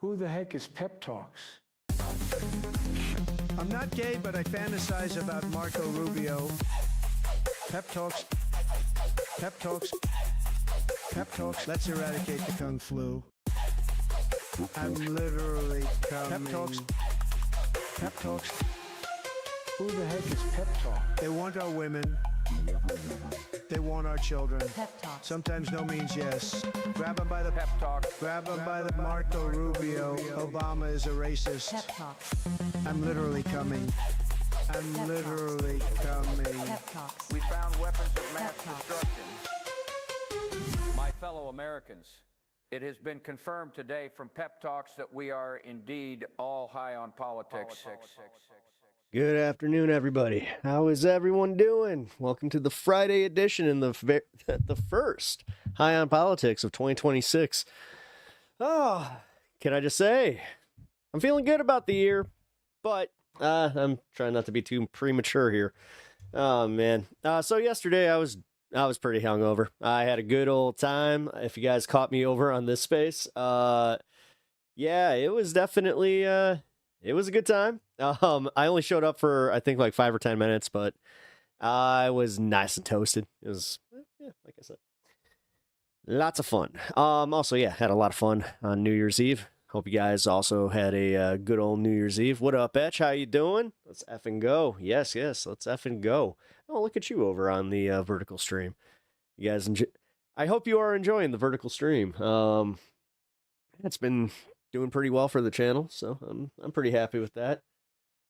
Who the heck is Pep Talks? I'm not gay, but I fantasize about Marco Rubio. Pep Talks. Pep Talks. Pep Talks. Let's eradicate the Kung Flu. I'm literally coming. Pep Talks. Pep Talks. Who the heck is Pep Talk? They want our women. They want our children. Pep Talk. Sometimes no means yes. Grab them by the pep talk. Grab them by the Marco Rubio. Obama is a racist. Pep Talk. I'm literally coming. I'm Pep literally coming. Pep Talks. We found weapons of mass Pep talks. destruction. My fellow Americans, it has been confirmed today from Pep Talks that we are indeed all high on politics. Good afternoon, everybody. How is everyone doing? Welcome to the Friday edition and the first High on Politics of 2026. Oh, can I just say, I'm feeling good about the year, but I'm trying not to be too premature here. Oh man. So yesterday I was pretty hungover. I had a good old time. If you guys caught me over on this space, yeah, it was definitely it was a good time. I only showed up for, I think, like 5 or 10 minutes, but I was nice and toasted. It was, yeah, like I said, lots of fun. Also, yeah, had a lot of fun on New Year's Eve. Hope you guys also had a good old New Year's Eve. What up, Etch? How you doing? Let's effing go. Yes, let's effing go. Oh, look at you over on the vertical stream. You guys enjoy. I hope you are enjoying the vertical stream. It's been doing pretty well for the channel, so I'm pretty happy with that.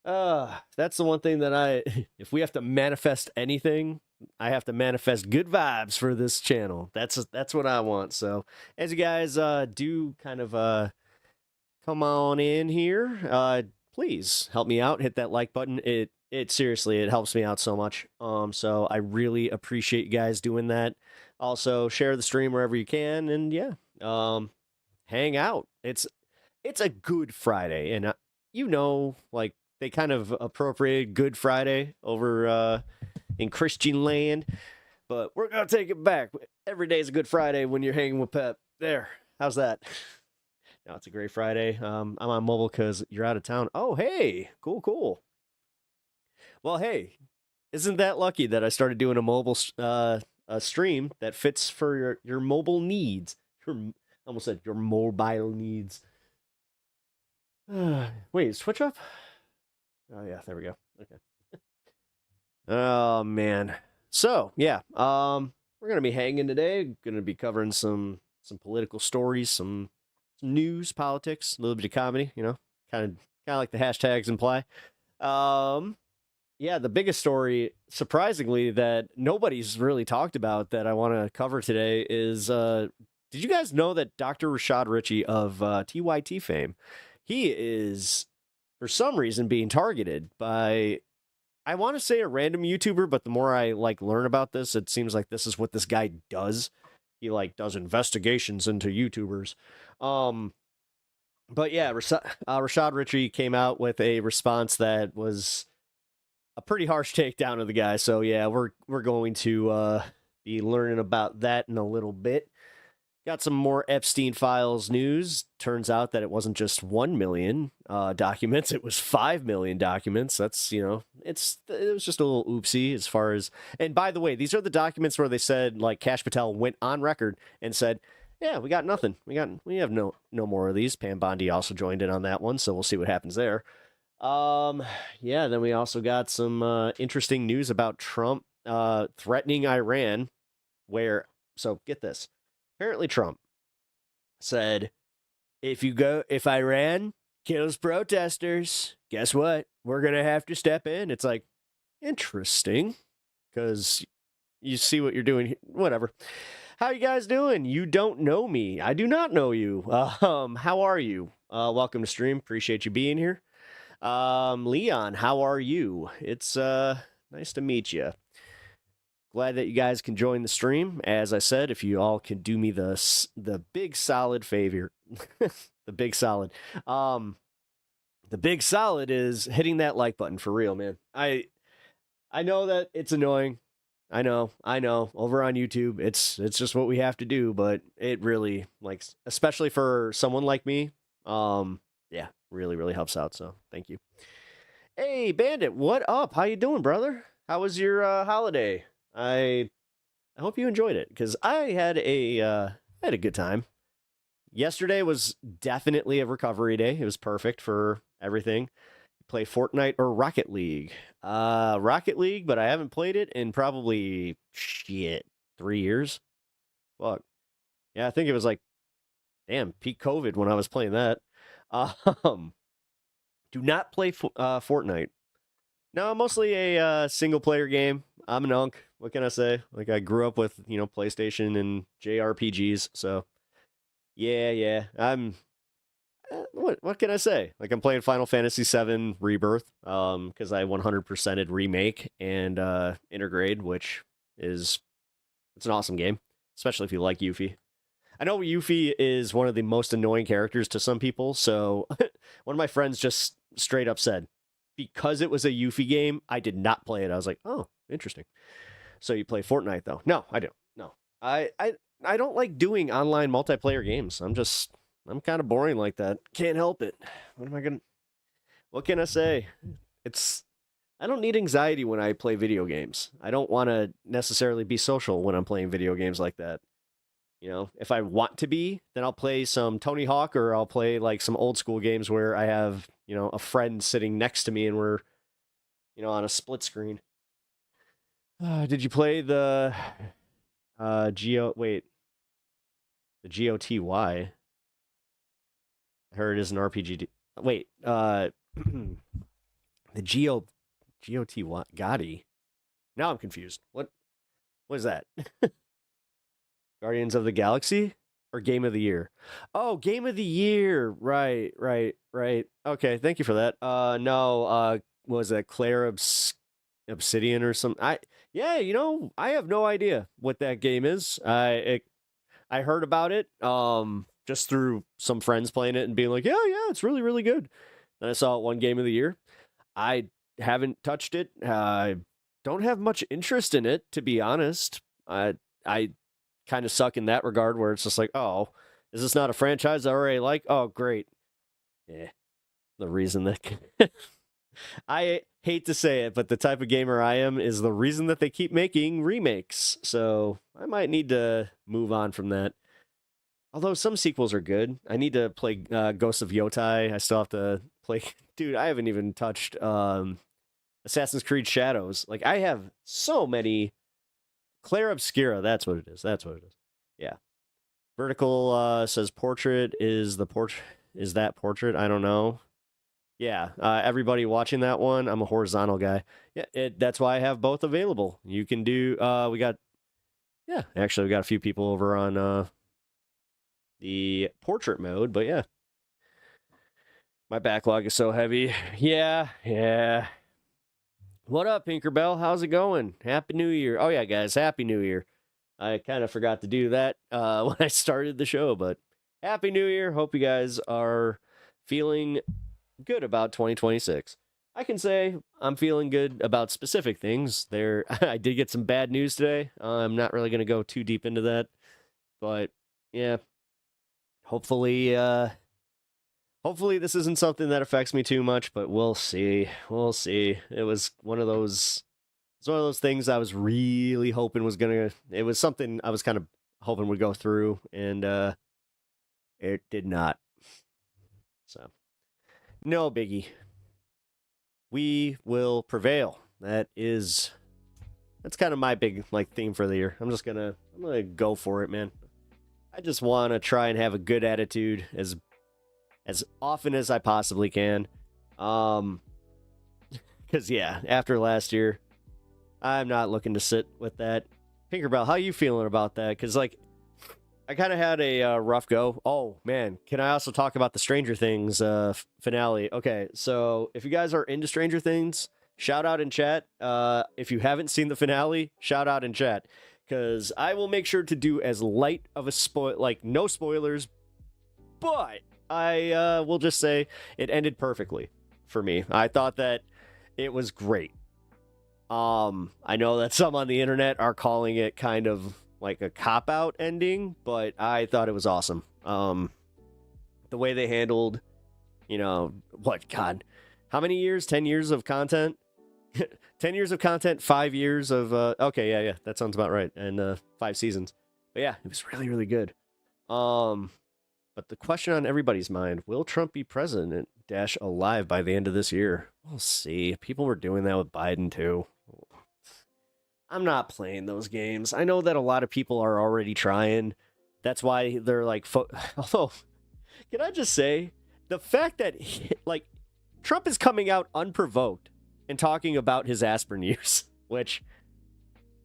That's the one thing that if we have to manifest anything, I have to manifest good vibes for this channel. That's what I want. So as you guys do kind of come on in here, please help me out. Hit that like button. It seriously, it helps me out so much. So I really appreciate you guys doing that. Also share the stream wherever you can, and yeah, hang out. It's a Good Friday, and like they kind of appropriated Good Friday over in Christian land, but we're gonna take it back. Every day is a Good Friday when you're hanging with Pep. There, how's that? No, it's a great Friday. I'm on mobile because you're out of town. Oh, hey, cool. Well, hey, isn't that lucky that I started doing a mobile a stream that fits for your mobile needs? I almost said your mobile needs. Wait, switch up? Oh yeah, there we go. Okay. Oh man. So yeah, we're gonna be hanging today. Gonna be covering some political stories, some news, politics, a little bit of comedy. Kind of like the hashtags imply. Yeah, the biggest story, surprisingly, that nobody's really talked about that I want to cover today is, did you guys know that Dr. RASHAD RICHIE of TYT fame, he is, for some reason, being targeted by, I want to say a random YouTuber, but the more I learn about this, it seems like this is what this guy does. He does investigations into YouTubers. But yeah, RASHAD RICHIE came out with a response that was a pretty harsh takedown of the guy. So yeah, we're going to be learning about that in a little bit. Got some more Epstein Files news. Turns out that it wasn't just 1 million documents; it was 5 million documents. That's it was just a little oopsie as far as. And by the way, these are the documents where they said Kash Patel went on record and said, "Yeah, we got nothing. We have no more of these." Pam Bondi also joined in on that one, so we'll see what happens there. Yeah, then we also got some interesting news about Trump threatening Iran, so get this. Apparently Trump said, if Iran kills protesters, guess what? We're going to have to step in. It's interesting, because you see what you're doing. Whatever. How you guys doing? You don't know me. I do not know you. How are you? Welcome to stream. Appreciate you being here. Leon, how are you? It's nice to meet you. Glad that you guys can join the stream. As I said, if you all can do me the big solid favor, the big solid. The big solid is hitting that like button for real, man. I know that it's annoying. I know. Over on YouTube, it's just what we have to do, but it really, especially for someone like me, Yeah, really, really helps out. So thank you. Hey, Bandit, what up? How you doing, brother? How was your holiday? I hope you enjoyed it because I had a good time. Yesterday was definitely a recovery day. It was perfect for everything. Play Fortnite or Rocket League. Rocket League, but I haven't played it in probably 3 years. Fuck. Yeah, I think it was like peak COVID when I was playing that. Um, do not play Fortnite. No, mostly a single player game. I'm an unk. What can I say? Like I grew up with, PlayStation and JRPGs, so yeah. I'm what can I say? Like I'm playing Final Fantasy VII Rebirth, because I 100%ed Remake and Intergrade, which it's an awesome game, especially if you like Yuffie. I know Yuffie is one of the most annoying characters to some people, so one of my friends just straight up said, because it was a Yuffie game, I did not play it. I was like, oh, interesting. So you play Fortnite though? No, I don't. No, I don't like doing online multiplayer games. I'm kind of boring like that. Can't help it. What can I say? I don't need anxiety when I play video games. I don't want to necessarily be social when I'm playing video games like that. If I want to be, then I'll play some Tony Hawk or I'll play like some old school games where I have, a friend sitting next to me and we're, on a split screen. Did you play the the GOTY? I heard it is an RPG. Wait, the GOTY Gotti. Now I'm confused. What is that? Guardians of the Galaxy or Game of the Year? Oh, Game of the Year. Right. Okay, thank you for that. No, was that Claire Obsidian or something? I have no idea what that game is. I heard about it just through some friends playing it and being like, yeah, it's really, really good. Then I saw it one Game of the Year. I haven't touched it. I don't have much interest in it, to be honest. I kind of suck in that regard where it's just like, oh, is this not a franchise I already like? Oh, great. Yeah. The reason that I hate to say it, but the type of gamer I am is the reason that they keep making remakes. So I might need to move on from that. Although some sequels are good. I need to play Ghost of Yotai. I still have to play. Dude, I haven't even touched Assassin's Creed Shadows. Like, I have so many. Claire Obscura, that's what it is. Yeah. Vertical says portrait is that portrait? I don't know. Yeah, everybody watching that one, I'm a horizontal guy. Yeah, that's why I have both available. You can do, we got a few people over on the portrait mode, but yeah. My backlog is so heavy. Yeah. What up, Pinkerbell? How's it going? Happy New Year. Oh, yeah, guys, Happy New Year. I kind of forgot to do that when I started the show, but Happy New Year. Hope you guys are feeling good about 2026. I can say I'm feeling good about specific things. I did get some bad news today. I'm not really going to go too deep into that, but yeah, hopefully this isn't something that affects me too much, but we'll see. It was one of those things I was really hoping it was something I was kind of hoping would go through, and it did not. So, no biggie. We will prevail. That's kind of my big theme for the year. I'm gonna go for it, man. I just want to try and have a good attitude as often as I possibly can. Because, yeah, after last year, I'm not looking to sit with that. Tinkerbell, how you feeling about that? Because, I kind of had a rough go. Oh, man. Can I also talk about the Stranger Things finale? Okay, so if you guys are into Stranger Things, shout out in chat. If you haven't seen the finale, shout out in chat. Because I will make sure to do as light of a no spoilers, but I will just say it ended perfectly for me. I thought that it was great. I know that some on the internet are calling it kind of like a cop-out ending, but I thought it was awesome. the way they handled, God, how many years? 10 years of content? 10 years of content, 5 years of, okay, yeah, that sounds about right, and 5 seasons. But yeah, it was really, really good. But the question on everybody's mind, will Trump be president - alive by the end of this year? We'll see. People were doing that with Biden, too. I'm not playing those games. I know that a lot of people are already trying. That's why they're like, although, can I just say, the fact that, Trump is coming out unprovoked and talking about his aspirin use, which,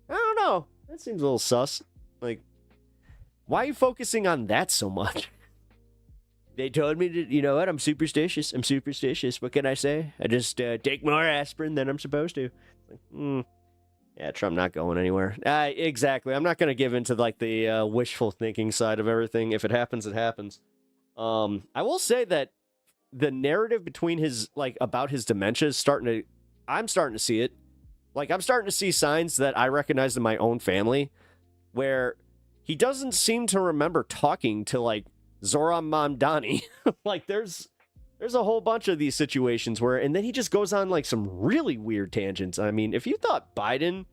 I don't know. That seems a little sus. Like, why are you focusing on that so much? They told me to, you know what, I'm superstitious. What can I say? I just take more aspirin than I'm supposed to. Like, yeah, Trump not going anywhere. Exactly. I'm not going to give into, the wishful thinking side of everything. If it happens, it happens. I will say that the narrative between his, about his dementia is I'm starting to see it. I'm starting to see signs that I recognize in my own family where he doesn't seem to remember talking to, Zoran Mamdani. There's a whole bunch of these situations where, and then he just goes on, some really weird tangents. I mean, if you thought Biden,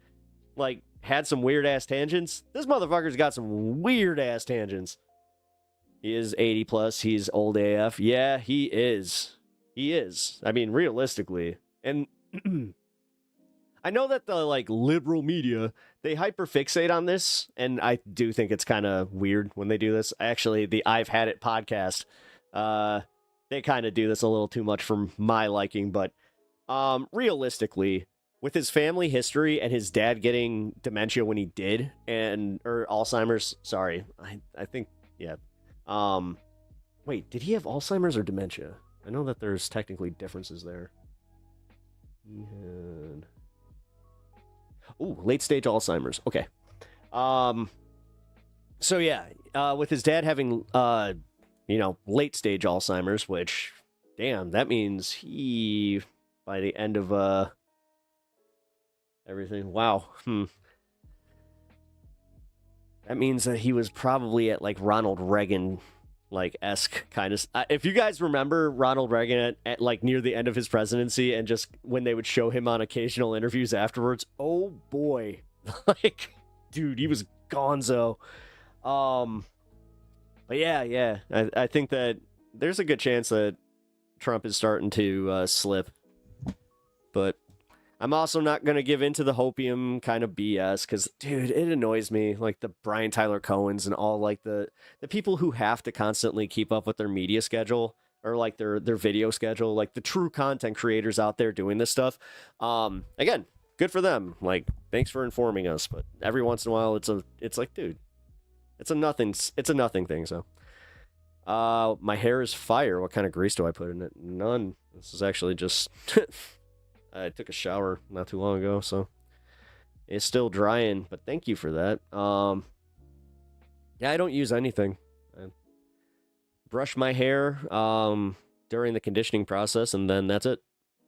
had some weird-ass tangents, this motherfucker's got some weird-ass tangents. He is 80 plus. He's old AF. Yeah, he is. I mean, realistically. And I know that the, liberal media, they hyperfixate on this, and I do think it's kind of weird when they do this. Actually, the I've Had It podcast, they kind of do this a little too much for my liking, but realistically, with his family history and his dad getting dementia when he did, or Alzheimer's, sorry, I think, yeah. Wait, did he have Alzheimer's or dementia? I know that there's technically differences there. He had... Ooh, late stage Alzheimer's. Okay. So yeah, with his dad having, late stage Alzheimer's, which, damn, that means he, by the end of, everything, wow. That means that he was probably at, Ronald Reagan, esque kind of... if you guys remember Ronald Reagan at near the end of his presidency, and just when they would show him on occasional interviews afterwards, oh boy. Dude, he was gonzo. But yeah. I think that there's a good chance that Trump is starting to slip. But I'm also not going to give into the hopium kind of BS, because, dude, it annoys me. The Brian Tyler Cohens and all, the people who have to constantly keep up with their media schedule, or, their video schedule, the true content creators out there doing this stuff. Again, good for them. Thanks for informing us. But every once in a while, dude, it's a nothing thing, so. My hair is fire. What kind of grease do I put in it? None. This is actually just... I took a shower not too long ago, so it's still drying, but thank you for that. Yeah, I don't use anything. I brush my hair during the conditioning process, and then that's it.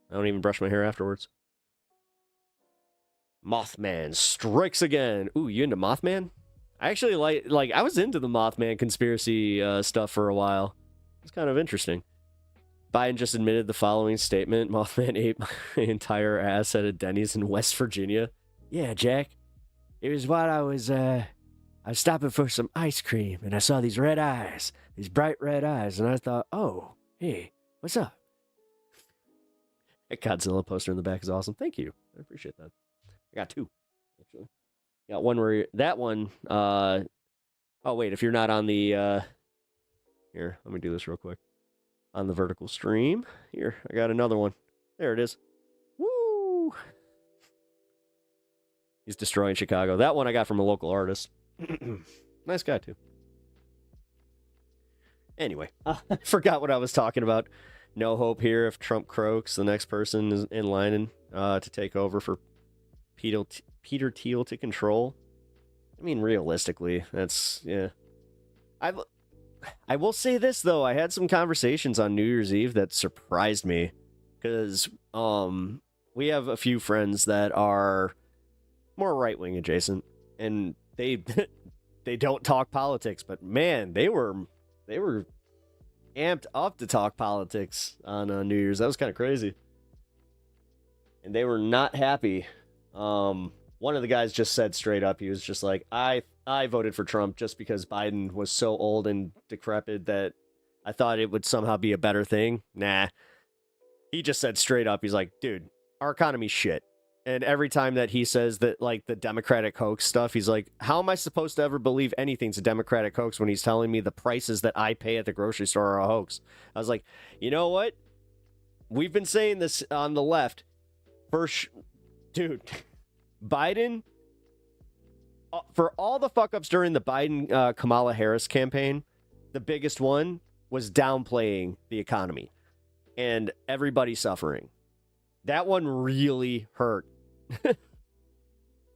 I don't even brush my hair afterwards. Mothman strikes again. Ooh, you into Mothman? I actually I was into the Mothman conspiracy stuff for a while. It's kind of interesting. Biden just admitted the following statement. Mothman ate my entire ass at a Denny's in West Virginia. Yeah, Jack. It was while I was stopping for some ice cream, and I saw these red eyes, these bright red eyes, and I thought, oh, hey, what's up? That Godzilla poster in the back is awesome. Thank you. I appreciate that. I got 2, actually. Got one where that one, oh, wait, if you're not on the, here, let me do this real quick. On the vertical stream. Here, I got another one. There it is. Woo! He's destroying Chicago. That one I got from a local artist. Nice guy, too. Anyway, I forgot what I was talking about. No hope here if Trump croaks. The next person is in line to take over for Peter Thiel to control. I mean, realistically, that's, yeah. I will say this, though. I had some conversations on New Year's Eve that surprised me, because we have a few friends that are more right-wing adjacent, and they they don't talk politics, but man, they were amped up to talk politics on New Year's. That was kind of crazy. And they were not happy. One of the guys just said straight up, he was just like, I voted for Trump just because Biden was so old and decrepit that I thought it would somehow be a better thing. Nah. He just said straight up, he's like, dude, our economy's shit. And every time that he says that, like, the Democratic hoax stuff, he's like, how am I supposed to ever believe anything's a Democratic hoax when he's telling me the prices that I pay at the grocery store are a hoax? I was like, you know what? We've been saying this on the left. Dude, Biden, for all the fuck-ups during the Biden-Kamala Harris campaign, the biggest one was downplaying the economy and everybody suffering. That one really hurt.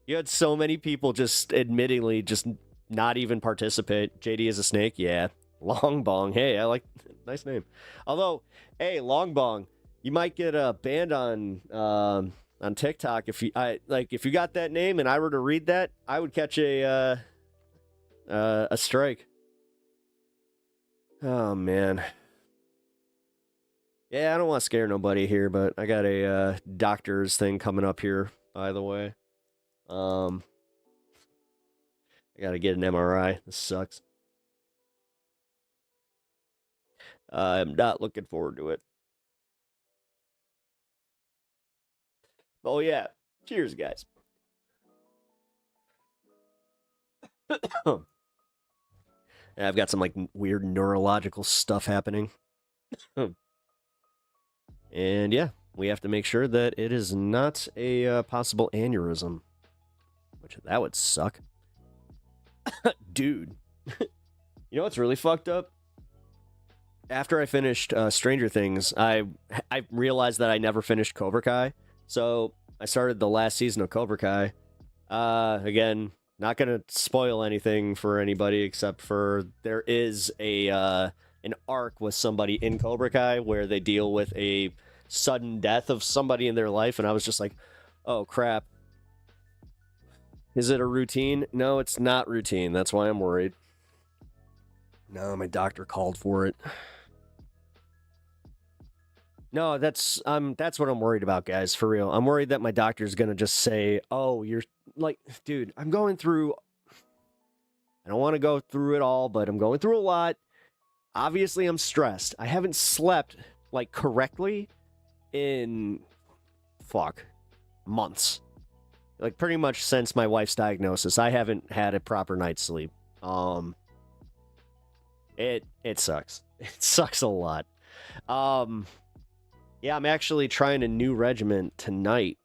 You had so many people just admittingly just not even participate. JD is a snake? Yeah. Long Bong. Hey, I like... Nice name. Although, hey, Long Bong, you might get banned on TikTok if you got that name and I were to read that, I would catch a strike. Oh, man. Yeah, I don't want to scare nobody here, but I got a doctor's thing coming up here, by the way. I got to get an MRI. This sucks. I'm not looking forward to it. Oh, yeah. Cheers, guys. Yeah, I've got some, like, weird neurological stuff happening. And yeah, we have to make sure that it is not a possible aneurysm, which that would suck. Dude, you know what's really fucked up? After I finished Stranger Things, I realized that I never finished Cobra Kai. So I started the last season of Cobra Kai. Again, not going to spoil anything for anybody except for there is an arc with somebody in Cobra Kai where they deal with a sudden death of somebody in their life, and I was just like, oh crap. Is it a routine? No, it's not routine. That's why I'm worried. No, my doctor called for it. No, that's what I'm worried about, guys, for real. I'm worried that my doctor's gonna just say, oh, you're like, dude, I'm going through, I don't want to go through it all, but I'm going through a lot. Obviously, I'm stressed. I haven't slept, like, correctly in, months. Like, pretty much since my wife's diagnosis, I haven't had a proper night's sleep. It sucks. It sucks a lot. Yeah, I'm actually trying a new regimen tonight,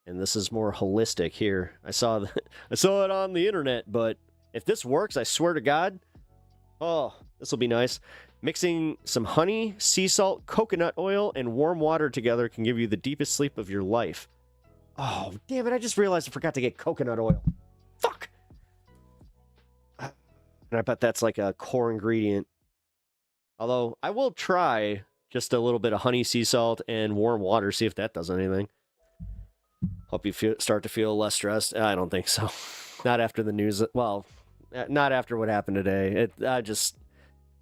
and this is more holistic here. I saw it on the internet, but if this works, I swear to God, oh, this will be nice. Mixing some honey, sea salt, coconut oil, and warm water together can give you the deepest sleep of your life. Oh, damn it, I just realized I forgot to get coconut oil. Fuck! And I bet that's like a core ingredient. Although, I will try just a little bit of honey, sea salt, and warm water, see if that does anything. Hope you start to feel less stressed. I don't think so. Not after the news. Well, not after what happened today.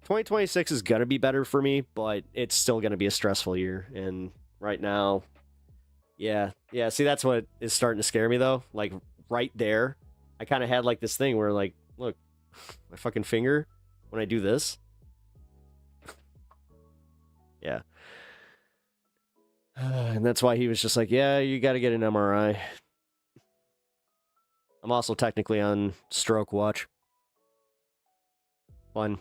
2026 is going to be better for me, but it's still going to be a stressful year. And right now, yeah. See, that's what is starting to scare me, though. Like, right there, I kind of had, like, this thing where, like, look, my fucking finger, when I do this. Yeah. And that's why he was just like, yeah, you got to get an MRI. I'm also technically on stroke watch. Fun.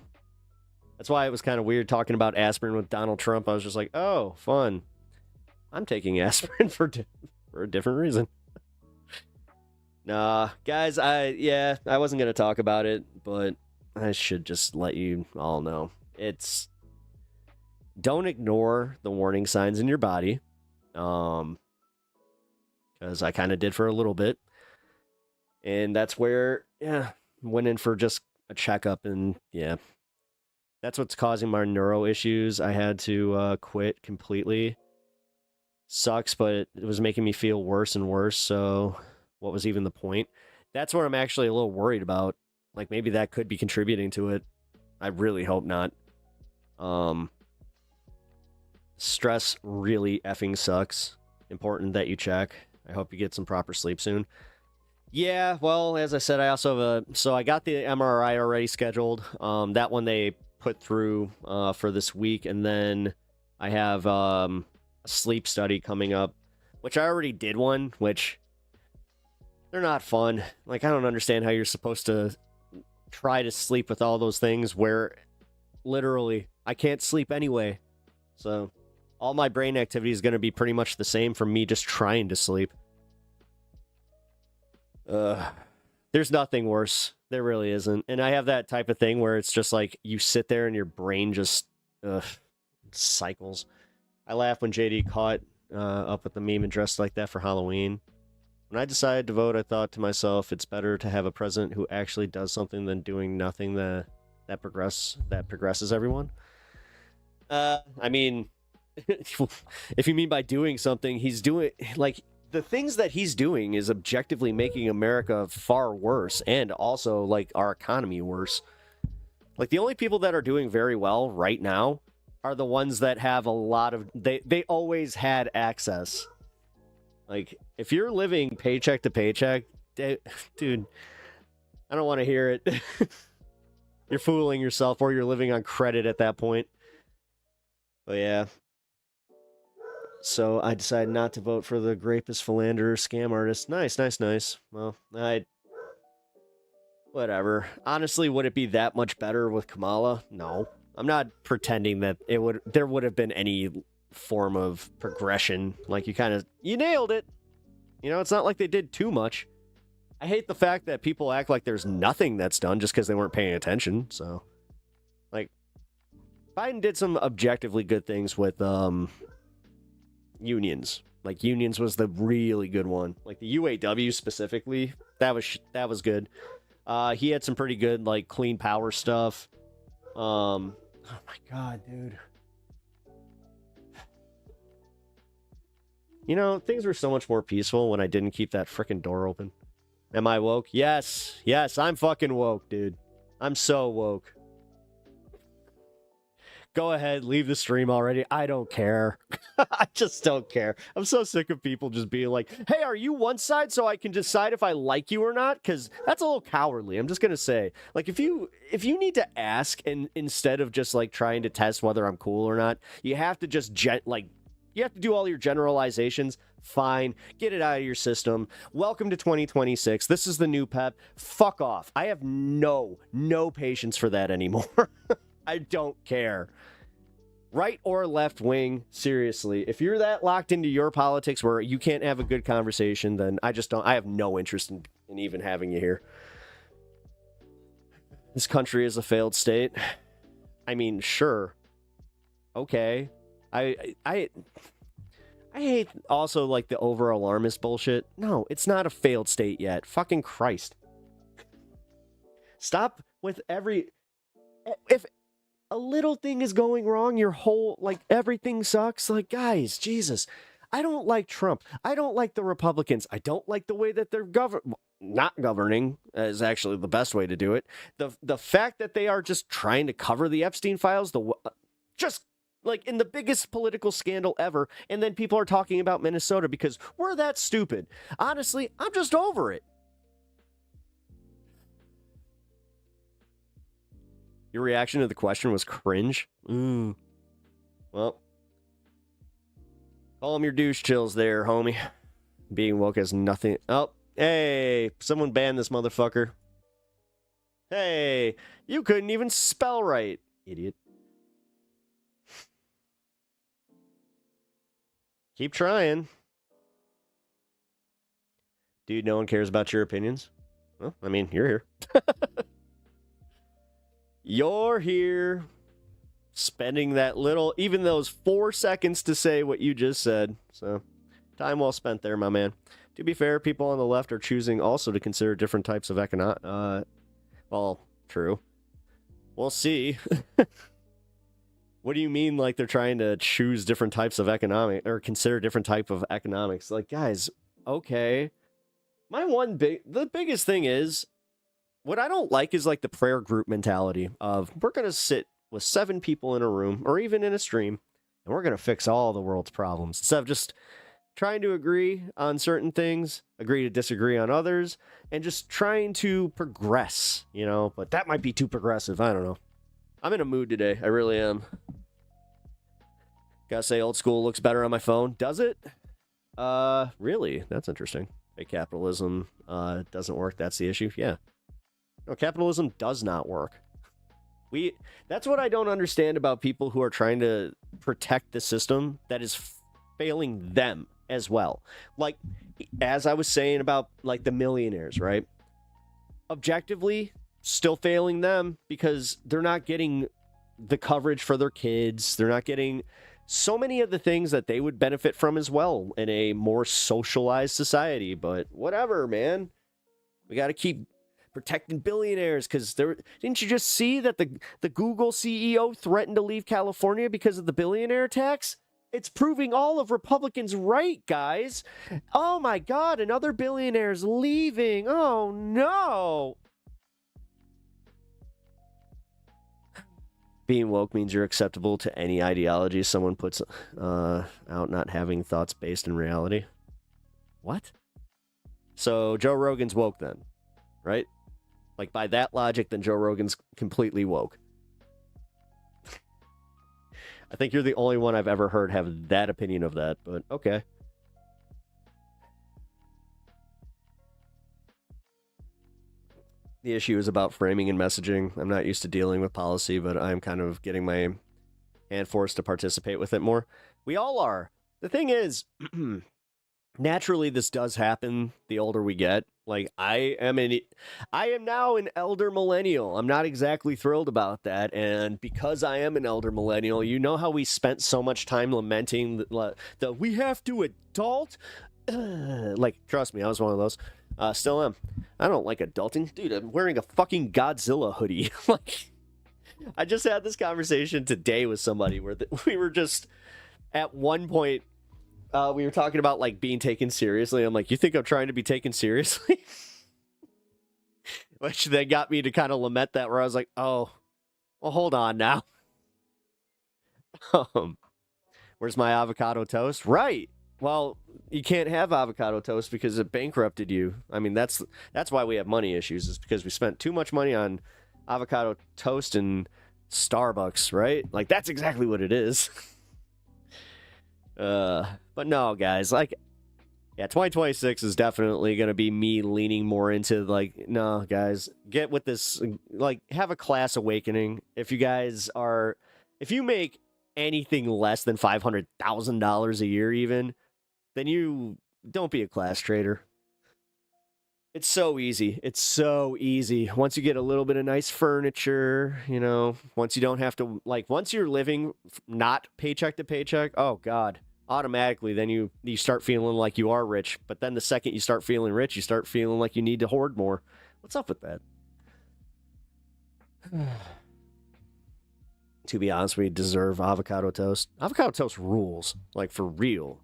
That's why it was kind of weird talking about aspirin with Donald Trump. I was just like, oh, fun. I'm taking aspirin for a different reason. Nah, guys, I wasn't going to talk about it, but I should just let you all know. Don't ignore the warning signs in your body. Because I kind of did for a little bit. And that's where, went in for just a checkup, and that's what's causing my neuro issues. I had to quit completely. Sucks, but it was making me feel worse and worse, so what was even the point? That's what I'm actually a little worried about. Like, maybe that could be contributing to it. I really hope not. Stress really effing sucks. Important that you check. I hope you get some proper sleep soon. Yeah, well, as I said, I also have so I got the MRI already scheduled. That one they put through for this week, and then I have a sleep study coming up, which I already did one, which they're not fun. Like, I don't understand how you're supposed to try to sleep with all those things where literally I can't sleep anyway. So all my brain activity is going to be pretty much the same from me just trying to sleep. There's nothing worse. There really isn't. And I have that type of thing where it's just like you sit there and your brain just cycles. I laugh when JD caught up with the meme and dressed like that for Halloween. When I decided to vote, I thought to myself, it's better to have a president who actually does something than doing nothing that progresses everyone. I mean, if you mean by doing something, he's doing, like, the things that he's doing is objectively making America far worse, and also, like, our economy worse. Like, the only people that are doing very well right now are the ones that have a lot of, they always had access. Like, if you're living paycheck to paycheck, dude, I don't want to hear it. You're fooling yourself, or you're living on credit at that point. But yeah. So I decided not to vote for the rapist, philanderer, scam artist. Nice. Well, whatever. Honestly, would it be that much better with Kamala? No. I'm not pretending that there would have been any form of progression. Like, you nailed it. You know, it's not like they did too much. I hate the fact that people act like there's nothing that's done just because they weren't paying attention. So, like, Biden did some objectively good things with unions. Like, unions was the really good one. Like, the UAW specifically, that was good. He had some pretty good, like, clean power stuff. Oh my god, dude. You know, things were so much more peaceful when I didn't keep that frickin' door open. Am I woke? Yes, I'm fucking woke, dude. I'm so woke. Go ahead, leave the stream already. I don't care. I just don't care. I'm so sick of people just being like, hey, are you one side so I can decide if I like you or not? Because that's a little cowardly. I'm just going to say, like, if you need to ask and instead of just, like, trying to test whether I'm cool or not, you have to just, you have to do all your generalizations. Fine. Get it out of your system. Welcome to 2026. This is the new pep. Fuck off. I have no patience for that anymore. I don't care. Right or left wing, seriously. If you're that locked into your politics where you can't have a good conversation, then I have no interest in even having you here. This country is a failed state. I mean, sure. Okay. I hate also, like, the over alarmist bullshit. No, it's not a failed state yet. Fucking Christ. Stop with if a little thing is going wrong, your whole, like, everything sucks. Like, guys, Jesus. I don't like Trump. I don't like the Republicans. I don't like the way that they're not governing is actually the best way to do it. The fact that they are just trying to cover the Epstein files, just like in the biggest political scandal ever, and then people are talking about Minnesota because we're that stupid. Honestly, I'm just over it. Your reaction to the question was cringe? Well, call them your douche chills there, homie. Being woke has nothing... Oh, hey, someone banned this motherfucker. Hey, you couldn't even spell right, idiot. Keep trying. Dude, no one cares about your opinions. Well, I mean, you're here. You're here spending that little, even those 4 seconds to say what you just said. So, time well spent there, my man. To be fair, people on the left are choosing also to consider different types of well, true. We'll see. What do you mean, like, they're trying to choose different types of economic, or consider different type of economics? Like, guys, okay. The biggest thing is, what I don't like is, like, the prayer group mentality of, we're going to sit with 7 people in a room or even in a stream, and we're going to fix all the world's problems instead of just trying to agree on certain things, agree to disagree on others, and just trying to progress, you know? But that might be too progressive. I don't know. I'm in a mood today. I really am. Gotta say, old school looks better on my phone. Does it? Really? That's interesting. Fake capitalism doesn't work. That's the issue. Yeah. No, capitalism does not work. That's what I don't understand about people who are trying to protect the system that is failing them as well. Like, as I was saying about, like, the millionaires, right? Objectively, still failing them because they're not getting the coverage for their kids. They're not getting so many of the things that they would benefit from as well in a more socialized society. But whatever, man. We got to keep protecting billionaires because didn't you just see that the Google CEO threatened to leave California because of the billionaire tax? It's proving all of Republicans right, guys. Oh my God, another billionaire's leaving. Oh no. Being woke means you're acceptable to any ideology someone puts out, not having thoughts based in reality. What? So Joe Rogan's woke then, right? Like, by that logic, then Joe Rogan's completely woke. I think you're the only one I've ever heard have that opinion of that, but okay. The issue is about framing and messaging. I'm not used to dealing with policy, but I'm kind of getting my hand forced to participate with it more. We all are. The thing is, naturally, this does happen the older we get. Like, I am now an elder millennial. I'm not exactly thrilled about that. And because I am an elder millennial, you know how we spent so much time lamenting the we have to adult? Like, trust me, I was one of those. Still am. I don't like adulting. Dude, I'm wearing a fucking Godzilla hoodie. Like, I just had this conversation today with somebody where we were just, at one point, we were talking about, like, being taken seriously. I'm like, you think I'm trying to be taken seriously? Which then got me to kind of lament that, where I was like, oh, well, hold on now. Where's my avocado toast? Right. Well, you can't have avocado toast because it bankrupted you. I mean, that's why we have money issues, is because we spent too much money on avocado toast and Starbucks, right? Like, that's exactly what it is. But no, guys, like, yeah, 2026 is definitely going to be me leaning more into, like, no, guys, get with this, like, have a class awakening. If you make anything less than $500,000 a year even, then you don't be a class trader. It's so easy. It's so easy. Once you get a little bit of nice furniture, you know, once you don't have to, like, once you're living not paycheck to paycheck, oh God, automatically then you start feeling like you are rich. But then the second you start feeling rich, you start feeling like you need to hoard more. What's up with that? To be honest, we deserve avocado toast. Avocado toast rules, like, for real.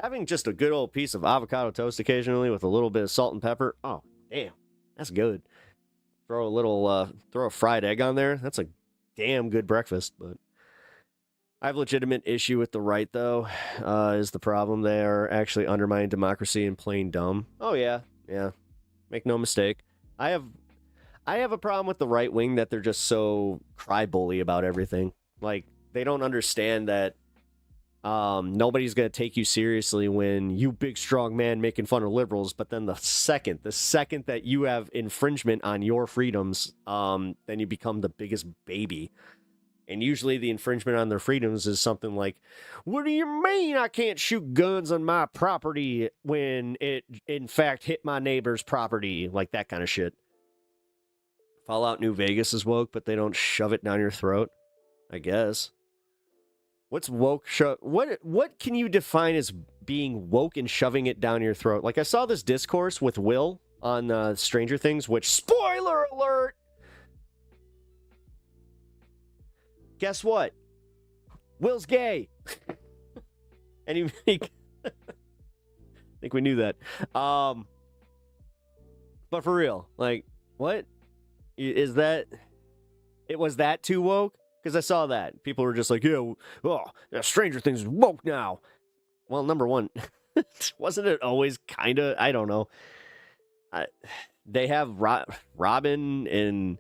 Having just a good old piece of avocado toast occasionally with a little bit of salt and pepper, oh, damn, that's good. Throw a fried egg on there, that's a damn good breakfast. But I have a legitimate issue with the right, though, is the problem. They are actually undermining democracy and plain dumb. Oh, yeah, make no mistake. I have a problem with the right wing that they're just so cry-bully about everything. Like, they don't understand that nobody's going to take you seriously when you big strong man making fun of liberals, but then the second that you have infringement on your freedoms, then you become the biggest baby. And usually the infringement on their freedoms is something like, what do you mean I can't shoot guns on my property when it in fact hit my neighbor's property? Like, that kind of shit. Fallout New Vegas is woke, but they don't shove it down your throat, I guess. What's woke? What can you define as being woke and shoving it down your throat? Like, I saw this discourse with Will on Stranger Things, which, spoiler alert! Guess what? Will's gay. And I think we knew that. But for real, like, what? Is that... It was that too woke? Because I saw that. People were just like, yeah, Stranger Things is woke now. Well, number one, wasn't it always kind of, I don't know. They have Robin and,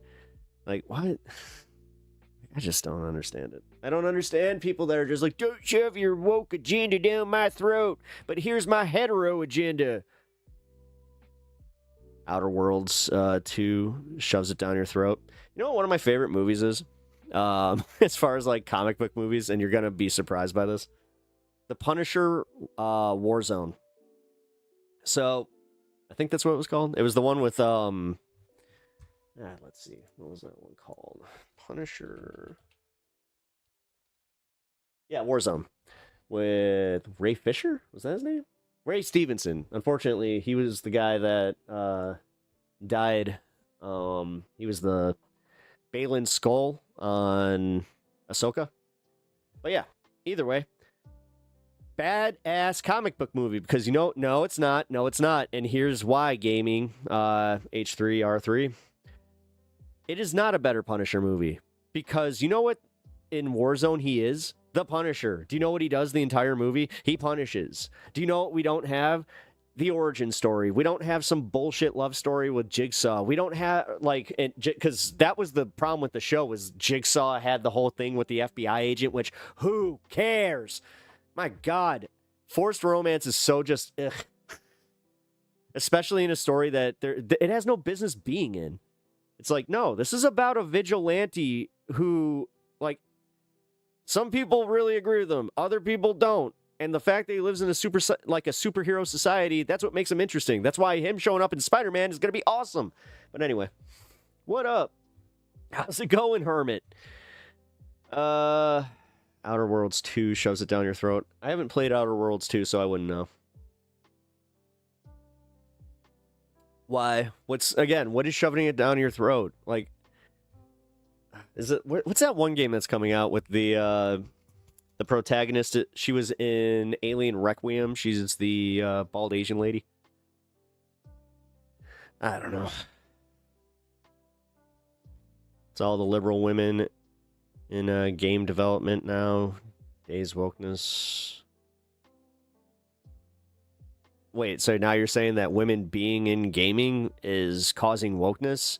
like, what? I just don't understand it. I don't understand people that are just like, don't shove your woke agenda down my throat, but here's my hetero agenda. Outer Worlds 2 shoves it down your throat. You know what one of my favorite movies is? As far as like comic book movies, and you're going to be surprised by this. The Punisher Warzone. So, I think that's what it was called. It was the one with, let's see. What was that one called? Punisher. Yeah, Warzone. With Ray Fisher? Was that his name? Ray Stevenson. Unfortunately, he was the guy that died. He was the Balin Skull on Ahsoka. But yeah, either way. Badass comic book movie, because you know, no, it's not. And here's why, gaming, H3R3. It is not a better Punisher movie, because you know what in Warzone he is? The Punisher. Do you know what he does the entire movie? He punishes. Do you know what we don't have? The origin story. We don't have some bullshit love story with Jigsaw. We don't have, like, because that was the problem with the show, was Jigsaw had the whole thing with the FBI agent, which, who cares? My God. Forced romance is so just, ugh. Especially in a story that it has no business being in. It's like, no, this is about a vigilante who, like, some people really agree with him. Other people don't. And the fact that he lives in a superhero society, that's what makes him interesting. That's why him showing up in Spider-Man is going to be awesome. But anyway, what up? How's it going, Hermit? Outer Worlds 2 shoves it down your throat. I haven't played Outer Worlds 2, so I wouldn't know. Why? What is shoving it down your throat? Like, is it, what's that one game that's coming out with the protagonist? She was in Alien Requiem. She's the bald Asian lady. I don't know. It's all the liberal women in game development now. Days wokeness. Wait, so now you're saying that women being in gaming is causing wokeness?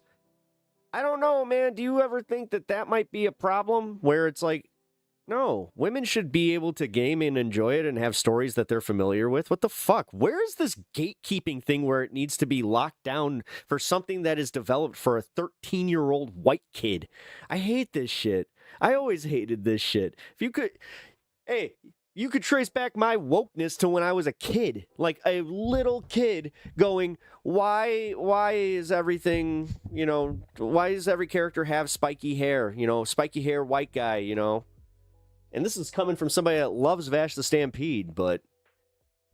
I don't know, man. Do you ever think that that might be a problem? Where it's like, no, women should be able to game and enjoy it and have stories that they're familiar with. What the fuck? Where is this gatekeeping thing where it needs to be locked down for something that is developed for a 13-year-old white kid? I hate this shit. I always hated this shit. If you could... Hey, you could trace back my wokeness to when I was a kid. Like a little kid going, why is everything, you know, why does every character have spiky hair? You know, spiky hair white guy, you know? And this is coming from somebody that loves Vash the Stampede, but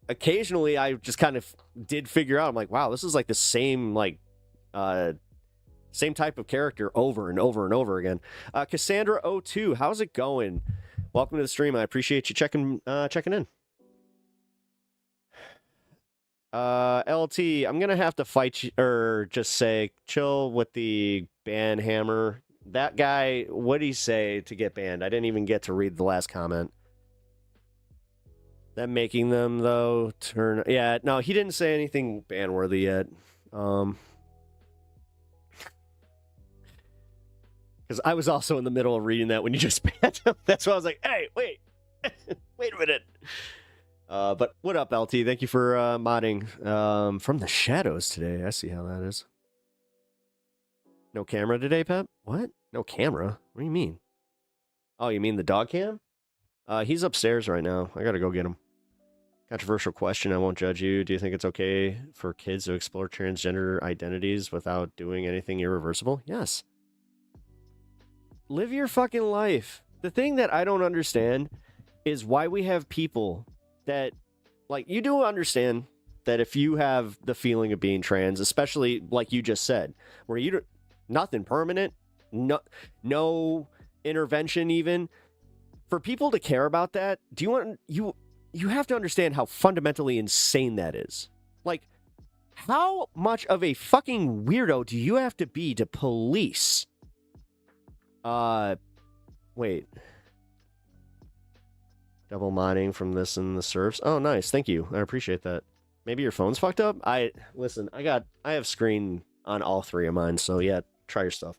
occasionally I just kind of did figure out, I'm like, wow, this is like the same, like, same type of character over and over and over again. Cassandra02, how's it going? Welcome to the stream. I appreciate you checking in. LT, I'm gonna have to fight you, or just say, chill with the ban hammer. That guy, what'd he say to get banned? I didn't even get to read the last comment. That making them, though, turn... Yeah, no, he didn't say anything ban-worthy yet. Because I was also in the middle of reading that when you just banned him. That's why I was like, hey, wait. Wait a minute. But what up, LT? Thank you for modding. From the shadows today. I see how that is. No camera today, Pep? What? No camera? What do you mean? Oh, you mean the dog cam? He's upstairs right now. I gotta go get him. Controversial question. I won't judge you. Do you think it's okay for kids to explore transgender identities without doing anything irreversible? Yes. Live your fucking life. The thing that I don't understand is why we have people that, like, you do understand that if you have the feeling of being trans, especially like you just said, where you don't, nothing permanent, no intervention even, for people to care about that, do you want, you have to understand how fundamentally insane that is. Like, how much of a fucking weirdo do you have to be to police Wait. Double modding from this and the serves. Oh, nice. Thank you. I appreciate that. Maybe your phone's fucked up? Listen, I have screen on all three of mine, so yeah, try your stuff.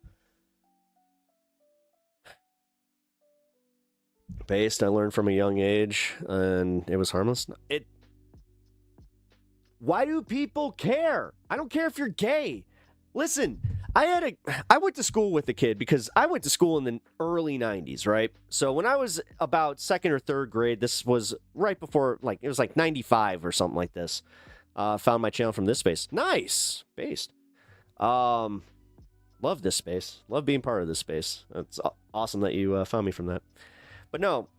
Based, I learned from a young age, and it was harmless. Why do people care? I don't care if you're gay. Listen, I went to school with a kid because I went to school in the early 90s, right? So when I was about second or third grade, this was right before, like, it was like 95 or something like this. Found my channel from this space. Nice. Based. Love this space. Love being part of this space. It's awesome that you found me from that. But no,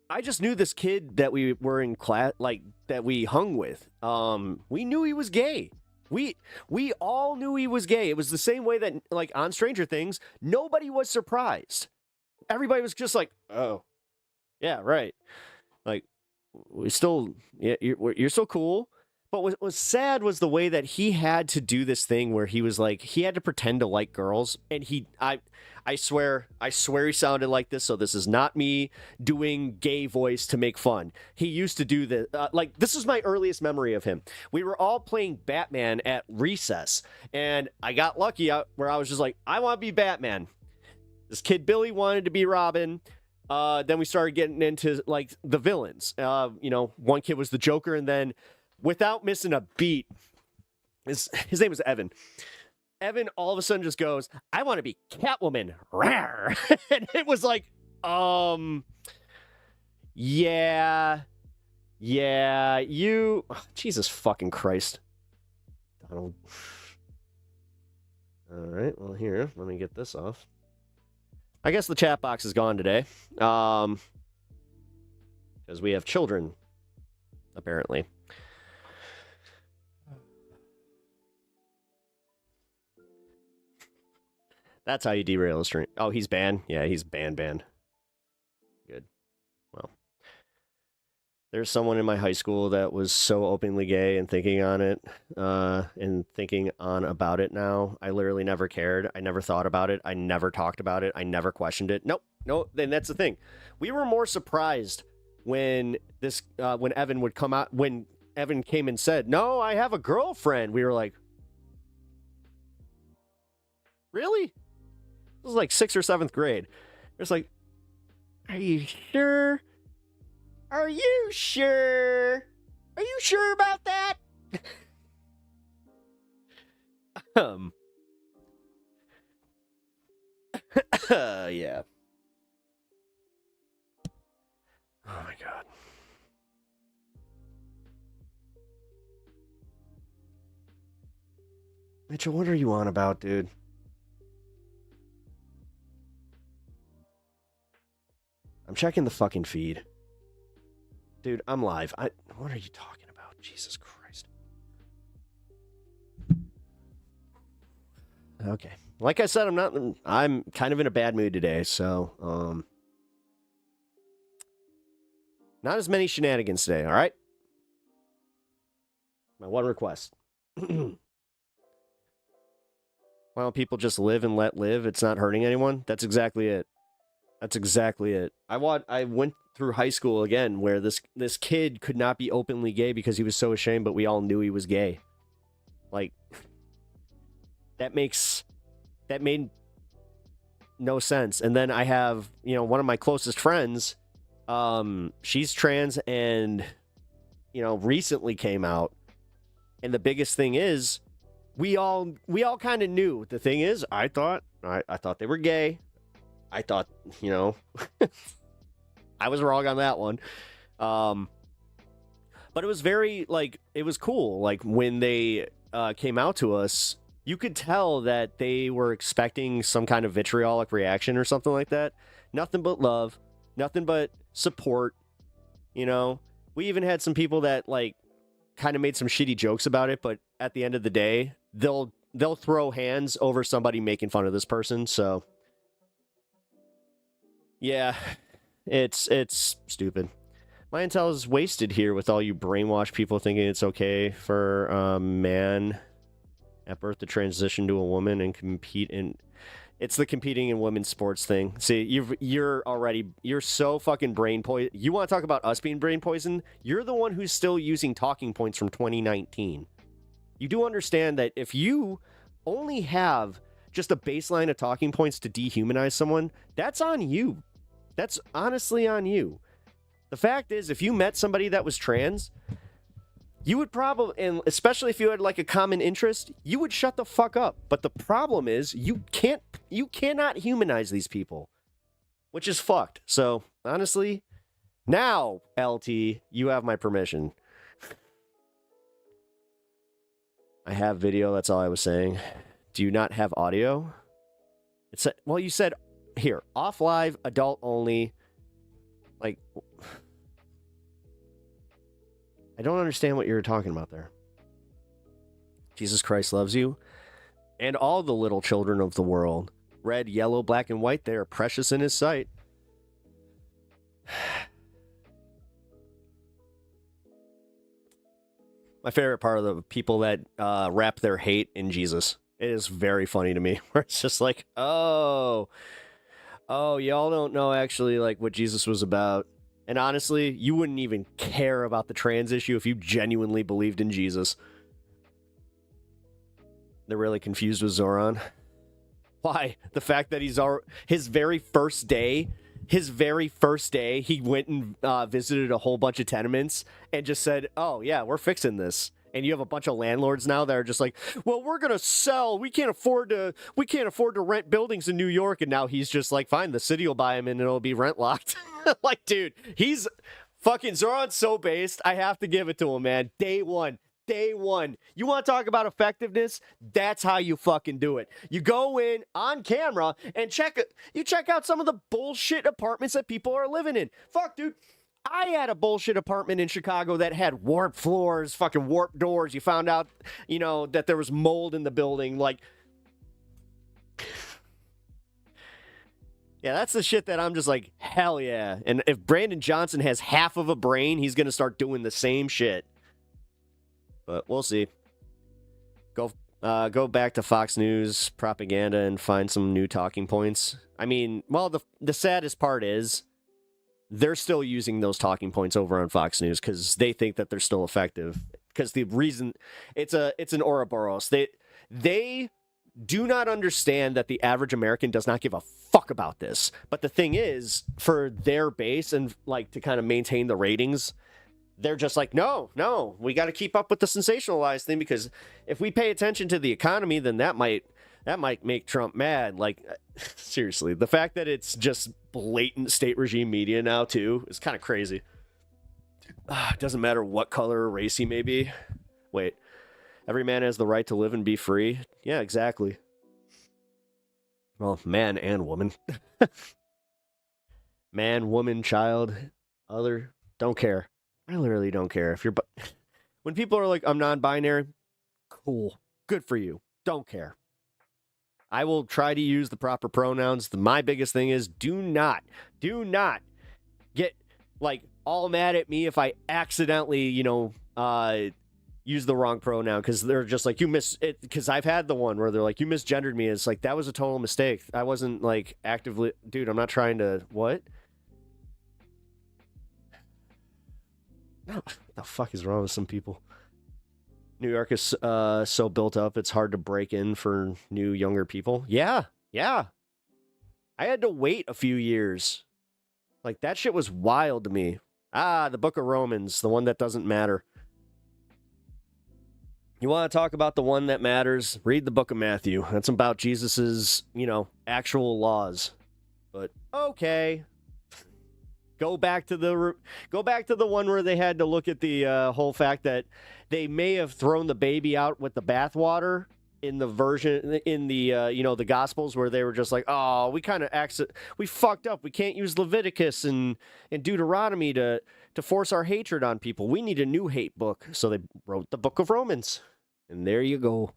I just knew this kid that we were in class, like, that we hung with. We knew he was gay. We all knew he was gay. It was the same way that, like, on Stranger Things, nobody was surprised. Everybody was just like, oh, yeah, right. Like, we still, yeah, you're so cool. But what was sad was the way that he had to do this thing where he was like, he had to pretend to like girls. And I swear he sounded like this. So this is not me doing gay voice to make fun. He used to do this. Like, this is my earliest memory of him. We were all playing Batman at recess. And I got lucky where I was just like, I want to be Batman. This kid Billy wanted to be Robin. Then we started getting into, like, the villains. You know, one kid was the Joker, and then, without missing a beat, his name was Evan. Evan all of a sudden just goes, I want to be Catwoman. Rawr. And it was like, yeah, you... Oh, Jesus fucking Christ. Donald. All right, well, here, let me get this off. I guess the chat box is gone today. Because we have children, apparently. That's how you derail a stream. Oh, he's banned? Yeah, he's banned. Good. Well. There's someone in my high school that was so openly gay and thinking on it, and thinking on about it now. I literally never cared. I never thought about it. I never talked about it. I never questioned it. Nope. No, then that's the thing. We were more surprised when when Evan would come out, when Evan came and said, no, I have a girlfriend. We were like, really? This was like 6th or 7th grade. It's like, are you sure? Are you sure? Are you sure about that? Yeah. Oh my God. Mitchell, what are you on about, dude? I'm checking the fucking feed. Dude, I'm live. What are you talking about? Jesus Christ. Okay. Like I said, I'm kind of in a bad mood today, so, not as many shenanigans today, all right? My one request. Why don't people just live and let live? It's not hurting anyone? That's exactly it. That's exactly it. I went through high school again where this kid could not be openly gay because he was so ashamed, but we all knew he was gay. Like, that made no sense. And then I have, you know, one of my closest friends, she's trans and, you know, recently came out. And the biggest thing is, we all kind of knew. The thing is, I thought they were gay. I thought, you know, I was wrong on that one. But it was very, like, it was cool. Like, when they came out to us, you could tell that they were expecting some kind of vitriolic reaction or something like that. Nothing but love. Nothing but support. You know? We even had some people that, like, kind of made some shitty jokes about it, but at the end of the day, they'll throw hands over somebody making fun of this person, so... Yeah, it's stupid. My intel is wasted here with all you brainwashed people thinking it's okay for a man at birth to transition to a woman and compete in... It's the competing in women's sports thing. See, you're so fucking brain poison. You want to talk about us being brain poisoned? You're the one who's still using talking points from 2019. You do understand that if you only have just a baseline of talking points to dehumanize someone, that's on you. That's honestly on you. The fact is, if you met somebody that was trans, you would probably, and especially if you had like a common interest, you would shut the fuck up. But the problem is, you cannot humanize these people, which is fucked. So honestly, now LT, you have my permission. I have video. That's all I was saying. Do you not have audio? Well, you said here, off live, adult only. Like, I don't understand what you're talking about there. Jesus Christ loves you. And all the little children of the world. Red, yellow, black, and white, they are precious in his sight. My favorite part of the people that wrap their hate in Jesus. It is very funny to me. Where it's just like, oh, y'all don't know actually like what Jesus was about. And honestly, you wouldn't even care about the trans issue if you genuinely believed in Jesus. They're really confused with Zoran. Why? The fact that his very first day, he went and visited a whole bunch of tenements and just said, oh yeah, we're fixing this. And you have a bunch of landlords now that are just like, well, we're going to sell. We can't afford to rent buildings in New York. And now he's just like, fine, the city will buy him and it'll be rent locked. Like, dude, he's fucking Zoran's so based. I have to give it to him, man. Day one. You want to talk about effectiveness? That's how you fucking do it. You go in on camera and check out some of the bullshit apartments that people are living in. Fuck, dude. I had a bullshit apartment in Chicago that had warped floors, fucking warped doors. You found out, that there was mold in the building. Like, yeah, that's the shit that I'm just like, hell yeah. And if Brandon Johnson has half of a brain, he's going to start doing the same shit. But we'll see. Go back to Fox News propaganda and find some new talking points. I mean, well, the saddest part is they're still using those talking points over on Fox News because they think that they're still effective. Because the reason it's an Ouroboros. They do not understand that the average American does not give a fuck about this. But the thing is, for their base and like to kind of maintain the ratings, they're just like, no, we got to keep up with the sensationalized thing because if we pay attention to the economy, then that might make Trump mad. Like, seriously, the fact that it's just blatant state regime media now too is kind of crazy. It doesn't matter what color or race he may be. Wait, every man has the right to live and be free. Yeah, exactly. Well, man and woman. Man, woman, child, other, don't care. I literally don't care if you're, when people are like, I'm non-binary, cool, good for you. Don't care. I will try to use the proper pronouns. My biggest thing is do not get like all mad at me if I accidentally, use the wrong pronoun because they're just like, you miss it. Because I've had the one where they're like, you misgendered me. It's like, that was a total mistake. I wasn't like actively, dude, I'm not trying to, what? No, what the fuck is wrong with some people? New York is so built up, it's hard to break in for new, younger people. Yeah. I had to wait a few years. Like, that shit was wild to me. The Book of Romans, the one that doesn't matter. You want to talk about the one that matters? Read the Book of Matthew. That's about Jesus's, actual laws. But, okay. Go back to the one where they had to look at the whole fact that they may have thrown the baby out with the bathwater in the version in the the Gospels where they were just like, oh, we fucked up. We can't use Leviticus and Deuteronomy to force our hatred on people. We need a new hate book. So they wrote the Book of Romans, and there you go.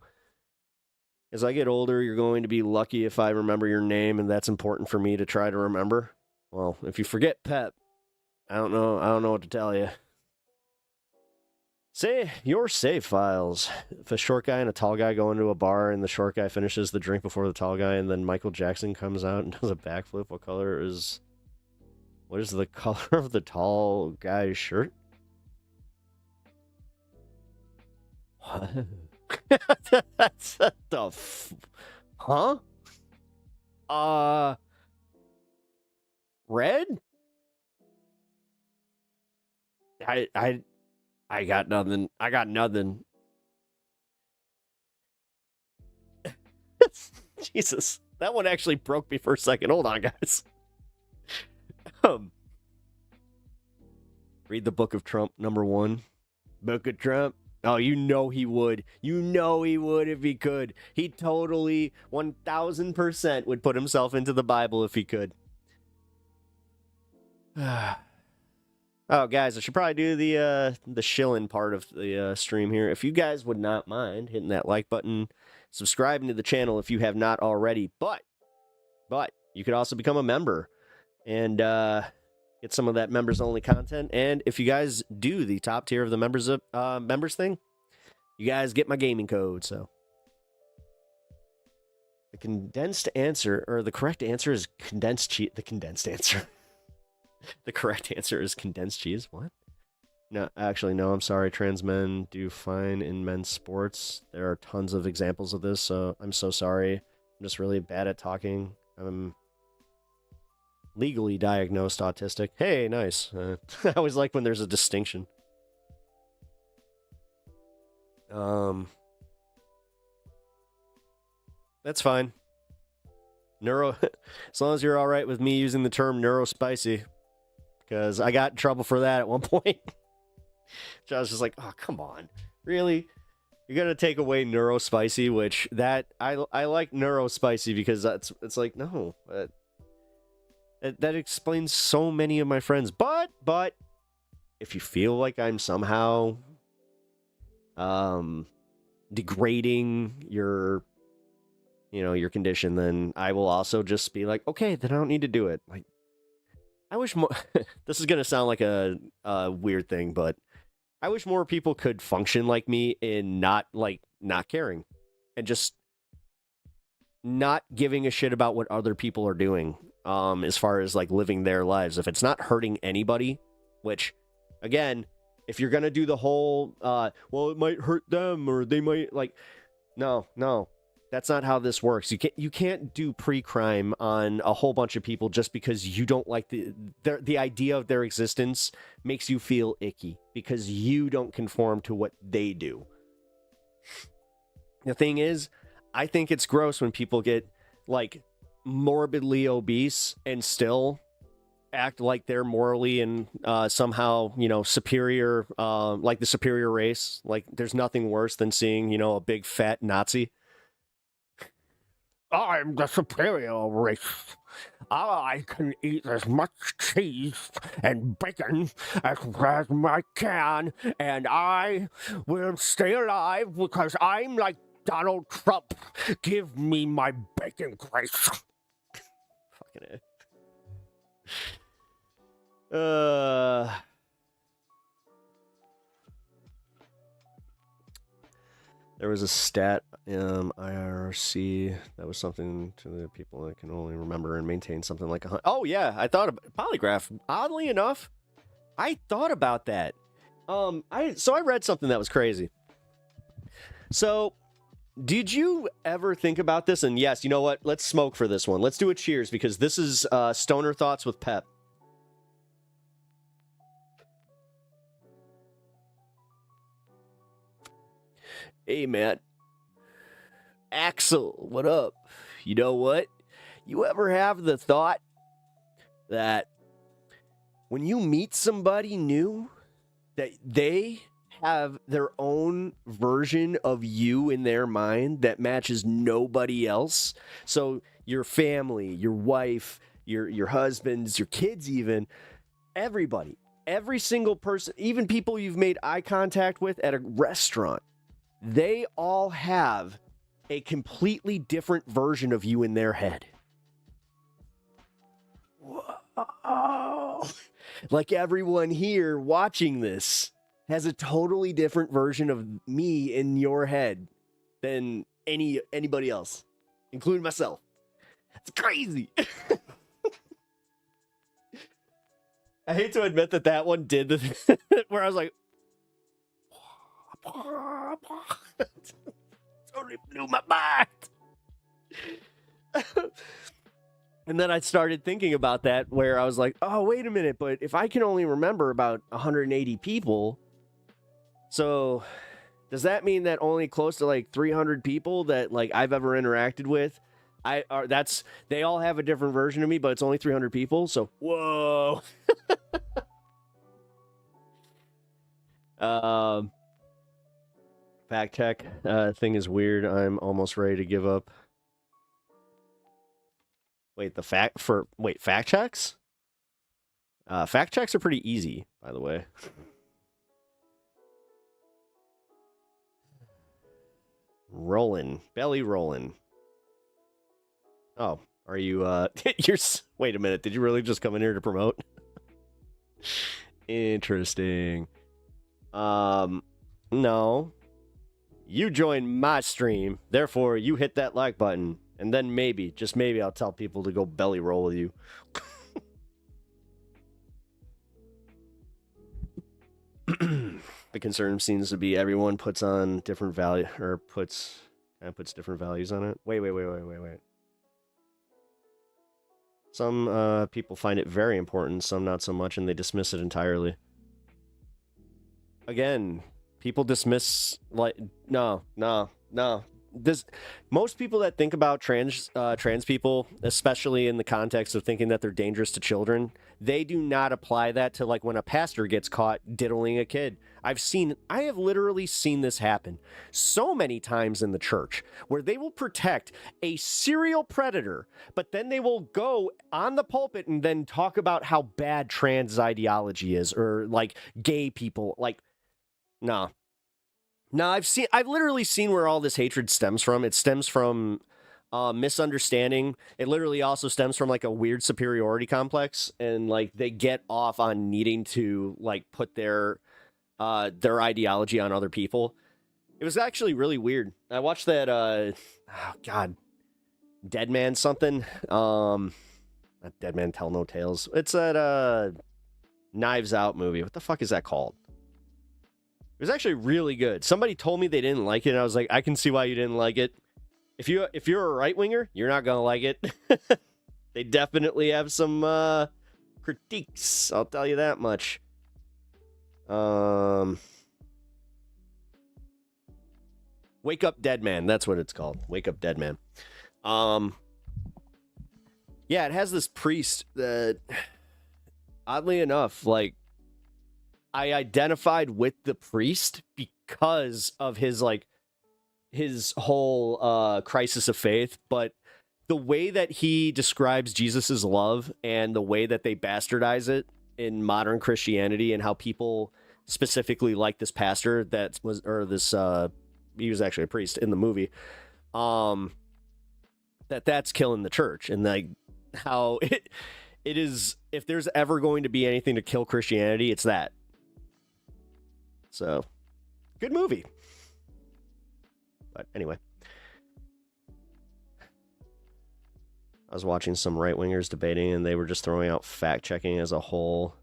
As I get older, you're going to be lucky if I remember your name, and that's important for me to try to remember. Well, if you forget Pep, I don't know what to tell you. Say your save files. If a short guy and a tall guy go into a bar and the short guy finishes the drink before the tall guy and then Michael Jackson comes out and does a backflip, what is the color of the tall guy's shirt? What? That's the huh? Red? I got nothing. I got nothing. Jesus. That one actually broke me for a second. Hold on, guys. Read the Book of Trump, #1. Book of Trump. Oh, you know he would. You know he would if he could. He totally, 1000% would put himself into the Bible if he could. Oh, guys, I should probably do the shilling part of the stream here. If you guys would not mind hitting that like button, subscribing to the channel if you have not already. But you could also become a member and get some of that members-only content. And if you guys do the top tier of the members thing, you guys get my gaming code. So the condensed answer, or the correct answer is condensed cheese. The condensed answer. The correct answer is condensed cheese. What? No, actually, no. I'm sorry. Trans men do fine in men's sports. There are tons of examples of this, so I'm so sorry. I'm just really bad at talking. I'm legally diagnosed autistic. Hey, nice. I always like when there's a distinction. That's fine. As long as you're all right with me using the term neurospicy. Because I got in trouble for that at one point. I was just like, oh, come on. Really? You're going to take away neurospicy, which that I like neurospicy because it's like, no. That explains so many of my friends. But if you feel like I'm somehow degrading your condition, then I will also just be like, okay, then I don't need to do it. Like, I wish more. This is gonna sound like a weird thing, but I wish more people could function like me in not caring and just not giving a shit about what other people are doing. As far as like living their lives, if it's not hurting anybody, which, again, if you're gonna do the whole, well, it might hurt them or they might no. That's not how this works. You can't do pre-crime on a whole bunch of people just because you don't like the idea of their existence makes you feel icky because you don't conform to what they do. The thing is, I think it's gross when people get like morbidly obese and still act like they're morally and somehow, superior, like the superior race. Like there's nothing worse than seeing, a big fat Nazi. I'm the superior race. I can eat as much cheese and bacon as I can, and I will stay alive because I'm like Donald Trump. Give me my bacon, Grace. Fucking A. There was a stat, IRC, that was something to the people that can only remember and maintain something like 100. Oh, yeah, I thought about polygraph. Oddly enough, I thought about that. I read something that was crazy. So, did you ever think about this? And yes, you know what? Let's smoke for this one. Let's do a cheers because this is Stoner Thoughts with Pep. Hey, Matt. Axel, what up? You know what? You ever have the thought that when you meet somebody new, that they have their own version of you in their mind that matches nobody else? So your family, your wife, your husbands, your kids even, everybody, every single person, even people you've made eye contact with at a restaurant, they all have a completely different version of you in their head. Whoa. Like everyone here watching this has a totally different version of me in your head than anybody else, including myself. It's crazy. I hate to admit that one did the where I was like, totally blew my mind. And then I started thinking about that, where I was like, oh, wait a minute, but if I can only remember about 180 people, so does that mean that only close to like 300 people that like I've ever interacted with, they all have a different version of me, but it's only 300 people, so whoa. Fact check thing is weird. I'm almost ready to give up. Wait, fact checks? Fact checks are pretty easy, by the way. Belly rolling. Oh, are you, wait a minute, did you really just come in here to promote? Interesting. No. You joined my stream, therefore you hit that like button, and then maybe, just maybe, I'll tell people to go belly roll with you. The concern seems to be everyone puts on different value, or puts different values on it. Wait. Some people find it very important, some not so much, and they dismiss it entirely. Again, people dismiss, like, no. Most people that think about trans people, especially in the context of thinking that they're dangerous to children, they do not apply that to like when a pastor gets caught diddling a kid. I have literally seen this happen so many times in the church, where they will protect a serial predator, but then they will go on the pulpit and then talk about how bad trans ideology is, or like gay people. Like, no, I've literally seen where all this hatred stems from. It stems from misunderstanding. It literally also stems from like a weird superiority complex, and like they get off on needing to like put their ideology on other people. It was actually really weird. I watched that Dead Man something. Not Dead Man Tell No Tales. It's that Knives Out movie. What the fuck is that called? It was actually really good. Somebody told me they didn't like it, and I was like, I can see why you didn't like it. If you're a right-winger, you're not gonna like it. They definitely have some critiques, I'll tell you that much. Wake Up Dead Man, that's what it's called. Wake Up Dead Man. Yeah, it has this priest that, oddly enough, like, I identified with the priest because of his whole crisis of faith, but the way that he describes Jesus's love and the way that they bastardize it in modern Christianity, and how people specifically like this pastor he was actually a priest in the movie, that's killing the church, and like how it is, if there's ever going to be anything to kill Christianity, it's that. So, good movie. But anyway, I was watching some right-wingers debating, and they were just throwing out fact-checking as a whole,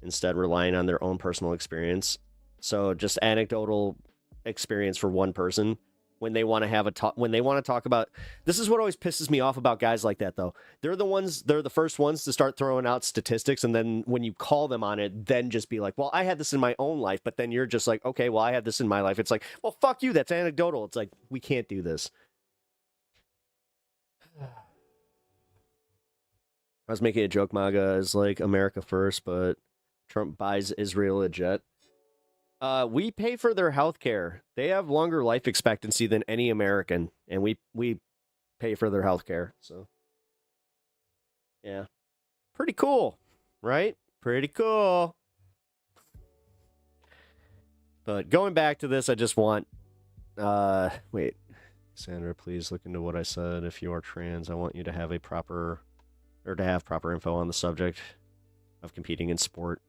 instead relying on their own personal experience. So just anecdotal experience for one person when they want to have when they want to talk about. This is what always pisses me off about guys like that, though. They're the first ones to start throwing out statistics, and then when you call them on it, then just be like, well, I had this in my own life, but then you're just like, okay, well, I had this in my life. It's like, well, fuck you, that's anecdotal. It's like, we can't do this. I was making a joke, MAGA is like America first, but Trump buys Israel a jet. We pay for their health care. They have longer life expectancy than any American, and we pay for their health care. So, yeah. Pretty cool, right? Pretty cool. But going back to this, I just want... wait. Sandra, please look into what I said. If you are trans, I want you to have proper info on the subject of competing in sport.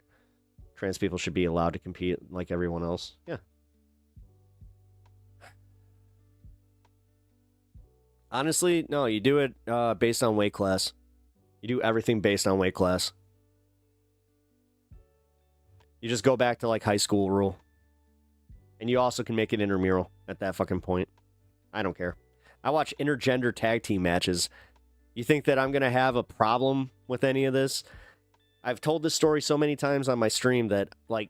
Trans people should be allowed to compete like everyone else. Yeah. Honestly, no, you do it based on weight class. You do everything based on weight class. You just go back to like high school rule. And you also can make it intramural at that fucking point. I don't care. I watch intergender tag team matches. You think that I'm going to have a problem with any of this? I've told this story so many times on my stream that, like,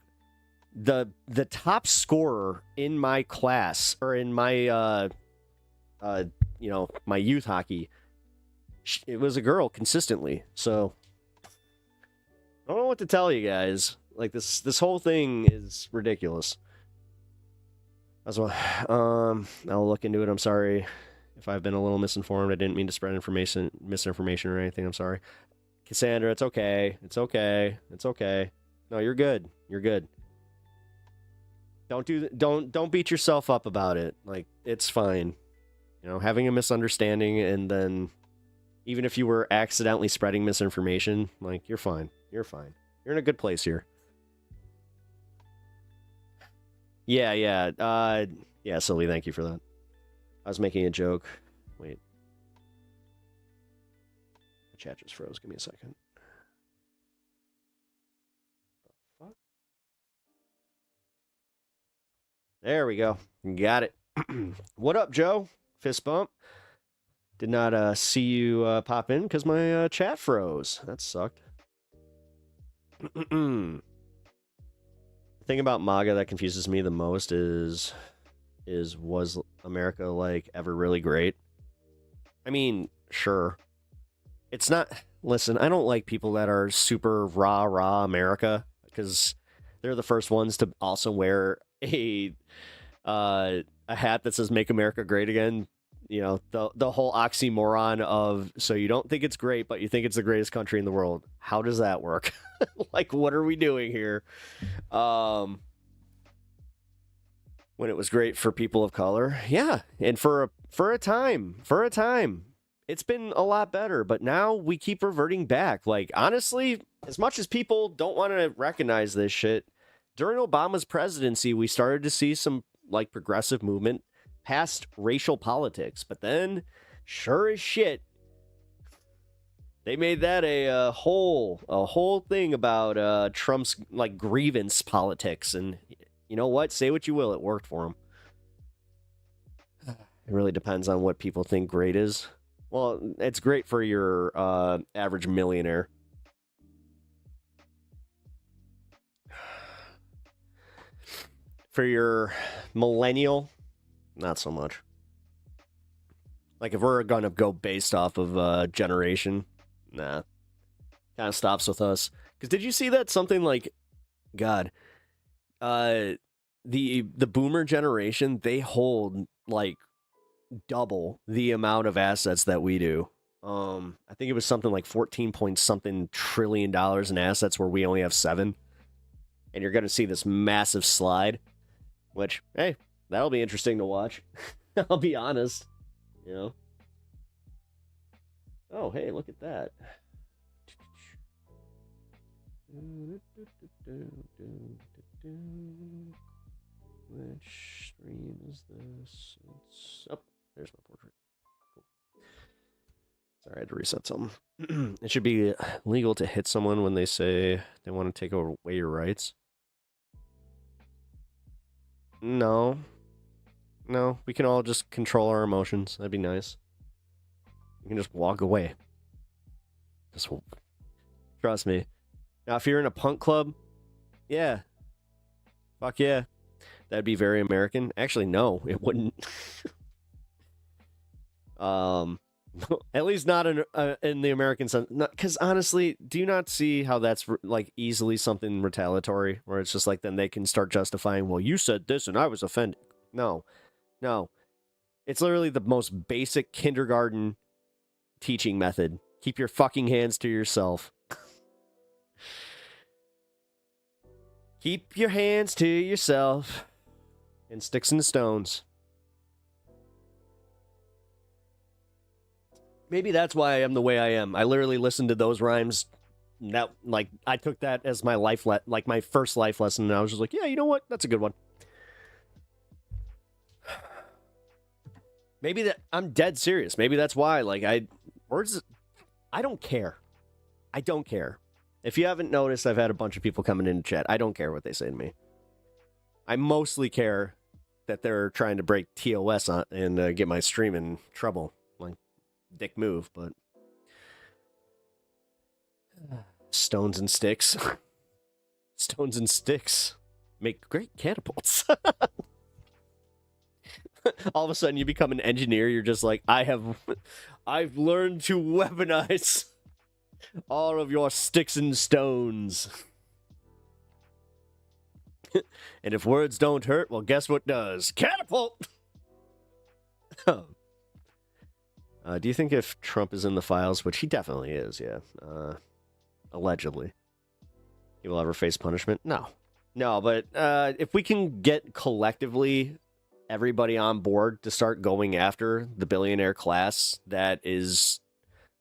the top scorer in my class, or in my, my youth hockey, it was a girl consistently. So, I don't know what to tell you guys. Like, this whole thing is ridiculous. As well, I'll look into it. I'm sorry if I've been a little misinformed. I didn't mean to spread misinformation or anything. I'm sorry. Cassandra, it's okay. It's okay. It's okay. No, you're good. You're good. Don't beat yourself up about it. Like, it's fine. You know, having a misunderstanding, and then even if you were accidentally spreading misinformation, like, you're fine. You're fine. You're in a good place here. Yeah. Yeah, Sylvie, thank you for that. I was making a joke. Wait. The chat just froze. Give me a second. The fuck? There we go. Got it. What up, Joe? Fist bump. Did not see you pop in because my chat froze. That sucked. The thing about MAGA that confuses me the most is was America, like, ever really great? I mean, sure. It's not... Listen, I don't like people that are super rah America, because they're the first ones to also wear a hat that says "Make America Great Again." You know, the whole oxymoron of, so you don't think it's great, but you think it's the greatest country in the world. How does that work? Like, what are we doing here? When it was great for people of color. Yeah, and for a time. It's been a lot better, but now we keep reverting back. Like, honestly, as much as people don't want to recognize this shit, during Obama's presidency, we started to see some, like, progressive movement past racial politics, but then, sure as shit, they made that a whole thing about Trump's, like, grievance politics, and you know what? Say what you will, it worked for him. It really depends on what people think great is. Well, it's great for your average millionaire. For your millennial, not so much. Like, if we're gonna go based off of generation, nah. Kind of stops with us. Because did you see that something like, God, the boomer generation, they hold, like, double the amount of assets that we do. I think it was something like 14 point something trillion dollars in assets, where we only have 7. And you're gonna see this massive slide, which, hey, that'll be interesting to watch. I'll be honest, you know. Oh, hey, look at that. Which stream is this? It's up. There's my portrait. Cool. Sorry, I had to reset something. It should be legal to hit someone when they say they want to take away your rights. No, we can all just control our emotions. That'd be nice. You can just walk away. Just trust me. Now, if you're in a punk club, yeah, fuck yeah, that'd be very American. Actually, no, it wouldn't. At least not in the American sense. Because honestly, do you not see how that's like easily something retaliatory, where it's just like, then they can start justifying, well, you said this and I was offended. No. It's literally the most basic kindergarten teaching method. Keep your fucking hands to yourself. Keep your hands to yourself. And sticks and stones. Maybe that's why I am the way I am. I literally listened to those rhymes that, like, I took that as my like my first life lesson, and I was just like, yeah, you know what? That's a good one. Maybe that I'm dead serious. Maybe that's why. Like, I don't care. I don't care. If you haven't noticed, I've had a bunch of people coming in chat. I don't care what they say to me. I mostly care that they're trying to break TOS on and get my stream in trouble. Like, dick move, but stones and sticks. Stones and sticks make great catapults. All of a sudden you become an engineer. You're just like, I've learned to weaponize all of your sticks and stones. And if words don't hurt, well, guess what does? Catapult! Do you think if Trump is in the files, which he definitely is, yeah, allegedly, he will ever face punishment? No. No, but if we can get collectively everybody on board to start going after the billionaire class that is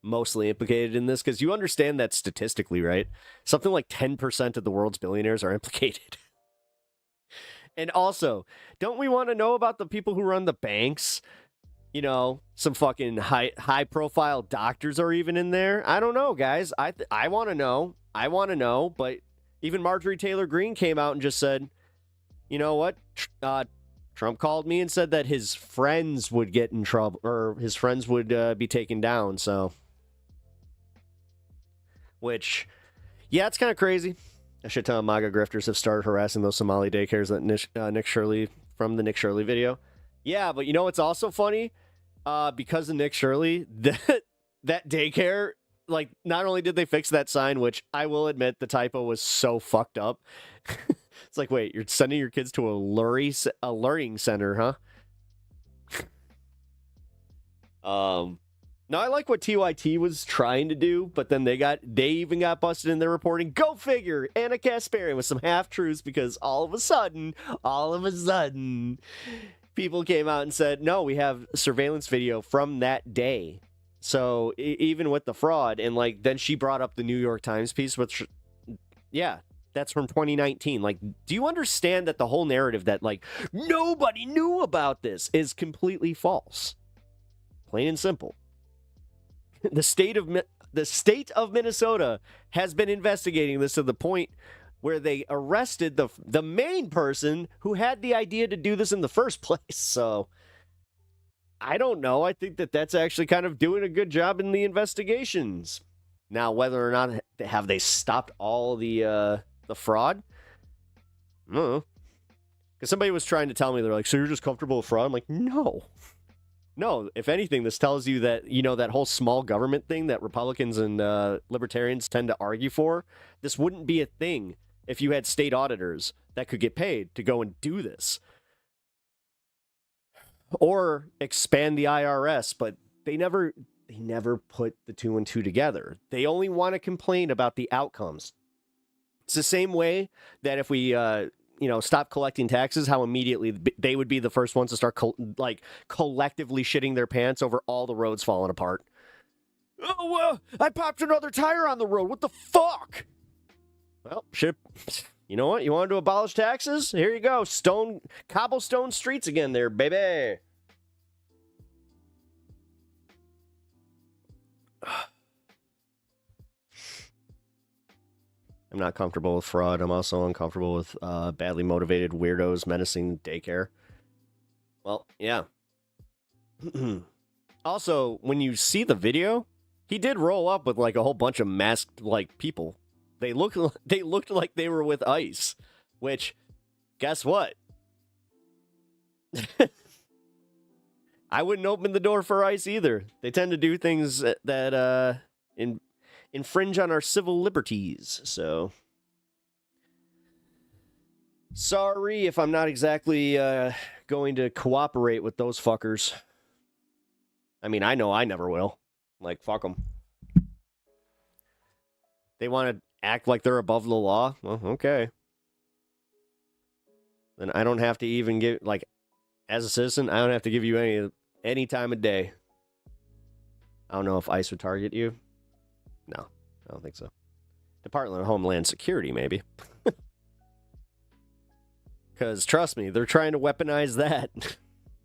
mostly implicated in this, because you understand that statistically, right? Something like 10% of the world's billionaires are implicated. And also, don't we want to know about the people who run the banks? You know, some fucking high profile doctors are even in there. I don't know, guys. I want to know. I want to know. But even Marjorie Taylor Greene came out and just said, you know what? Trump called me and said that his friends would get in trouble, or his friends would be taken down. So, which, yeah, it's kind of crazy. A shit ton of MAGA grifters have started harassing those Somali daycares that Nick Shirley, from the Nick Shirley video. Yeah, but you know what's also funny? Because of Nick Shirley, that daycare, like, not only did they fix that sign, which I will admit the typo was so fucked up. It's like, wait, you're sending your kids to a learning center, huh? Now, I like what TYT was trying to do, but then they even got busted in their reporting. Go figure! Anna Kasparian with some half-truths, because all of a sudden, people came out and said, no, we have surveillance video from that day. So even with the fraud, and like, then she brought up the New York Times piece, which, yeah, that's from 2019. Like, do you understand that the whole narrative that, like, nobody knew about this is completely false? Plain and simple. The state of Minnesota has been investigating this to the point where they arrested the main person who had the idea to do this in the first place. So I don't know. I think that's actually kind of doing a good job in the investigations. Now, whether or not have they stopped all the fraud? I don't know. Because somebody was trying to tell me, they're like, so you're just comfortable with fraud? I'm like, no. No, if anything, this tells you that, you know, that whole small government thing that Republicans and libertarians tend to argue for, this wouldn't be a thing if you had state auditors that could get paid to go and do this. Or expand the IRS, but they never put the two and two together. They only want to complain about the outcomes. It's the same way that if we stop collecting taxes, how immediately they would be the first ones to start collectively shitting their pants over all the roads falling apart. Oh, well, I popped another tire on the road. What the fuck? Well, shit. You know what? You wanted to abolish taxes? Here you go. Cobblestone streets again there, baby. I'm not comfortable with fraud. I'm also uncomfortable with badly motivated weirdos menacing daycare. Well, yeah. Also, when you see the video, he did roll up with like a whole bunch of masked like people. They looked like they were with ICE, which, guess what? I wouldn't open the door for ICE either. They tend to do things that infringe on our civil liberties, so sorry if I'm not exactly going to cooperate with those fuckers. I mean, I know I never will. Like, fuck them. They want to act like they're above the law? Well, okay. Then I don't have to even give, like, as a citizen, I don't have to give you any time of day. I don't know if ICE would target you. No, I don't think so. Department of Homeland Security, maybe. Because, trust me, they're trying to weaponize that.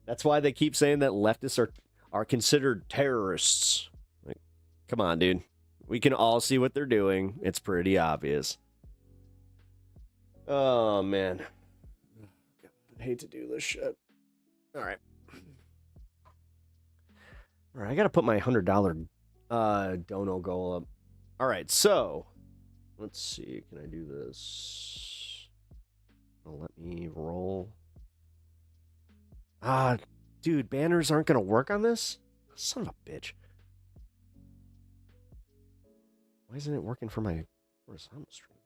That's why they keep saying that leftists are considered terrorists. Like, come on, dude. We can all see what they're doing. It's pretty obvious. Oh, man. I hate to do this shit. All right. All right, I got to put my $100 dono goal up. All right, so let's see. Can I do this? Oh, let me roll. Dude, banners aren't going to work on this? Son of a bitch. Why isn't it working for my horizontal stream?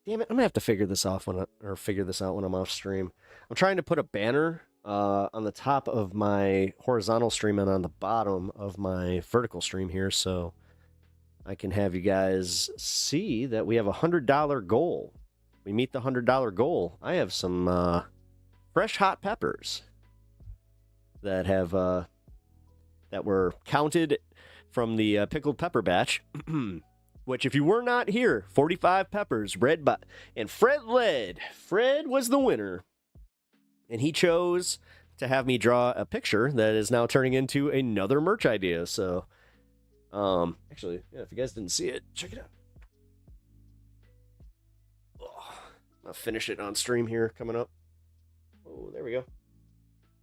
Damn it, I'm going to have to figure this out when I'm off stream. I'm trying to put a banner on the top of my horizontal stream and on the bottom of my vertical stream here, so I can have you guys see that we have a $100 goal. We meet the $100 goal. I have some fresh hot peppers that have that were counted from the pickled pepper batch. Which, if you were not here, 45 peppers, read by, and Fred led. Fred was the winner. And he chose to have me draw a picture that is now turning into another merch idea. So, actually, yeah, if you guys didn't see it, check it out. Oh, I'll finish it on stream here, coming up. Oh, there we go.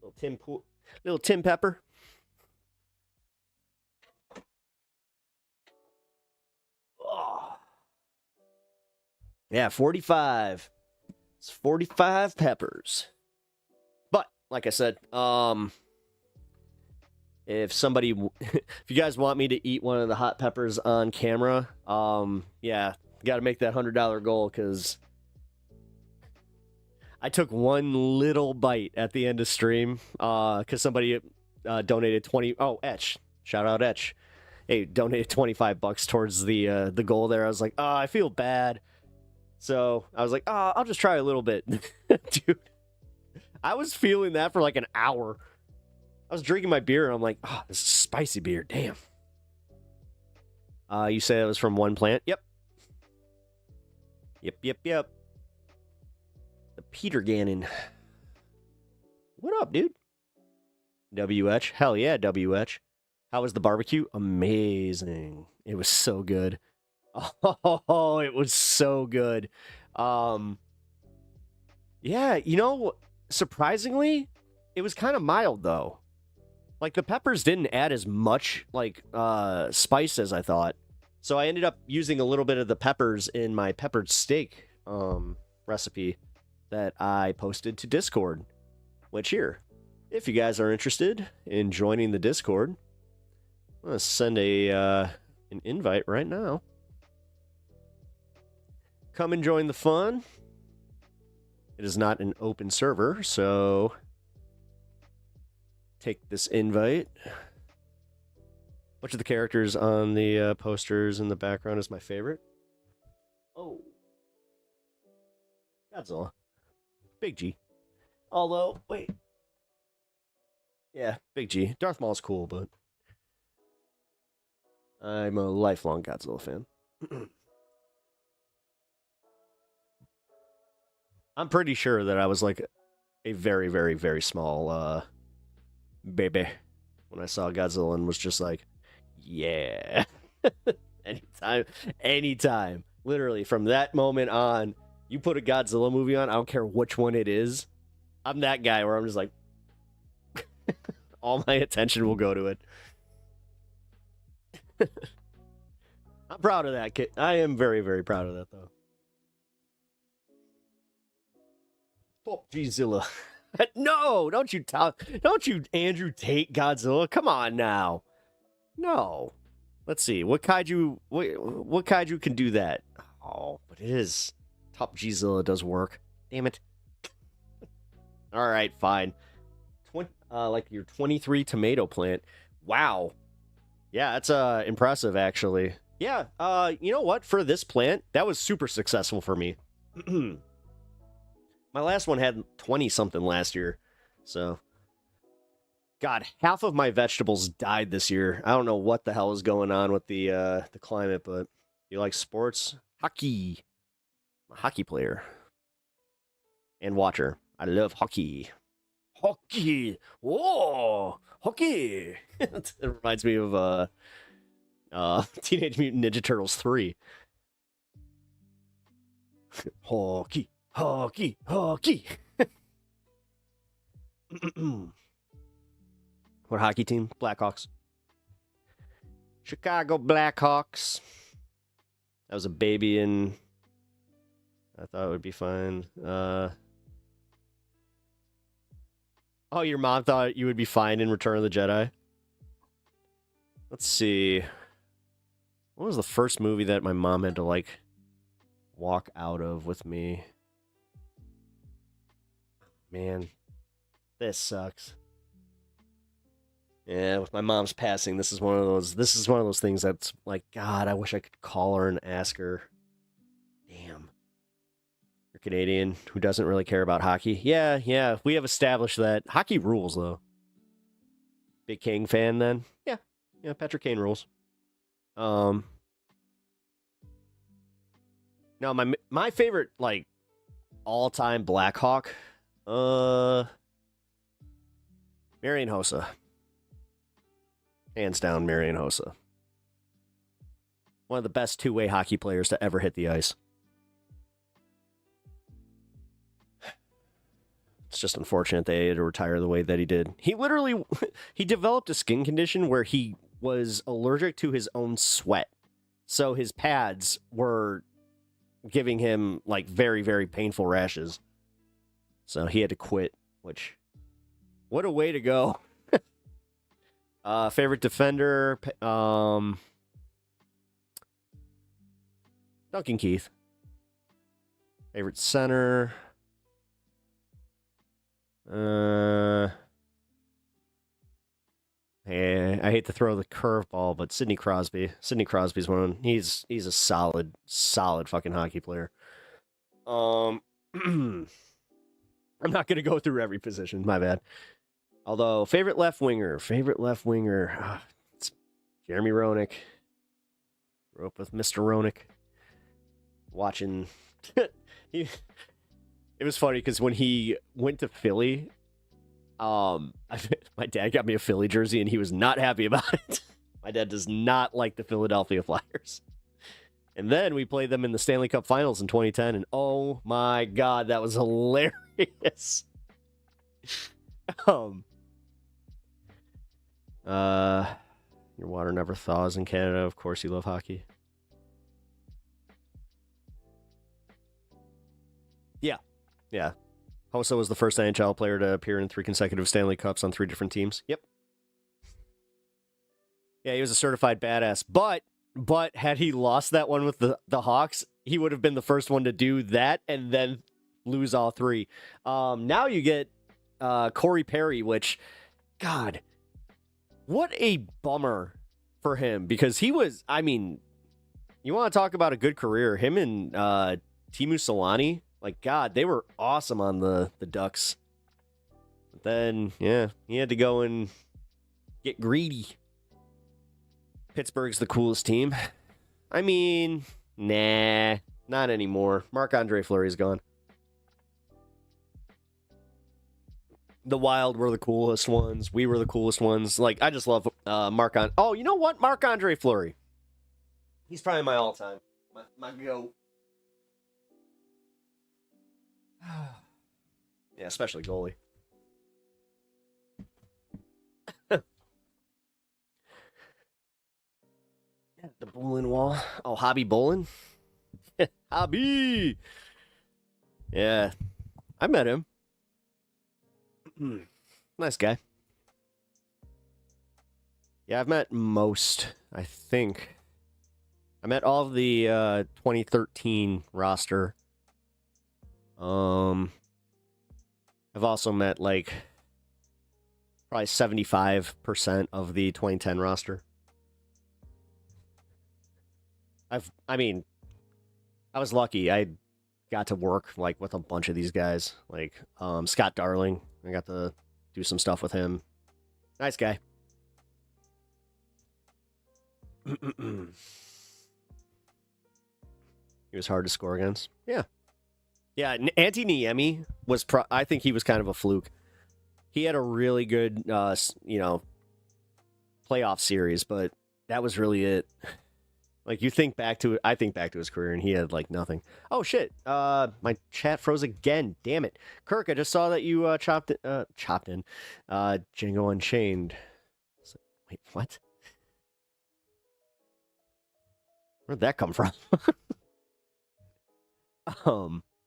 Little Tim Pepper. Yeah, 45. It's 45 peppers. But, like I said, if you guys want me to eat one of the hot peppers on camera, yeah, got to make that $100 goal, because I took one little bite at the end of stream, because somebody donated 20. Oh, Etch. Shout out Etch. Hey, donated $25 towards the goal there. I was like, I feel bad. So I was like, I'll just try a little bit. Dude, I was feeling that for like an hour. I was drinking my beer and I'm like, this is spicy beer. Damn. You say it was from one plant? Yep. Yep. The Peter Gannon. What up, dude? WH. Hell yeah, WH. How was the barbecue? Amazing. It was so good. Oh, it was so good. Yeah, surprisingly, it was kind of mild, though. Like, the peppers didn't add as much, like, spice as I thought. So I ended up using a little bit of the peppers in my peppered steak recipe that I posted to Discord. Which, here, if you guys are interested in joining the Discord, I'm going to send an invite right now. Come and join the fun. It is not an open server, so take this invite. Which of the characters on the posters in the background is my favorite? Oh. Godzilla. Big G. Although, wait. Yeah, Big G. Darth Maul's cool, but I'm a lifelong Godzilla fan. I'm pretty sure that I was like a very, very, very small baby when I saw Godzilla and was just like, yeah. Anytime. Literally, from that moment on, you put a Godzilla movie on, I don't care which one it is. I'm that guy where I'm just like, all my attention will go to it. I'm proud of that, kid. I am very, very proud of that, though. Pop Godzilla. No, don't you Andrew Tate Godzilla. Come on now. No. Let's see. What kaiju can do that? Oh, but it is. Top Godzilla does work. Damn it. All right, fine. Like your 23 tomato plant. Wow. Yeah, that's impressive, actually. Yeah, you know what? For this plant, that was super successful for me. My last one had 20-something last year. So, God, half of my vegetables died this year. I don't know what the hell is going on with the climate, but you like sports? Hockey. I'm a hockey player. And watcher. I love hockey. Hockey! Whoa! Hockey! It reminds me of Teenage Mutant Ninja Turtles 3. Hockey! Hockey! Hockey! What hockey team? Blackhawks. Chicago Blackhawks. I was a baby and I thought it would be fine. Oh, your mom thought you would be fine in Return of the Jedi? Let's see. What was the first movie that my mom had to, like, walk out of with me? Man, this sucks. Yeah, with my mom's passing, this is one of those things that's like, God, I wish I could call her and ask her. Damn. You're Canadian who doesn't really care about hockey. Yeah, we have established that. Hockey rules, though. Big King fan, then? Yeah, Patrick Kane rules. No, my favorite, like, all-time Blackhawk, Marian Hossa. Hands down, Marian Hossa. One of the best two-way hockey players to ever hit the ice. It's just unfortunate they had to retire the way that he did. He literally, he developed a skin condition where he was allergic to his own sweat. So his pads were giving him, like, very, very painful rashes. So he had to quit, which, what a way to go. Favorite defender, Duncan Keith. Favorite center, I hate to throw the curveball, but Sidney Crosby. Sidney Crosby's one. He's a solid fucking hockey player. I'm not gonna go through every position. My bad. Although favorite left winger, it's Jeremy Roenick. Grew up with Mr. Roenick. Watching, it was funny because when he went to Philly, my dad got me a Philly jersey and he was not happy about it. My dad does not like the Philadelphia Flyers. And then we played them in the Stanley Cup Finals in 2010, and oh my God, that was hilarious. Your water never thaws in Canada. Of course you love hockey. Yeah. Hossa was the first NHL player to appear in 3 consecutive Stanley Cups on 3 different teams. Yep. Yeah, he was a certified badass. But had he lost that one with the Hawks, he would have been the first one to do that and then lose all 3. Now you get Corey Perry, which, God, what a bummer for him. Because he was, I mean, you want to talk about a good career. Him and Teemu Selanne, like, God, they were awesome on the Ducks. But then, yeah, he had to go and get greedy. Pittsburgh's the coolest team. I mean, nah, not anymore. Marc-Andre Fleury's gone. The Wild were the coolest ones. We were the coolest ones. Like, I just love Marc-Andre. Oh, you know what? Marc-Andre Fleury. He's probably my all-time. My GOAT. Yeah, especially goalie. The bowling wall. Oh, Hobby Bowling? Hobby! Yeah. I met him. Nice guy. Yeah, I've met most, I think. I met all of the 2013 roster. I've also met, like, probably 75% of the 2010 roster. I mean, I was lucky. I got to work, like, with a bunch of these guys. Like, Scott Darling. I got to do some stuff with him. Nice guy. He was hard to score against. Yeah. Yeah, Antti Niemi was, I think he was kind of a fluke. He had a really good, playoff series, but that was really it. Like, you think back to it, I think back to his career, and he had, like, nothing. Oh, shit. My chat froze again. Damn it. Kirk, I just saw that you chopped in Django Unchained. Wait, what? Where'd that come from?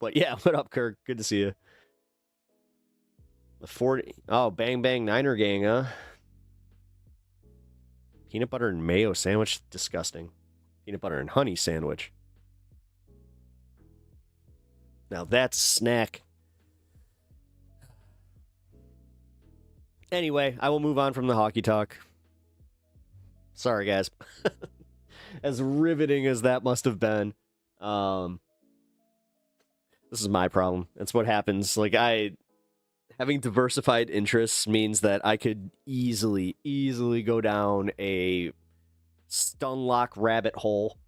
But yeah, what up, Kirk? Good to see you. The 40. Oh, Bang Bang Niner Gang, huh? Peanut butter and mayo sandwich? Disgusting. Peanut butter and honey sandwich. Now that's snack. Anyway, I will move on from the hockey talk. Sorry, guys. As riveting as that must have been. This is my problem. That's what happens. Like, having diversified interests means that I could easily go down a Stunlock rabbit hole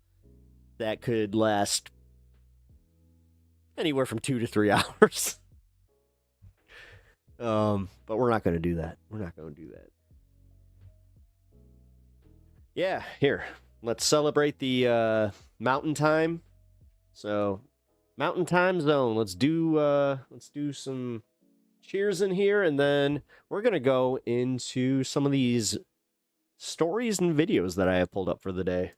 that could last anywhere from 2 to 3 hours. But we're not going to do that. We're not going to do that. Yeah, here. Let's celebrate the mountain time. So, mountain time zone. Let's do some cheers in here, and then we're going to go into some of these stories and videos that I have pulled up for the day.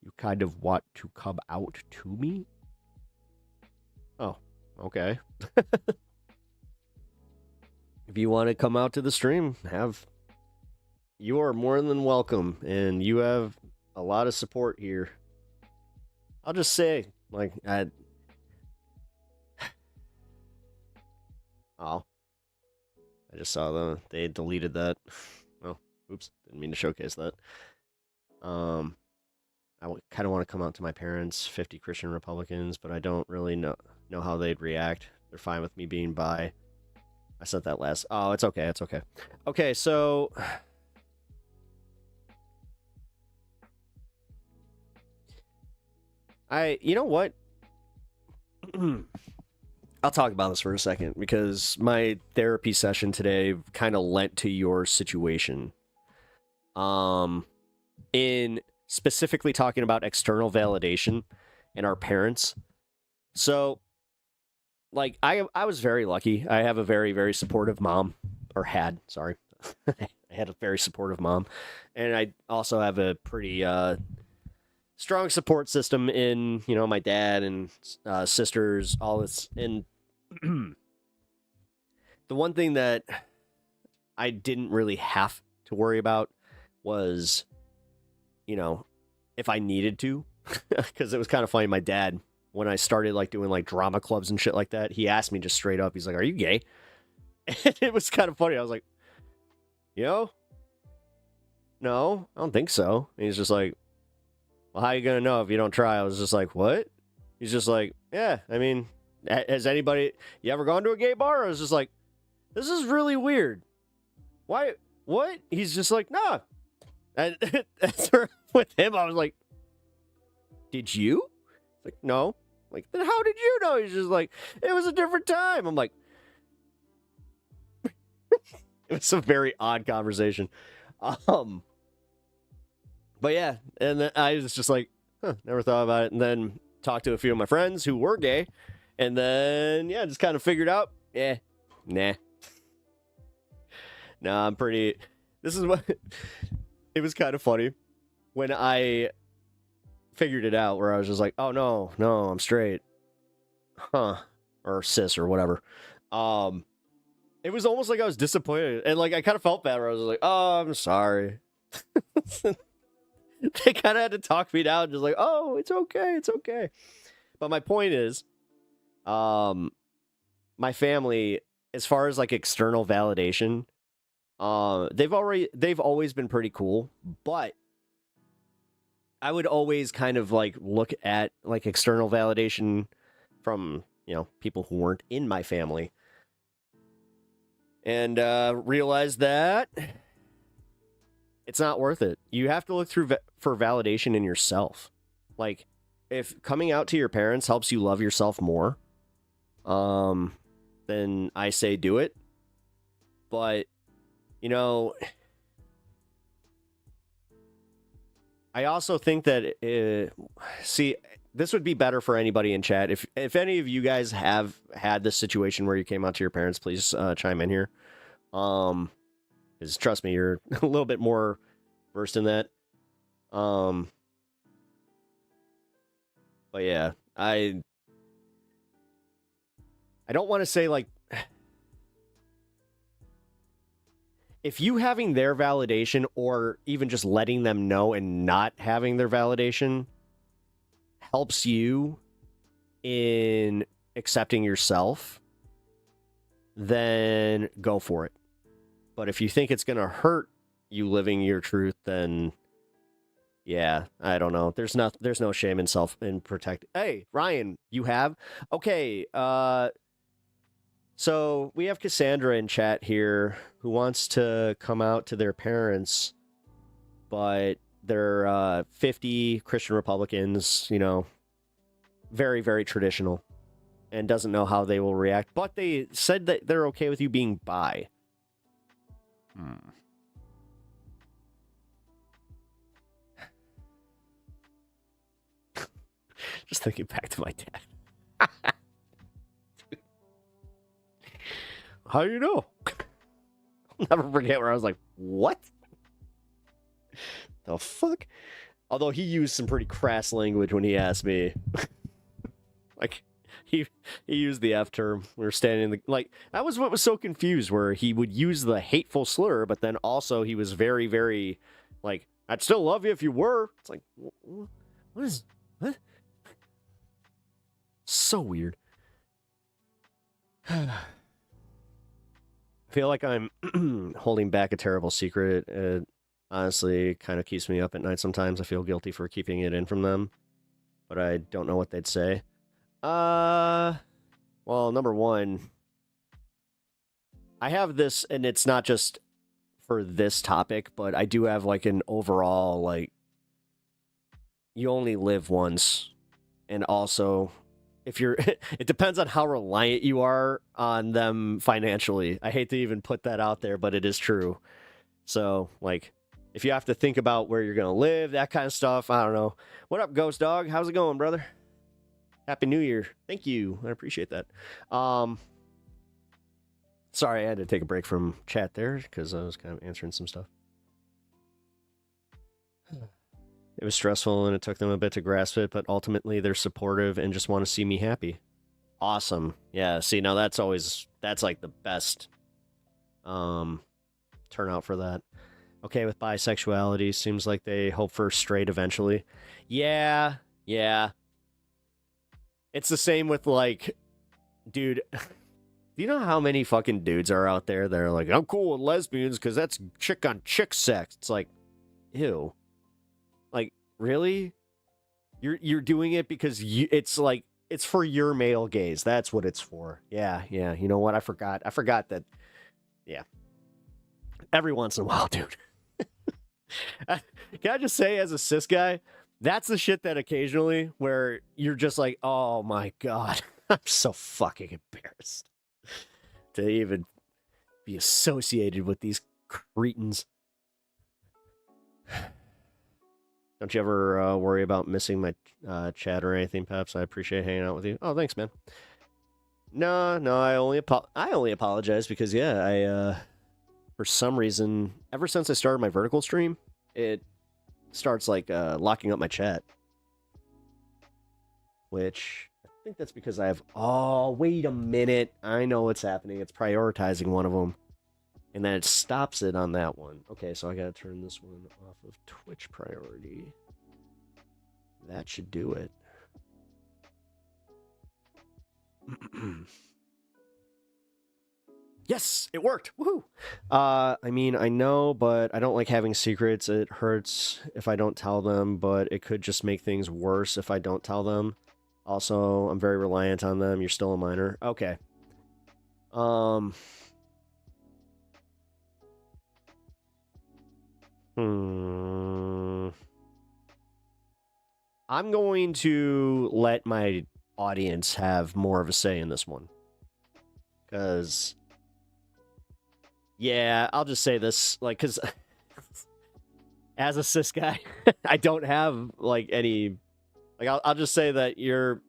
You kind of want to come out to me? Oh, okay. If you want to come out to the stream, you are more than welcome, and you have a lot of support here. I'll just say, like, I just saw they deleted that. Oh, oops, didn't mean to showcase that. I kind of want to come out to my parents, 50 Christian Republicans, but I don't really know how they'd react. They're fine with me being bi. I sent that last. Oh, it's okay. It's okay. Okay, so you know what? I'll talk about this for a second because my therapy session today kind of lent to your situation. In specifically talking about external validation and our parents. So, like, I was very lucky. I have a very, very supportive mom, or had, sorry. I had a very supportive mom. And I also have a pretty strong support system in, my dad and sisters, all this. And the one thing that I didn't really have to worry about was, if I needed to, because it was kind of funny. My dad, when I started doing drama clubs and shit like that, he asked me just straight up. He's like, "Are you gay?" And it was kind of funny. I was like, "No, I don't think so." And he's just like, "Well, how are you gonna know if you don't try?" I was just like, "What?" He's just like, "Yeah, I mean, has anybody you ever gone to a gay bar?" I was just like, "This is really weird. Why? What?" He's just like, "Nah." And with him, I was like, "Did you?" He's like, "No." I'm like, "Then how did you know?" He's just like, "It was a different time." I'm like, it was a very odd conversation. But yeah, and then I was just like, never thought about it. And then talked to a few of my friends who were gay, and then just kind of figured out, nah, I'm pretty. This is what. It was kind of funny when I figured it out, where I was just like, "Oh no, I'm straight," or cis or whatever. It was almost like I was disappointed, and I kind of felt bad. Where I was like, "Oh, I'm sorry." They kind of had to talk me down, just like, "Oh, it's okay." But my point is, my family, as far as external validation, they've always been pretty cool, but I would always kind of look at external validation from, people who weren't in my family. and realize that it's not worth it. You have to look through for validation in yourself. Like, if coming out to your parents helps you love yourself more, then I say do it. But, you know, I also think that, see, this would be better for anybody in chat. If any of you guys have had this situation where you came out to your parents, please chime in here. 'Cause trust me, you're a little bit more versed in that. But yeah, I don't want to say, like, if you having their validation or even just letting them know and not having their validation helps you in accepting yourself, then go for it. But if you think it's going to hurt you living your truth, then yeah, I don't know. There's no shame in protect. Hey, Ryan, you have? Okay, so we have Cassandra in chat here who wants to come out to their parents, but they're 50 Christian Republicans, you know, very, very traditional, and doesn't know how they will react. But they said that they're okay with you being bi. Just thinking back to my dad. How do you know? I'll never forget where I was like, what? The fuck? Although he used some pretty crass language when he asked me. Like, he used the F term. We were standing in the, like, that was what was so confused, where he would use the hateful slur, but then also he was very, very, like, I'd still love you if you were. It's like, what? So weird. I feel like I'm holding back a terrible secret. It honestly kind of keeps me up at night sometimes. I feel guilty for keeping it in from them, but I don't know what they'd say. Well, number one, I have this, and it's not just for this topic, but I do have, like, an overall, like, you only live once, and also, if you're, it depends on how reliant you are on them financially. I hate to even put that out there, but it is true. So, like, if you have to think about where you're gonna live, that kind of stuff, I don't know. What up, Ghost Dog? How's it going, brother? Happy New Year. Thank you. I appreciate that. Sorry, I had to take a break from chat there because I was kind of answering some stuff. It was stressful and it took them a bit to grasp it, but ultimately they're supportive and just want to see me happy. Awesome. Yeah, see, now that's like the best turnout for that. Okay with bisexuality. Seems like they hope for straight eventually. Yeah. It's the same with, like, dude, do you know how many fucking dudes are out there that are like, I'm cool with lesbians because that's chick on chick sex? It's like, ew. Like, really? You're doing it because it's like, it's for your male gaze. That's what it's for. Yeah. You know what? I forgot that. Yeah. Every once in a while, dude. Can I just say, as a cis guy, that's the shit that occasionally where you're just like, oh my God, I'm so fucking embarrassed to even be associated with these cretins. Don't you ever worry about missing my chat or anything, Peps? I appreciate hanging out with you. Oh, thanks, man. No, I only apologize because, yeah, I for some reason, ever since I started my vertical stream, it starts, like, locking up my chat. Which, I think that's because I have... Oh, wait a minute. I know what's happening. It's prioritizing one of them. And then it stops it on that one. Okay, so I gotta turn this one off of Twitch priority. That should do it. Yes, it worked. Woohoo! I mean, I know, but I don't like having secrets. It hurts if I don't tell them, but it could just make things worse if I don't tell them. Also, I'm very reliant on them. You're still a minor. Okay. I'm going to let my audience have more of a say in this one. Because, yeah, I'll just say this, like, because as a cis guy, I don't have, like, any, like, I'll just say that you're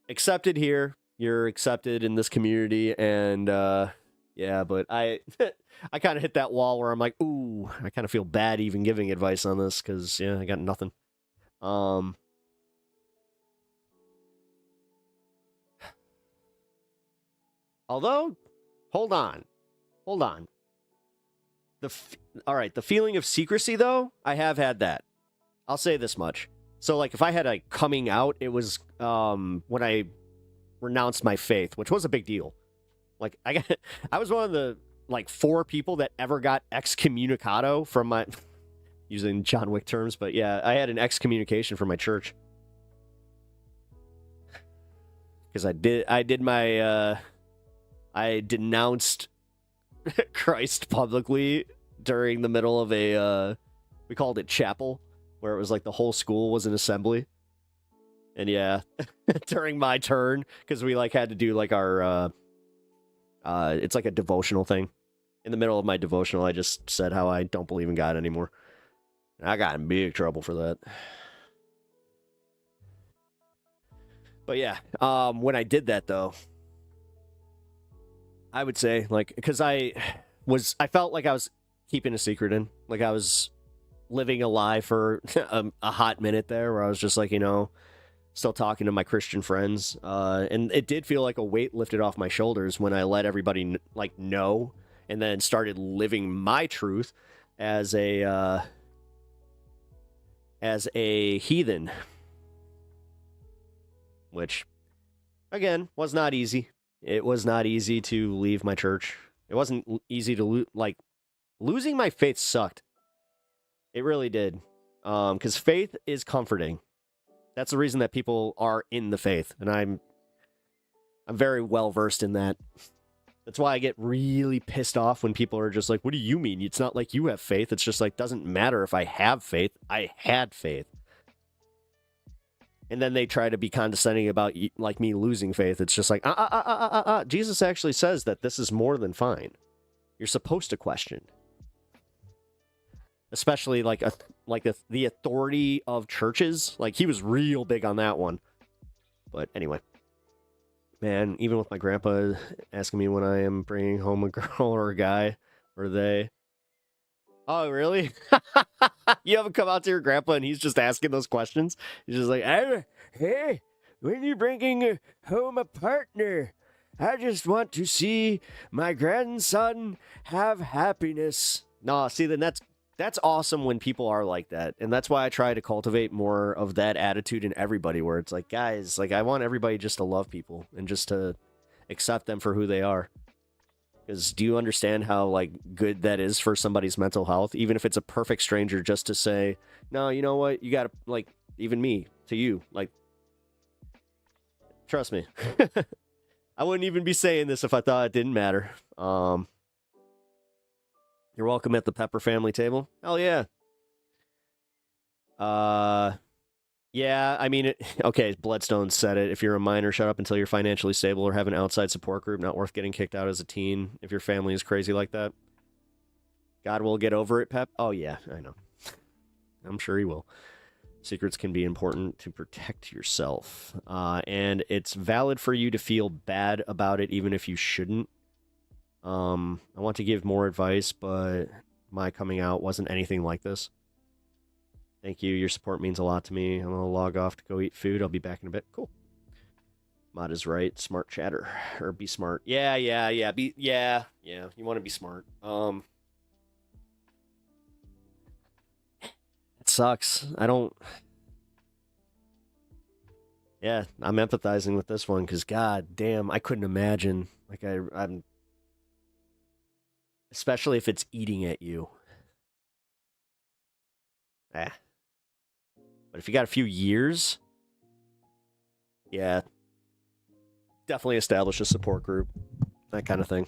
accepted here, you're accepted in this community, and, yeah, but I kind of hit that wall where I'm like, ooh, I kind of feel bad even giving advice on this, because, yeah, I got nothing. Although, hold on. All right, the feeling of secrecy, though, I have had that. I'll say this much. So, like, if I had a coming out, it was when I renounced my faith, which was a big deal. Like, I was one of the, like, 4 people that ever got excommunicado from my, using John Wick terms, but yeah, I had an excommunication from my church. Because I denounced Christ publicly during the middle of a, we called it chapel, where it was like the whole school was an assembly. And yeah, during my turn, because we like had to do like our, it's like a devotional thing. In the middle of my devotional, I just said how I don't believe in God anymore. And I got in big trouble for that. But yeah, when I did that though, I would say, like, because I felt like I was keeping a secret in. Like, I was living a lie for a hot minute there, where I was just like, you know, still talking to my Christian friends. And it did feel like a weight lifted off my shoulders when I let everybody, like, know, and then started living my truth as a heathen. Which, again, was not easy. It was not easy to leave my church. It wasn't easy to losing my faith sucked. It really did. Because faith is comforting. That's the reason that people are in the faith, and I'm very well versed in that. That's why I get really pissed off when people are just like, "What do you mean? It's not like you have faith." It's just like, doesn't matter if I have faith. I had faith. And then they try to be condescending about, like, me losing faith. It's just like, Jesus actually says that this is more than fine. You're supposed to question. Especially, like, the authority of churches. Like, he was real big on that one. But anyway. Man, even with my grandpa asking me when I am bringing home a girl or a guy, or they... Oh, really? You haven't come out to your grandpa and he's just asking those questions? He's just like, hey, when you bringing home a partner? I just want to see my grandson have happiness. No, see, then that's awesome when people are like that. And that's why I try to cultivate more of that attitude in everybody, where it's like, guys, like, I want everybody just to love people and just to accept them for who they are. Because do you understand how, like, good that is for somebody's mental health? Even if it's a perfect stranger, just to say, no, you know what? You gotta, like, even me, to you, like, trust me. I wouldn't even be saying this if I thought it didn't matter. You're welcome at the Pepper family table. Hell yeah. Yeah, I mean, okay, Bloodstone said it. If you're a minor, shut up until you're financially stable or have an outside support group. Not worth getting kicked out as a teen if your family is crazy like that. God will get over it, Pep. Oh, yeah, I know. I'm sure he will. Secrets can be important to protect yourself. And it's valid for you to feel bad about it, even if you shouldn't. I want to give more advice, but my coming out wasn't anything like this. Thank you. Your support means a lot to me. I'm going to log off to go eat food. I'll be back in a bit. Cool. Mod is right. Smart chatter. Or be smart. Yeah. Yeah. You want to be smart. It sucks. Yeah, I'm empathizing with this one because, god damn, I couldn't imagine. Like, I'm... Especially if it's eating at you. But if you got a few years, yeah, definitely establish a support group, that kind of thing,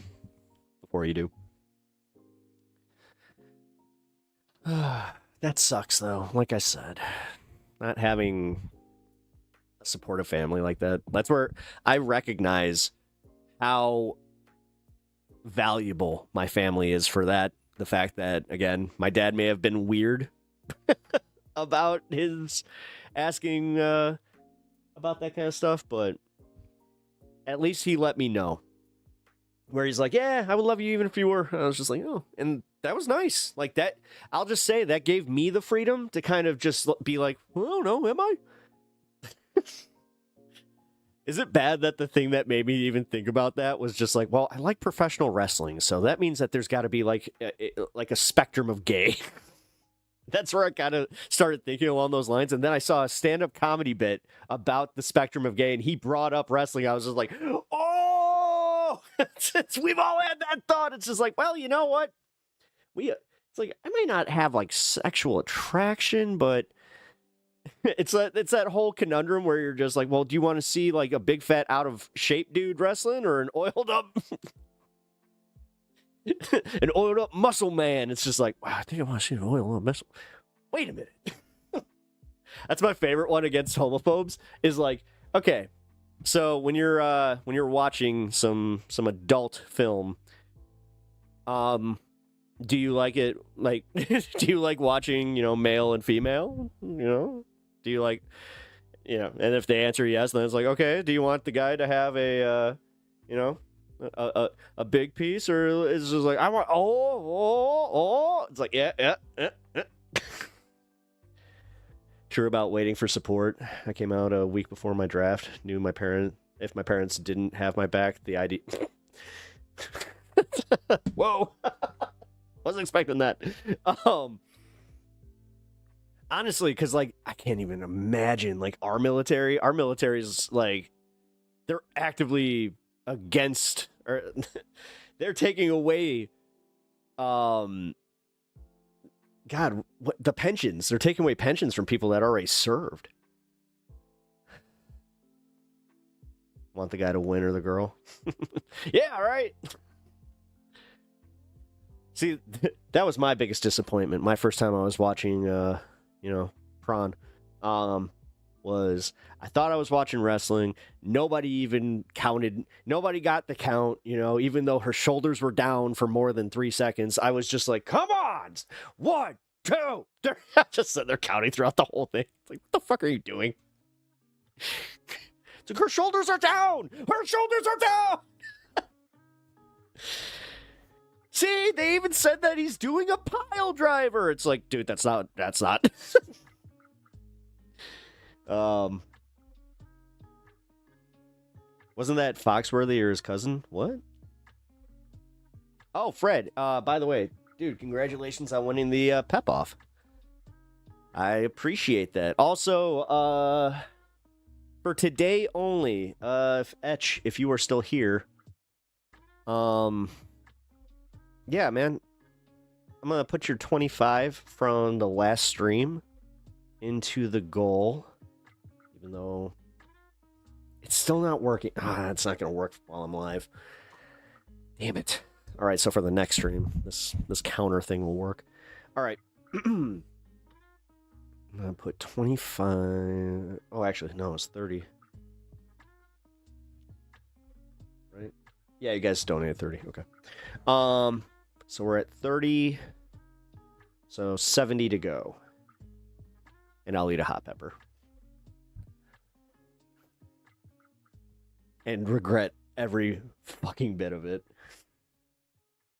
before you do. That sucks, though. Like I said, not having a supportive family like that. That's where I recognize how valuable my family is for that. The fact that, again, my dad may have been weird about his asking about that kind of stuff, but at least he let me know. Where he's like, yeah, I would love you even if you were. And I was just like, oh, and that was nice. Like that, I'll just say that gave me the freedom to kind of just be like, well, I don't know, am I? Is it bad that the thing that made me even think about that was just like, well, I like professional wrestling, so that means that there's got to be like a spectrum of gay. That's where I kind of started thinking along those lines. And then I saw a stand-up comedy bit about the spectrum of gay, and he brought up wrestling. I was just like, oh, we've all had that thought. It's just like, well, you know what? It's like, I might not have like sexual attraction, but it's that whole conundrum where you're just like, well, do you want to see like a big fat out of shape dude wrestling or an oiled up muscle man? It's just like, wow, I think I want to see an oiled up muscle. Wait a minute. That's my favorite one against homophobes is like, okay, so when you're watching some adult film, do you like it like do you like watching, male and female? Do you like, and if they answer yes, then it's like, okay, do you want the guy to have a big piece, or is it just like, I want, it's like, yeah. True about waiting for support. I came out a week before my draft, knew if my parents didn't have my back, the ID. Whoa. Wasn't expecting that. Honestly, because like I can't even imagine like our military is like they're actively against, or they're taking away the pensions. They're taking away pensions from people that already served. Want the guy to win or the girl? Yeah, all right. See, that was my biggest disappointment. My first time I was watching Prawn, was I thought I was watching wrestling. Nobody even counted. Nobody got the count, even though her shoulders were down for more than 3 seconds. I was just like, come on! 1, 2, 3. I just sitting there counting throughout the whole thing. It's like, what the fuck are you doing? It's like, her shoulders are down! Her shoulders are down! See, they even said that he's doing a pile driver. It's like, dude, that's not. Wasn't that Foxworthy or his cousin? What? Oh, Fred. By the way, dude, congratulations on winning the pep off. I appreciate that. Also, for today only, if you are still here, yeah, man, I'm gonna put your 25 from the last stream into the goal, even though it's still not working. It's not gonna work while I'm live. Damn it. All right, so for the next stream, this counter thing will work. All right. I'm gonna put 25. Oh, actually, no, it's 30. Right? Yeah, you guys donated 30. Okay. So we're at 30. So 70 to go. And I'll eat a hot pepper. And regret every fucking bit of it.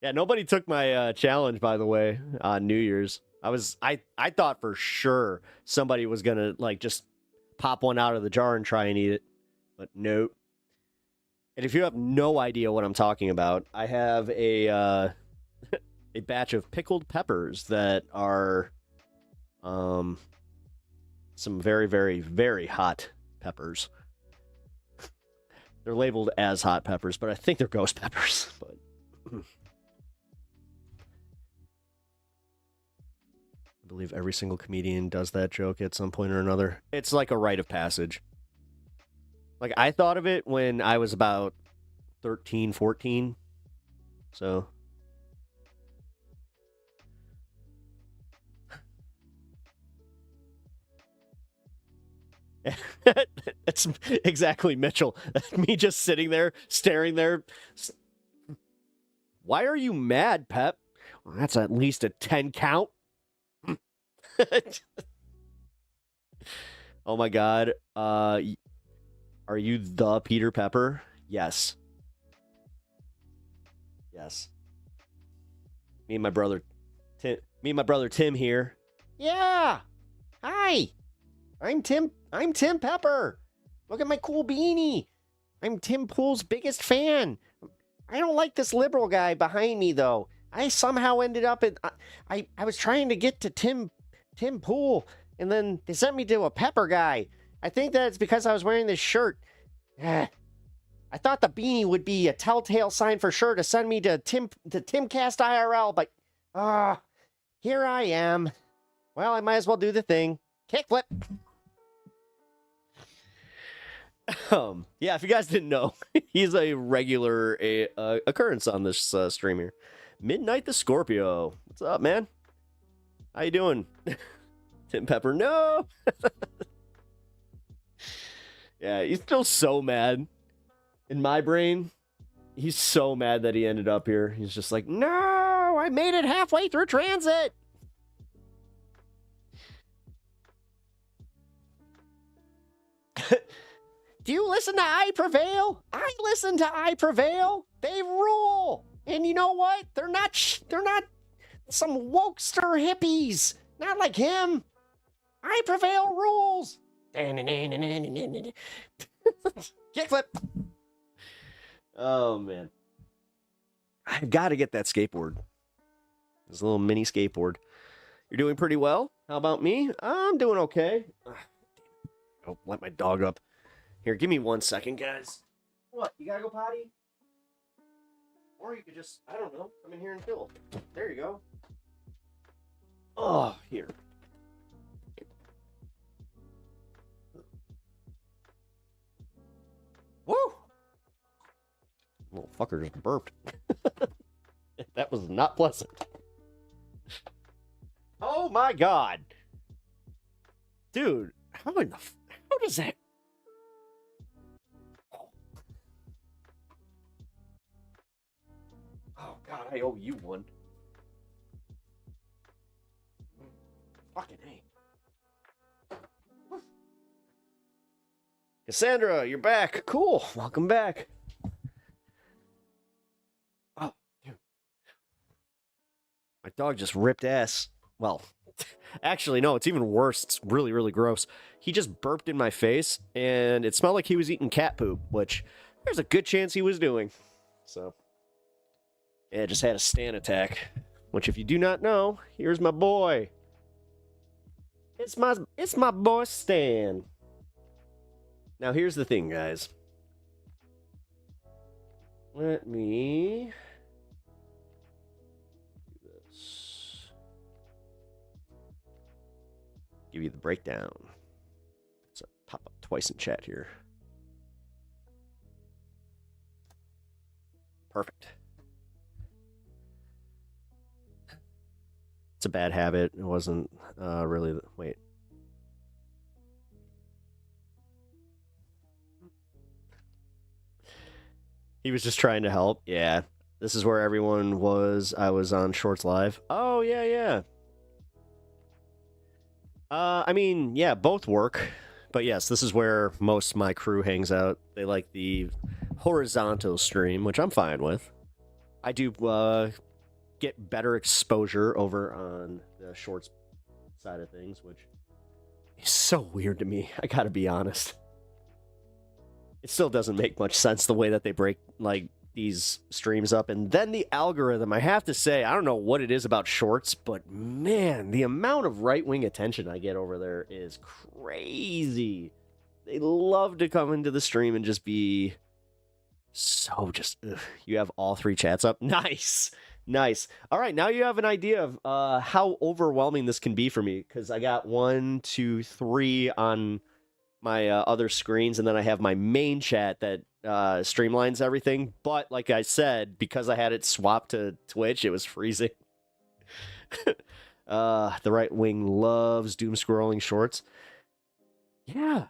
Yeah, nobody took my challenge, by the way, on New Year's. I thought for sure somebody was gonna like just pop one out of the jar and try and eat it. But nope. And if you have no idea what I'm talking about, I have a batch of pickled peppers that are some very, very, very hot peppers. They're labeled as hot peppers, but I think they're ghost peppers. But I believe every single comedian does that joke at some point or another. It's like a rite of passage. Like, I thought of it when I was about 13, 14. So That's exactly Mitchell. Me just sitting there, staring there. Why are you mad, Pep? Well, that's at least a 10 count. Oh my god. Are you the Peter Pepper? Yes. Yes. Me and my brother Tim here. Yeah. Hi. I'm Tim Pepper. Look at my cool beanie. I'm Tim Pool's biggest fan. I don't like this liberal guy behind me though. I somehow ended up in I was trying to get to Tim Pool, and then they sent me to a Pepper guy. I think that it's because I was wearing this shirt. I thought the beanie would be a telltale sign for sure to send me to Timcast IRL, but here I am. Well, I might as well do the thing. Kickflip. Yeah, if you guys didn't know, he's a regular occurrence on this stream here. Midnight the Scorpio. What's up, man? How you doing? Tim Pepper, no! Yeah, he's still so mad. In my brain, he's so mad that he ended up here. He's just like, no, I made it halfway through transit. Do you listen to I Prevail? I listen to I Prevail. They rule. And you know what? They're not some wokester hippies. Not like him. I Prevail rules. Kickflip. Oh, man. I've got to get that skateboard. This little mini skateboard. You're doing pretty well. How about me? I'm doing okay. Oh, let my dog up. Here, give me 1 second, guys. What? You gotta go potty? Or you could just, I don't know, come in here and fill. There you go. Oh, here. Woo! Little fucker just burped. That was not pleasant. Oh my god. Dude, how does that... Oh god, I owe you one. Fucking A. Cassandra, you're back. Cool. Welcome back. Oh, dude. My dog just ripped ass. Well, actually, no, it's even worse. It's really, really gross. He just burped in my face, and it smelled like he was eating cat poop, which there's a good chance he was doing. So, yeah, just had a Stan attack. Which, if you do not know, here's my boy. It's my boy Stan. Now, here's the thing, guys. Let me do this. Give you the breakdown. Let's pop up twice in chat here. Perfect. It's a bad habit. It wasn't really... Wait. He was just trying to help. Yeah. This is where everyone was. I was on Shorts Live. Oh, yeah, yeah. I mean, yeah, both work. But yes, this is where most of my crew hangs out. They like the horizontal stream, which I'm fine with. I do get better exposure over on the Shorts side of things, which is so weird to me. I gotta be honest. It still doesn't make much sense the way that they break, like, these streams up. And then the algorithm, I have to say, I don't know what it is about Shorts, but man, the amount of right-wing attention I get over there is crazy. They love to come into the stream and just be so just, ugh. You have all three chats up? Nice. Nice. All right, now you have an idea of how overwhelming this can be for me, because I got 1, 2, 3 on my other screens, and then I have my main chat that streamlines everything. But like I said, because I had it swapped to Twitch, it was freezing. The right wing loves doom scrolling Shorts. Yeah,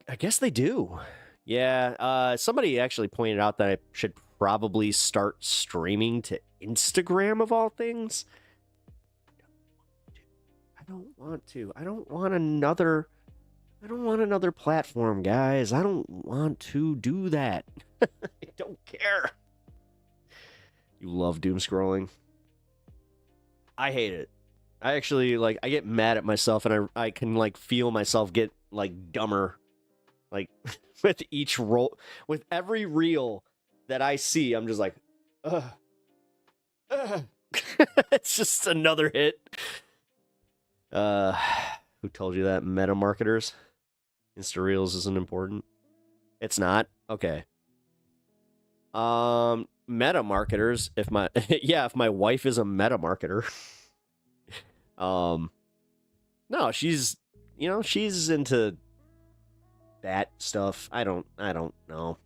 I guess they do. Yeah, somebody actually pointed out that I should probably start streaming to Instagram of all things. I don't want to. I don't want another platform, guys. I don't want to do that. I don't care. You love doom scrolling. I hate it. I actually, like, I get mad at myself, and I can, like, feel myself get, like, dumber. Like, with each roll, with every reel that I see, I'm just like, ugh. It's just another hit. Who told you that? Meta marketers? Insta Reels isn't important. It's not? Okay. Meta marketers, if my if my wife is a meta marketer. No, she's into that stuff. I don't know.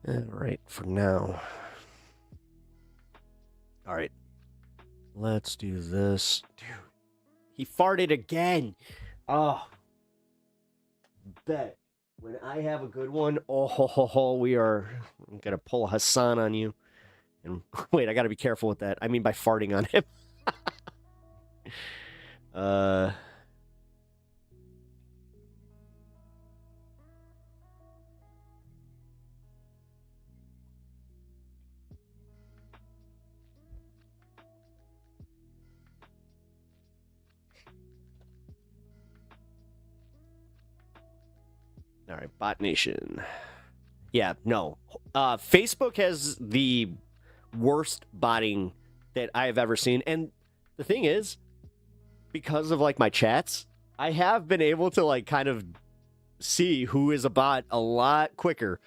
All right, for now. All right. Let's do this. Dude, he farted again. Oh. Bet. When I have a good one, I'm going to pull a Hassan on you. And wait, I got to be careful with that. I mean by farting on him. All right, Bot Nation. Yeah, no. Facebook has the worst botting that I have ever seen. And the thing is, because of, like, my chats, I have been able to, like, kind of see who is a bot a lot quicker.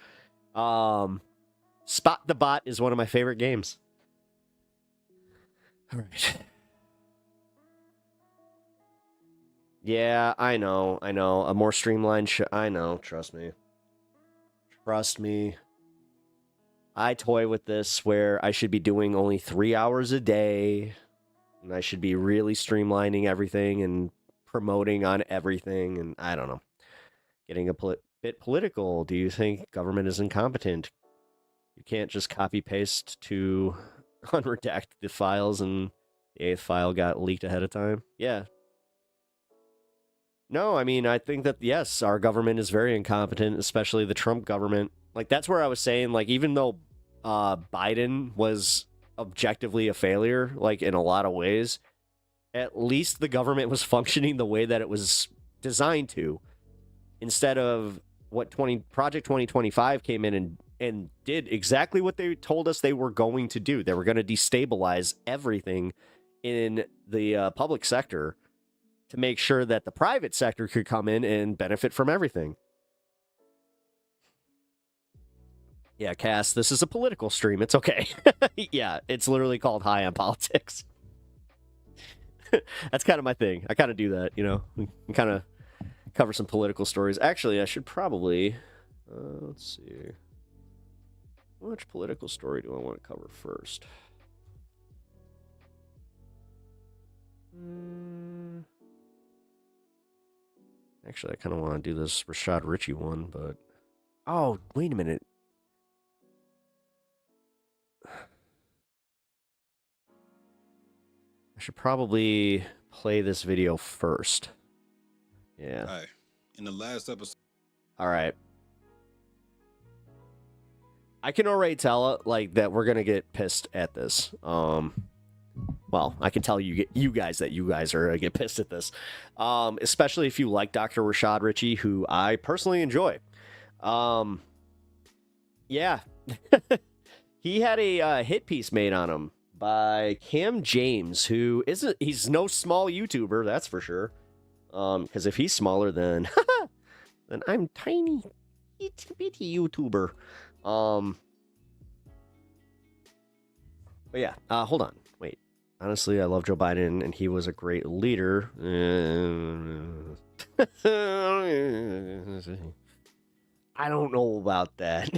Spot the Bot is one of my favorite games. All right. Yeah, I know. A more streamlined I know, trust me. I toy with this where I should be doing only 3 hours a day, and I should be really streamlining everything and promoting on everything, and I don't know. Getting a bit political. Do you think government is incompetent? You can't just copy-paste to unredact the files and the 8th file got leaked ahead of time? Yeah. No, I mean, I think that, yes, our government is very incompetent, especially the Trump government. Like, that's where I was saying, like, even though Biden was objectively a failure, like, in a lot of ways, at least the government was functioning the way that it was designed to. Instead of what Project 2025 came in and did exactly what they told us they were going to do. They were going to destabilize everything in the public sector to make sure that the private sector could come in and benefit from everything. Yeah, Cass, this is a political stream. It's okay. Yeah, it's literally called High on Politics. That's kind of my thing. I kind of do that, you know. We kind of cover some political stories. Actually, I should probably... let's see. Which political story do I want to cover first? Actually, I kind of want to do this RASHAD RICHIE one, but... Oh, wait a minute. I should probably play this video first. Yeah. Hi. In the last episode... Alright. I can already tell, like, that we're gonna get pissed at this. Well, I can tell you guys that you guys are gonna get pissed at this. Especially if you like Dr. RASHAD RICHIE, who I personally enjoy. Yeah. He had a hit piece made on him by Cam James, who he's no small YouTuber, that's for sure. Because if he's smaller, then then I'm tiny. bitty YouTuber. But yeah, hold on. Wait. Honestly, I love Joe Biden, and he was a great leader. I don't know about that.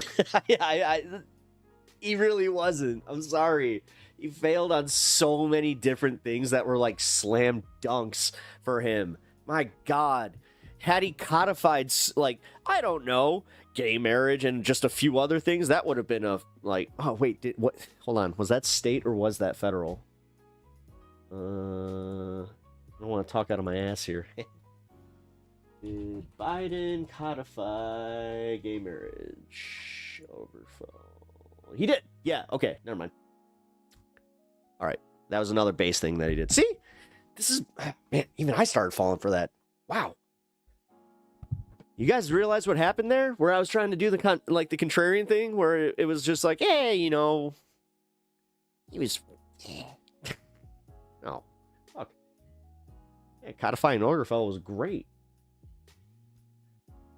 He really wasn't. I'm sorry. He failed on so many different things that were like slam dunks for him. My God. Had he codified, like, I don't know, gay marriage and just a few other things, that would have been a, like, oh, wait, what? Hold on. Was that state or was that federal? I don't want to talk out of my ass here. Did Biden codify gay marriage over phone? He did. Yeah, okay, never mind. All right, that was another base thing that he did. See? This is, man, even I started falling for that. Wow. You guys realize what happened there? Where I was trying to do the contrarian thing, where it was just like, hey, you know, he was, no, fuck. Yeah, codifying Obergefell was great.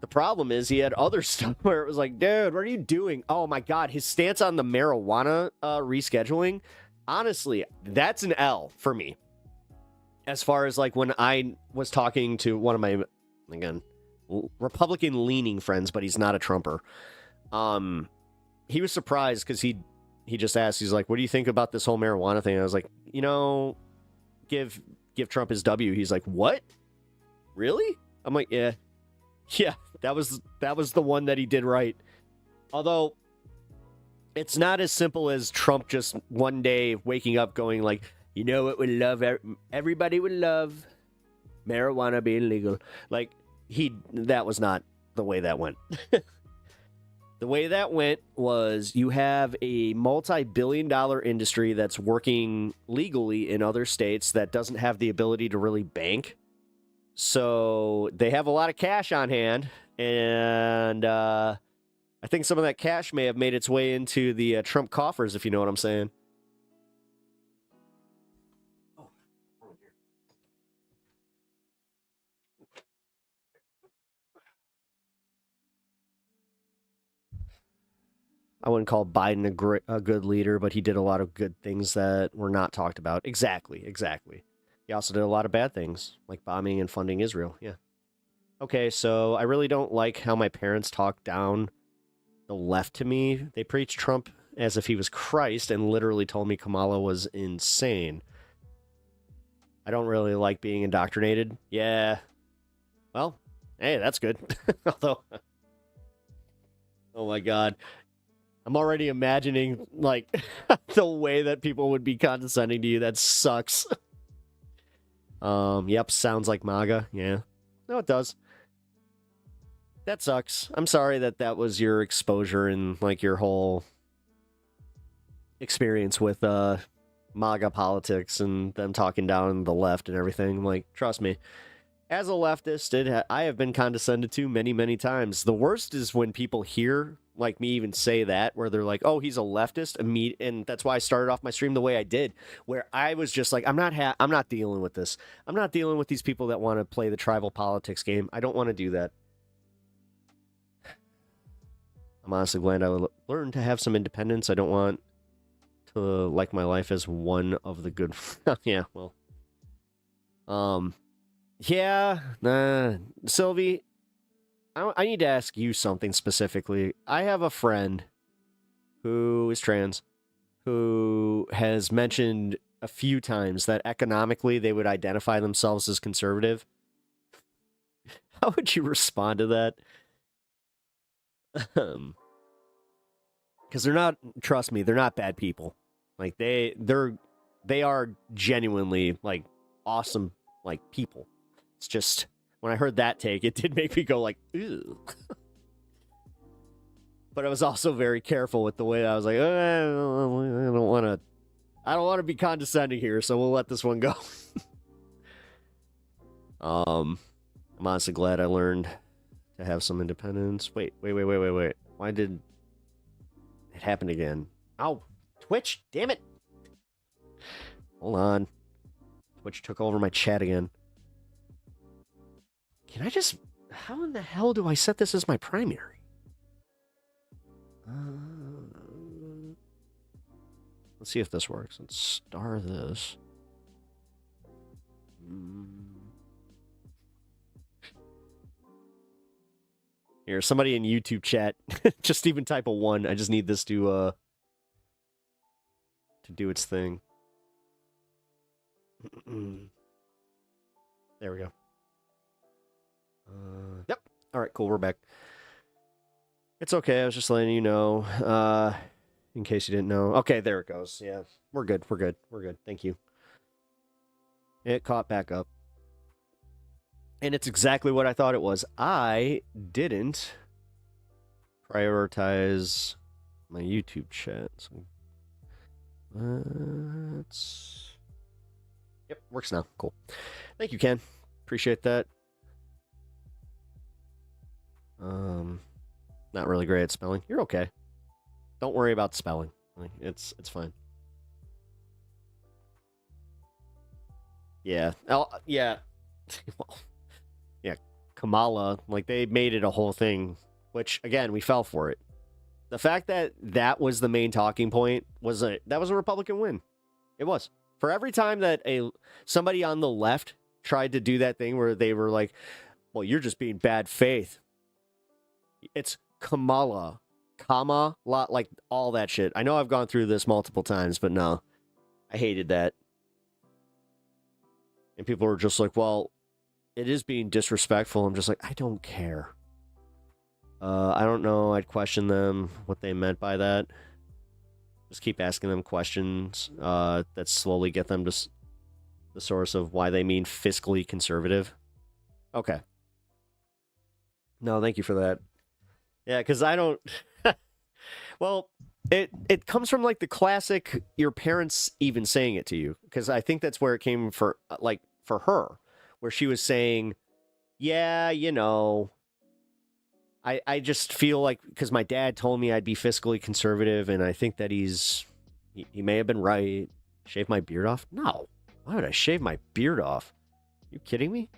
The problem is he had other stuff where it was like, dude, what are you doing? Oh my God, his stance on the marijuana rescheduling, honestly, that's an L for me. As far as like when I was talking to one of my, again, Republican-leaning friends, but he's not a Trumper. He was surprised because he just asked, he's like, what do you think about this whole marijuana thing? And I was like, you know, give Trump his W. He's like, what? Really? I'm like, yeah, that was the one that he did right. Although it's not as simple as Trump just one day waking up going like, you know what would love, everybody would love marijuana being legal. Like, that was not the way that went. The way that went was you have a multi-billion-dollar industry that's working legally in other states that doesn't have the ability to really bank. So they have a lot of cash on hand, and I think some of that cash may have made its way into the Trump coffers, if you know what I'm saying. I wouldn't call Biden a good leader, but he did a lot of good things that were not talked about. Exactly. He also did a lot of bad things, like bombing and funding Israel. Yeah. Okay, so I really don't like how my parents talk down the left to me. They preach Trump as if he was Christ and literally told me Kamala was insane. I don't really like being indoctrinated. Yeah. Well, hey, that's good. Although, oh my God. I'm already imagining, like, the way that people would be condescending to you. That sucks. Yep, sounds like MAGA. Yeah. No, it does. That sucks. I'm sorry that was your exposure and, like, your whole experience with MAGA politics and them talking down the left and everything. Like, trust me. As a leftist, I have been condescended to many, many times. The worst is when people hear, like, me even say that, where they're like, oh, he's a leftist, and that's why I started off my stream the way I did, where I was just like, I'm not dealing with this. I'm not dealing with these people that want to play the tribal politics game. I don't want to do that. I'm honestly glad I learned to have some independence. I don't want to like my life as one of the good... Yeah, well... Yeah, Sylvie, I need to ask you something specifically. I have a friend who is trans who has mentioned a few times that economically they would identify themselves as conservative. How would you respond to that? Because they're not, trust me, they're not bad people. Like, they are genuinely, like, awesome, like, people. It's just, when I heard that take, it did make me go like, ew. But I was also very careful with the way I was like, I don't want to be condescending here, so we'll let this one go. I'm honestly glad I learned to have some independence. Wait. Why did it happen again? Ow, Twitch, damn it. Hold on. Twitch took over my chat again. Can I just... How in the hell do I set this as my primary? Let's see if this works. Let's star this. Here, somebody in YouTube chat, just even type a 1. I just need this to do its thing. There we go. Yep. All right, cool. We're back. It's okay. I was just letting you know, in case you didn't know. Okay, there it goes. Yeah, we're good. We're good. We're good. Thank you. It caught back up. And it's exactly what I thought it was. I didn't prioritize my YouTube chat. So let's... Yep, works now. Cool. Thank you, Ken. Appreciate that. Not really great at spelling. You're okay. Don't worry about spelling. It's fine. Yeah. Oh, yeah. Well, yeah. Kamala, like, they made it a whole thing, which, again, we fell for it. The fact that that was the main talking point was that was a Republican win. It was. For every time that somebody on the left tried to do that thing where they were like, well, you're just being bad faith. It's Kamala. Like all that shit. I know I've gone through this multiple times, but no. I hated that. And people were just like, well, it is being disrespectful. I'm just like, I don't care. I don't know. I'd question them, what they meant by that. Just keep asking them questions that slowly get them to the source of why they mean fiscally conservative. Okay. No, thank you for that. Yeah, because I don't... Well, it comes from, like, the classic, your parents even saying it to you. Because I think that's where it came for her. Where she was saying, yeah, you know... I just feel like, because my dad told me I'd be fiscally conservative, and I think that he may have been right. Shave my beard off? No. Why would I shave my beard off? You kidding me?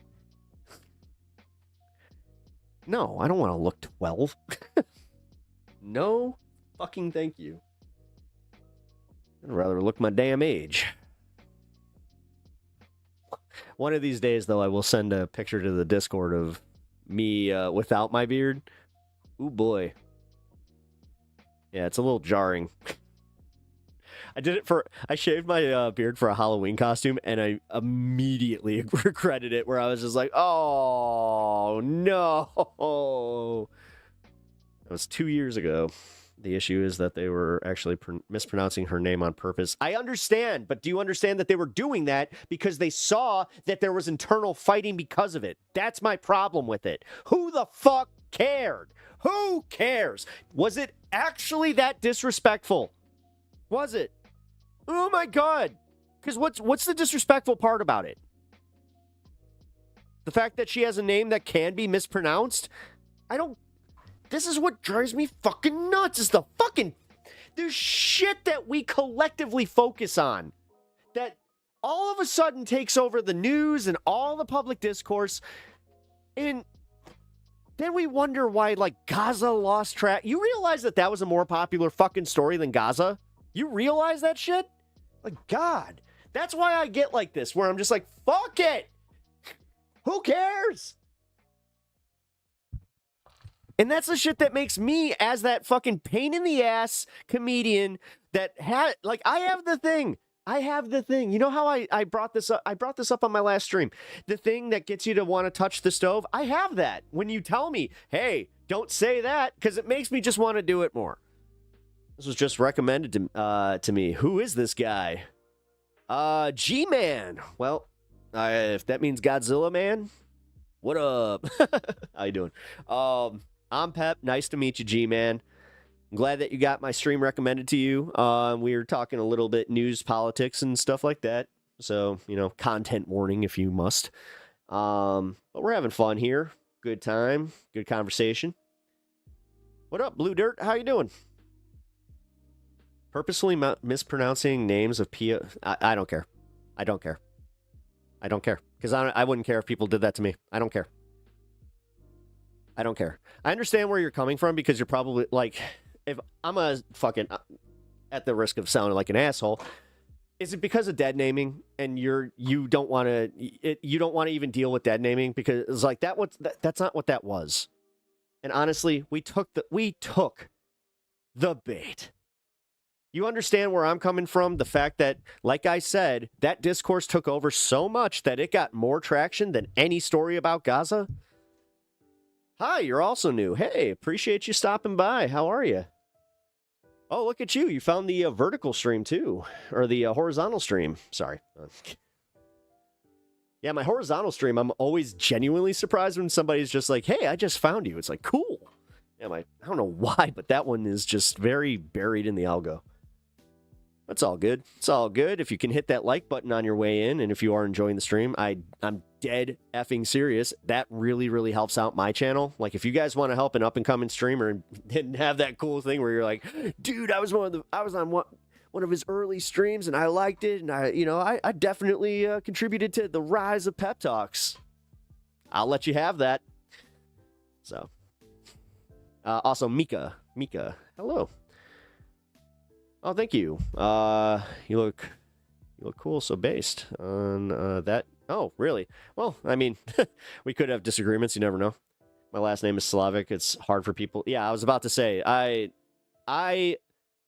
No, I don't want to look 12. No fucking thank you. I'd rather look my damn age. One of these days, though, I will send a picture to the Discord of me without my beard. Ooh, boy. Yeah, it's a little jarring. I shaved my beard for a Halloween costume, and I immediately regretted it, where I was just like, oh, no. That was 2 years ago. The issue is that they were actually mispronouncing her name on purpose. I understand, but do you understand that they were doing that because they saw that there was internal fighting because of it? That's my problem with it. Who the fuck cared? Who cares? Was it actually that disrespectful? Was it? Oh my God. Because what's the disrespectful part about it? The fact that she has a name that can be mispronounced? This is what drives me fucking nuts, is the shit that we collectively focus on. That all of a sudden takes over the news and all the public discourse. And then we wonder why, like, Gaza lost track. You realize that was a more popular fucking story than Gaza? You realize that shit? Like, God. That's why I get like this, where I'm just like, fuck it. Who cares? And that's the shit that makes me, as that fucking pain in the ass comedian that had, like, I have the thing. You know how I brought this up? I brought this up on my last stream. The thing that gets you to want to touch the stove. I have that. When you tell me, hey, don't say that, because it makes me just want to do it more. This was just recommended to me. Who is this guy? G-Man. Well, if that means Godzilla Man, what up? How you doing? I'm Pep. Nice to meet you, G-Man. I'm glad that you got my stream recommended to you. We were talking a little bit news, politics, and stuff like that. So, you know, content warning if you must. But we're having fun here. Good time. Good conversation. What up, Blue Dirt? How you doing? Purposely mispronouncing names of Pia. I don't care. I don't care. I don't care. Because I wouldn't care if people did that to me. I don't care. I don't care. I understand where you're coming from, because you're probably like, if I'm a fucking, at the risk of sounding like an asshole, is it because of dead naming and you don't want to even deal with dead naming because it's like that's not what that was. And honestly, we took the bait. You understand where I'm coming from? The fact that, like I said, that discourse took over so much that it got more traction than any story about Gaza. Hi, you're also new. Hey, appreciate you stopping by. How are you? Oh, look at you. You found the vertical stream, too. Or the horizontal stream. Sorry. Yeah, my horizontal stream, I'm always genuinely surprised when somebody's just like, hey, I just found you. It's like, cool. Yeah, I don't know why, but that one is just very buried in the algo. That's all good. It's all good. If you can hit that like button on your way in, and if you are enjoying the stream, I'm dead effing serious. That really, really helps out my channel. Like, if you guys want to help an up-and-coming streamer and didn't have that cool thing where you're like, dude, I was on one of his early streams and I liked it, and I definitely contributed to the rise of Pep Talks. I'll let you have that. So, also Mika, hello. Oh, thank you. You look cool. So based on that. Oh, really? Well, I mean, we could have disagreements. You never know. My last name is Slavic. It's hard for people. Yeah, I was about to say I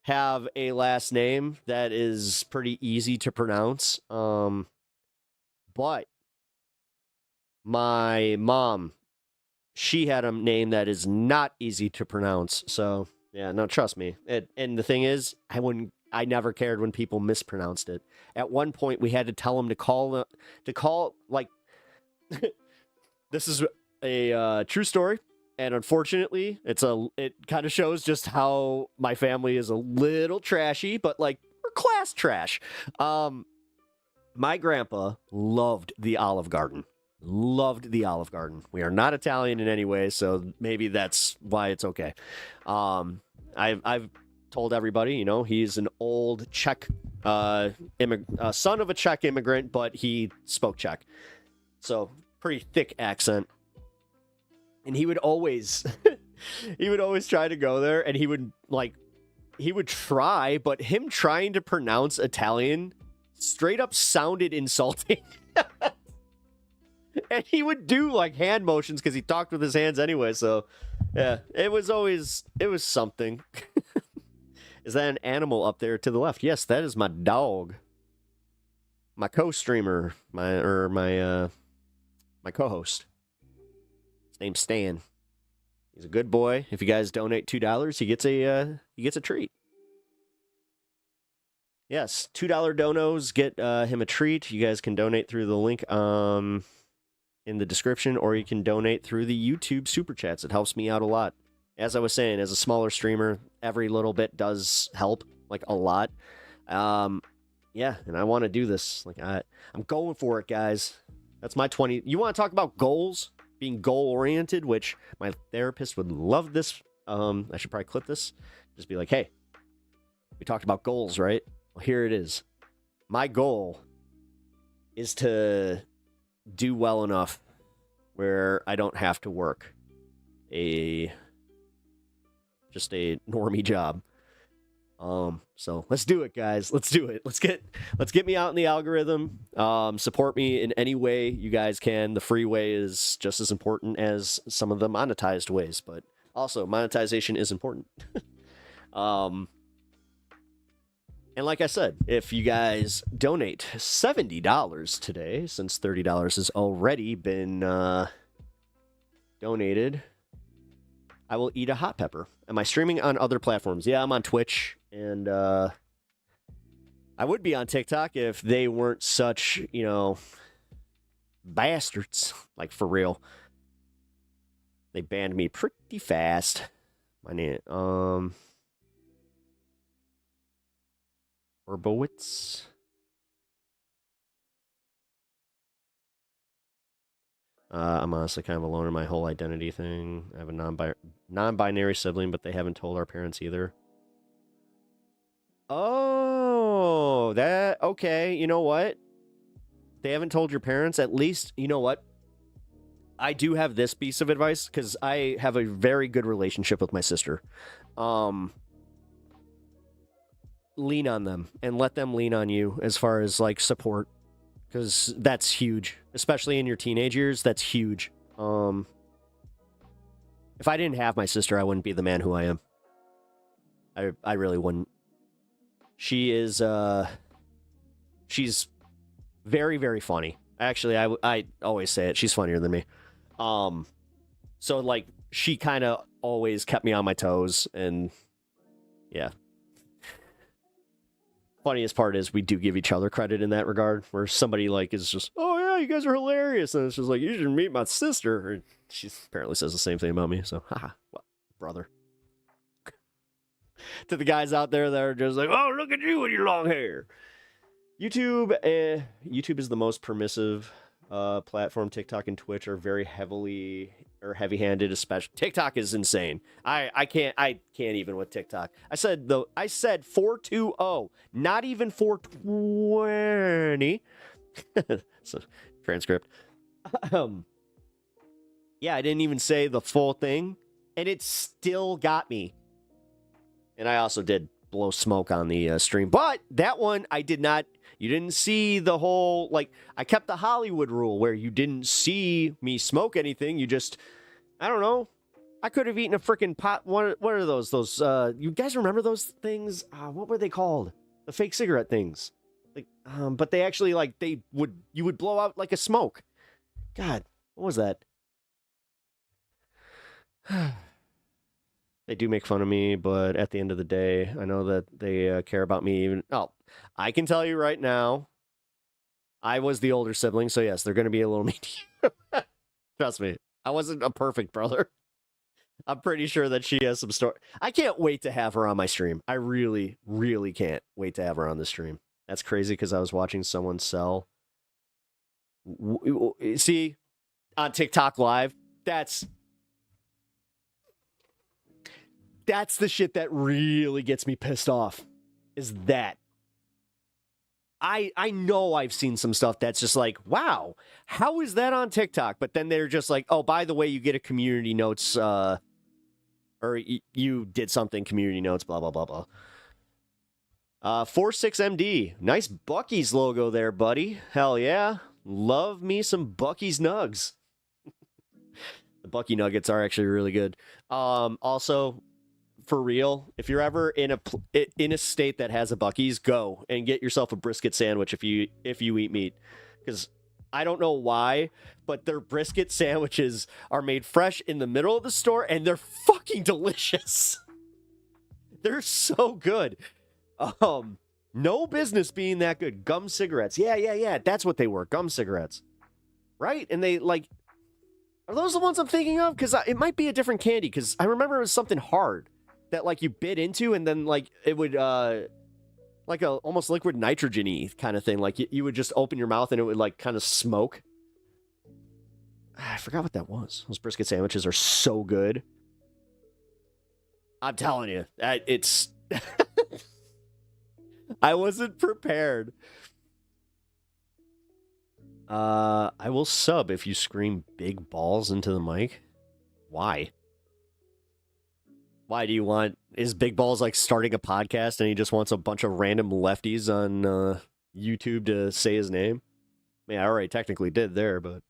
have a last name that is pretty easy to pronounce. But my mom, she had a name that is not easy to pronounce. So. Yeah, no, trust me. And the thing is, I never cared when people mispronounced it. At one point, we had to tell them to call like, this is a true story. And unfortunately, it kind of shows just how my family is a little trashy, but like, we're class trash. My grandpa loved the Olive Garden. Loved the Olive Garden. We are not Italian in any way, so maybe that's why it's okay. I've told everybody, he's an old Czech son of a Czech immigrant, but he spoke Czech, so pretty thick accent. And he would always try to go there, and he would try, but him trying to pronounce Italian straight up sounded insulting. And he would do like hand motions because he talked with his hands anyway. So, yeah, it was something. Is that an animal up there to the left? Yes, that is my dog. My co-streamer, my co-host. His name's Stan. He's a good boy. If you guys donate $2, he gets a treat. Yes, $2 donos get him a treat. You guys can donate through the link in the description, or you can donate through the YouTube super chats. It helps me out a lot. As I was saying, as a smaller streamer, every little bit does help, like a lot. Yeah, and I want to do this. Like I'm going for it, guys. That's my 20. You want to talk about goals? Being goal oriented, which my therapist would love this. I should probably clip this. Just be like, hey, we talked about goals, right? Well, here it is. My goal is to do well enough where I don't have to work just a normie job. So let's do it, guys. Let's do it. Let's get me out in the algorithm. Support me in any way you guys can. The free way is just as important as some of the monetized ways, but also monetization is important. And like I said, if you guys donate $70 today, since $30 has already been donated, I will eat a hot pepper. Am I streaming on other platforms? Yeah, I'm on Twitch, and I would be on TikTok if they weren't such, bastards. Like, for real. They banned me pretty fast. My name, Orbowitz. I'm honestly kind of alone in my whole identity thing. I have a non-binary sibling, but they haven't told our parents either. Oh, okay. You know what? They haven't told your parents. At least, you know what? I do have this piece of advice because I have a very good relationship with my sister. lean on them and let them lean on you as far as like support, because that's huge, especially in your teenage years. That's huge. If I didn't have my sister, I wouldn't be the man who I am. I really wouldn't. She is she's very, very funny. Actually, I always say it. She's funnier than me. So like she kind of always kept me on my toes, and yeah. Funniest part is we do give each other credit in that regard, where somebody like is just, oh yeah, you guys are hilarious, and it's just like, you should meet my sister. And she apparently says the same thing about me, so haha, well, brother. To the guys out there that are just like, oh, look at you with your long hair. YouTube is the most permissive platform. TikTok and Twitch are very heavy-handed, especially TikTok is insane. I can't even with TikTok. I said 420, not even 420. So transcript. Yeah, I didn't even say the full thing, and it still got me. And I also did blow smoke on the stream, but that one I did not. You didn't see the whole, like, I kept the Hollywood rule where you didn't see me smoke anything. You just, I don't know. I could have eaten a freaking pot. What are those? You guys remember those things? What were they called? The fake cigarette things. Like, but they actually, like, you would blow out like a smoke. God, what was that? They do make fun of me, but at the end of the day, I know that they care about me. Even I can tell you right now, I was the older sibling, so yes, they're going to be a little mean to you. Trust me, I wasn't a perfect brother. I'm pretty sure that she has some story. I can't wait to have her on my stream. I really, really can't wait to have her on the stream. That's crazy because I was watching someone sell. See, on TikTok Live, that's the shit that really gets me pissed off, is that. I know I've seen some stuff that's just like, wow, how is that on TikTok? But then they're just like, oh, by the way, you get a community notes, or you did something, community notes, blah, blah, blah, blah. 46MD, nice Buc-ee's logo there, buddy. Hell yeah. Love me some Buc-ee's nugs. The Buc-ee nuggets are actually really good. Also, for real, if you're ever in a state that has a Buc-ee's, go and get yourself a brisket sandwich if you eat meat, because I don't know why, but their brisket sandwiches are made fresh in the middle of the store, and they're fucking delicious. They're so good. No business being that good. Gum cigarettes, yeah, that's what they were, gum cigarettes, right? And they like, are those the ones I'm thinking of? Because it might be a different candy, because I remember it was something hard that like you bit into, and then like it would like a almost liquid nitrogen-y kind of thing. Like you would just open your mouth and it would like kind of smoke. I forgot what that was. Those brisket sandwiches are so good. I'm telling you, it's I wasn't prepared. I will sub if you scream big balls into the mic. Why? Why do you want... Is Big Balls like starting a podcast and he just wants a bunch of random lefties on YouTube to say his name? I mean, I already technically did there, but...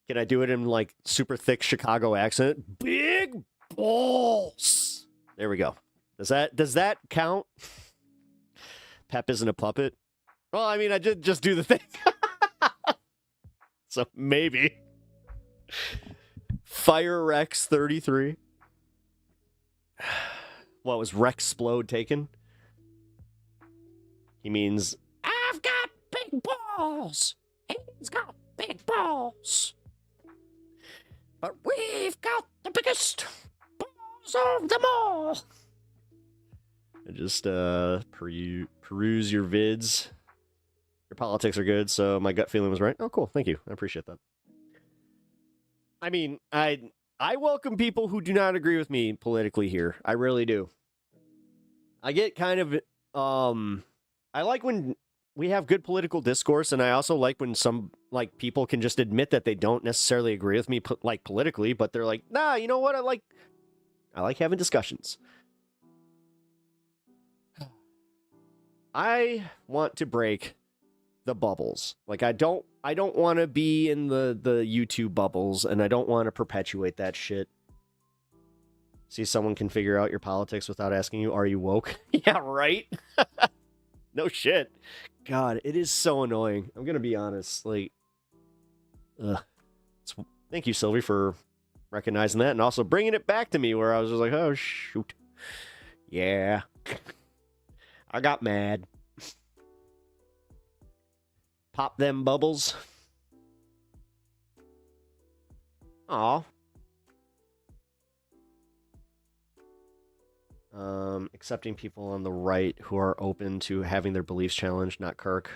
Can I do it in like super thick Chicago accent? Big Balls! There we go. Does that count? Pep isn't a puppet? Well, I mean, I did just do the thing. So maybe... Fire Rex 33. What was Rexplode taken? He means, I've got big balls. He's got big balls. But we've got the biggest balls of them all. And just peruse your vids. Your politics are good, so my gut feeling was right. Oh, cool. Thank you. I appreciate that. I mean, I welcome people who do not agree with me politically here. I really do. I get kind of, I like when we have good political discourse, and I also like when some, like, people can just admit that they don't necessarily agree with me, like, politically, but they're like, nah, you know what, I like having discussions. I want to break the bubbles. Like, I don't want to be in the YouTube bubbles, and I don't want to perpetuate that shit. See, someone can figure out your politics without asking you, are you woke? Yeah, right? No shit. God, it is so annoying. I'm gonna be honest. Like, thank you, Sylvie, for recognizing that and also bringing it back to me where I was just like, oh, shoot. Yeah. I got mad. Pop them bubbles. Aw. Accepting people on the right who are open to having their beliefs challenged, not Kirk.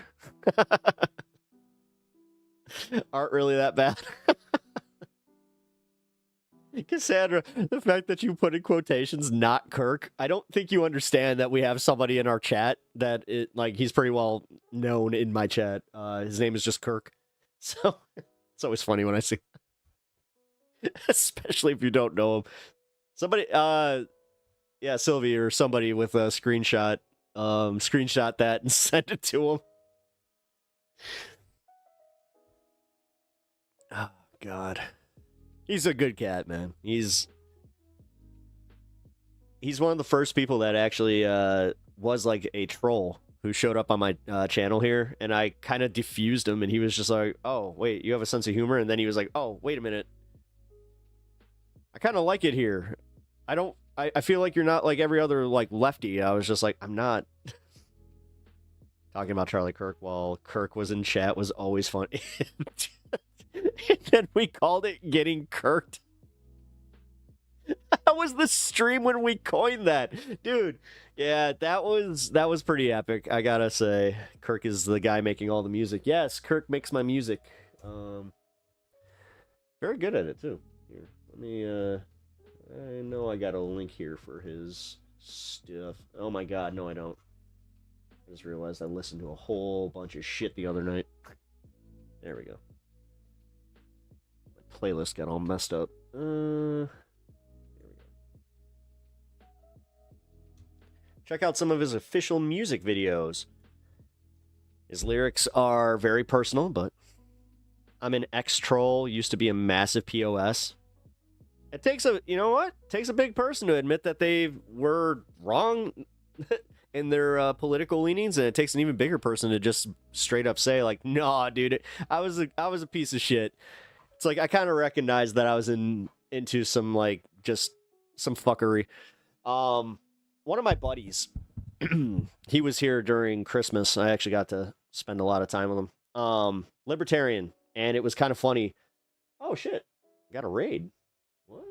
Aren't really that bad. Cassandra, the fact that you put in quotations, not Kirk, I don't think you understand that we have somebody in our chat that he's pretty well known in my chat. His name is just Kirk. So it's always funny when I see, especially if you don't know him. Somebody, yeah, Sylvie or somebody with a screenshot, screenshot that and send it to him. Oh, God. He's a good cat, man. He's one of the first people that actually was like a troll who showed up on my channel here, and I kind of diffused him, and he was just like, oh, wait, you have a sense of humor? And then he was like, oh, wait a minute. I kind of like it here. I feel like you're not like every other like lefty. I was just like, I'm not. Talking about Charlie Kirk while Kirk was in chat was always fun. And then we called it getting kirked. That was the stream when we coined that. Dude, yeah, that was pretty epic, I gotta say. Kirk is the guy making all the music. Yes, Kirk makes my music. Very good at it, too. Here, let me, I know I got a link here for his stuff. Oh my god, no I don't. I just realized I listened to a whole bunch of shit the other night. There we go. My playlist got all messed up. Here we go. Check out some of his official music videos. His lyrics are very personal, but I'm an ex-troll, used to be a massive POS. It takes a, you know what? It takes a big person to admit that they were wrong in their political leanings, and it takes an even bigger person to just straight up say, like, nah, dude, I was a piece of shit. It's like I kind of recognized that I was into some like just some fuckery. One of my buddies, he was here during Christmas. I actually got to spend a lot of time with him. Libertarian, and it was kind of funny. Oh shit, got a raid. What?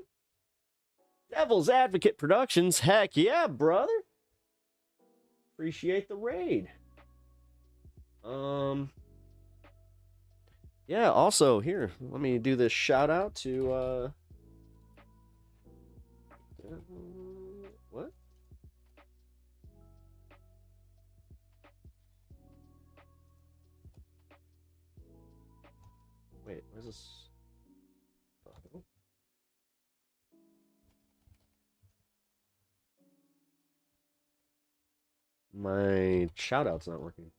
Devil's Advocate Productions. Heck yeah, brother. Appreciate the raid. Yeah, also here, let me do this shout out to what? Wait, what is this? My shout-out's not working.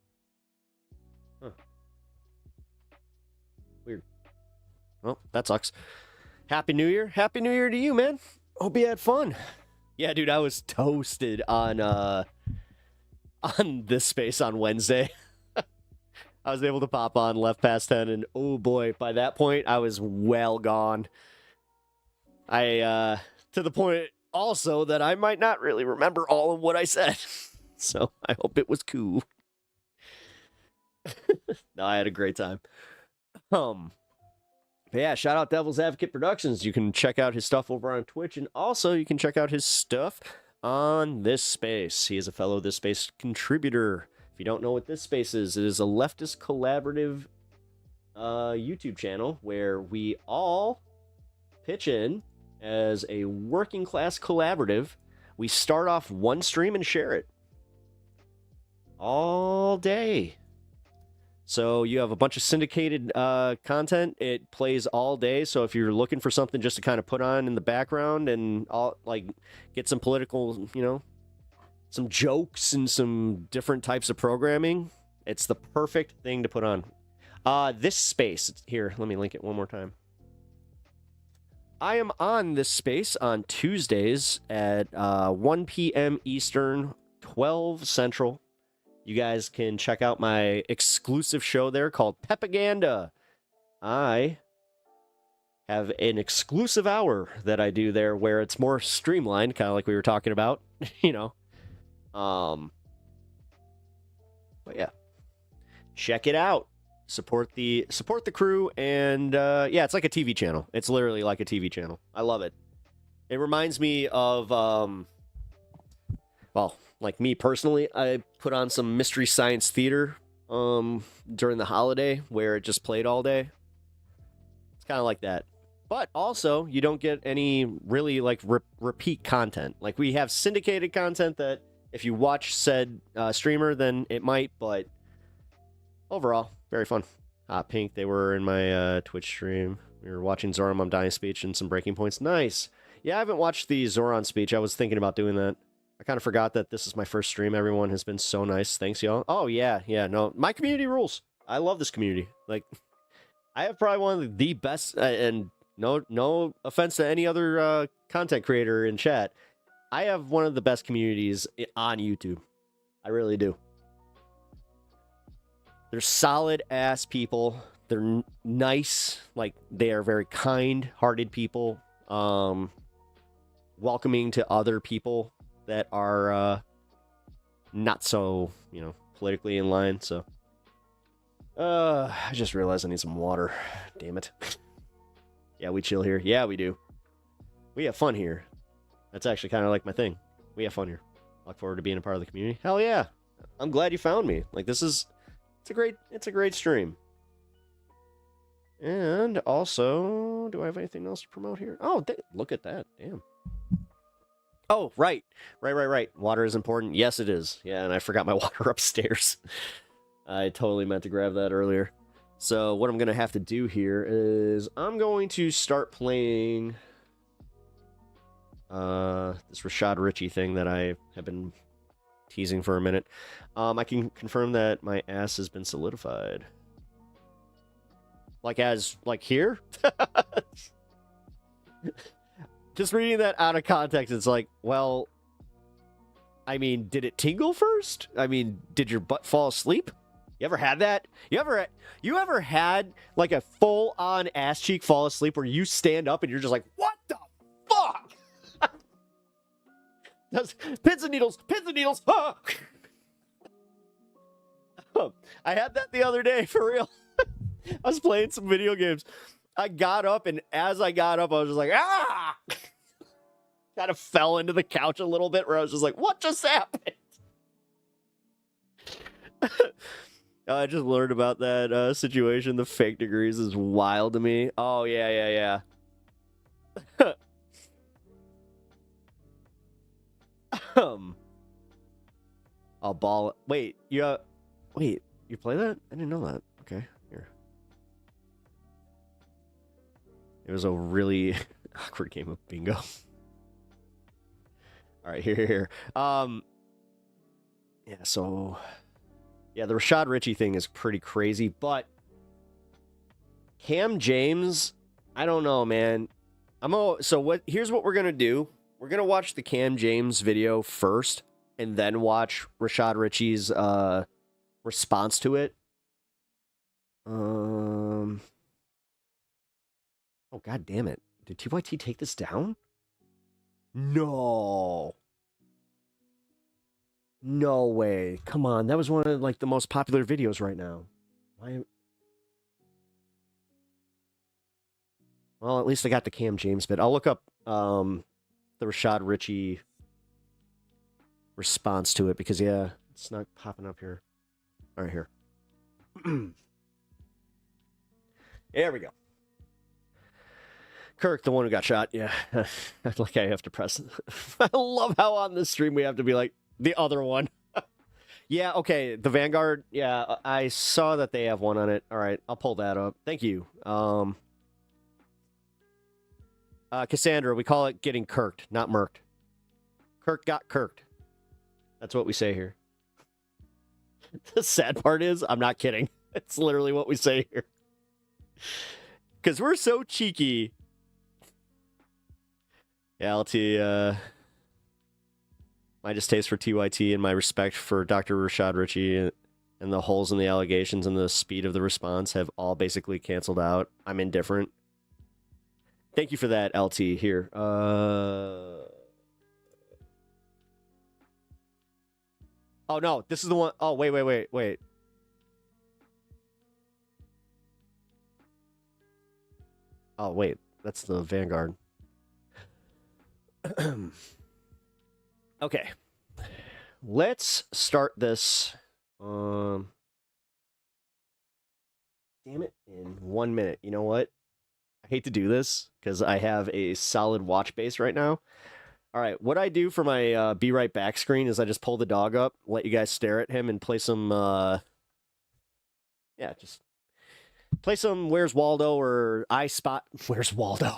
Huh. Weird. Well, that sucks. Happy New Year. Happy New Year to you, man. Hope you had fun. Yeah, dude, I was toasted on this space on Wednesday. I was able to pop on left past 10, and oh boy, by that point, I was well gone. To the point also that I might not really remember all of what I said. So I hope it was cool. No, I had a great time. But yeah, shout out Devil's Advocate Productions. You can check out his stuff over on Twitch, and also you can check out his stuff on This Space. He is a fellow This Space contributor. If you don't know what This Space is, it is a leftist collaborative YouTube channel where we all pitch in as a working class collaborative. We start off one stream and share it all day. So you have a bunch of syndicated content. It plays all day. So if you're looking for something just to kind of put on in the background and all, like, get some political, some jokes and some different types of programming, it's the perfect thing to put on. This space, here, let me link it one more time. I am on this space on Tuesdays at 1 p.m. Eastern, 12 Central. You guys can check out my exclusive show there called Pepaganda. I have an exclusive hour that I do there where it's more streamlined, kind of like we were talking about, you know. But yeah, check it out. Support the crew, and yeah, it's like a TV channel. It's literally like a TV channel. I love it. It reminds me of well, like me personally, I put on some Mystery Science Theater during the holiday where it just played all day. It's kind of like that. But also, you don't get any really like repeat content. Like we have syndicated content that if you watch said streamer, then it might, but overall, very fun. Pink, they were in my Twitch stream. We were watching Zoran Mom Dying speech and some breaking points. Nice. Yeah, I haven't watched the Zoran speech. I was thinking about doing that. I kind of forgot that this is my first stream. Everyone has been so nice. Thanks, y'all. Oh, yeah. No, my community rules. I love this community. Like, I have probably one of the best, and no offense to any other content creator in chat. I have one of the best communities on YouTube. I really do. They're solid ass people. They're nice. Like, they are very kind hearted people. Welcoming to other people that are not so, you know, politically in line. So I just realized I need some water. Damn it. Yeah, we chill here. Yeah, we do. We have fun here. That's actually kind of like my thing. We have fun here. Look forward to being a part of the community. Hell yeah. I'm glad you found me. Like, this is it's a great stream. And also, do I have anything else to promote here? Oh, look at that. Damn. Oh, right. Water is important. Yes, it is. Yeah, and I forgot my water upstairs. I totally meant to grab that earlier. So what I'm going to have to do here is I'm going to start playing this RASHAD RICHIE thing that I have been teasing for a minute. I can confirm that my ass has been solidified. Like here? Just reading that out of context, it's like, well, I mean, did it tingle first? I mean, did your butt fall asleep? You ever had that? You ever had like a full-on ass cheek fall asleep where you stand up and you're just like, what the fuck? That's pins and needles. Ah! I had that the other day, for real. I was playing some video games. I got up, and as I got up, I was just like, ah! Kind of fell into the couch a little bit, where I was just like, what just happened? I just learned about that situation. The fake degrees is wild to me. Oh, yeah. I'll ball. Wait, you play that? I didn't know that. Okay, here. It was a really awkward game of bingo. All right, here. Yeah, so yeah, the RASHAD RICHIE thing is pretty crazy, but Cam James, I don't know, man. Here's what we're gonna do. We're gonna watch the Cam James video first, and then watch RASHAD RICHIE's response to it. Oh, god damn it. Did TYT take this down? No way. Come on. That was one of like the most popular videos right now. Well, at least I got the Cam James bit. I'll look up the RASHAD RICHIE response to it because, yeah, it's not popping up here. All right, here. There we go. Kirk, the one who got shot. Yeah. Like I have to press. I love how on this stream we have to be like the other one. Yeah, okay. The Vanguard. Yeah, I saw that they have one on it. All right, I'll pull that up. Thank you. Cassandra, we call it getting kirked, not murked. Kirk got kirked. That's what we say here. The sad part is, I'm not kidding. It's literally what we say here. Because we're so cheeky. Yeah, LT, my distaste for TYT and my respect for Dr. RASHAD RICHIE and the holes in the allegations and the speed of the response have all basically canceled out. I'm indifferent. Thank you for that, LT. Here. Oh, no. This is the one. Oh, wait. Oh, wait. That's the Vanguard. Okay. Let's start this. Damn it. In 1 minute. You know what? I hate to do this because I have a solid watch base right now. All right. What I do for my Be Right Back screen is I just pull the dog up, let you guys stare at him, and play some, just play some Where's Waldo or I Spot. Where's Waldo?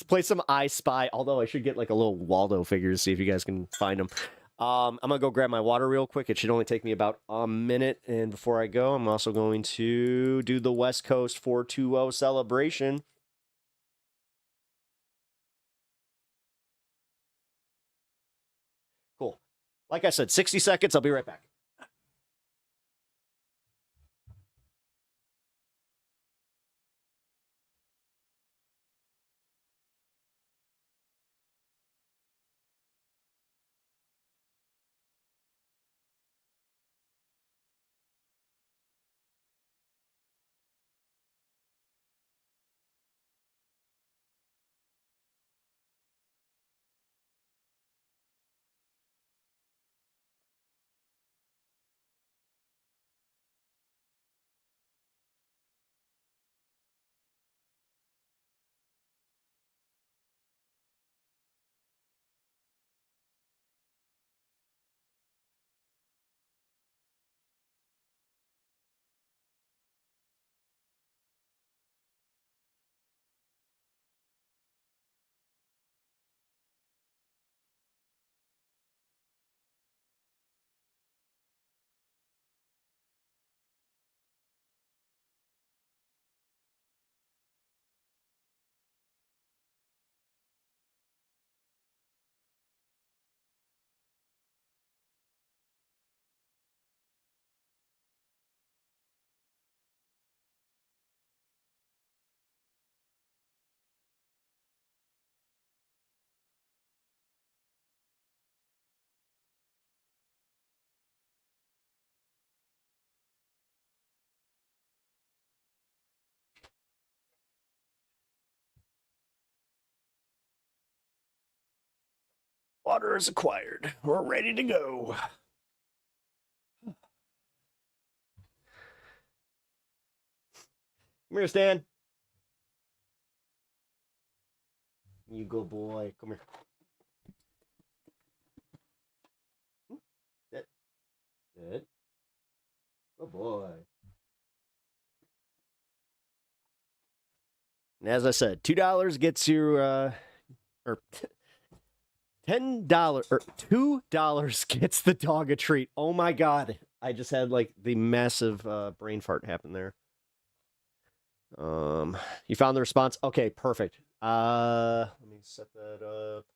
Play some I Spy, although I should get like a little Waldo figure to see if you guys can find him. I'm going to go grab my water real quick. It should only take me about a minute. And before I go, I'm also going to do the West Coast 420 celebration. Cool. Like I said, 60 seconds. I'll be right back. Water is acquired. We're ready to go. Come here, Stan. You good boy. Come here. Sit. Good. Good boy. And as I said, $2 gets you, or $10 or $2 gets the dog a treat. Oh my God. I just had like the massive brain fart happen there. You found the response? Okay, perfect. Let me set that up.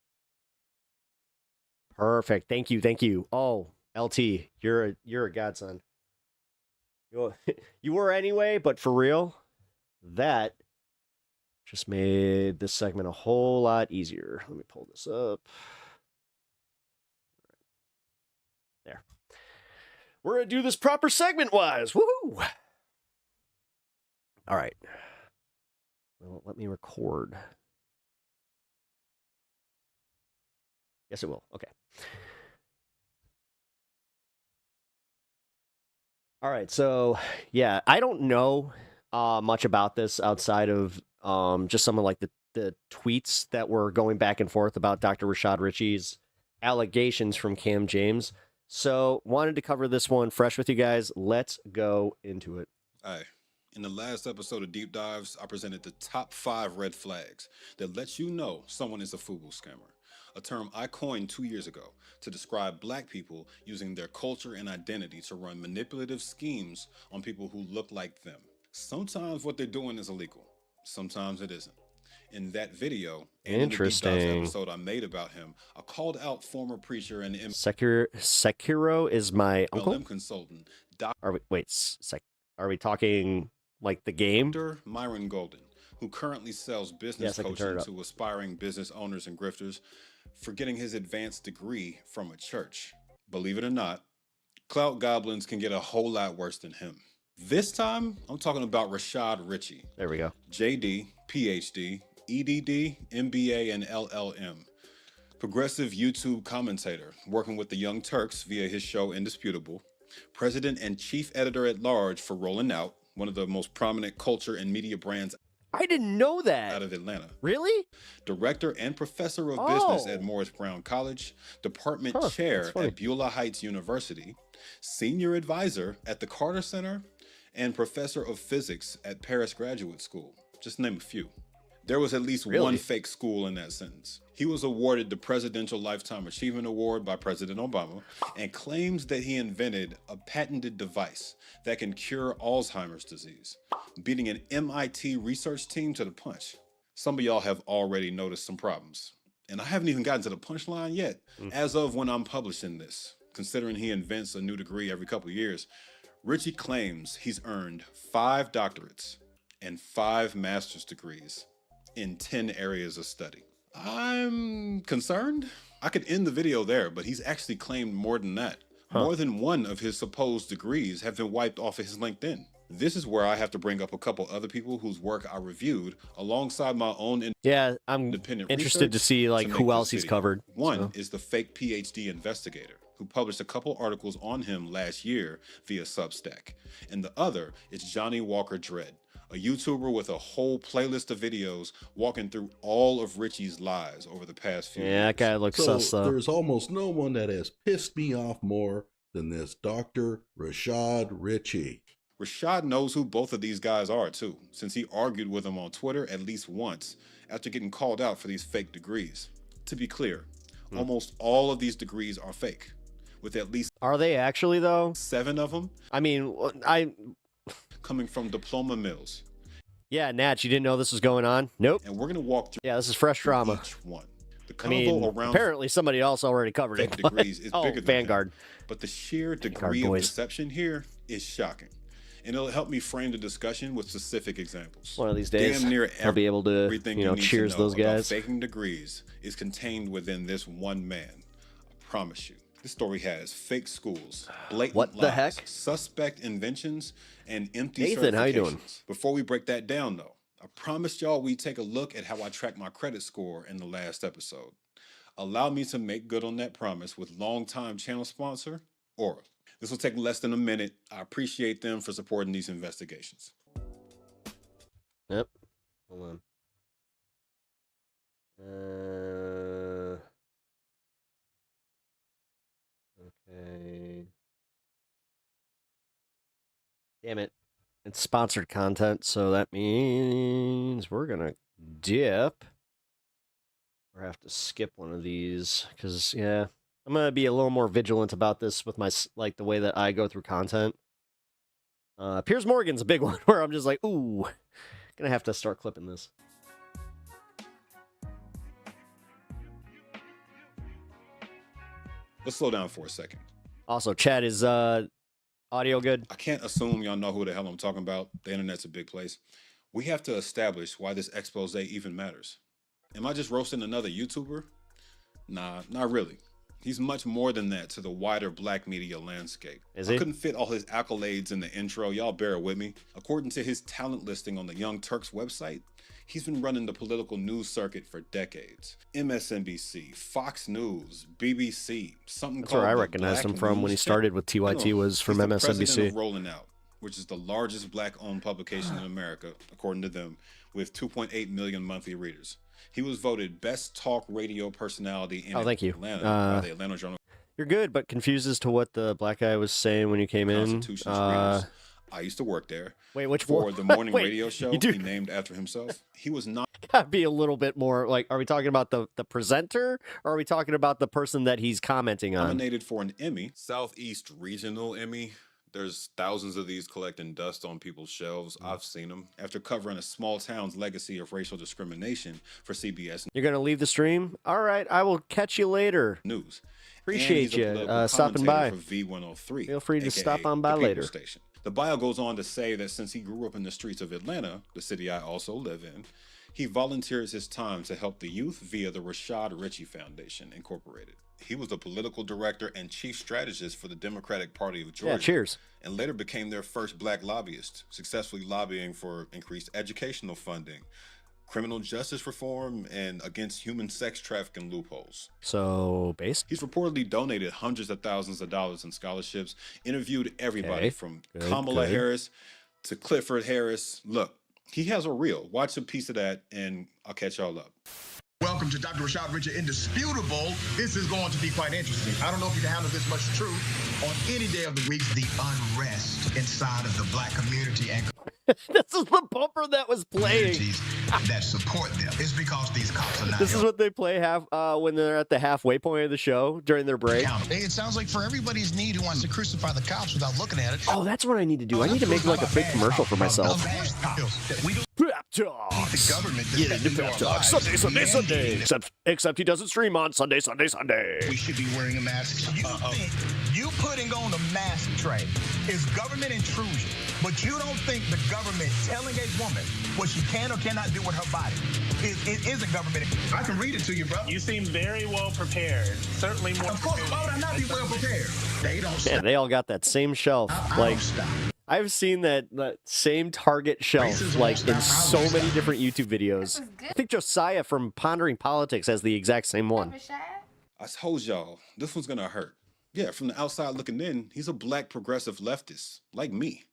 Perfect. Thank you. Oh, LT, you're a godson. You were anyway, but for real, that just made this segment a whole lot easier. Let me pull this up. There. We're going to do this proper segment-wise. Woohoo! All right. Well, let me record. Yes, it will. Okay. All right. So, yeah, I don't know much about this outside of just some of like the tweets that were going back and forth about Dr. RASHAD RICHIE's allegations from Cam James. So, wanted to cover this one fresh with you guys. Let's go into it. All right. In the last episode of Deep Dives, I presented the top 5 red flags that lets you know someone is a FUBU scammer. a term I coined 2 years ago to describe black people using their culture and identity to run manipulative schemes on people who look like them. Sometimes what they're doing is illegal, sometimes it isn't. In that video, and in the Deep Dives episode I made about him, I called out former preacher and Sekiro is my uncle? MLM consultant, Are we talking like the game? Dr. Myron Golden, who currently sells business coaching to aspiring business owners and grifters for getting his advanced degree from a church. Believe it or not, clout goblins can get a whole lot worse than him. This time, I'm talking about RASHAD Richie. There we go. JD, PhD, EDD, MBA, and LLM. Progressive YouTube commentator, working with the Young Turks via his show Indisputable. President and chief editor at large for Rolling Out, one of the most prominent culture and media brands I didn't know that. out of Atlanta. Really? Director and professor of business at Morris Brown College, department chair at Beulah Heights University, senior advisor at the Carter Center, and professor of physics at Paris Graduate School, just to name a few. There was at least one fake school in that sentence. He was awarded the Presidential Lifetime Achievement Award by President Obama and claims that he invented a patented device that can cure Alzheimer's disease, beating an MIT research team to the punch. Some of y'all have already noticed some problems, and I haven't even gotten to the punchline yet. As of when I'm publishing this, considering he invents a new degree every couple of years, Richie claims he's earned 5 doctorates and 5 master's degrees in 10 areas of study. I'm concerned. I could end the video there, but he's actually claimed more than that. More than one of his supposed degrees have been wiped off of his LinkedIn. This is where I have to bring up a couple other people whose work I reviewed alongside my own I'm independent interested to see like who else he's covered. One is the fake PhD investigator who published a couple articles on him last year via Substack. And the other is Johnny Walker Dredd, a YouTuber with a whole playlist of videos walking through all of Richie's lies over the past few years. That guy looks sus though. There's almost no one that has pissed me off more than this Dr. RASHAD Richie. RASHAD knows who both of these guys are too, since he argued with them on Twitter at least once after getting called out for these fake degrees. To be clear, almost all of these degrees are fake, with at least Are they actually though? 7 of them I mean, coming from diploma mills. Yeah, Nat, you didn't know this was going on? Nope. And we're going to walk through this is fresh drama. each one. The I mean, convo around apparently somebody else already covered fake it. but- degrees is bigger than Vanguard. that. But the sheer degree of boys. deception here is shocking. And it'll help me frame the discussion with specific examples. One of these days, Damn near I'll be able to, everything you know, need to cheers know those about guys. faking degrees is contained within this one man. I promise you. This story has fake schools, blatant What the lies, heck? suspect inventions, and empty Nathan, how you doing? certifications. Before we break that down, though, I promised y'all we'd take a look at how I tracked my credit score in the last episode. Allow me to make good on that promise with longtime channel sponsor, Aura. This will take less than a minute. I appreciate them for supporting these investigations. Yep. Hold on. Okay. Damn it. It's sponsored content, so that means we're gonna dip. Or have to skip one of these, because, yeah, I'm gonna be a little more vigilant about this with my, like, the way that I go through content. Piers Morgan's a big one, where I'm just like, ooh, gonna have to start clipping this. Let's slow down for a second. Also, Chad, is audio good? I can't assume y'all know who the hell I'm talking about. The internet's a big place. We have to establish why this expose even matters. Am I just roasting another YouTuber? Nah, not really. He's much more than that to the wider black media landscape. Is he? I couldn't fit all his accolades in the intro. Y'all bear with me. According to his talent listing on the Young Turks website, he's been running the political news circuit for decades. MSNBC, Fox News, BBC, something That's called where I the recognized Black him from when he News started with TYT was from He's the president MSNBC. of Rolling Out, which is the largest black-owned publication in America, according to them, with 2.8 million monthly readers. He was voted best talk radio personality in thank you. Atlanta by the Atlanta Journal. You're good, but confused as to what the black guy was saying when you came in. Constitution's readers. I used to work there. Wait, which for one? the morning Wait, radio show you do- he named after himself. He was not Gotta be a little bit more like, are we talking about the presenter, or are we talking about the person that he's commenting on? Nominated for an Emmy, Southeast Regional Emmy. There's thousands of these collecting dust on people's shelves. I've seen them. After covering a small town's legacy of racial discrimination for CBS You're gonna leave the stream? All right, I will catch you later. News. Appreciate you stopping by. For V103. Feel free to stop on by the People later. Station. The bio goes on to say that since he grew up in the streets of Atlanta, the city I also live in, he volunteers his time to help the youth via the RASHAD RICHIE Foundation, Incorporated. He was the political director and chief strategist for the Democratic Party of Georgia. Yeah, cheers. And later became their first black lobbyist, successfully lobbying for increased educational funding, criminal justice reform, and against human sex trafficking loopholes. So, base? He's reportedly donated hundreds of thousands of dollars in scholarships, interviewed everybody from Kamala Harris to Clifford Harris. Look, he has a reel. Watch a piece of that, and I'll catch y'all up. Welcome to Dr. Rashad Richard Indisputable. This is going to be quite interesting. I don't know if you can handle this much truth. On any day of the week, the unrest inside of the black community and This is the bumper that was playing. that support them is because these cops are not. This is what they play when they're at the halfway point of the show during their break. It sounds like for everybody's need who wants to crucify the cops without looking at it. Oh, that's what I need to do. I need to make like a fake commercial for myself. We don't Pep Talks. need the government to Get into step Pep into our Talks. lives. Sunday. Except he doesn't stream on Sunday. We should be wearing a mask. You think you putting on a mask, Trey, is government intrusion, but you don't think the government telling a woman what she can or cannot do with her body is a government. I can read it to you, bro. You seem very well prepared. Certainly more. Of course, why would I not be well prepared? They don't stop. Yeah, they all got that same shelf. I Like, don't stop. I've seen that same Target shelf Racism like won't in stop. so many different YouTube videos. I think Josiah from Pondering Politics has the exact same one. I told y'all, this one's gonna hurt. Yeah, from the outside looking in, he's a black progressive leftist, like me.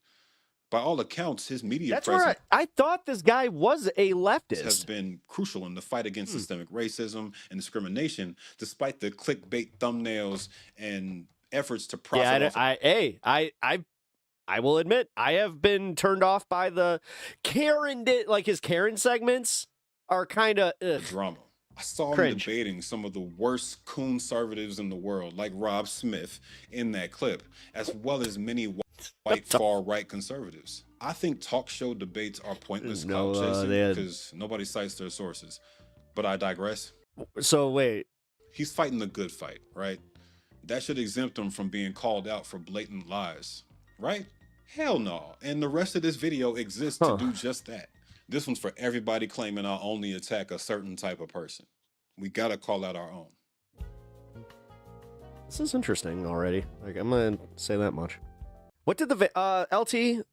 By all accounts, his media That's presence where I thought this guy was a has leftist. been crucial in the fight against systemic racism and discrimination, despite the clickbait thumbnails and efforts to profit off I will admit, I have been turned off by the Karen, like his Karen segments are kind of drama. I saw him Cringe. debating some of the worst conservatives in the world, like Rob Smith, in that clip, as well as many white far-right conservatives. I think talk show debates are pointless clout chasing because nobody cites their sources. But I digress. So wait, He's fighting the good fight, right? That should exempt him from being called out for blatant lies, right? Hell no. And the rest of this video exists to do just that. This one's for everybody claiming I only attack a certain type of person. We gotta call out our own. this is interesting already. Like, I'm gonna say that much. What did the LT?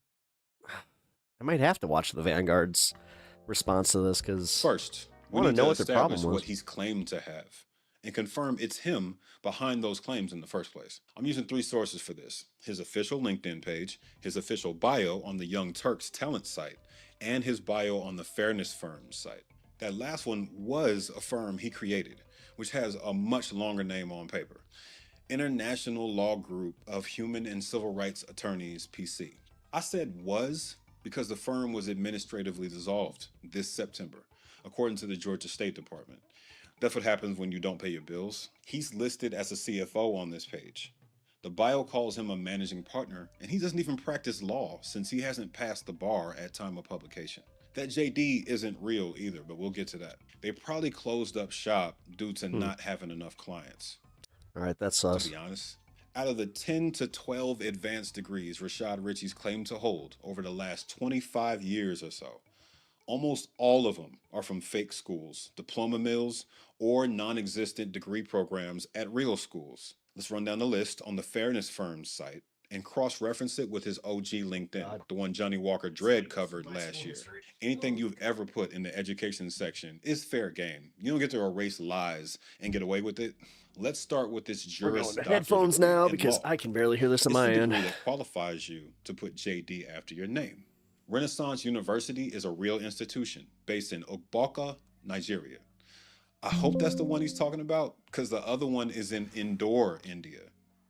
I might have to watch the Vanguard's response to this because First, we wanna need know to what their problem establish was. what he's claimed to have and confirm it's him behind those claims in the first place. I'm using 3 sources for this: his official LinkedIn page, his official bio on the Young Turks talent site, and his bio on the Fairness Firm's site. That last one was a firm he created, which has a much longer name on paper: International Law Group of Human and Civil Rights Attorneys, PC. I said was because the firm was administratively dissolved this September, according to the Georgia State Department. That's what happens when you don't pay your bills. He's listed as a CFO on this page. The bio calls him a managing partner, and he doesn't even practice law since he hasn't passed the bar at time of publication. That JD isn't real either, but we'll get to that. They probably closed up shop due to not having enough clients. all right, that's sus. To be honest, out of the 10 to 12 advanced degrees Rashad Richie's claimed to hold over the last 25 years or so, almost all of them are from fake schools, diploma mills, or non-existent degree programs at real schools. Let's run down the list on the Fairness Firm's site and cross-reference it with his OG LinkedIn, the one Johnny Walker Dredd covered last year. Anything you've ever put in the education section is fair game. You don't get to erase lies and get away with it. Let's start with this Juris Doctor Headphones degree now in because law. I can barely hear this on It's my the end. degree that qualifies you to put JD after your name. Renaissance University is a real institution based in Ogboka, Nigeria. I hope that's the one he's talking about because the other one is in Indore, India.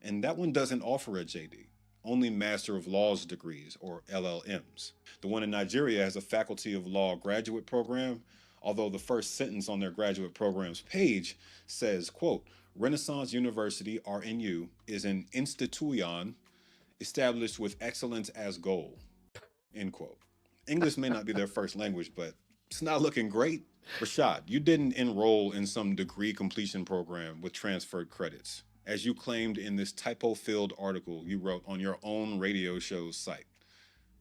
And that one doesn't offer a JD, only Master of Laws degrees or LLMs. The one in Nigeria has a Faculty of Law graduate program, Although the first sentence on their graduate programs page says, quote, Renaissance University, RNU, is an institution established with excellence as goal, end quote. English may not be their first language, but it's not looking great. Rashad, you didn't enroll in some degree completion program with transferred credits, as you claimed in this typo-filled article you wrote on your own radio show's site.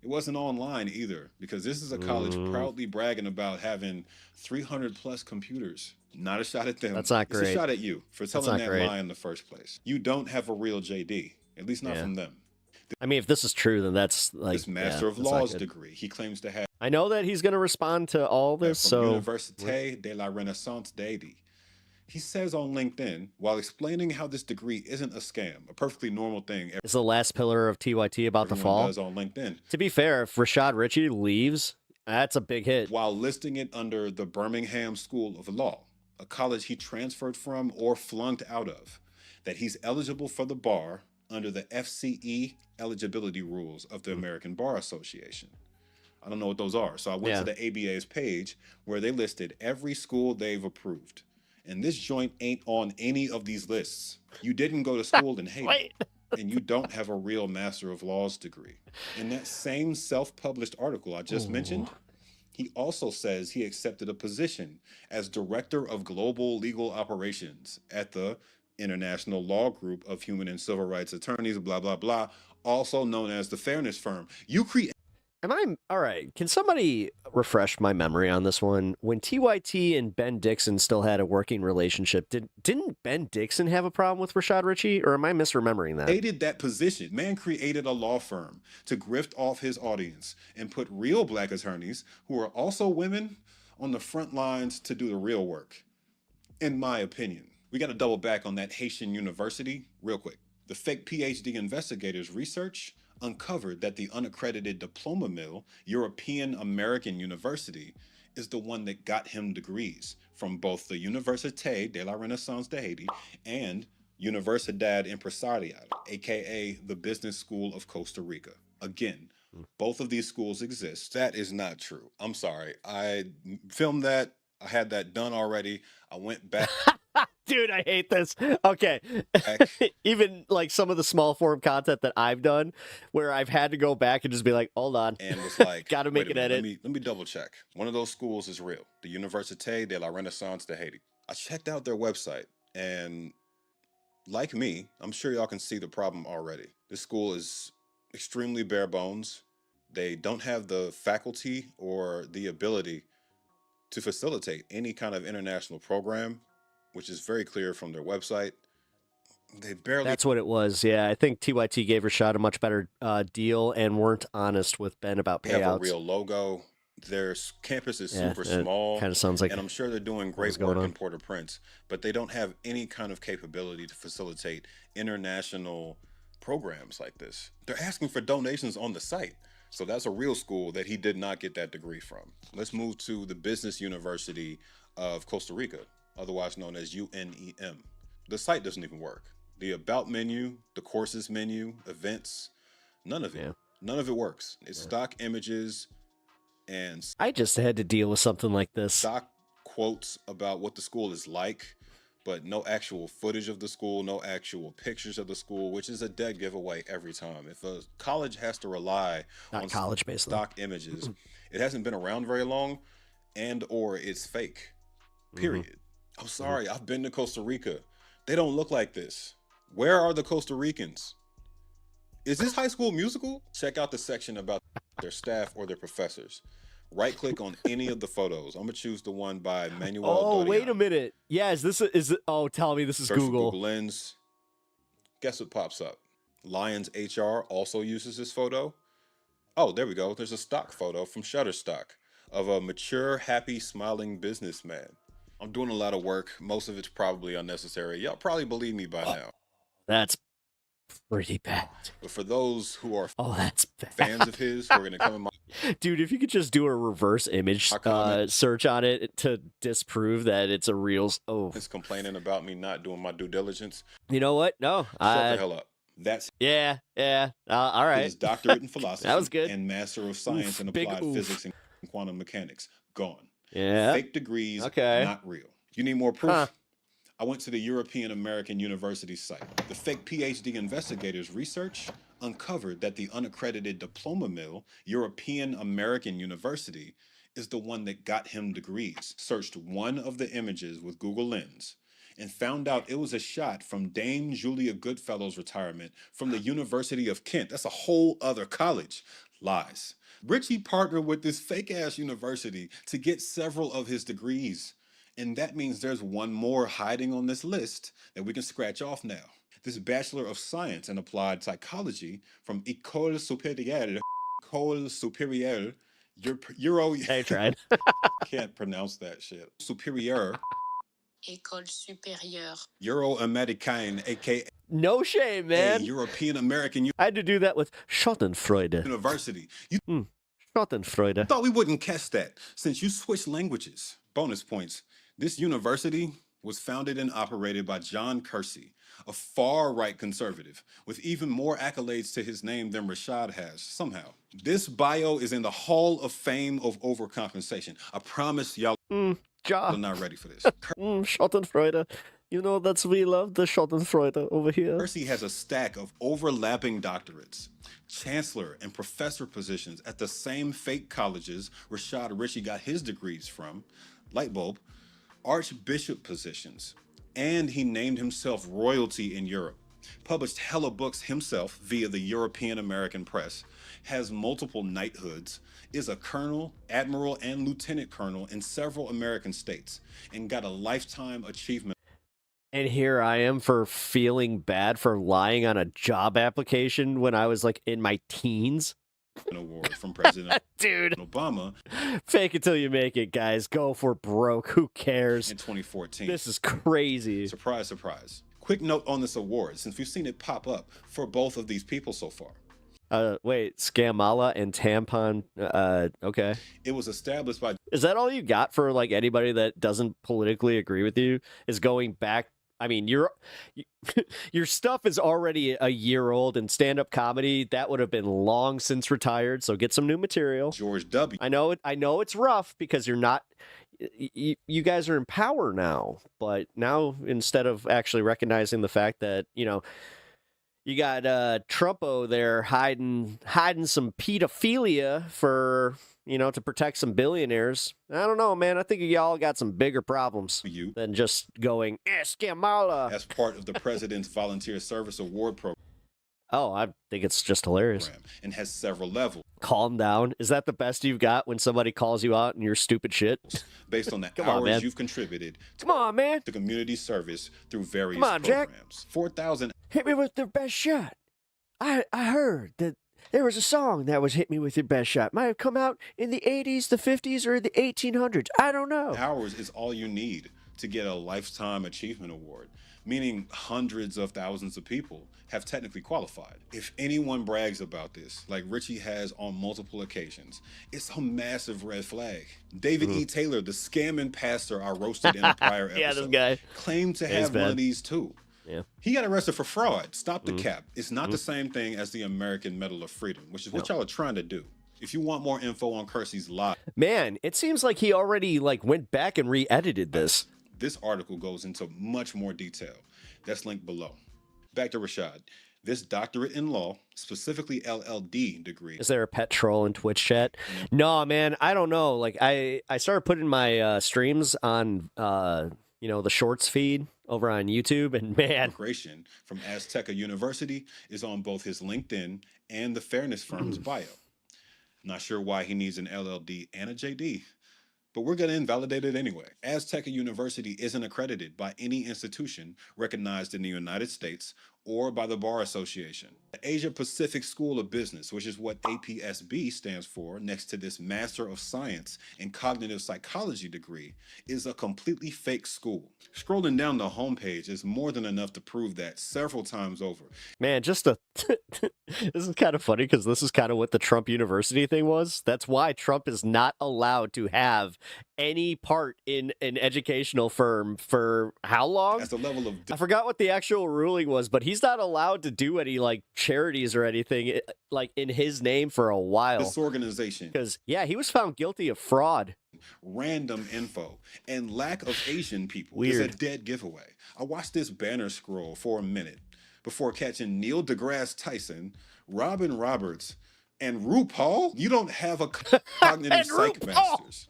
It wasn't online either, because this is a college proudly bragging about having 300 plus computers. Not a shot at them. That's not great. It's a shot at you for telling that lie in the first place. You don't have a real JD, at least not from them. I mean, if this is true, then that's like this Master of Laws degree he claims to have. I know that he's going to respond to all this. From Université de la Renaissance d'Haïti. He says on LinkedIn, while explaining how this degree isn't a scam, a perfectly normal thing. It's the last pillar of TYT about the fall. Does on LinkedIn. To be fair, if Rashad Richie leaves, that's a big hit. While listing it under the Birmingham School of Law, a college he transferred from or flunked out of, that he's eligible for the bar under the FCE eligibility rules of the American Bar Association. I don't know what those are. So I went to the ABA's page where they listed every school they've approved. And this joint ain't on any of these lists. You didn't go to school in Haiti. And you don't have a real Master of Laws degree. In that same self-published article I just mentioned, he also says he accepted a position as Director of Global Legal Operations at the International Law Group of Human and Civil Rights Attorneys, blah, blah, blah, also known as the Fairness Firm. All right? Can somebody refresh my memory on this one? When TYT and Ben Dixon still had a working relationship, didn't Ben Dixon have a problem with Rashad Richie, or am I misremembering that? Created that position. Man created a law firm to grift off his audience and put real black attorneys who are also women on the front lines to do the real work, in my opinion. We got to double back on that Haitian university real quick. The fake PhD investigators' research uncovered that the unaccredited diploma mill, European American University, is the one that got him degrees from both the Université de la Renaissance d'Haïti and Universidad Empresarial, aka the Business School of Costa Rica. Again, both of these schools exist. That is not true. I'm sorry. I filmed that. I had that done already. I went back. Dude, I hate this. Okay. Even like some of the small form content that I've done where I've had to go back and just be like, hold on. And was like, got to make an edit. Let me double check. One of those schools is real. The Université de la Renaissance d'Haïti. I checked out their website and like me, I'm sure y'all can see the problem already. This school is extremely bare bones. They don't have the faculty or the ability to facilitate any kind of international program, which is very clear from their website. They barely... That's what it was. Yeah, I think TYT gave Rashad a much better deal and weren't honest with Ben about payouts. They have a real logo. Their campus is super small. Kind of sounds like... And I'm sure they're doing great work in Port-au-Prince, but they don't have any kind of capability to facilitate international programs like this. They're asking for donations on the site. So that's a real school that he did not get that degree from. Let's move to the Business University of Costa Rica, otherwise known as UNEM. The site doesn't even work. The About menu, the Courses menu, events, none of it. Yeah. None of it works. It's stock images and... I just had to deal with something like this. Stock quotes about what the school is like, but no actual footage of the school, no actual pictures of the school, which is a dead giveaway every time. If a college has to rely on stock images, it hasn't been around very long and or it's fake, period. I'm sorry, I've been to Costa Rica. They don't look like this. Where are the Costa Ricans? Is this High School Musical? Check out the section about their staff or their professors. Right click on any of the photos. I'm gonna choose the one by Manuel. Oh, Dorian. wait a minute. Yeah, is it? Oh, tell me this is Search for Google. Google Lens. Guess what pops up? Lions HR also uses this photo. Oh, there we go. There's a stock photo from Shutterstock of a mature, happy, smiling businessman. I'm doing a lot of work. Most of it's probably unnecessary. Y'all probably believe me by now. That's pretty bad. But for those who are that's bad. fans of his, who are gonna come in my... Dude, if you could just do a reverse image search on it to disprove that it's a real... It's complaining about me not doing my due diligence. You know what? No. Shut the hell up. That's... Yeah. All right. His doctorate in philosophy that was good. and Master of Science in Applied Physics and Quantum Mechanics. Gone. Yeah. Fake degrees, Okay. not real. You need more proof? Huh. I went to the European American University site. The fake PhD investigators' research uncovered that the unaccredited diploma mill, European American University, is the one that got him degrees. Searched one of the images with Google Lens and found out it was a shot from Dame Julia Goodfellow's retirement from the University of Kent. That's a whole other college. Lies. Richie partnered with this fake-ass university to get several of his degrees. And that means there's one more hiding on this list that we can scratch off now. This Bachelor of Science in Applied Psychology from École Supérieure, Euro. I tried. Can't pronounce that shit. Superior. École supérieure. Euro-Americaine, aka No shame, man. European American I had to do that with Schadenfreude. University. You Schadenfreude. thought we wouldn't catch that since you switched languages. Bonus points. This university was founded and operated by John Kersey, a far-right conservative with even more accolades to his name than Rashad has, somehow. This bio is in the Hall of Fame of overcompensation. I promise y'all are not ready for this. Schadenfreude. You know, we love the Schadenfreude over here. Kersey has a stack of overlapping doctorates, chancellor and professor positions at the same fake colleges Rashad Richie got his degrees from, Lightbulb, archbishop positions, and he named himself royalty in Europe. Published hella books himself via the European American press, has multiple knighthoods, is a colonel, admiral, and lieutenant colonel in several American states, and got a lifetime achievement. And here I am for feeling bad for lying on a job application when I was like in my teens. An award from President Dude. Obama. Fake it till you make it, guys. Go for broke. Who cares? In 2014. This is crazy. Surprise, surprise. Quick note on this award, since we've seen it pop up for both of these people so far. Wait, Scamala and Tampon. Okay. It was established by. Is that all you got for like anybody that doesn't politically agree with you? Is going back. I mean, your stuff is already a year old, and stand-up comedy that would have been long since retired. So get some new material. George W. I know it's rough because you're not. You guys are in power now, but now instead of actually recognizing the fact that you got Trumpo there hiding some pedophilia for to protect some billionaires. I don't know, man. I think y'all got some bigger problems than just going Escamala as part of the President's Volunteer Service Award program. Oh, I think it's just hilarious. And has several levels. Calm down. Is that the best you've got when somebody calls you out and your stupid shit? Based on the hours you've contributed to community service through various programs. Jack. 4,000. Hit me with the best shot. I heard that there was a song that was Hit Me With Your Best Shot. Might have come out in the 80s, the 50s, or the 1800s. I don't know. Hours is all you need to get a Lifetime Achievement Award, meaning hundreds of thousands of people have technically qualified. If anyone brags about this, like Richie has on multiple occasions, it's a massive red flag. David E. Taylor, the scamming pastor I roasted in a prior episode, this guy claimed to have one of these too. Yeah. He got arrested for fraud. Stop the cap. It's not the same thing as the American Medal of Freedom, which is what y'all are trying to do. If you want more info on Kersey's lie, man, it seems like he already went back and re-edited this. This article goes into much more detail. That's linked below. Back to Rashad. This doctorate in law, specifically LLD degree. Is there a pet troll in Twitch chat? No, man, I don't know. I started putting my streams on the shorts feed over on YouTube, and man, immigration from Azteca University is on both his LinkedIn and the Fairness Firm's bio. Not sure why he needs an LLD and a JD, but we're going to invalidate it anyway. Azteca University isn't accredited by any institution recognized in the United States or by the Bar Association. The Asia Pacific School of Business, which is what APSB stands for, next to this Master of Science in Cognitive Psychology degree, is a completely fake school. Scrolling down the homepage is more than enough to prove that several times over. Man, this is kind of funny because this is kind of what the Trump University thing was. That's why Trump is not allowed to have any part in an educational firm for how long? At the level of I forgot what the actual ruling was, but he's not allowed to do any charities or anything in his name for a while. This organization. Because he was found guilty of fraud. random info, and lack of Asian people is Weird. a dead giveaway. I watched this banner scroll for a minute before catching Neil deGrasse Tyson, Robin Roberts, and RuPaul. You don't have a cognitive psych master's.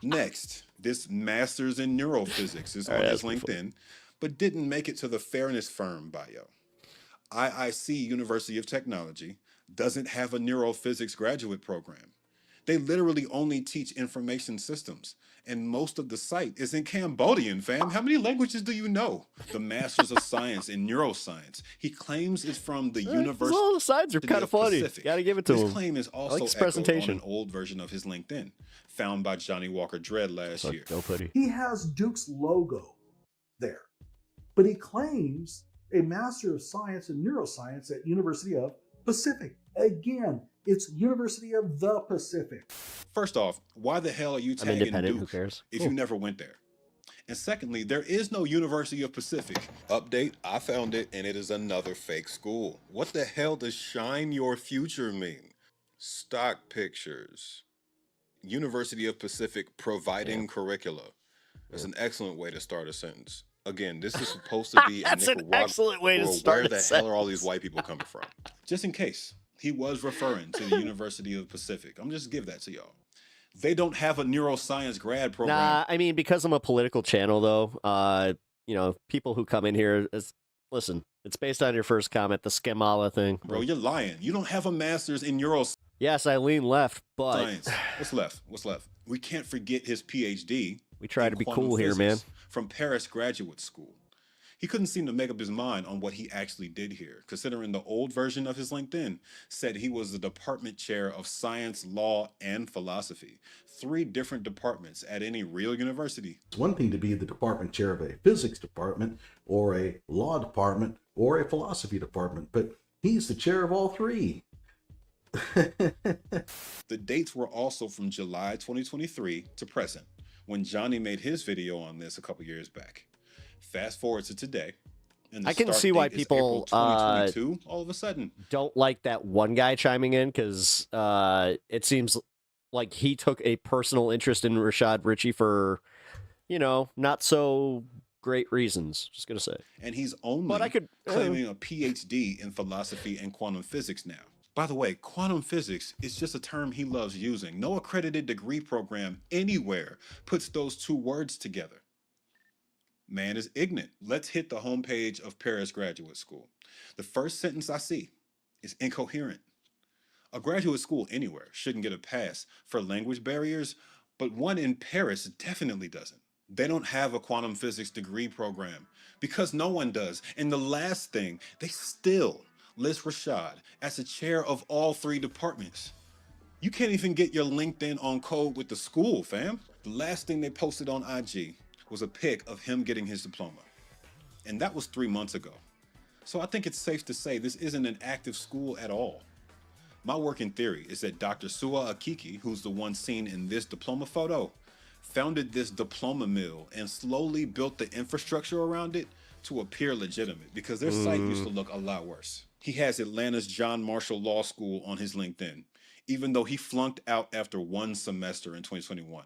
Next, this master's in neurophysics is on his LinkedIn, but didn't make it to the fairness firm bio. IIC University of Technology doesn't have a neurophysics graduate program. They literally only teach information systems, and most of the site is in Cambodian, fam. How many languages do you know? The Master's of Science in Neuroscience, he claims is from the University All the sides are kind of funny. Pacific. Gotta give it to him. This claim is also like his echoed presentation. on an old version of his LinkedIn, found by Johnny Walker Dredd last year. He has Duke's logo there, but he claims a Master of Science in Neuroscience at University of Pacific. Again, it's University of the Pacific. First off, why the hell are you tagging Duke Who cares? if you never went there? And secondly, there is no University of Pacific. Update, I found it, and it is another fake school. What the hell does shine your future mean? Stock pictures. University of Pacific providing curricula. That's an excellent way to start a sentence. Again, this is supposed to be That's a an Nicaragua. excellent way to start Where a the sentence. hell are all these white people coming from? Just in case, he was referring to the University of Pacific. I'm just give that to y'all. They don't have a neuroscience grad program. Nah, I mean, because I'm a political channel, though, you know, people who come in here listen, it's based on your first comment, the Skemala thing. Bro, you're lying. You don't have a master's in neuroscience. Yes, I lean left, but What's left? What's left? We can't forget his PhD. We try in to be quantum cool here, man. physics from Paris Graduate School. He couldn't seem to make up his mind on what he actually did here, considering the old version of his LinkedIn said he was the department chair of science, law, and philosophy. 3 different departments at any real university. It's one thing to be the department chair of a physics department or a law department or a philosophy department, but he's the chair of all 3. The dates were also from July 2023 to present, when Johnny made his video on this a couple years back. Fast forward to today, and the I can start see why date is people April 2022, all of a sudden. Don't like that one guy chiming in because it seems like he took a personal interest in RASHAD RICHIE for, you know, not so great reasons. Just gonna say. And he's only claiming a PhD in philosophy and quantum physics now. By the way, quantum physics is just a term he loves using. No accredited degree program anywhere puts those 2 words together. Man is ignorant. Let's hit the homepage of Paris Graduate School. The first sentence I see is incoherent. A graduate school anywhere shouldn't get a pass for language barriers, but one in Paris definitely doesn't. They don't have a quantum physics degree program because no one does. And the last thing, they still list RASHAD as the chair of all 3 departments. You can't even get your LinkedIn on code with the school, fam. The last thing they posted on IG was a pic of him getting his diploma. And that was 3 months ago. So I think it's safe to say this isn't an active school at all. My working theory is that Dr. Sua Akiki, who's the one seen in this diploma photo, founded this diploma mill and slowly built the infrastructure around it to appear legitimate because their site used to look a lot worse. He has Atlanta's John Marshall Law School on his LinkedIn, even though he flunked out after 1 semester in 2021.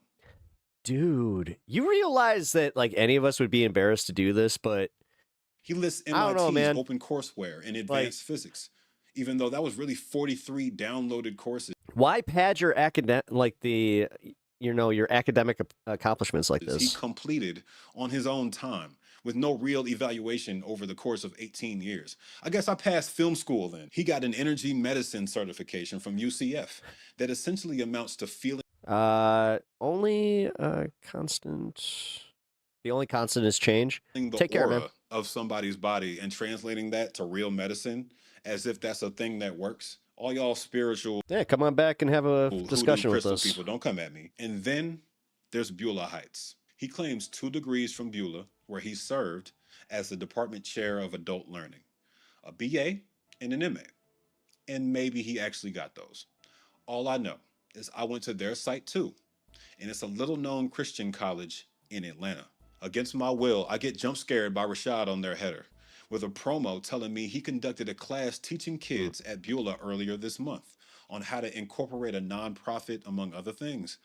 Dude, you realize that like any of us would be embarrassed to do this, but he lists MIT's open courseware in advanced physics, even though that was really 43 downloaded courses. Why pad your your academic accomplishments like this? He completed on his own time with no real evaluation over the course of 18 years. I guess I passed film school then. He got an energy medicine certification from UCF that essentially amounts to feeling. Only constant. The only constant is change. Take care, man. Of somebody's body and translating that to real medicine as if that's a thing that works. All y'all spiritual. Yeah, come on back and have a discussion with us. People, don't come at me. And then there's Beulah Heights. He claims 2 degrees from Beulah, where he served as the department chair of adult learning, a BA and an MA. And maybe he actually got those. All I know is I went to their site too, and it's a little known Christian college in Atlanta. Against my will, I get jump scared by RASHAD on their header with a promo telling me he conducted a class teaching kids at Beulah earlier this month on how to incorporate a nonprofit, among other things.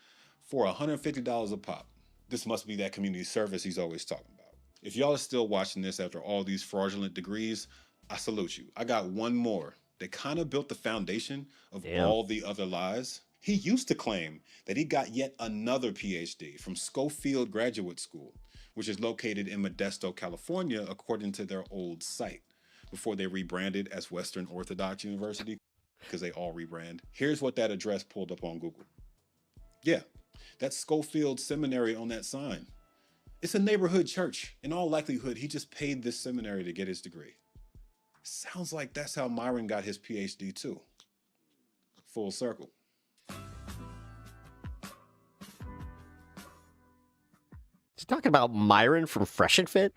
for $150 a pop. This must be that community service he's always talking about. If y'all are still watching this after all these fraudulent degrees, I salute you. I got one more that kind of built the foundation of all the other lies. He used to claim that he got yet another PhD from Schofield Graduate School, which is located in Modesto, California, according to their old site, before they rebranded as Western Orthodox University, because they all rebrand. Here's what that address pulled up on Google. Yeah, that's Schofield Seminary on that sign. It's a neighborhood church. In all likelihood, he just paid this seminary to get his degree. Sounds like that's how Myron got his PhD too. Full circle. He's talking about Myron from Fresh and Fit.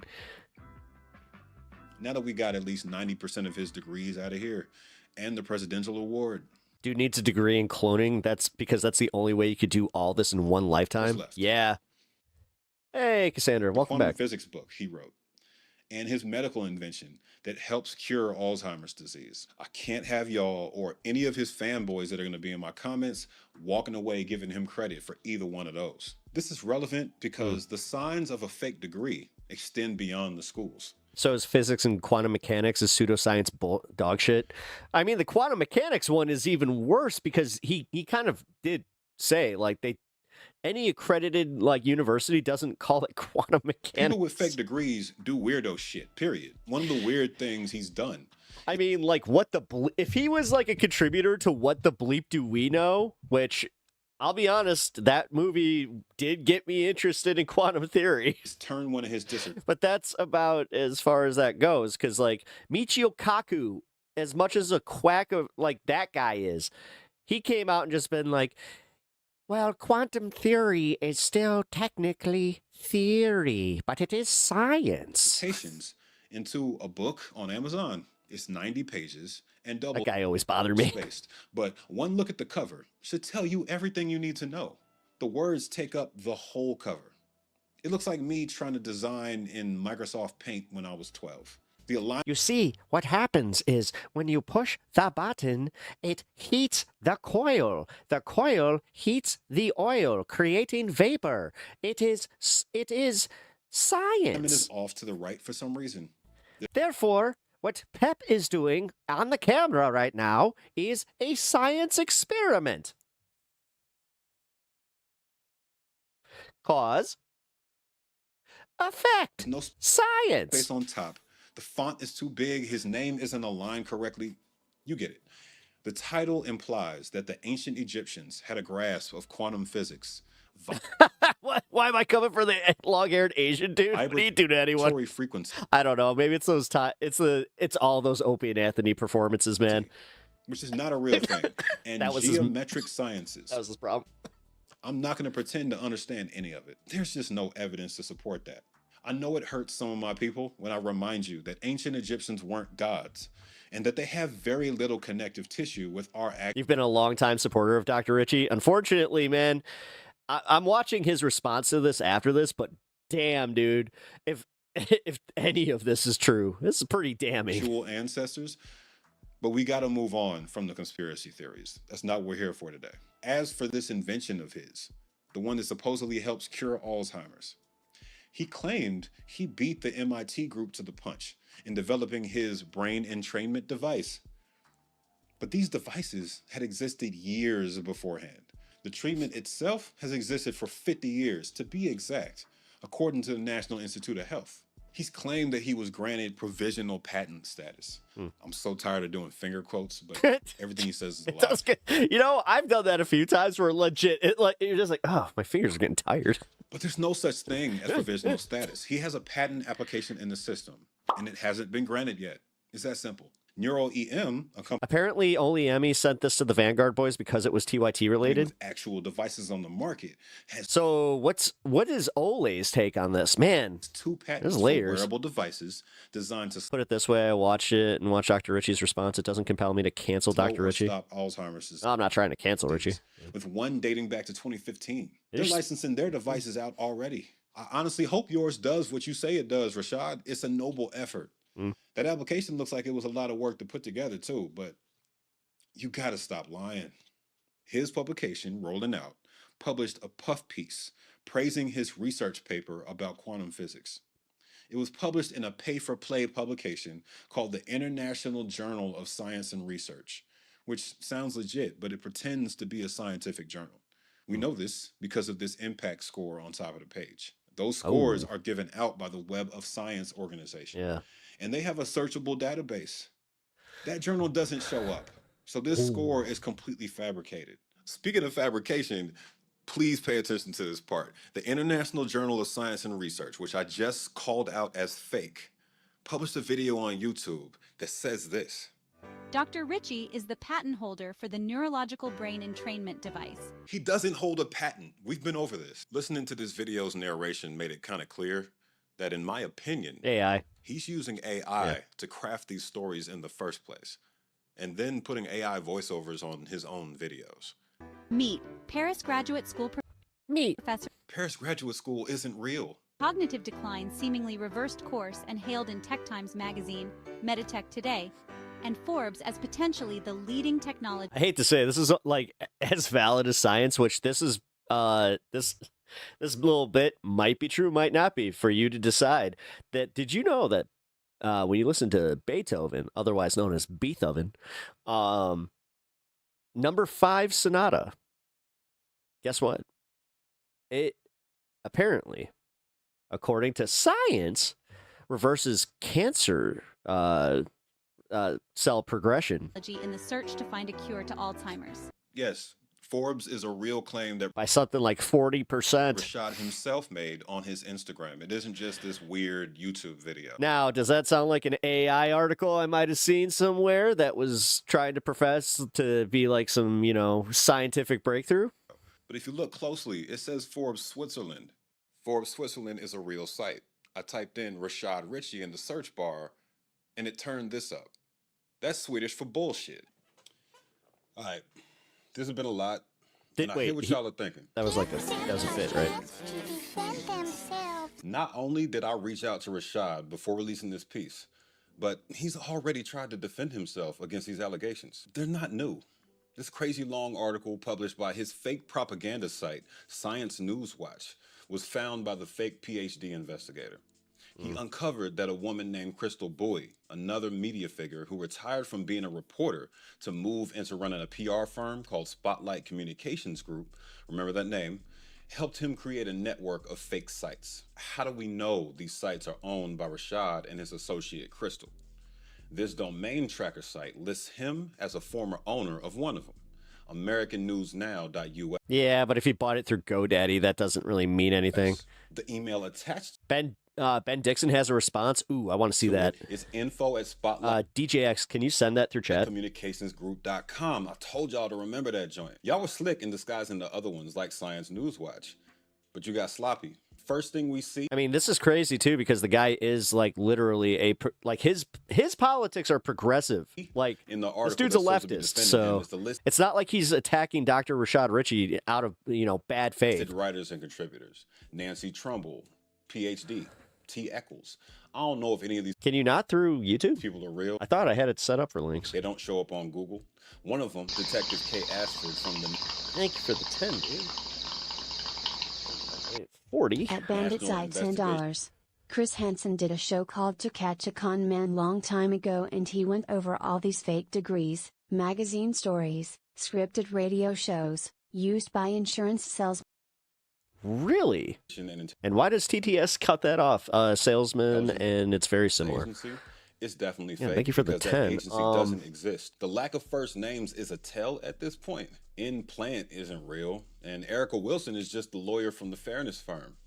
Now that we got at least 90% of his degrees out of here and the presidential award. Dude needs a degree in cloning. That's because that's the only way you could do all this in one lifetime. Yeah. Hey, Cassandra, welcome back. The physics book he wrote and his medical invention that helps cure Alzheimer's disease. I can't have y'all or any of his fanboys that are going to be in my comments walking away giving him credit for either one of those. This is relevant because the signs of a fake degree extend beyond the schools. So is physics and quantum mechanics is pseudoscience dog shit? I mean, the quantum mechanics one is even worse because he kind of did say, like, any accredited, like, university doesn't call it quantum mechanics. People with fake degrees do weirdo shit, period. One of the weird things he's done. I mean, like, if he was, like, a contributor to What the Bleep Do We Know, which, I'll be honest, that movie did get me interested in quantum theory. He's turned one of his dissertations. But that's about as far as that goes, because, like, Michio Kaku, as much as a quack of, like, that guy is, he came out and just been like, well, quantum theory is still technically theory, but it is science. Into a book on Amazon. It's 90 pages and double. That guy always bothered me. Spaced. But one look at the cover should tell you everything you need to know. The words take up the whole cover. It looks like me trying to design in Microsoft Paint when I was 12. You see, what happens is when you push the button, it heats the coil. The coil heats the oil, creating vapor. It is science. It is off to the right for some reason. Therefore, what Pep is doing on the camera right now is a science experiment. Cause, effect, no science. Space on top. The font is too big. His name isn't aligned correctly. You get it. The title implies that the ancient Egyptians had a grasp of quantum physics. Why am I coming for the long-haired Asian dude? What do you do to anyone? Frequency. I don't know. Maybe it's those. It's all those Opie and Anthony performances, man. Which is not a real thing. And that was geometric sciences. That was his problem. I'm not going to pretend to understand any of it. There's just no evidence to support that. I know it hurts some of my people when I remind you that ancient Egyptians weren't gods and that they have very little connective tissue with our act. You've been a longtime supporter of Dr. Richie. Unfortunately, man, I'm watching his response to this after this, but damn, dude, if any of this is true, this is pretty damning. Actual ancestors, but we got to move on from the conspiracy theories. That's not what we're here for today. As for this invention of his, the one that supposedly helps cure Alzheimer's, he claimed he beat the MIT group to the punch in developing his brain entrainment device. But these devices had existed years beforehand. The treatment itself has existed for 50 years, to be exact, according to the National Institute of Health. He's claimed that he was granted provisional patent status. I'm so tired of doing finger quotes, but everything he says is a lie. You know, I've done that a few times where legit, you're just like, oh, my fingers are getting tired. But there's no such thing as provisional status. He has a patent application in the system, and it hasn't been granted yet. It's that simple. NeuroEM, apparently only Emmy sent this to the Vanguard boys because it was TYT related. With actual devices on the market. So what is Ole's take on this? Man, two patents for wearable devices designed to put it this way. I watched it and watched Dr. Richie's response. It doesn't compel me to cancel Dr. Richie. Stop Alzheimer's. I'm not trying to cancel Richie. With one dating back to 2015. They're licensing their devices out already. I honestly hope yours does what you say it does, Rashad. It's a noble effort. That application looks like it was a lot of work to put together too, but you gotta stop lying. His publication, Rolling Out, published a puff piece praising his research paper about quantum physics. It was published in a pay-for-play publication called the International Journal of Science and Research, which sounds legit, but it pretends to be a scientific journal. We know this because of this impact score on top of the page. Those scores are given out by the Web of Science organization. Yeah. And they have a searchable database. That journal doesn't show up. So this score is completely fabricated. Speaking of fabrication, please pay attention to this part. The International Journal of Science and Research, which I just called out as fake, published a video on YouTube that says this. Dr. Richie is the patent holder for the neurological brain entrainment device. He doesn't hold a patent. We've been over this. Listening to this video's narration made it kind of clear that, in my opinion, he's using AI to craft these stories in the first place, and then putting AI voiceovers on his own videos. Meet Paris Graduate School professor. Paris Graduate School isn't real. Cognitive decline seemingly reversed course and hailed in Tech Times magazine, Meditech Today, and Forbes as potentially the leading technology. I hate to say this is like as valid as science, which this is this little bit might be true, might not be, for you to decide. That did you know that when you listen to Beethoven, otherwise known as Beethoven, number 5 sonata, guess what? It apparently, according to science, reverses cancer cell progression in the search to find a cure to Alzheimer's. Yes, Forbes is a real claim that by something like 40%. RASHAD himself made on his Instagram. It isn't just this weird YouTube video. Now, does that sound like an AI article I might have seen somewhere that was trying to profess to be like some, you know, scientific breakthrough? But if you look closely, it says Forbes Switzerland. Forbes Switzerland is a real site. I typed in RASHAD Richie in the search bar, and it turned this up. That's Swedish for bullshit. All right. This has been a lot. I hear what y'all are thinking. That was a fit, right? Not only did I reach out to RASHAD before releasing this piece, but he's already tried to defend himself against these allegations. They're not new. This crazy long article published by his fake propaganda site, Science News Watch, was found by the fake PhD investigator. He uncovered that a woman named Crystal Bowie, another media figure who retired from being a reporter to move into running a PR firm called Spotlight Communications Group, remember that name, helped him create a network of fake sites. How do we know these sites are owned by RASHAD and his associate Crystal? This domain tracker site lists him as a former owner of one of them, AmericanNewsNow.us. Yeah, but if he bought it through GoDaddy, that doesn't really mean anything. The email attached. Ben Dixon has a response. Ooh, I want to see that. It's info@spotlight. DJX, can you send that through chat? Communicationsgroup.com. I told y'all to remember that joint. Y'all were slick in disguising the other ones like Science News Watch, but you got sloppy. First thing we see. I mean, this is crazy too, because the guy is like literally his politics are progressive. Like, in the article, this dude's a leftist, so it's not like he's attacking Dr. RASHAD Richie out of, you know, bad faith. Writers and contributors: Nancy Trumbull, PhD, T. Eccles. I don't know if any of these Can you not through YouTube? people are real. I thought I had it set up for links. They don't show up on Google. One of them, Detective K. Ashford from the... Thank you for the 10, dude. 40. At Bandit Side $10. Chris Hansen did a show called To Catch a Con Man long time ago, and he went over all these fake degrees, magazine stories, scripted radio shows, used by insurance sales. Really? And why does TTS cut that off? Salesman, and it's very similar. It's definitely Yeah, fake. thank you for the because 10. That agency doesn't exist. The lack of first names is a tell at this point. In Plant isn't real, and Erica Wilson is just the lawyer from the fairness firm.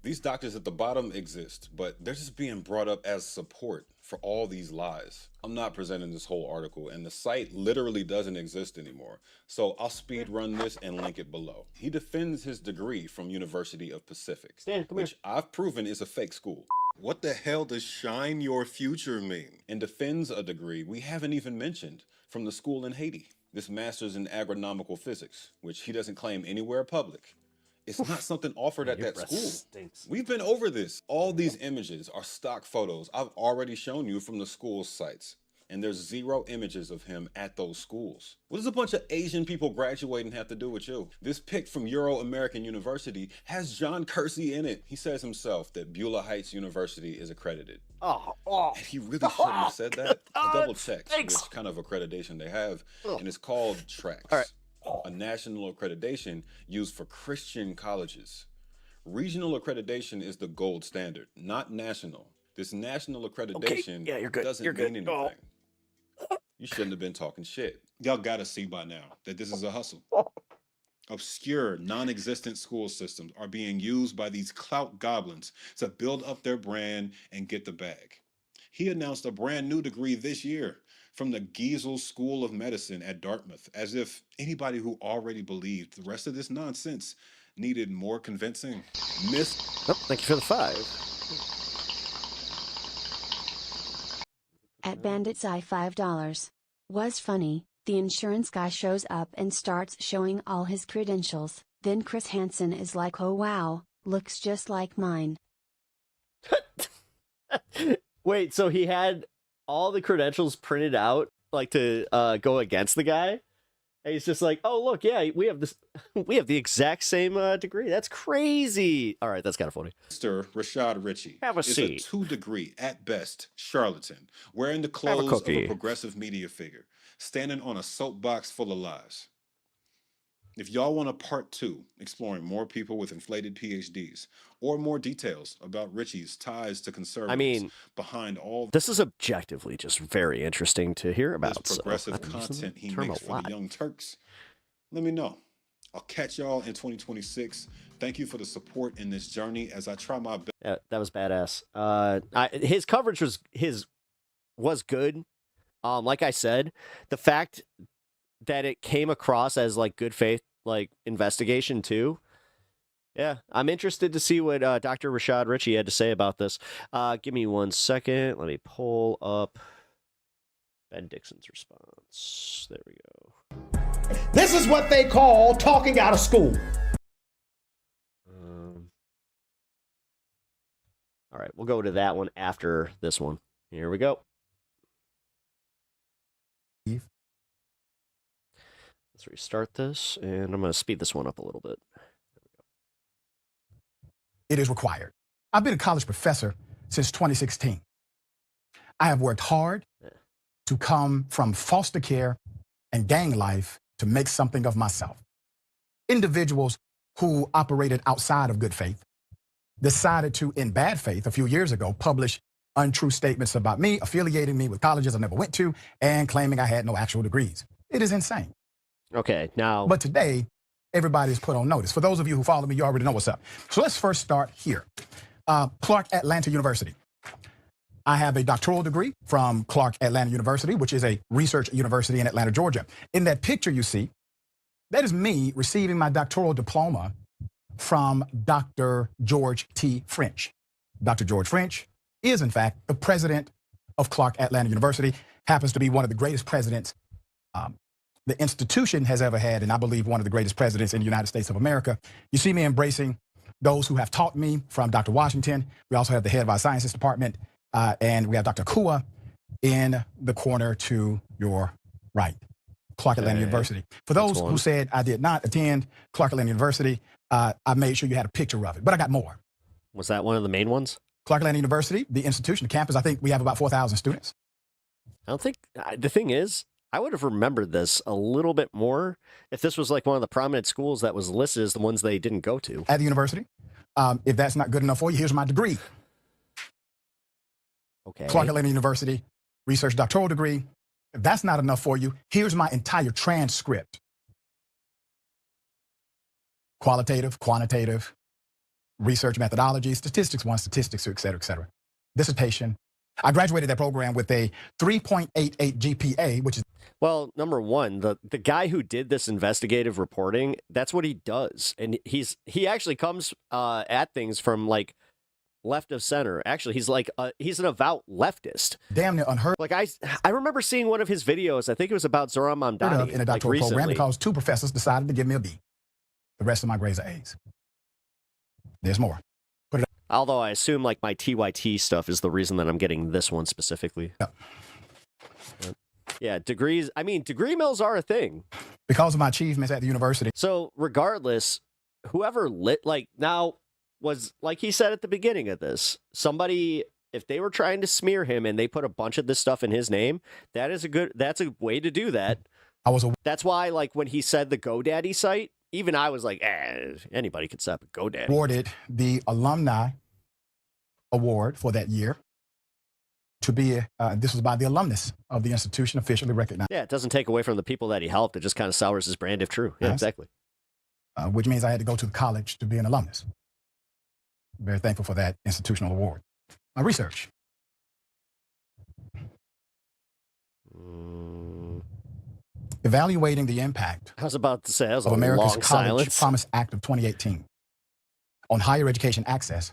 These doctors at the bottom exist, but they're just being brought up as support for all these lies. I'm not presenting this whole article, and the site literally doesn't exist anymore. So I'll speed run this and link it below. He defends his degree from University of Pacific, which I've proven is a fake school. What the hell does shine your future mean? And defends a degree we haven't even mentioned from the school in Haiti. This master's in agronomical physics, which he doesn't claim anywhere public. It's not something offered at that school. Stinks. We've been over this. All these images are stock photos I've already shown you from the school's sites. and there's 0 images of him at those schools. What does a bunch of Asian people graduating have to do with you? This pic from Euro-American University has John Kersey in it. He says himself that Beulah Heights University is accredited. And he really shouldn't have said that. I double-checked which kind of accreditation they have, and it's called TRACS, a national accreditation used for Christian colleges. Regional accreditation is the gold standard, not national. This national accreditation doesn't mean anything. You shouldn't have been talking shit. Y'all gotta see by now that this is a hustle. Obscure, non-existent school systems are being used by these clout goblins to build up their brand and get the bag. He announced a brand new degree this year from the Giesel School of Medicine at Dartmouth, as if anybody who already believed the rest of this nonsense needed more convincing. Thank you for the 5. At Bandit's Eye $5. Was funny, the insurance guy shows up and starts showing all his credentials, then Chris Hansen is like, oh wow, looks just like mine. Wait, so he had all the credentials printed out, like to go against the guy? And he's just like, oh look, yeah, we have this, we have the exact same degree. That's crazy. All right, that's kind of funny. Mr. RASHAD RICHIE Have a is seat. a 2-degree, at best, charlatan, wearing the clothes of a progressive media figure, standing on a soapbox full of lies. If y'all want a part 2, exploring more people with inflated PhDs, or more details about Richie's ties to conservatives behind all this is objectively just very interesting to hear about. this progressive content he makes for the Young Turks, let me know. I'll catch y'all in 2026. Thank you for the support in this journey as I try my best. Yeah, that was badass. His coverage was good. Like I said, the fact that it came across as like good faith, like investigation too. Yeah, I'm interested to see what Dr. RASHAD RICHIE had to say about this. Give me 1 second. Let me pull up Ben Dixon's response. There we go. This is what they call talking out of school. All right, we'll go to that one after this one. Here we go. Let's restart this, and I'm going to speed this one up a little bit. It is required. I've been a college professor since 2016. I have worked hard to come from foster care and gang life to make something of myself. Individuals who operated outside of good faith decided to, in bad faith, a few years ago, publish untrue statements about me, affiliating me with colleges I never went to, and claiming I had no actual degrees. It is insane. Okay, now... But today, everybody's put on notice. For those of you who follow me, you already know what's up. So let's first start here. Clark Atlanta University. I have a doctoral degree from Clark Atlanta University, which is a research university in Atlanta, Georgia. In that picture you see, that is me receiving my doctoral diploma from Dr. George T. French. Dr. George French is, in fact, the president of Clark Atlanta University, happens to be one of the greatest presidents the institution has ever had, and I believe one of the greatest presidents in the United States of America. You see me embracing those who have taught me, from Dr. Washington. We also have the head of our sciences department, and we have Dr. Kua in the corner to your right, Clark Atlanta University. For those who said I did not attend Clark Atlanta University, I made sure you had a picture of it, but I got more. Was that one of the main ones? Clark Atlanta University, the institution, the campus, I think we have about 4,000 students. I don't think, the thing is, I would have remembered this a little bit more if this was like one of the prominent schools that was listed as the ones they didn't go to. At the university. If that's not good enough for you, here's my degree. Okay. Clark Atlanta University, research doctoral degree. If that's not enough for you, here's my entire transcript. Qualitative, quantitative, research methodology, statistics 1, statistics 2, et cetera, et cetera. Dissertation. I graduated that program with a 3.88 GPA, which is... Well, number one, the guy who did this investigative reporting, that's what he does. And he actually comes at things from like left of center. Actually, he's an avowed leftist. Damn near unheard. Like I remember seeing one of his videos. I think it was about Zoran Mamdani in a doctoral program because 2 professors decided to give me a B. The rest of my grades are A's. There's more. Although I assume like my TYT stuff is the reason that I'm getting this one specifically. Yep. Yeah, degrees. I mean, degree mills are a thing. Because of my achievements at the university. So regardless, whoever now was, like he said at the beginning of this, somebody, if they were trying to smear him and they put a bunch of this stuff in his name, that's a way to do that. That's why, like, when he said the GoDaddy site, even I was like, anybody could set up a GoDaddy. Awarded the alumni award for that year to be, this was by the alumnus of the institution, officially recognized. Yeah, it doesn't take away from the people that he helped. It just kind of sours his brand if true. Yeah, exactly. Which means I had to go to the college to be an alumnus. Very thankful for that institutional award. My research. Evaluating the impact I was about to say, that was of a America's long College silence. Promise Act of 2018 on higher education access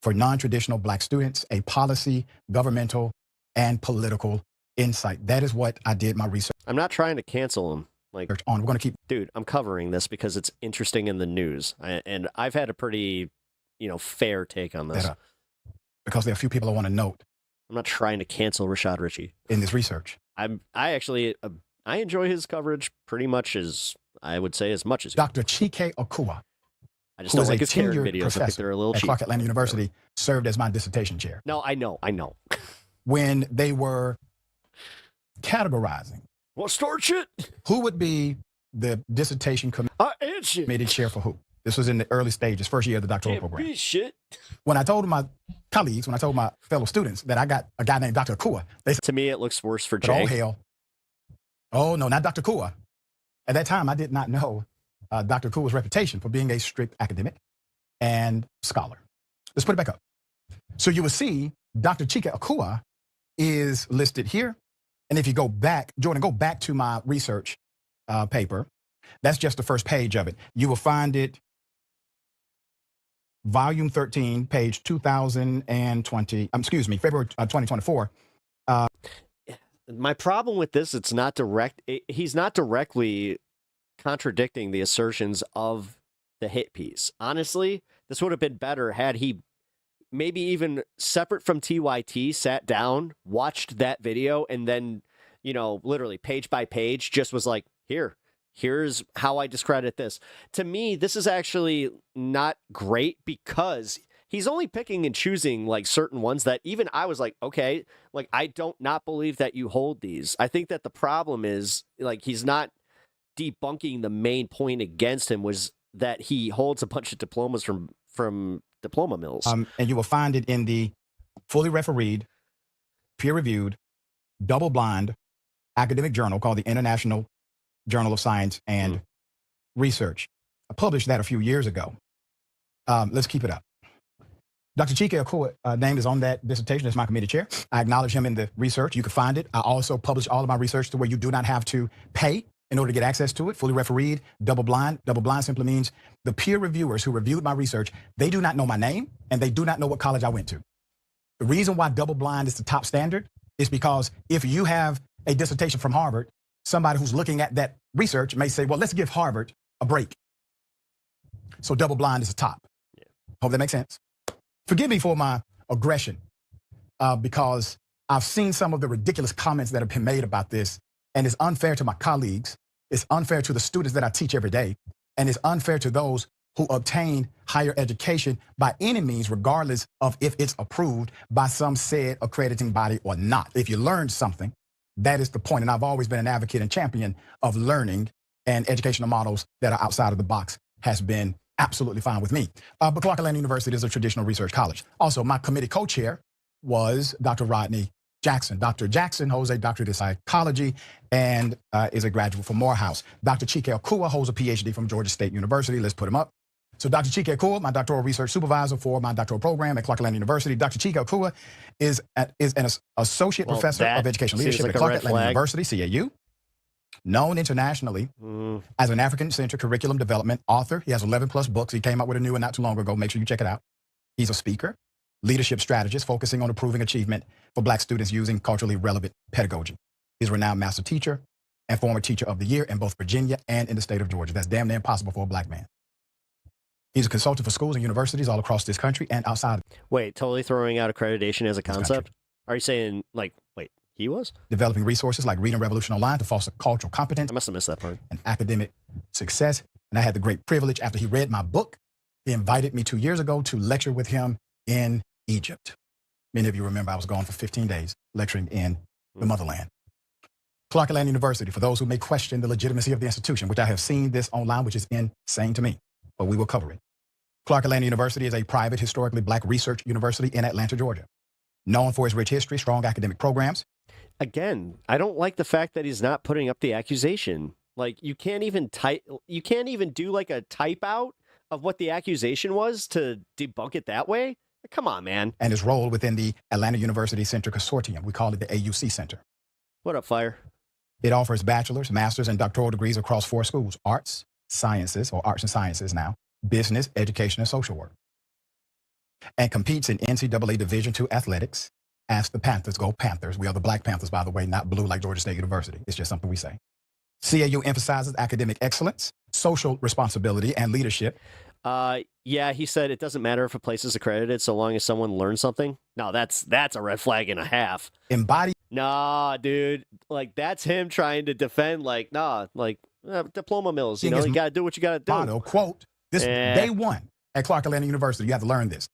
for non-traditional Black students, a policy, governmental, and political insight. That is what I did my research. I'm not trying to cancel him. Like, on. We're going to keep. Dude, I'm covering this because it's interesting in the news, and I've had a pretty, fair take on this. Because there are a few people I want to note. I'm not trying to cancel RASHAD RICHIE in this research. I enjoy his coverage pretty much as much as Dr. Chike Okua. I just don't like his Karen videos. I think they're a little at cheap. Clark Atlanta University served as my dissertation chair. No, I know. When they were categorizing. What start shit? Who would be the dissertation committee chair for who? This was in the early stages, first year of the doctoral program. Shit. When I told my colleagues, when I told my fellow students that I got a guy named Dr. Okua, they said, to me, it looks worse for but Jay. oh, hell. Oh, no, not Dr. Okua. At that time, I did not know Dr. Okua's reputation for being a strict academic and scholar. Let's put it back up. So you will see Dr. Chike Okua is listed here. And if you go back, Jordan, go back to my research paper. That's just the first page of it. You will find it, volume 13, page 2020, February 2024. My problem with this, it's not direct. He's not directly contradicting the assertions of the hit piece. Honestly, this would have been better had he maybe even separate from TYT sat down, watched that video, and then, literally page by page just was like, here's how I discredit this. To me, this is actually not great because he's only picking and choosing like certain ones that even I was like, okay, like I don't not believe that you hold these. I think that the problem is like he's not debunking the main point against him was that he holds a bunch of diplomas from diploma mills. And you will find it in the fully refereed, peer-reviewed, double-blind academic journal called the International Journal of Science and Research. I published that a few years ago. Let's keep it up. Dr. Chike Okua name is on that dissertation as my committee chair. I acknowledge him in the research. You can find it. I also publish all of my research to where you do not have to pay in order to get access to it. Fully refereed, double blind. Double blind simply means the peer reviewers who reviewed my research, they do not know my name and they do not know what college I went to. The reason why double blind is the top standard is because if you have a dissertation from Harvard, somebody who's looking at that research may say, well, let's give Harvard a break. So double blind is the top. Yeah. Hope that makes sense. Forgive me for my aggression because I've seen some of the ridiculous comments that have been made about this, and it's unfair to my colleagues. It's unfair to the students that I teach every day, and it's unfair to those who obtain higher education by any means, regardless of if it's approved by some said accrediting body or not. If you learn something, that is the point. And I've always been an advocate and champion of learning, and educational models that are outside of the box has been absolutely fine with me. But Clark Atlanta University is a traditional research college. Also, my committee co-chair was Dr. Rodney Jackson. Dr. Jackson holds a doctorate in psychology and is a graduate from Morehouse. Dr. Chike Okua holds a PhD from Georgia State University. Let's put him up. So Dr. Chike Okua, my doctoral research supervisor for my doctoral program at Clark Atlanta University. Dr. Chike Okua is an associate professor of educational leadership at Clark Atlanta University, CAU. Known internationally as an African-centered curriculum development author. He has 11 plus books. He came out with a new one not too long ago. Make sure you check it out. He's a speaker, leadership strategist, focusing on improving achievement for Black students using culturally relevant pedagogy. He's a renowned master teacher and former teacher of the year in both Virginia and in the state of Georgia. That's damn near impossible for a Black man. He's a consultant for schools and universities all across this country and outside. Wait, totally throwing out accreditation as a concept? Are you saying, like, wait, He was? Developing resources like Reading Revolution Online to foster cultural competence. I must have missed that part. And academic success. And I had the great privilege, after he read my book, he invited me 2 years ago to lecture with him in Egypt. Many of you remember I was gone for 15 days lecturing in the motherland. Clark Atlanta University, for those who may question the legitimacy of the institution, which I have seen this online, which is insane to me, but we will cover it. Clark Atlanta University is a private, historically black research university in Atlanta, Georgia. Known for its rich history, strong academic programs. Again, I don't like the fact that he's not putting up the accusation. Like, you can't even do like a type out of what the accusation was to debunk it that way. Come on, man. And his role within the Atlanta University Center Consortium. We call it the AUC Center. What up, Fire? It offers bachelor's, master's, and doctoral degrees across 4 schools: arts, sciences, or arts and sciences now, business, education, and social work. And competes in NCAA Division II athletics. Ask the Panthers, go Panthers. We are the Black Panthers, by the way, not blue like Georgia State University. It's just something we say. CAU emphasizes academic excellence, social responsibility, and leadership. Yeah, he said it doesn't matter if a place is accredited so long as someone learns something. No, that's a red flag and a half. Nah, dude. Like, that's him trying to defend, like, diploma mills. You know, you got to do what you got to do. Motto, quote, this day one at Clark Atlanta University, you have to learn this.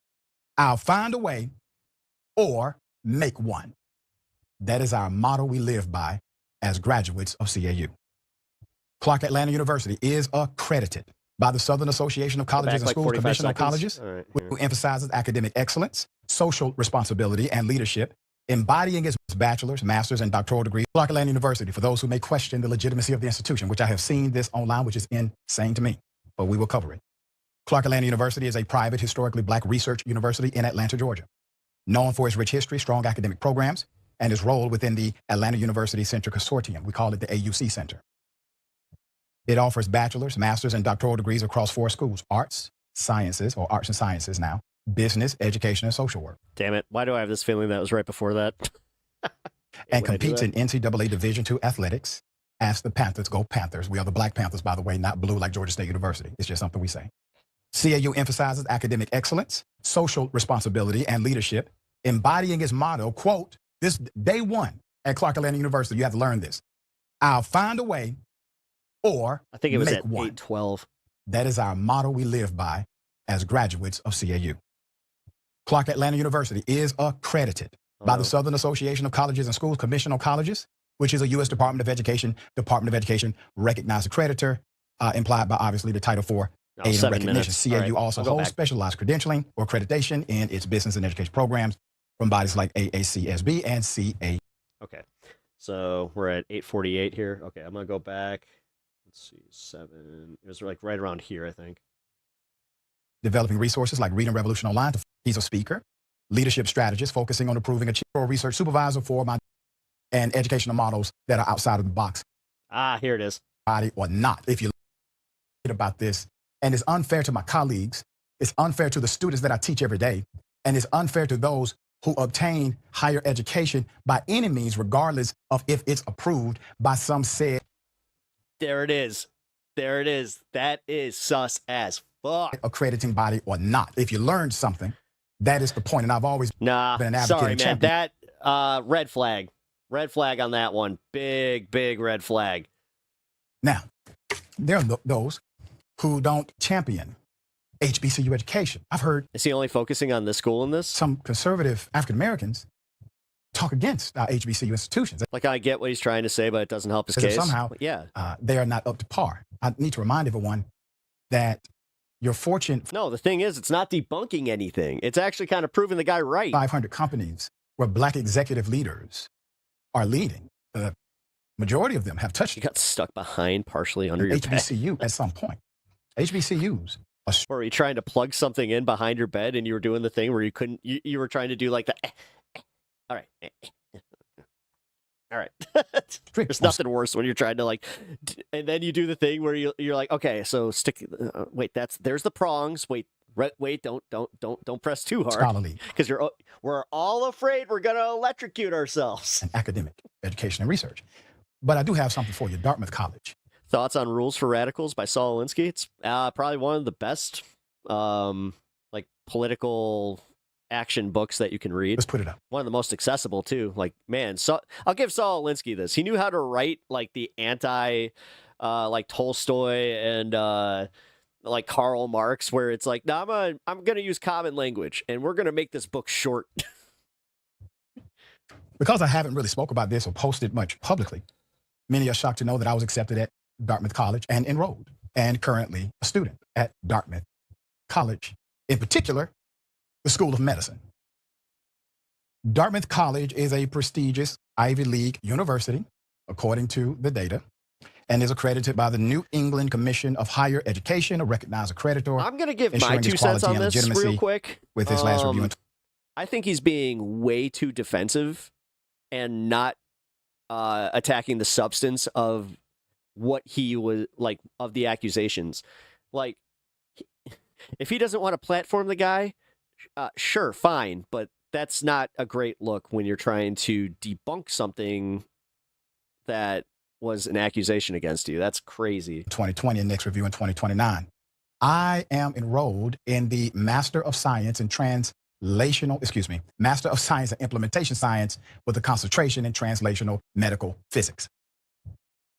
I'll find a way or make one. That is our motto we live by as graduates of CAU. Clark Atlanta University is accredited by the Southern Association of Colleges and Schools, Conventional Colleges, who emphasizes academic excellence, social responsibility, and leadership, embodying its bachelor's, master's, and doctoral degrees. Clark Atlanta University, for those who may question the legitimacy of the institution, which I have seen this online, which is insane to me, but we will cover it. Clark Atlanta University is a private, historically black research university in Atlanta, Georgia. Known for its rich history, strong academic programs, and its role within the Atlanta University Center Consortium. We call it the AUC Center. It offers bachelor's, master's, and doctoral degrees across 4 schools: arts, sciences, or arts and sciences now, business, education, and social work. Damn it. Why do I have this feeling that was right before that? And competes in NCAA Division II athletics. Ask the Panthers, go Panthers. We are the Black Panthers, by the way, not blue like Georgia State University. It's just something we say. CAU emphasizes academic excellence, social responsibility, and leadership, embodying its motto, quote, this day one at Clark Atlanta University, you have to learn this. I'll find a way or I think it was make at one. 812. That is our motto we live by as graduates of CAU. Clark Atlanta University is accredited by the Southern Association of Colleges and Schools, Commission on Colleges, which is a U.S. Department of Education recognized accreditor, implied by obviously the Title IV aid and recognition. CAU also holds specialized credentialing or accreditation in its business and education programs from bodies like AACSB and CA. Okay, so we're at 848 here. Okay, I'm going to go back. Let's see, 7. It was like right around here, I think. Developing resources like Reading Revolution Online. He's a speaker, leadership strategist, focusing on improving a research supervisor for my and educational models that are outside of the box. Ah, here it is. Body or not. If you about this, and it's unfair to my colleagues, it's unfair to the students that I teach every day, and it's unfair to those who obtain higher education by any means, regardless of if it's approved by some said. There it is. There it is. That is sus as fuck. Accrediting body or not. If you learned something, that is the point. And I've always been an advocate. Sorry, man. Champion. That red flag. Red flag on that one. Big, big red flag. Now, there are those who don't champion HBCU education. I've heard. Is he only focusing on this school in this? Some conservative African Americans talk against our HBCU institutions. Like, I get what he's trying to say, but it doesn't help his case. Somehow, they are not up to par. I need to remind everyone that your fortune. No, the thing is, it's not debunking anything. It's actually kind of proving the guy right. 500 companies where black executive leaders are leading. The majority of them have touched. You got stuck behind, partially under your HBCU bed. at some point. HBCUs. Or were you trying to plug something in behind your bed and you were doing the thing where you couldn't, you were trying to do like the, all right. All right. There's nothing worse when you're trying to like, and then you do the thing where you're like, okay, so stick, wait, there's the prongs. Wait, don't press too hard. Scholarly. Because we're all afraid we're going to electrocute ourselves. And academic education and research. But I do have something for you. Dartmouth College. Thoughts on Rules for Radicals by Saul Alinsky? It's probably one of the best like political action books that you can read. Let's put it up. One of the most accessible too. Like, man, so I'll give Saul Alinsky this. He knew how to write like the anti, like Tolstoy and like Karl Marx, where it's like, no, I'm gonna use common language, and we're gonna make this book short. Because I haven't really spoke about this or posted much publicly, many are shocked to know that I was accepted at Dartmouth College and enrolled, and currently a student at Dartmouth College, in particular, the School of Medicine. Dartmouth College is a prestigious Ivy League university, according to the data, and is accredited by the New England Commission of Higher Education, a recognized accreditor. I'm going to give my 2 cents on this real quick. With his last review. I think he's being way too defensive and not attacking the substance of what he was like, of the accusations. Like, if he doesn't want to platform the guy, sure, fine, but that's not a great look when you're trying to debunk something that was an accusation against you. That's crazy. 2020 and next review in 2029. I am enrolled in the Master of Science in Master of Science and Implementation Science with a concentration in translational medical physics.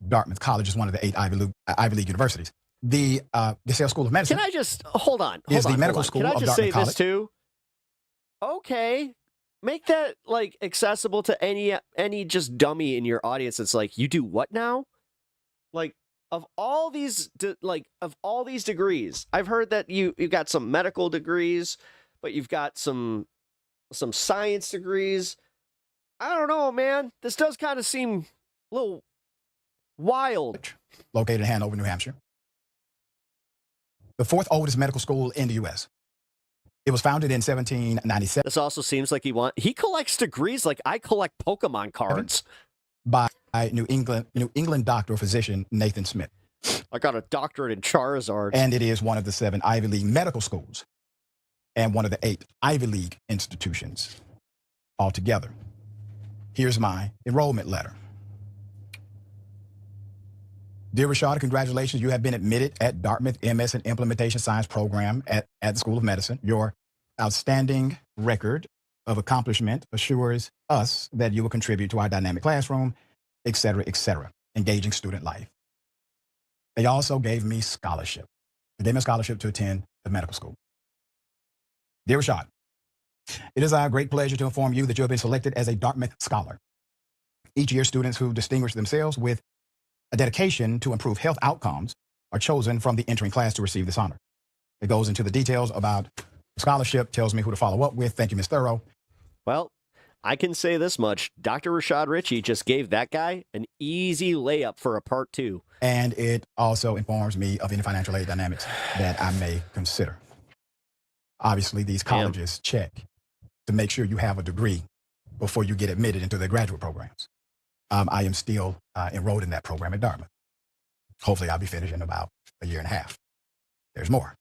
Dartmouth College is one of the 8 Ivy League universities. The DeSale School of Medicine. Can I just hold on? Is the medical school of Dartmouth College. Can I just say this too? Okay, make that like accessible to any just dummy in your audience. It's like, you do what now? Like, of all these degrees, I've heard that you've got some medical degrees, but you've got some science degrees. I don't know, man. This does kind of seem a little wild. Located in Hanover, New Hampshire. The 4th oldest medical school in the U.S. It was founded in 1797. This also seems like he collects degrees like I collect Pokemon cards. By New England doctor physician Nathan Smith. I got a doctorate in Charizard. And it is one of the 7 Ivy League medical schools and one of the 8 Ivy League institutions altogether. Here's my enrollment letter. Dear RASHAD, congratulations. You have been admitted at Dartmouth MS and Implementation Science program at the School of Medicine. Your outstanding record of accomplishment assures us that you will contribute to our dynamic classroom, et cetera, engaging student life. They also gave me scholarship. They gave me a scholarship to attend the medical school. Dear RASHAD, it is our great pleasure to inform you that you have been selected as a Dartmouth Scholar. Each year, students who distinguish themselves with a dedication to improve health outcomes are chosen from the entering class to receive this honor. It goes into the details about the scholarship, tells me who to follow up with. Thank you, Ms. Thorough. Well, I can say this much. Dr. RASHAD Richie just gave that guy an easy layup for a part 2. And it also informs me of any financial aid dynamics that I may consider. Obviously, these colleges check to make sure you have a degree before you get admitted into their graduate programs. I am still enrolled in that program at Dartmouth. Hopefully, I'll be finished in about a year and a half. There's more.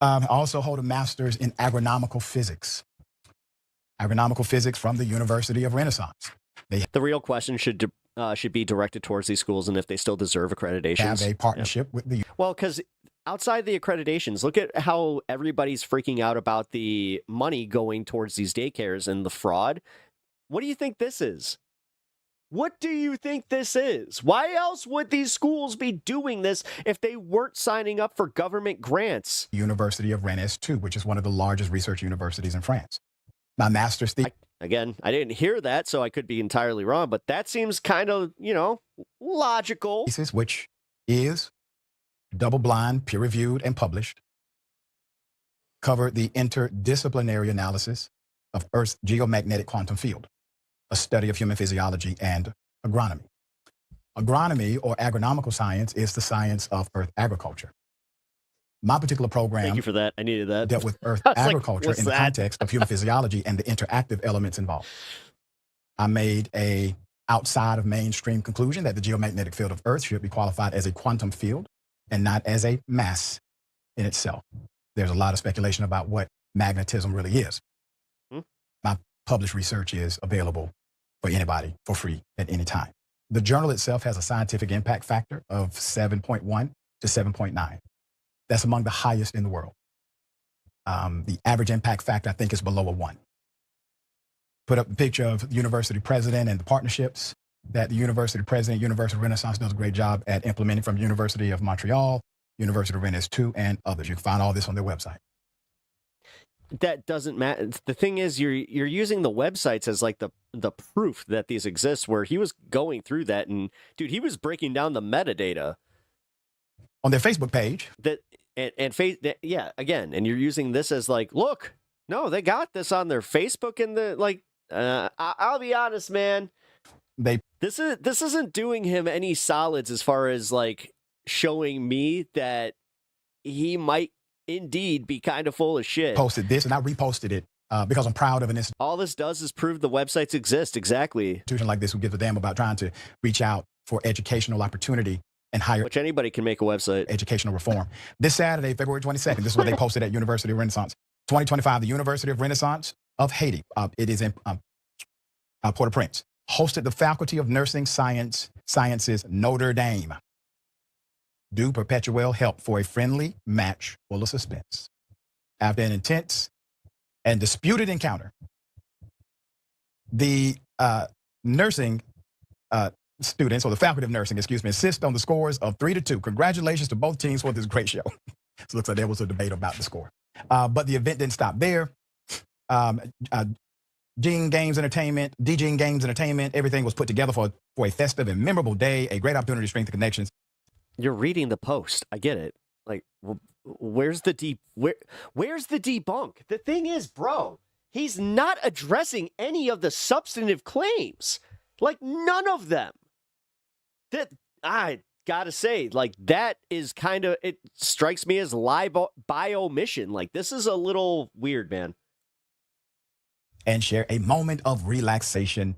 I also hold a master's in agronomical physics. Agronomical physics from the University of Renaissance. The real question should be directed towards these schools and if they still deserve accreditations. Have a partnership with the... Well, because outside the accreditations, look at how everybody's freaking out about the money going towards these daycares and the fraud. What do you think this is? What do you think this is? Why else would these schools be doing this if they weren't signing up for government grants? University of Rennes, too, which is one of the largest research universities in France. My master's thesis. Again, I didn't hear that, so I could be entirely wrong, but that seems kind of, logical. Which is double-blind, peer-reviewed, and published, covered the interdisciplinary analysis of Earth's geomagnetic quantum field, a study of human physiology and agronomy. Agronomy, or agronomical science, is the science of Earth agriculture. My particular program, thank you for that. I needed that. Dealt with Earth agriculture in the context of human physiology and the interactive elements involved. I made a outside of mainstream conclusion that the geomagnetic field of Earth should be qualified as a quantum field and not as a mass in itself. There's a lot of speculation about what magnetism really is. My published research is available for anybody for free at any time. The journal itself has a scientific impact factor of 7.1 to 7.9. That's among the highest in the world. The average impact factor, I think, is below a 1. Put up a picture of the university president and the partnerships that the university president, University of Renaissance, does a great job at implementing from University of Montreal, University of Rennes 2, and others. You can find all this on their website. That doesn't matter. The thing is, you're using the websites as like the proof that these exist, where he was going through that, and dude, he was breaking down the metadata on their Facebook page. Yeah, again, and you're using this as like, look, no, they got this on their Facebook and the like. I'll be honest, man. This isn't doing him any solids as far as like showing me that he might indeed be kind of full of shit. Posted this and I reposted it because I'm proud of an institution. All this does is prove the websites exist. Exactly. Institution like this who gives a damn about trying to reach out for educational opportunity and higher. Which anybody can make a website. Educational reform. This Saturday, February 22nd, this is what they posted at University of Renaissance. 2025, the University of Renaissance of Haiti. It is in Port-au-Prince. Hosted the Faculty of Nursing Sciences Notre Dame. Do perpetual help for a friendly match full of suspense. After an intense and disputed encounter, the nursing students, or the faculty of nursing, insist on the scores of 3-2. Congratulations to both teams for this great show. So it looks like there was a debate about the score. But the event didn't stop there. DJing Games Entertainment, everything was put together for a festive and memorable day, a great opportunity to strengthen connections. You're reading the post. I get it. Like, where's the debunk? The thing is, bro, he's not addressing any of the substantive claims. Like, none of them. That I gotta say, like, that is kind of, it strikes me as lie by omission. Like, this is a little weird, man. And share a moment of relaxation.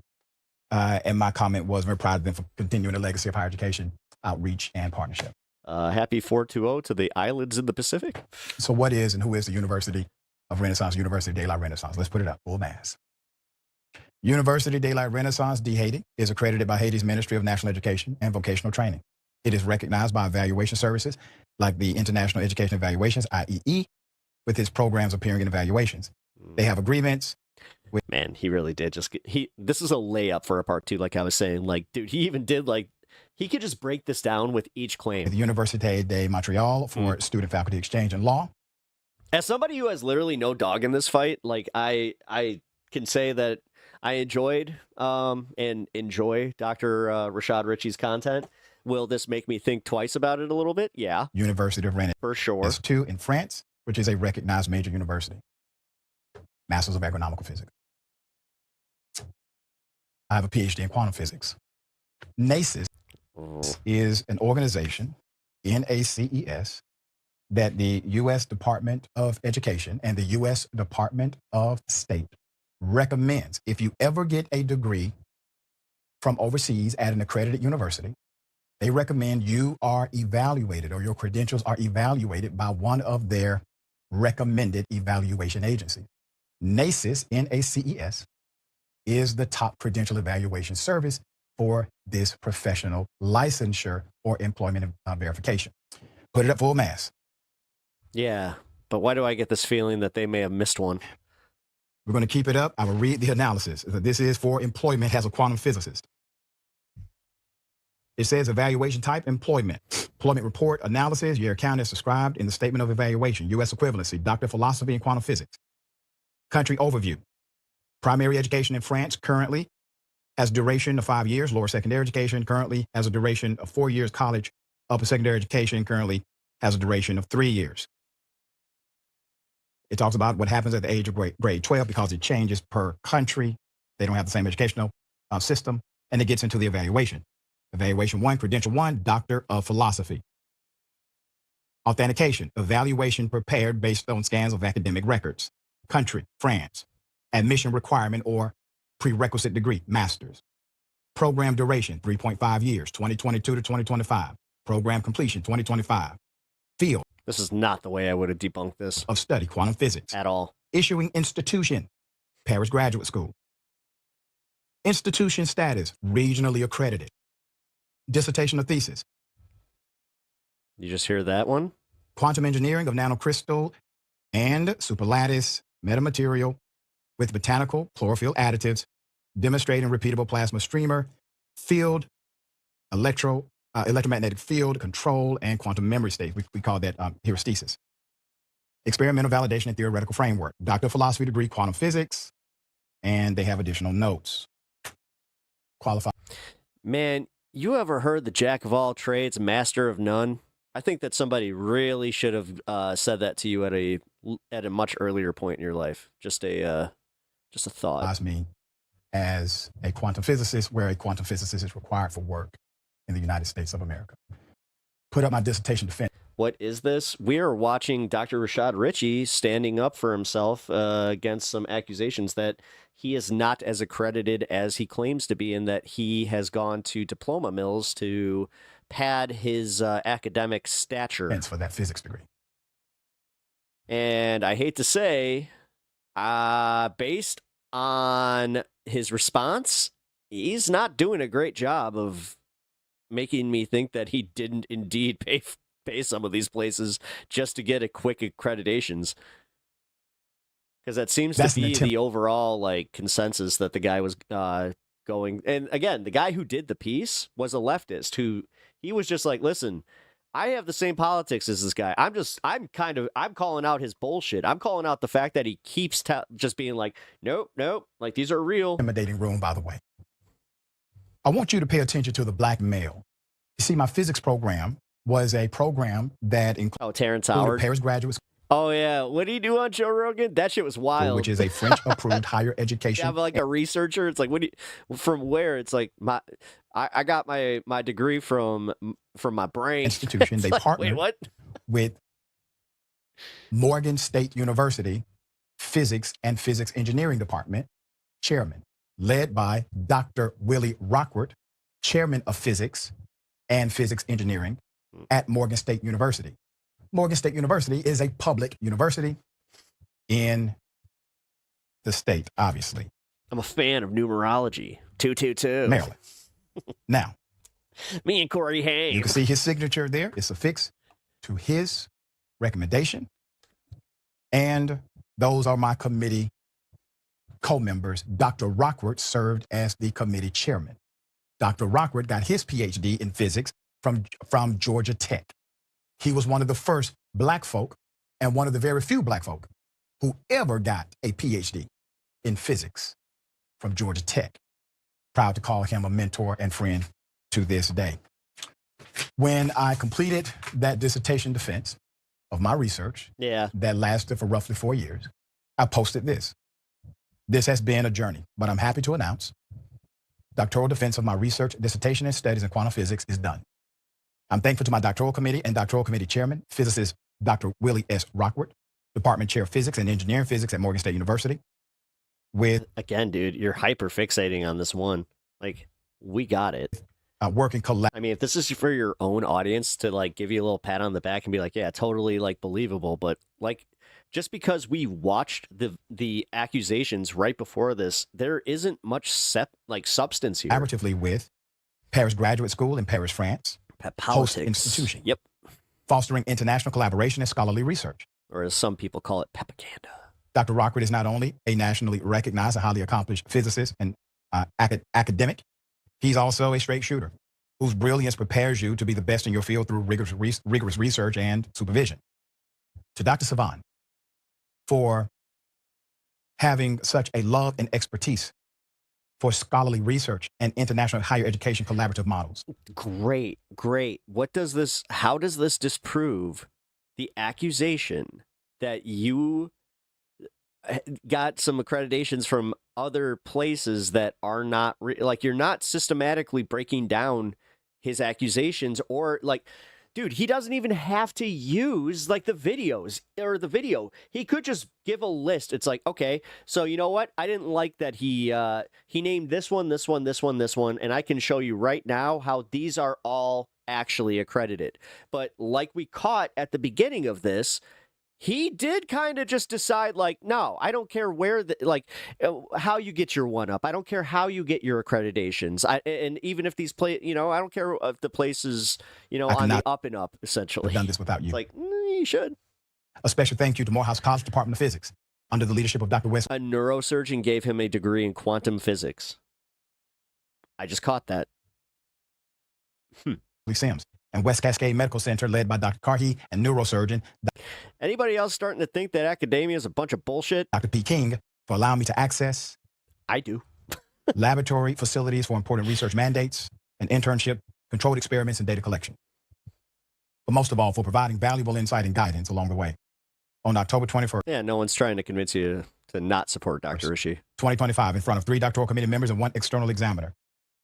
And my comment was, we're proud of them for continuing the legacy of higher education, outreach, and partnership. Happy 420 to the islands in the Pacific. So what is and who is the University of Renaissance, University de la Renaissance? Let's put it up, full mass. University de la Renaissance de Haiti is accredited by Haiti's Ministry of National Education and Vocational Training. It is recognized by evaluation services like the International Education Evaluations, IEE, with its programs appearing in evaluations. They have agreements. Man, he really did this is a layup for a part 2, like I was saying. Like, dude, he even did, like, he could just break this down with each claim. The Université de Montréal for student faculty exchange and law. As somebody who has literally no dog in this fight, like, I can say that I enjoyed and enjoy Dr. RASHAD Richie's content. Will this make me think twice about it a little bit? Yeah. University of Rennes. For sure. S2 in France, which is a recognized major university. Masters of Agronomical Physics. I have a PhD in quantum physics. NACES is an organization, NACES, that the U.S. Department of Education and the U.S. Department of State recommends. If you ever get a degree from overseas at an accredited university, they recommend you are evaluated, or your credentials are evaluated by one of their recommended evaluation agencies. NACES, N-A-C-E-S, is the top credential evaluation service for this professional licensure or employment verification. Put it up full mass. Yeah, but why do I get this feeling that they may have missed one? We're going to keep it up. I will read the analysis. This is for employment as a quantum physicist. It says evaluation type, employment. Employment report, analysis, your account is described in the statement of evaluation. U.S. equivalency, Doctor of Philosophy in Quantum Physics. Country overview. Primary education in France currently has duration of 5 years. Lower secondary education currently has a duration of 4 years. College, upper secondary education currently has a duration of 3 years. It talks about what happens at the age of grade 12 because it changes per country. They don't have the same educational system. And it gets into the evaluation. Evaluation 1, Credential 1, Doctor of Philosophy. Authentication, evaluation prepared based on scans of academic records. Country, France. Admission requirement or prerequisite degree, master's. Program duration, 3.5 years, 2022 to 2025. Program completion, 2025. Field. This is not the way I would have debunked this. Of study, quantum physics. At all. Issuing institution, Paris Graduate School. Institution status, regionally accredited. Dissertation or thesis. You just hear that one? Quantum engineering of nanocrystal and superlattice metamaterial with botanical chlorophyll additives, demonstrating repeatable plasma streamer, field, electromagnetic field control, and quantum memory state. We call that hysteresis. Experimental validation and theoretical framework. Doctor of Philosophy degree, quantum physics, and they have additional notes. Qualified. Man, you ever heard the jack of all trades, master of none? I think that somebody really should have said that to you at a much earlier point in your life. Just a thought. Me as a quantum physicist, where a quantum physicist is required for work in the United States of America. Put up my dissertation defense. What is this? We are watching Dr. RASHAD Richie standing up for himself against some accusations that he is not as accredited as he claims to be, and that he has gone to diploma mills to pad his academic stature. For that physics degree. And I hate to say, based on his response, he's not doing a great job of making me think that he didn't indeed pay some of these places just to get a quick accreditations. Because that seems to be the overall like consensus that the guy was going. And again, the guy who did the piece was a leftist who he was just like, listen, I have the same politics as this guy. I'm calling out his bullshit. I'm calling out the fact that he keeps just being like, nope, like these are real. Intimidating room, by the way. I want you to pay attention to the black male. You see, my physics program was a program that included Terrence Howard, Paris Graduate School. Oh, yeah. What did he do on Joe Rogan? That shit was wild. Which is a French-approved higher education. Yeah, but like a researcher. It's like, from where? It's like, I got my degree from my brain. Institution. They like, partnered with Morgan State University Physics and Physics Engineering Department chairman, led by Dr. Willie Rockwood, chairman of physics and physics engineering at Morgan State University. Morgan State University is a public university in the state, obviously. I'm a fan of numerology. 222. Maryland. Now, me and Corey Haim. You can see his signature there. It's affixed to his recommendation. And those are my committee co-members. Dr. Rockwood served as the committee chairman. Dr. Rockwood got his PhD in physics from Georgia Tech. He was one of the first black folk and one of the very few black folk who ever got a PhD in physics from Georgia Tech. Proud to call him a mentor and friend to this day. When I completed that dissertation defense of my research, that lasted for roughly 4 years, I posted this. This has been a journey, but I'm happy to announce doctoral defense of my research, dissertation, and studies in quantum physics is done. I'm thankful to my doctoral committee and doctoral committee chairman, physicist Dr. Willie S. Rockwood, department chair of physics and engineering physics at Morgan State University. Again, dude, you're hyper fixating on this one. Like, we got it. Working I mean, if this is for your own audience to like give you a little pat on the back and be like, yeah, totally like believable, but like just because we watched the accusations right before this, there isn't much substance here. Collaboratively with Paris Graduate School in Paris, France. Host institution. Yep. Fostering international collaboration and scholarly research. Or as some people call it, propaganda. Dr. Rockwood is not only a nationally recognized and highly accomplished physicist and academic, he's also a straight shooter whose brilliance prepares you to be the best in your field through rigorous research and supervision. To Dr. Savan, for having such a love and expertise for scholarly research and international higher education collaborative models. Great. How does this disprove the accusation that you got some accreditations from other places that are not, like, you're not systematically breaking down his accusations, or like, dude, he doesn't even have to use like the videos or the video. He could just give a list. It's like, okay, so you know what? I didn't like that he named this one, and I can show you right now how these are all actually accredited. But like we caught at the beginning of this, he did kind of just decide, like, no, I don't care where how you get your one up. I don't care how you get your accreditations. And even if these I don't care if the place is, on the up and up, essentially. I've done this without you. It's like, you should. A special thank you to Morehouse College Department of Physics under the leadership of Dr. Wes. A neurosurgeon gave him a degree in quantum physics. I just caught that. Sims and West Cascade Medical Center led by Dr. Carhey and neurosurgeon Anybody else starting to think that academia is a bunch of bullshit? Dr. P. King for allowing me to access I do. laboratory facilities for important research mandates and internship, controlled experiments, and data collection. But most of all, for providing valuable insight and guidance along the way. On October 21st, Yeah, no one's trying to convince you to not support Dr. Richie. 2025, in front of 3 doctoral committee members and 1 external examiner.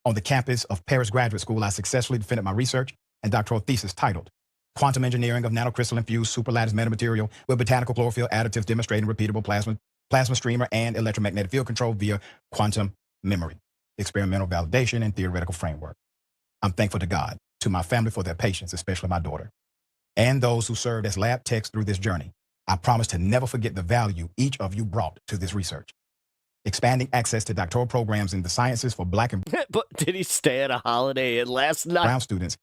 On the campus of Paris Graduate School, I successfully defended my research and doctoral thesis titled Quantum Engineering of Nanocrystal-Infused Superlattice Metamaterial with Botanical Chlorophyll Additives Demonstrating Repeatable Plasma Streamer and Electromagnetic Field Control via Quantum Memory, Experimental Validation, and Theoretical Framework. I'm thankful to God, to my family for their patience, especially my daughter, and those who served as lab techs through this journey. I promise to never forget the value each of you brought to this research. Expanding access to doctoral programs in the sciences for Black and But did he stay at a Holiday Inn last night? brown students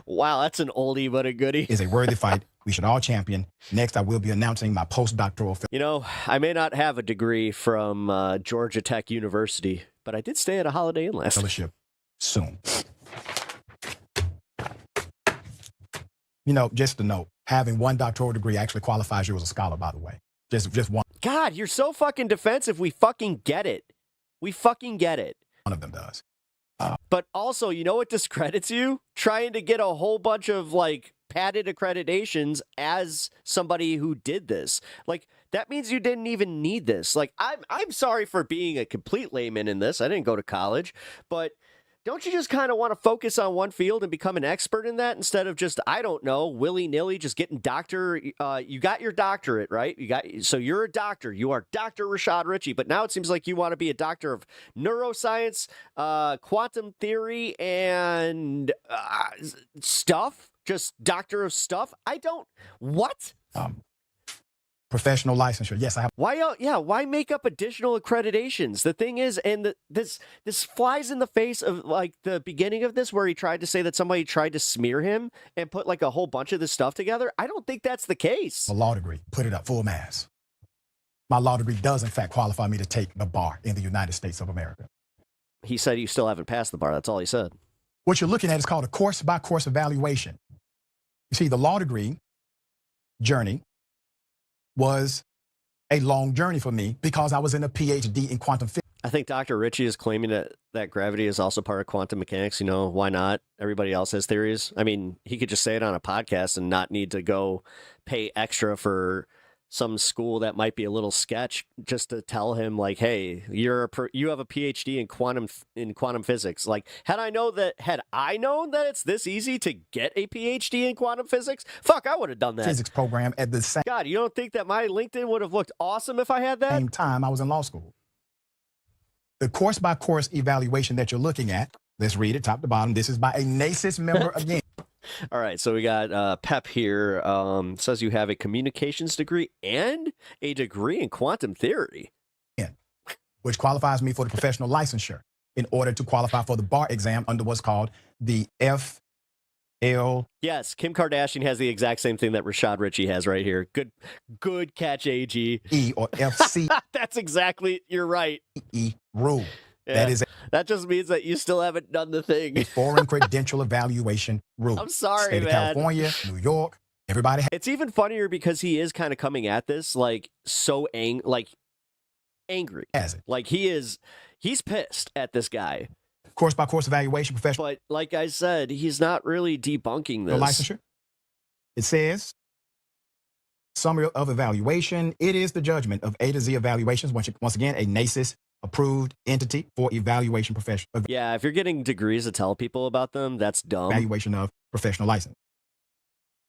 Wow, that's an oldie but a goodie. is a worthy fight we should all champion. Next, I will be announcing my postdoctoral You know, I may not have a degree from Georgia Tech University, but I did stay at a Holiday Inn last night. fellowship soon. You know, just to note, having 1 doctoral degree actually qualifies you as a scholar, by the way. Just one God, you're so fucking defensive. We fucking get it. We fucking get it. of them does. But also, you know what discredits you? Trying to get a whole bunch of like padded accreditations as somebody who did this. Like that means you didn't even need this. Like I'm sorry for being a complete layman in this. I didn't go to college, but don't you just kind of want to focus on one field and become an expert in that instead of just, I don't know, willy-nilly just getting doctor? You got your doctorate, right? So you're a doctor. You are Dr. Rashad Richie, but now it seems like you want to be a doctor of neuroscience, quantum theory, and stuff. Just doctor of stuff. What? Professional licensure. Yes, I have. Why make up additional accreditations? The thing is, and this flies in the face of like the beginning of this where he tried to say that somebody tried to smear him and put like a whole bunch of this stuff together. I don't think that's the case. A law degree. Put it up full mass. My law degree does in fact qualify me to take the bar in the United States of America. He said you still haven't passed the bar. That's all he said. What you're looking at is called a course-by-course evaluation. You see, the law degree journey was a long journey for me because I was in a PhD in quantum physics. I think Dr. Richie is claiming that gravity is also part of quantum mechanics. You know, why not? Everybody else has theories. I mean, he could just say it on a podcast and not need to go pay extra for some school that might be a little sketch just to tell him like, hey, you have a PhD in quantum physics. Like, had I known that it's this easy to get a PhD in quantum physics, fuck, I would have done that. Physics program at the same God, you don't think that my LinkedIn would have looked awesome if I had that? same time I was in law school. The course-by-course evaluation that you're looking at, let's read it top to bottom. This is by a NACIS member again. All right, so we got Pep here. Says you have a communications degree and a degree in quantum theory, which qualifies me for the professional licensure in order to qualify for the bar exam under what's called the FL. Yes, Kim Kardashian has the exact same thing that Rashad Richie has right here. Good catch, AG. E or FC. That's exactly, you're right. E rule. Yeah, that just means that you still haven't done the thing. A foreign credential evaluation rule. I'm sorry, State of man. California, New York, everybody. It's even funnier because he is kind of coming at this like so angry. Has it? Like he's pissed at this guy. Course by course evaluation, professional. But like I said, he's not really debunking this. The licensure. It says summary of evaluation. It is the judgment of A to Z evaluations. Once again, a NACIS approved entity for evaluation professional. Yeah, if you're getting degrees to tell people about them, that's dumb. Evaluation of professional license.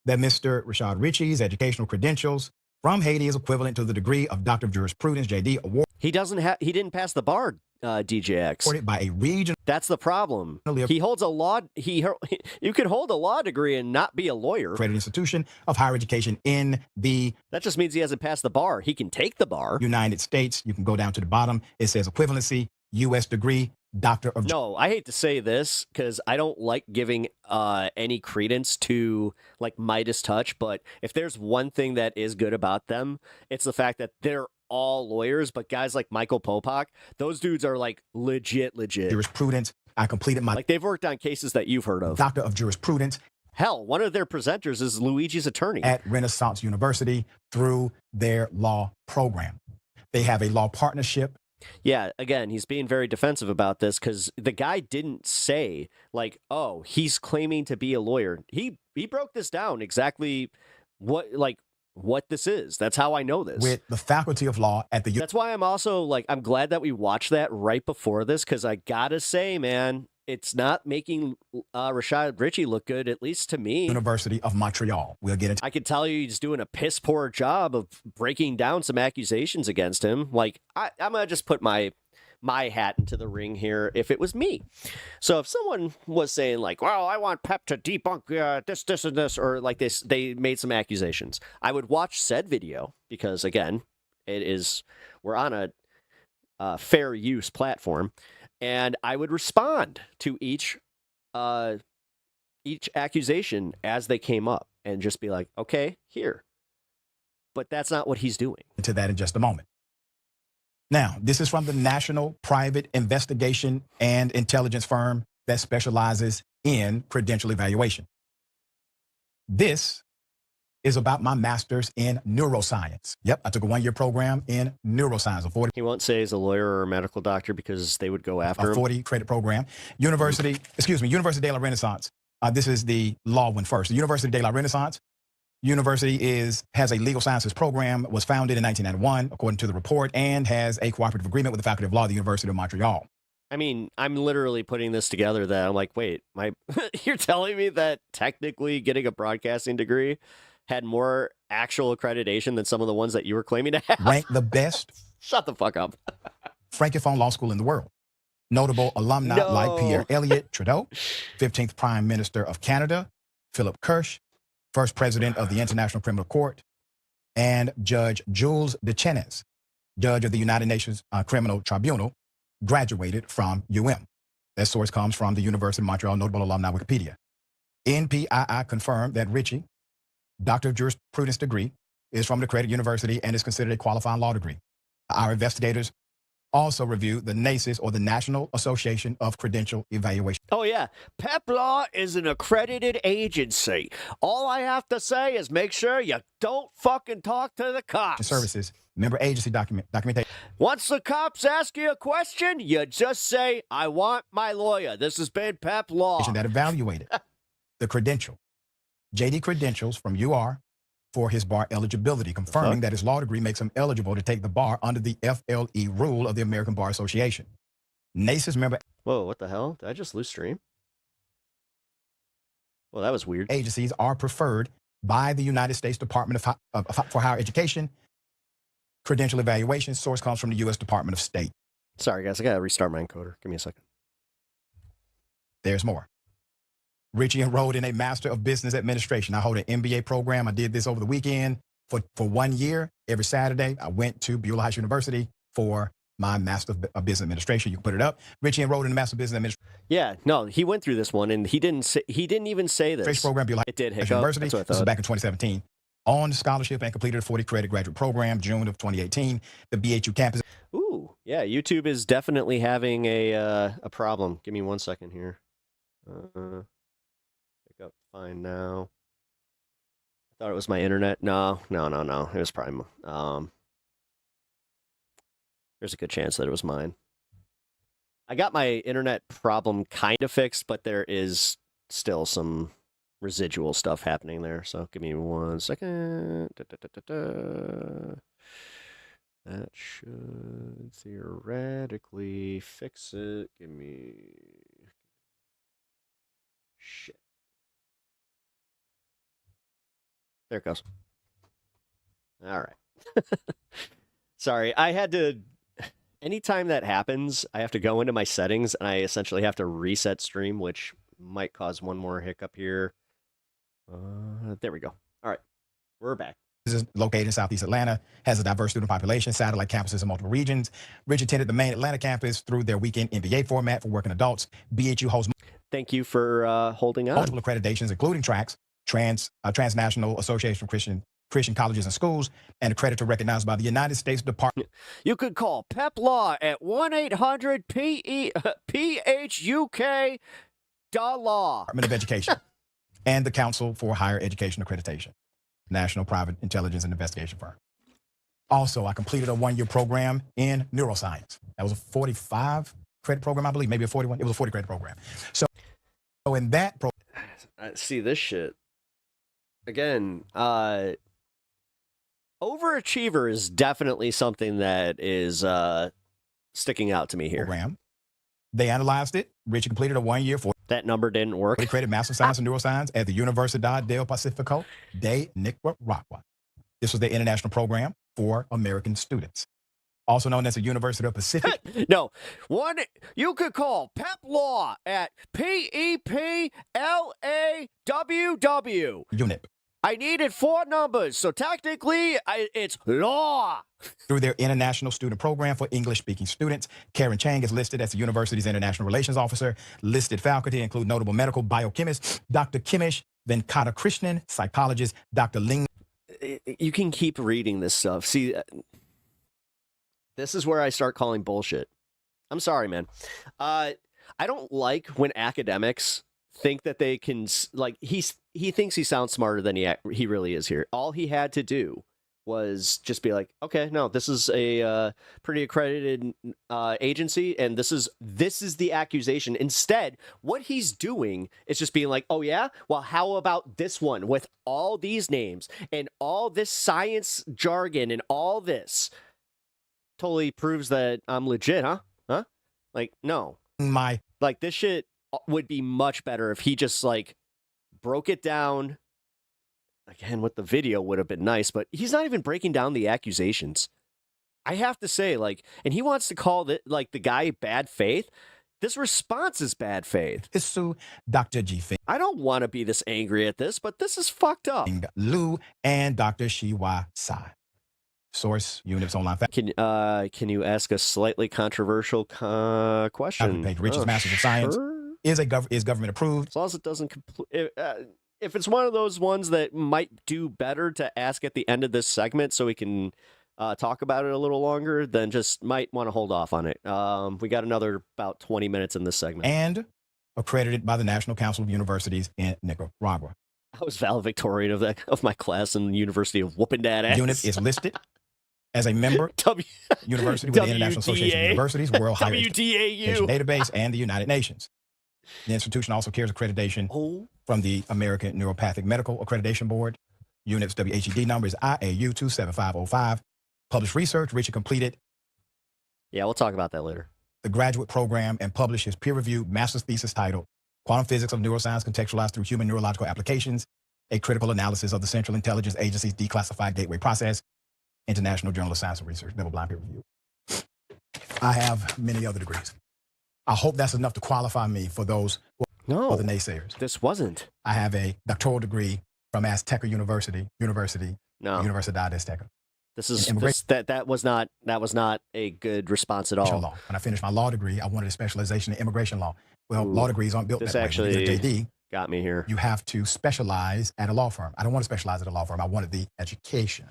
That Mr. Rashad Richie's educational credentials from Haiti is equivalent to the degree of Doctor of Jurisprudence, JD, award. He didn't pass the bar, DJX. Awarded by a region. That's the problem. He holds a law. You could hold a law degree and not be a lawyer. Accredited institution of higher education in the. That just means he hasn't passed the bar. He can take the bar. United States. You can go down to the bottom. It says equivalency, U.S. degree, doctor of... No, I hate to say this because I don't like giving any credence to like Midas Touch, but if there's one thing that is good about them, it's the fact that they're all lawyers, but guys like Michael Popak, those dudes are like legit. Jurisprudence. I completed my... Like they've worked on cases that you've heard of. Doctor of Jurisprudence. Hell, one of their presenters is Luigi's attorney. At Renaissance University through their law program. They have a law partnership. Yeah, again, he's being very defensive about this because the guy didn't say, like, oh, he's claiming to be a lawyer. He broke this down exactly what this is. That's how I know this. With the Faculty of Law at the... That's why I'm also, like, I'm glad that we watched that right before this because I gotta say, man, it's not making RASHAD Richie look good, at least to me. University of Montreal. We'll get into... I can tell you he's doing a piss poor job of breaking down some accusations against him. Like, I'm going to just put my hat into the ring here if it was me. So if someone was saying like, well, I want PEP to debunk this, and this, or like this, they made some accusations, I would watch said video because, again, we're on a fair use platform. And I would respond to each accusation as they came up and just be like, okay, here. But that's not what he's doing. To that in just a moment. Now, this is from the National Private Investigation and Intelligence firm that specializes in credential evaluation. This is about my master's in neuroscience. Yep, I took a one-year program in neuroscience. He won't say he's a lawyer or a medical doctor because they would go after him. 40-credit program. University de la Renaissance. This is the law one first. The University de la Renaissance. University has a legal sciences program, was founded in 1991, according to the report, and has a cooperative agreement with the Faculty of Law at the University of Montreal. I mean, I'm literally putting this together that I'm like, wait, you're telling me that technically getting a broadcasting degree had more actual accreditation than some of the ones that you were claiming to have? Ranked the best. Shut the fuck up. Francophone law school in the world. Notable alumni like Pierre Elliott Trudeau, 15th Prime Minister of Canada, Philip Kirsch, first president of the International Criminal Court, and Judge Jules Deschenez, judge of the United Nations Criminal Tribunal, graduated from UM. That source comes from the University of Montreal Notable Alumni Wikipedia. NPII confirmed that Richie, Doctor of Jurisprudence degree, is from the accredited university and is considered a qualifying law degree. Our investigators also reviewed the NACES, or the National Association of Credential Evaluation. Oh, yeah. PEP Law is an accredited agency. All I have to say is make sure you don't fucking talk to the cops. Services, member agency documentation. Once the cops ask you a question, you just say, I want my lawyer. This has been PEP Law. That evaluated the credential. JD credentials from UR for his bar eligibility, confirming that his law degree makes him eligible to take the bar under the FLE rule of the American Bar Association. NACES member... Whoa, what the hell? Did I just lose stream? Well, that was weird. Agencies are preferred by the United States Department for Higher Education. Credential evaluation source comes from the U.S. Department of State. Sorry, guys. I got to restart my encoder. Give me a second. There's more. Richie enrolled in a Master of Business Administration. I hold an MBA program. I did this over the weekend for 1 year. Every Saturday, I went to Beulah Heights University for my Master of Business Administration. You can put it up. Richie enrolled in the Master of Business Administration. Yeah, no, he went through this one, and he didn't even say this. Program, Beulah it did. University. This was back in 2017. On scholarship and completed a 40-credit graduate program, June of 2018. The BHU campus. Ooh, yeah, YouTube is definitely having a problem. Give me 1 second here. Pick up fine now. I thought it was my internet. No. It was probably there's a good chance that it was mine. I got my internet problem kind of fixed, but there is still some residual stuff happening there. So give me 1 second. That should theoretically fix it. Give me... Shit. There it goes. All right. Sorry, I had to... Anytime that happens, I have to go into my settings, and I essentially have to reset stream, which might cause one more hiccup here. There we go. All right. We're back. is located in Southeast Atlanta, has a diverse student population, satellite campuses in multiple regions. Rich attended the main Atlanta campus through their weekend MBA format for working adults. BHU holds Thank you for holding on. multiple accreditations, including TRACS, Transnational Association of Christian Colleges and Schools, and accreditor recognized by the United States Department. You could call PEP Law at 1-800-PHUK Law. Department of Education and the Council for Higher Education Accreditation, National Private Intelligence and Investigation Firm. Also, I completed a one-year program in neuroscience. That was a 45 credit program, I believe, maybe a 41. It was a 40 credit program. So in that program, see this shit again. Overachiever is definitely something that is sticking out to me here. Program, they analyzed it. Richie completed a one-year for that number didn't work. He created Master of Science and Neuroscience at the Universidad del Pacifico de Nicaragua. This was the international program for American students, also known as the University of Pacific. No, you could call PEP Law at PEPLAWW. UNIP. I needed 4 numbers, so technically it's law. Through their international student program for English-speaking students, Karen Chang is listed as the university's international relations officer. Listed faculty include notable medical biochemist Dr. Kimish Venkatakrishnan, psychologist Dr. Ling. You can keep reading this stuff. See, this is where I start calling bullshit. I'm sorry, man. I don't like when academics think that they can, like, he thinks he sounds smarter than he really is here. All he had to do was just be like, okay, no, this is a pretty accredited agency, and this is the accusation. Instead, what he's doing is just being like, oh yeah, well, how about this one with all these names and all this science jargon and all this? Totally proves that I'm legit, huh? Like, no. Like, this shit would be much better if he just, like, broke it down. Again, with the video would have been nice, but he's not even breaking down the accusations. I have to say, like, and he wants to call the guy bad faith. This response is bad faith. Isu Dr. G. I don't want to be this angry at this, but this is fucked up. Liu and Dr. Shiwa Sai. Source, UNIP's online fact. Can you ask a slightly controversial question? Richie's Master's of Science is government approved. As long as it doesn't if it's one of those ones that might do better to ask at the end of this segment so we can talk about it a little longer, then just might want to hold off on it. We got another about 20 minutes in this segment. And accredited by the National Council of Universities in Nicaragua. I was valedictorian of my class in the University of Whooping Dad Ass. UNIP is listed as a member university with the International Association of Universities, World Higher Education Database, and the United Nations. The institution also carries accreditation from the American Neuropathic Medical Accreditation Board. UNIP's WHED number is IAU 27505. Published research, Richie completed. Yeah, we'll talk about that later. The graduate program and published his peer-reviewed master's thesis titled Quantum Physics of Neuroscience Contextualized Through Human Neurological Applications, a critical analysis of the Central Intelligence Agency's declassified gateway process, International Journal of Science and Research, double-blind peer review. I have many other degrees. I hope that's enough to qualify me for those for the naysayers. This wasn't. I have a doctoral degree from Azteca Universidad Azteca. This is that was not a good response at all. Law. When I finished my law degree, I wanted a specialization in immigration law. Well, law degrees aren't built that way. This actually JD, got me here. You have to specialize at a law firm. I don't want to specialize at a law firm. I wanted the education.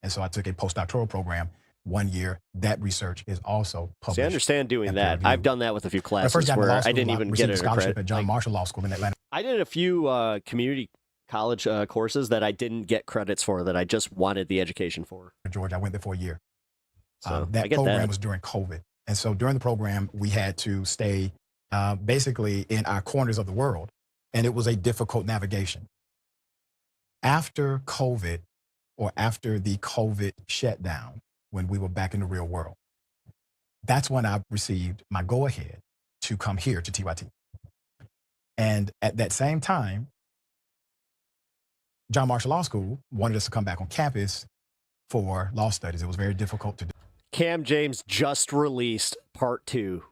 And so I took a postdoctoral program 1 year. That research is also published. See, I understand doing that. I've done that with a few classes where I didn't even get a scholarship at John Marshall Law School in Atlanta. I did a few community college courses that I didn't get credits for, that I just wanted the education for. Georgia, I went there for a year. So that program was during COVID. And so during the program, we had to stay basically in our corners of the world. And it was a difficult navigation. After COVID, or after the COVID shutdown, when we were back in the real world, that's when I received my go-ahead to come here to TYT. And at that same time, John Marshall Law School wanted us to come back on campus for law studies. It was very difficult to do. Cam James just released part 2.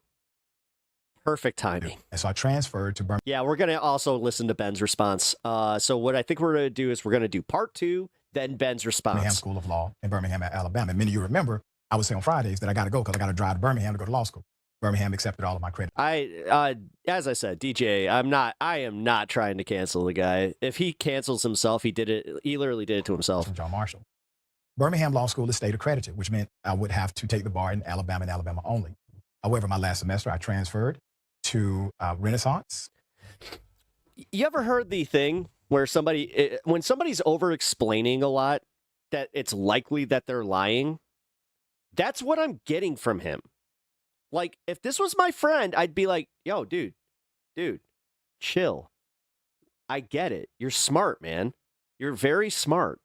Perfect timing. And so I transferred to Birmingham. Yeah, we're going to also listen to Ben's response. So what I think we're going to do is we're going to do part 2, Then Ben's response. Birmingham School of Law in Birmingham, Alabama. Many of you remember, I would say on Fridays that I got to go because I got to drive to Birmingham to go to law school. Birmingham accepted all of my credit. As I said, DJ, I am not trying to cancel the guy. If he cancels himself, he literally did it to himself. From John Marshall. Birmingham Law School is state accredited, which meant I would have to take the bar in Alabama and Alabama only. However, my last semester, I transferred to Renaissance. You ever heard the thing where when somebody's over-explaining a lot, that it's likely that they're lying? That's what I'm getting from him. Like, if this was my friend, I'd be like, yo, dude, chill. I get it. You're smart, man. You're very smart.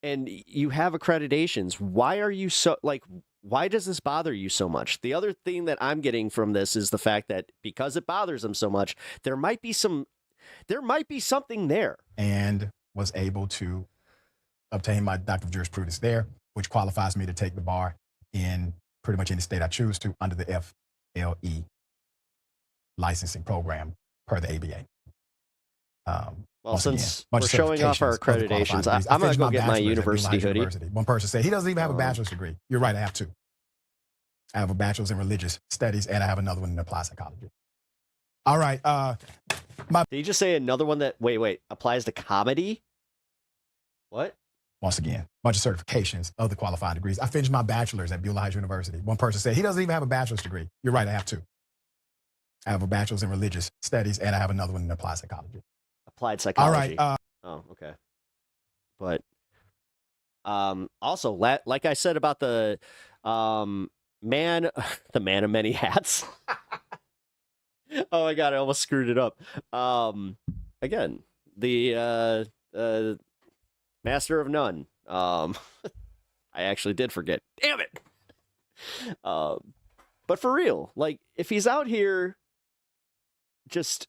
And you have accreditations. Why are you so, like, why does this bother you so much? The other thing that I'm getting from this is the fact that because it bothers him so much, there might be something there. And was able to obtain my Doctor of Jurisprudence there, which qualifies me to take the bar in pretty much any state I choose to under the FLE licensing program per the ABA. Well, since we're showing off our accreditations, I'm going to go get my university hoodie. One person said, he doesn't even have a bachelor's degree. You're right, I have two. I have a bachelor's in religious studies, and I have another one in applied psychology. All right. Did you just say another one that, wait, applies to comedy? What? Once again, a bunch of certifications, other qualifying degrees. I finished my bachelor's at Beulah Heights University. One person said, he doesn't even have a bachelor's degree. You're right, I have two. I have a bachelor's in religious studies, and I have another one in applied psychology. Applied psychology. All right. Oh, okay. But also, like I said about the man of many hats. Oh my God, I almost screwed it up. Again, the master of none. I actually did forget. Damn it. But for real, like, if he's out here just,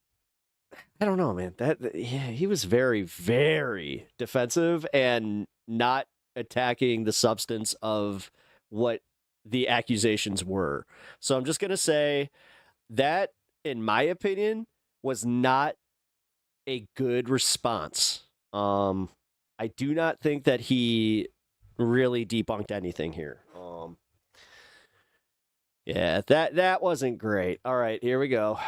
I don't know, man. He was very, very defensive and not attacking the substance of what the accusations were. So I'm just going to say that, in my opinion, was not a good response. I do not think that he really debunked anything here. Yeah, that wasn't great. All right, here we go.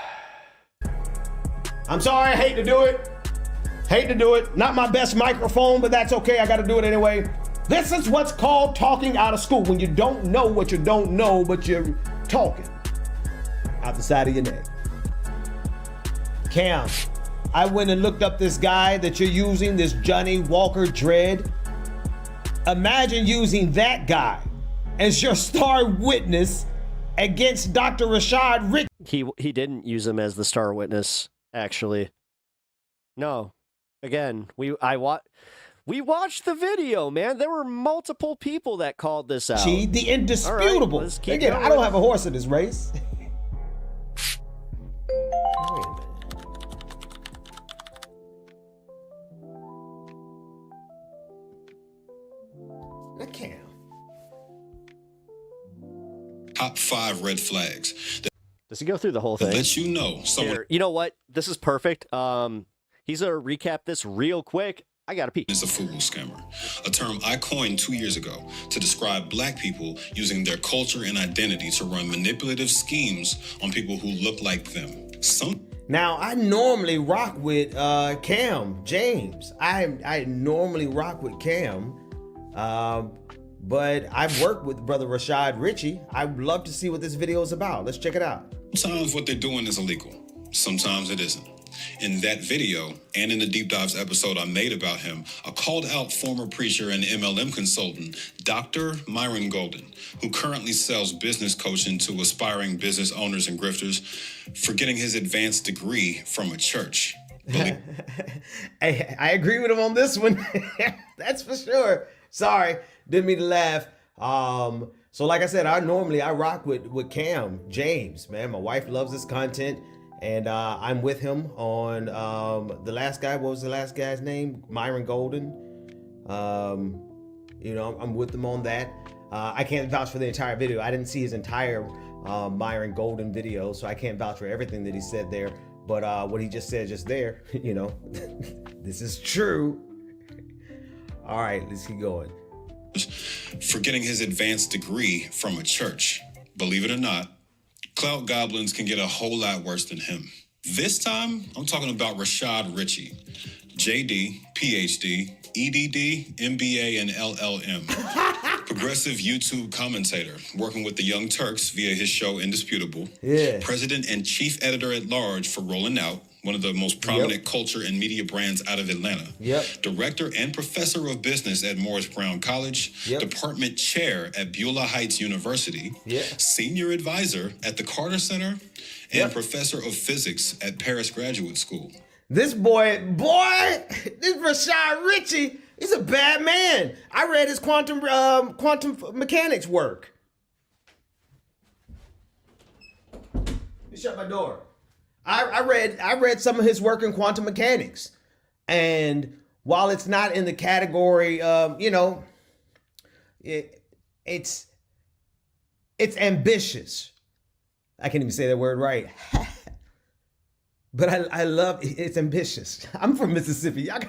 I'm sorry, I hate to do it. Not my best microphone, but that's okay. I got to do it anyway. This is what's called talking out of school. When you don't know what you don't know, but you're talking out the side of your neck. Cam, I went and looked up this guy that you're using, this Johnny Walker Dredd. Imagine using that guy as your star witness against Dr. RASHAD Richie. He didn't use him as the star witness, actually. No. Again, we watched the video, man. There were multiple people that called this out. The indisputable. Right, again, I don't have a horse in this race. Cam. Top 5 red flags. Does he go through the whole thing? Let you know. Here, you know what? This is perfect. He's gonna recap this real quick. I gotta pee. It's a FUBU scammer, a term I coined 2 years ago to describe black people using their culture and identity to run manipulative schemes on people who look like them. Now, I normally rock with Cam James. I normally rock with Cam, but I've worked with brother RASHAD Richie. I'd love to see what this video is about. Let's check it out. Sometimes what they're doing is illegal. Sometimes it isn't. In that video, and in the Deep Dives episode I made about him, I called out former preacher and MLM consultant, Dr. Myron Golden, who currently sells business coaching to aspiring business owners and grifters for getting his advanced degree from a church. I agree with him on this one. That's for sure. Sorry, didn't mean to laugh. So like I said, I rock with Cam James, man. My wife loves this content. And I'm with him on the last guy. What was the last guy's name? Myron Golden. I'm with him on that. I can't vouch for the entire video. I didn't see his entire Myron Golden video, so I can't vouch for everything that he said there. But what he just said just there, this is true. All right, let's keep going. For getting his advanced degree from a church. Believe it or not, clout goblins can get a whole lot worse than him. This time, I'm talking about RASHAD RICHIE. JD, PhD, EDD, MBA, and LLM. Progressive YouTube commentator, working with the Young Turks via his show Indisputable. Yeah. President and chief editor at large for Rolling Out, one of the most prominent culture and media brands out of Atlanta. Yep. Director and professor of business at Morris Brown College. Yep. Department chair at Beulah Heights University. Yeah. Senior advisor at the Carter Center. And Yep. professor of physics at Paris Graduate School. This boy, this RASHAD RICHIE, he's a bad man. I read his quantum mechanics work. You shut my door. I read some of his work in quantum mechanics, and while it's not in the category of, it's ambitious. I can't even say that word right. But I love it's ambitious. I'm from Mississippi. Y'all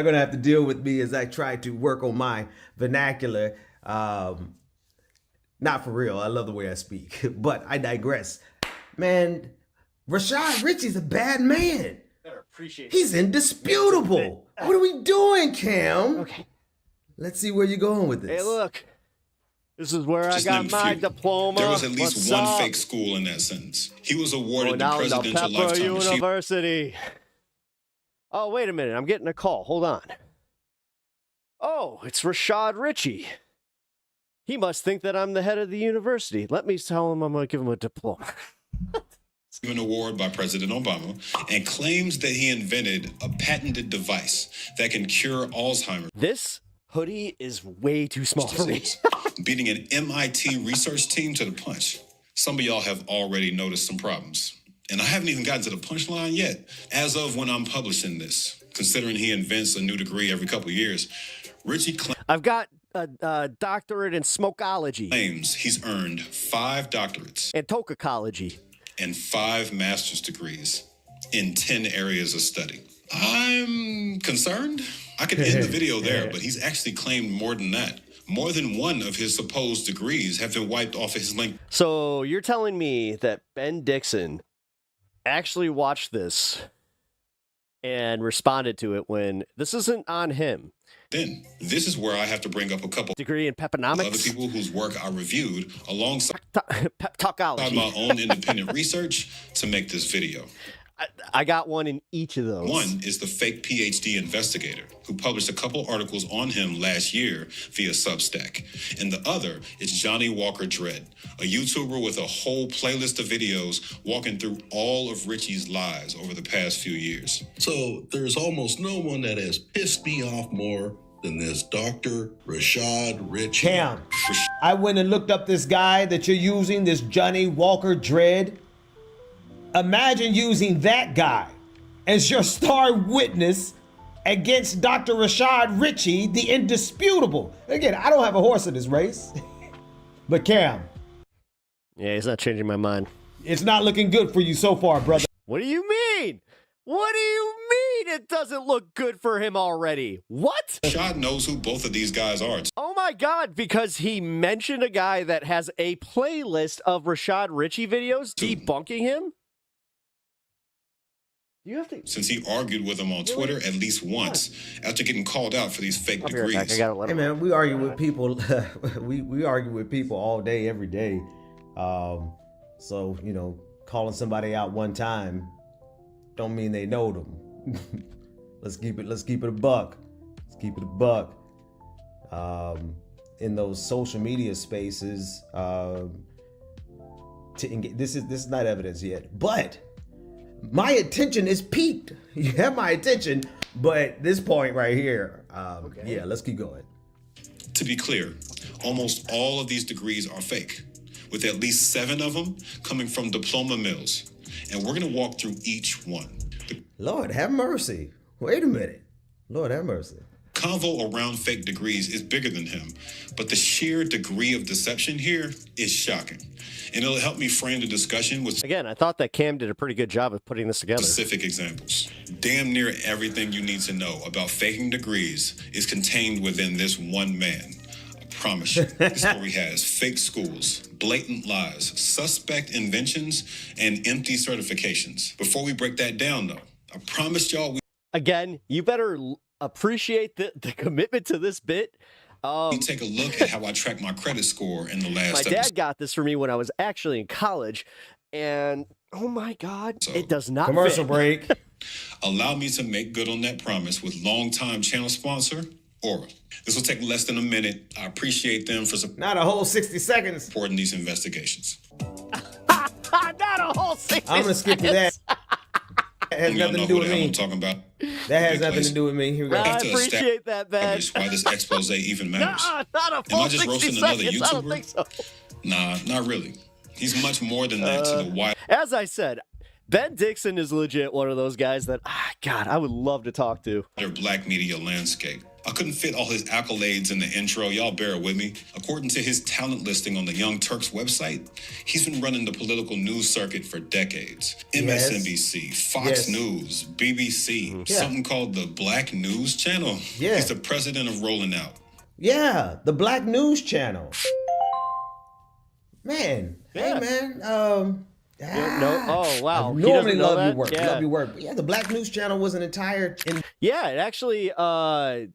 gonna have to deal with me as I try to work on my vernacular. Not for real. I love the way I speak, but I digress. Man, RASHAD RICHIE's a bad man. Better appreciate He's indisputable. What are we doing, Cam? Okay. Let's see where you're going with this. Hey, look. This is where Just I name got a my few. diploma. There was at least What's one up? fake school in that sentence. He was awarded the Going out to Presidential Pepper Lifetime Achievement. University. Oh, wait a minute. I'm getting a call. Hold on. Oh, it's RASHAD RICHIE. He must think that I'm the head of the university. Let me tell him I'm going to give him a diploma. An award by President Obama, and claims that he invented a patented device that can cure Alzheimer's. This hoodie is way too small for me. Beating an MIT research team to the punch. Some of y'all have already noticed some problems. And I haven't even gotten to the punchline yet. As of when I'm publishing this, considering he invents a new degree every couple of years, Richie I've got a doctorate in smokology. Claims he's earned 5 doctorates. And tocacology. And 5 master's degrees in 10 areas of study. I'm concerned. I could end the video there, but he's actually claimed more than that. More than one of his supposed degrees have been wiped off of his link. So you're telling me that Ben Dixon actually watched this and responded to it when this isn't on him? Then, this is where I have to bring up a couple degree in peponomics, other people whose work I reviewed alongside talkology, my own independent research to make this video. I got one in each of those. One is the fake PhD investigator who published a couple articles on him last year via Substack. And the other is Johnny Walker Dredd, a YouTuber with a whole playlist of videos walking through all of Richie's lies over the past few years. So there's almost no one that has pissed me off more than this Dr. RASHAD RICHIE. Cam, I went and looked up this guy that you're using, this Johnny Walker Dredd. Imagine using that guy as your star witness against Dr. RASHAD RICHIE, the indisputable. Again, I don't have a horse in this race, but Cam. Yeah, he's not changing my mind. It's not looking good for you so far, brother. What do you mean? What do you mean it doesn't look good for him already? What? RASHAD knows who both of these guys are. Oh my God, because he mentioned a guy that has a playlist of RASHAD RICHIE videos debunking him? You have to. Since he argued with him on Twitter at least once after getting called out for these fake degrees. Hey man, we argue with people. we argue with people all day, every day. So you know, calling somebody out one time don't mean they know them. Let's keep it a buck. Let's keep it a buck. In those social media spaces, this is not evidence yet, but my attention is peaked. You have my attention, but this point right here, yeah, let's keep going. To be clear, almost all of these degrees are fake, with at least 7 of them coming from diploma mills. And we're gonna walk through each one. Lord have mercy. Wait a minute. Lord have mercy. Convo around fake degrees is bigger than him, but the sheer degree of deception here is shocking. And it'll help me frame the discussion with, again, I thought that Cam did a pretty good job of putting this together. Specific examples. Damn near everything you need to know about faking degrees is contained within this one man. I promise you. This story has fake schools, blatant lies, suspect inventions, and empty certifications. Before we break that down, though, I promised y'all Again, you better appreciate the commitment to this bit. we take a look at how I track my credit score in the last My episode. dad got this for me when I was actually in college, and oh my God, it does not Commercial fit. break. Allow me to make good on that promise with longtime channel sponsor, Aura. This will take less than a minute. I appreciate them for Not a whole 60 seconds. supporting these investigations. Not a whole 60 I'm going to skip to that. That has Y'all nothing know to do who with the hell me. I'm talking about. That has nothing to do with me. Here we go. I appreciate that, Ben. Why this expose even matters. Not a Am full I just 60 roasting another seconds. I don't YouTuber? think so. Nah, not really. He's much more than that to the wild. As I said, Ben Dixon is legit one of those guys that, God, I would love to talk to. Black media landscape. I couldn't fit all his accolades in the intro. Y'all bear with me. According to his talent listing on the Young Turks website, he's been running the political news circuit for decades. Yes. MSNBC, Fox Yes. News, BBC, Yeah. something called the Black News Channel. Yeah. He's the president of Rolling Out. Yeah, the Black News Channel. Man, Yeah. hey man. No, oh wow. I He normally doesn't know love your that? work. Yeah. Love your work. But yeah, the Black News Channel was an entire. Yeah, it actually. I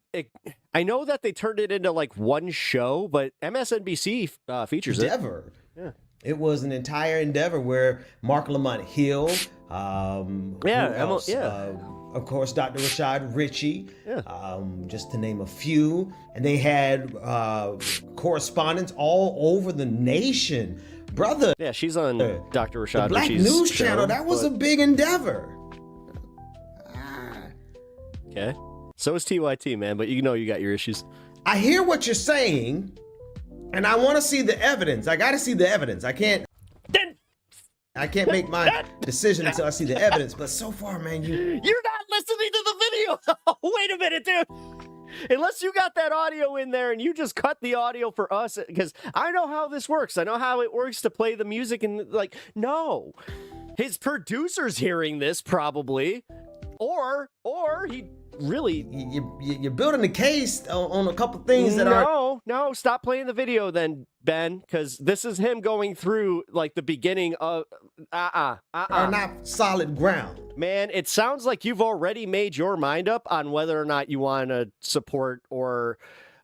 know that they turned it into like one show, but MSNBC features it. endeavor. Yeah. It was an entire endeavor where Mark Lamont Hill, who else? Of course, Dr. Rashad Richie, just to name a few. And they had correspondents all over the nation. Brother. Yeah, she's on Dr. Rashad The Black Richie's News show, Channel, that was but- a big endeavor. Okay. So is TYT, man, but you know you got your issues. I hear what you're saying, and I want to see the evidence. I got to see the evidence. I can't make my decision until I see the evidence. But so far, man, You're not listening to the video. Wait a minute, dude. Unless you got that audio in there and you just cut the audio for us, because I know how this works. I know how it works to play the music and like, no. His producer's hearing this probably, or he really. You're building the case on a couple things that are. No, stop playing the video then, Ben, because this is him going through like the beginning of are not solid ground. Man, it sounds like you've already made your mind up on whether or not you want to support or,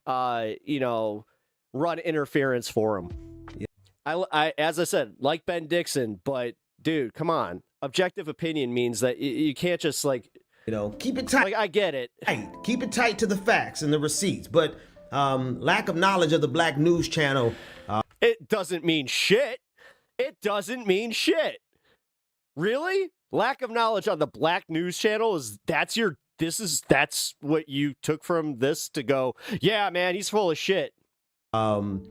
run interference for him. Yeah. I, as I said, like Ben Dixon, but dude, come on. Objective opinion means that you can't just like, keep it tight. Like, I get it. Keep it tight to the facts and the receipts, but lack of knowledge of the Black News Channel. It doesn't mean shit. It doesn't mean shit. Really? Lack of knowledge on the Black News Channel that's what you took from this to go, yeah, man, he's full of shit. I'm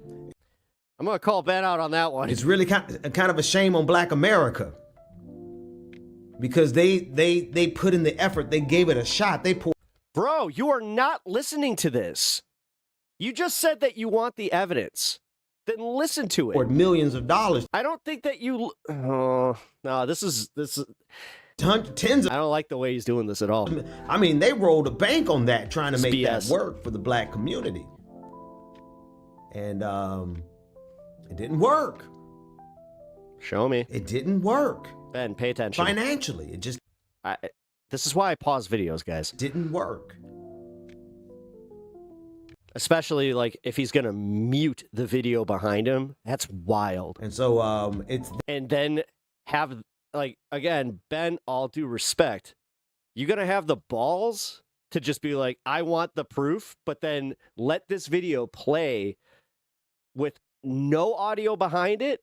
going to call Ben out on that one. It's really kind of a shame on Black America. Because they put in the effort, they gave it a shot. Bro, you are not listening to this. You just said that you want the evidence. Then listen to it. For millions of dollars. I don't think that you. Oh, no, this is tens of. I don't like the way he's doing this at all. I mean, they rolled a bank on that, trying to make BS. that work for the Black community, and it didn't work. Show me. It didn't work. Ben, pay attention. Financially, it just. This is why I pause videos, guys. Didn't work. Especially like if he's gonna mute the video behind him, that's wild. And so and then have like again, Ben, all due respect, you gonna have the balls to just be like, I want the proof, but then let this video play with no audio behind it.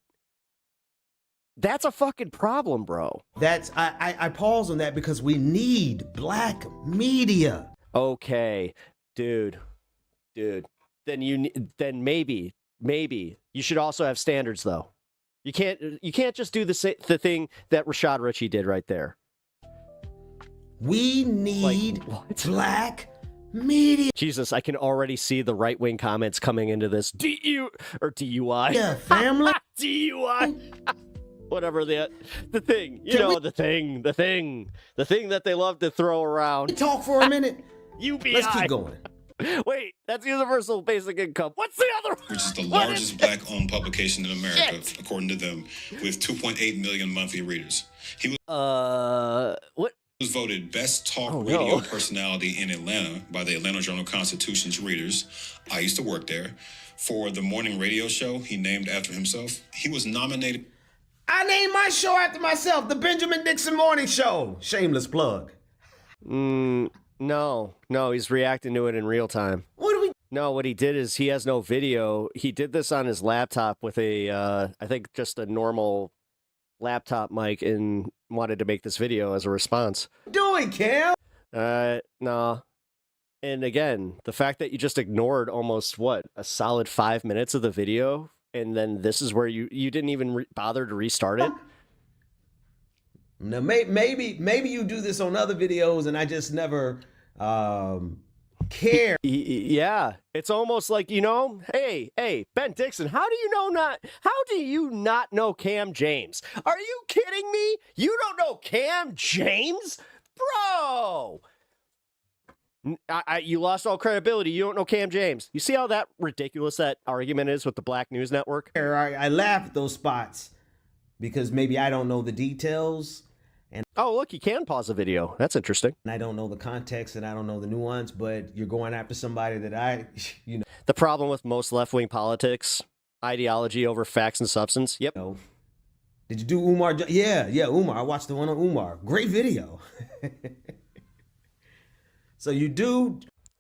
That's a fucking problem, bro. I pause on that because we need Black media. Okay, dude. Then maybe you should also have standards though. You can't just do the thing that Rashad Richie did right there. We need Black Media. Jesus, I can already see the right-wing comments coming into this. DUI. Yeah, family. DUI. Whatever the thing. The thing that they love to throw around. Talk for a minute. UBI. Let's keep going. Wait, that's universal basic income. What's the other one? Which is the largest black-owned publication in America, according to them, with 2.8 million monthly readers. He was what? Was voted best talk radio personality in Atlanta by the Atlanta Journal-Constitution's readers. I used to work there. For the morning radio show he named after himself, he was nominated. I named my show after myself, the Benjamin Dixon Morning Show. Shameless plug. No, he's reacting to it in real time. What do we? No, what he did is he has no video. He did this on his laptop with a, I think just a normal laptop mic, and wanted to make this video as a response. Doing, Cam? No. And again, the fact that you just ignored almost a solid 5 minutes of the video, and then this is where you didn't even bother to restart it. Now, maybe you do this on other videos, and I just never care. Yeah, it's almost like, hey, Ben Dixon, how do you not know Cam James? Are you kidding me? You don't know Cam James? Bro! You lost all credibility. You don't know Cam James. You see how ridiculous that argument is with the Black News Network? I laugh at those spots because maybe I don't know the details. And oh, look, you can pause the video. That's interesting. And I don't know the context and I don't know the nuance, but you're going after somebody that The problem with most left-wing politics, ideology over facts and substance. Yep. Did you do Umar? Yeah, Umar. I watched the one on Umar. Great video. So you do.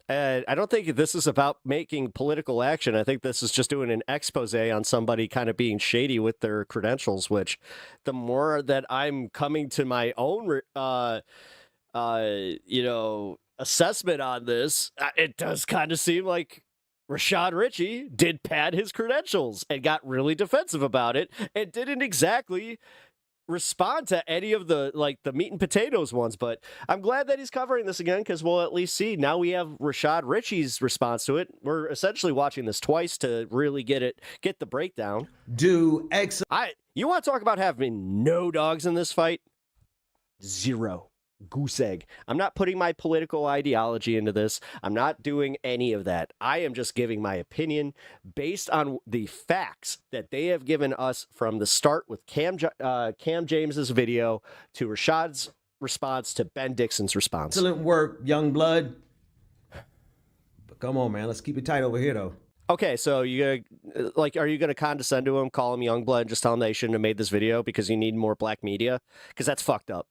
I don't think this is about making political action. I think this is just doing an expose on somebody kind of being shady with their credentials, which the more that I'm coming to my own, assessment on this, it does kind of seem like RASHAD Richie did pad his credentials and got really defensive about it and didn't exactly respond to any of the meat and potatoes ones. But I'm glad that he's covering this again, because we'll at least see. Now we have RASHAD Richie's response to it. We're essentially watching this twice to really get the breakdown. You want to talk about having no dogs in this fight? Zero. Goose egg. I'm not putting my political ideology into this. I'm not doing any of that. I am just giving my opinion based on the facts that they have given us from the start with Cam James's video to RASHAD's response to Ben Dixon's response. Excellent work, young blood. But come on, man. Let's keep it tight over here, though. Okay, so are you gonna condescend to him, call him young blood, and just tell him they shouldn't have made this video because you need more black media? Because that's fucked up.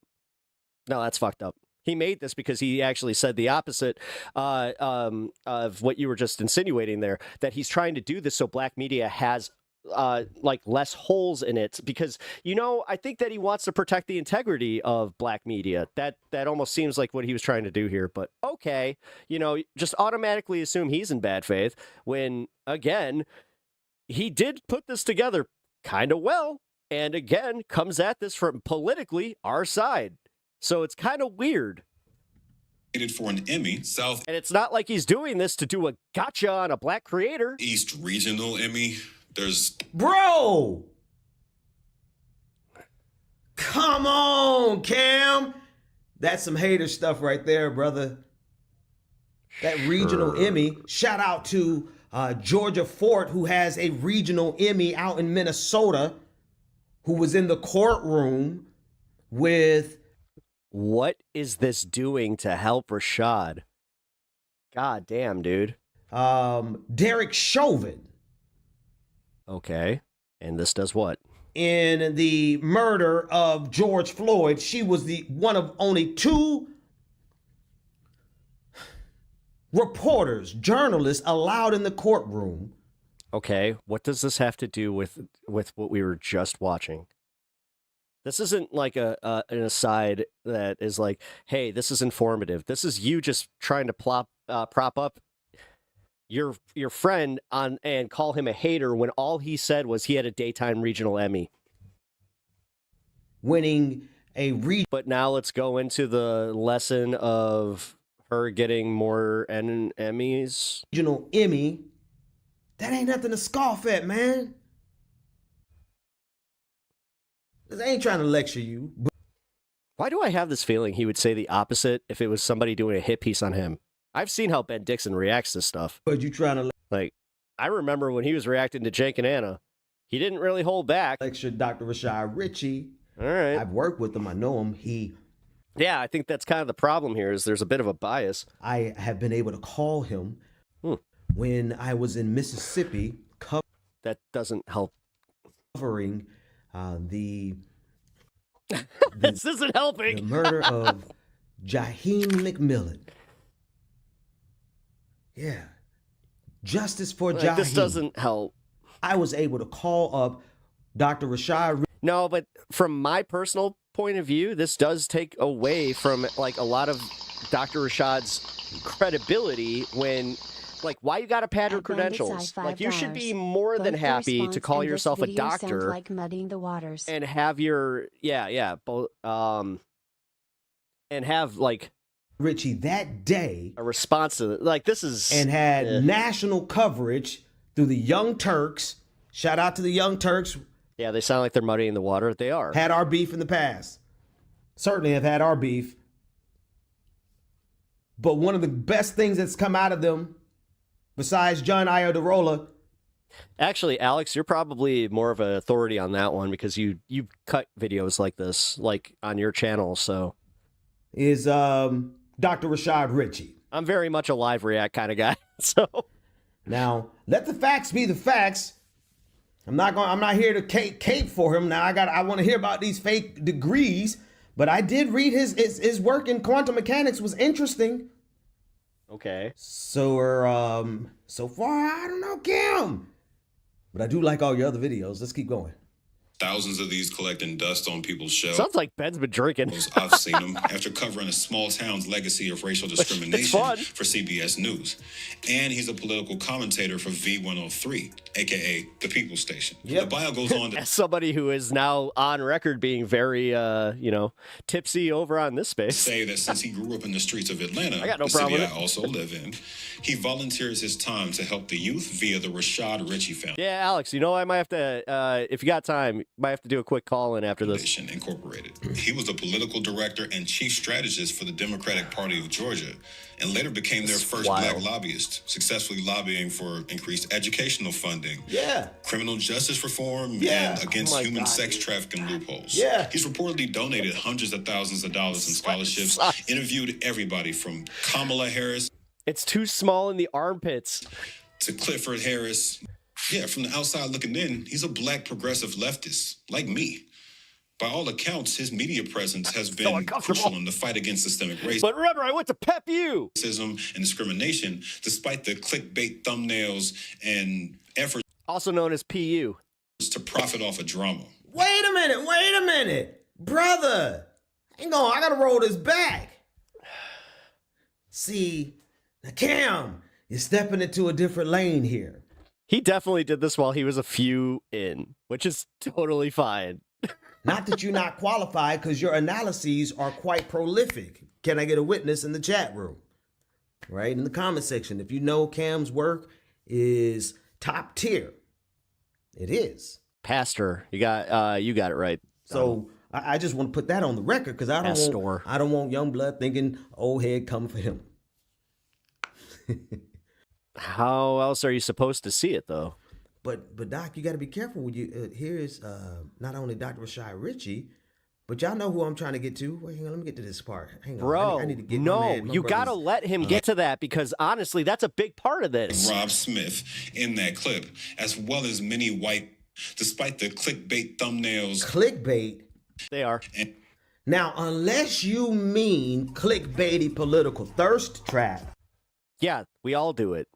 No, that's fucked up. He made this because he actually said the opposite of what you were just insinuating there, that he's trying to do this so black media has less holes in it, because I think that he wants to protect the integrity of black media. That almost seems like what he was trying to do here. But okay, just automatically assume he's in bad faith when, again, he did put this together kind of well, and again comes at this from politically our side. So it's kind of weird. For an Emmy, and it's not like he's doing this to do a gotcha on a black creator. East Regional Emmy. Bro! Come on, Cam! That's some hater stuff right there, brother. That regional Emmy. Shout out to Georgia Fort, who has a regional Emmy out in Minnesota, who was in the courtroom with... What is this doing to help RASHAD? God damn, dude. Derek Chauvin. Okay. And this does what? In the murder of George Floyd, she was the one of only two reporters, journalists allowed in the courtroom. Okay. What does this have to do with what we were just watching? This isn't like an aside that is like, hey, this is informative. This is you just trying to prop up your friend on and call him a hater when all he said was he had a daytime regional Emmy. Winning a But now let's go into the lesson of Her getting more Emmys. Regional Emmy. That ain't nothing to scoff at, man. I ain't trying to lecture you. But why do I have this feeling he would say the opposite if it was somebody doing a hit piece on him? I've seen how Ben Dixon reacts to stuff. But you trying to like? I remember when he was reacting to Jake and Anna. He didn't really hold back. Lecture Dr. RASHAD Richie. All right. I've worked with him. I know him. Yeah, I think that's kind of the problem here is there's a bit of a bias. I have been able to call him when I was in Mississippi. That doesn't help. Covering the this isn't helping. The murder of Jaheim McMillan. Yeah. Justice for Jaheim. This doesn't help. I was able to call up Dr. RASHAD. No, but from my personal point of view, this does take away from like a lot of Dr. Rashad's credibility when, like, why you gotta pad your credentials? Like, you should be more than happy to call yourself a doctor, like muddying the waters, and have your and have like Richie that day a response to it. Like this is and had national coverage through the Young Turks. Shout out to the Young Turks. Yeah, they sound like they're muddying the water. They are. Had our beef in the past. Certainly have had our beef. But one of the best things that's come out of them, besides John Iadarola. Actually, Alex, you're probably more of an authority on that one because you cut videos like this, like on your channel, so. Is Dr. RASHAD Richie. I'm very much a live react kind of guy, so. Now, let the facts be the facts. I'm not here to cape for him. Now I want to hear about these fake degrees, but I did read his work in quantum mechanics was interesting. Okay. So so far I don't know Kim, but I do like all your other videos. Let's keep going. Thousands of these collecting dust on people's shelves. Sounds like Ben's been drinking. I've seen them after covering a small town's legacy of racial discrimination for CBS News. And he's a political commentator for V103, aka the People Station. The bio goes on to as somebody who is now on record being very tipsy over on this space. Say that since he grew up in the streets of Atlanta, I got no the problem city with I also live in, he volunteers his time to help the youth via the RASHAD Richie Foundation. Yeah, Alex, you know I might have to if you got time, might have to do a quick call in after this. Incorporated. He was the political director and chief strategist for the Democratic Party of Georgia, and later became their first black lobbyist, successfully lobbying for increased educational funding, criminal justice reform, and against human sex trafficking loopholes. He's reportedly donated hundreds of thousands of dollars in scholarships, interviewed everybody from Kamala Harris. It's too small in the armpits. To Clifford Harris. Yeah, from the outside looking in, he's a black progressive leftist, like me. By all accounts, his media presence has been crucial in the fight against systemic racism. But remember, I went to PepU. Racism and discrimination, despite the clickbait thumbnails and efforts, also known as PU, to profit off of drama. Wait a minute, brother. Hang on, I gotta roll this back. See, now Cam is stepping into a different lane here. He definitely did this while he was a few in, which is totally fine. Not that you're not qualified, because your analyses are quite prolific. Can I get a witness in the chat room? Right, in the comment section. If you know Cam's work is top tier, it is. Pastor, you got it right. So I just want to put that on the record because I don't want Youngblood thinking old head coming for him. How else are you supposed to see it, though? But Doc, you got to be careful when you. Here is not only Dr. RASHAD Richie, but y'all know who I'm trying to get to. Wait, hang on, let me get to this part. Hang on, bro. I need to get you got to let him get to that because honestly, that's a big part of this. Rob Smith in that clip, as well as many white, despite the clickbait thumbnails. Clickbait. They are. Now, unless you mean clickbaity political thirst trap. Yeah, we all do it.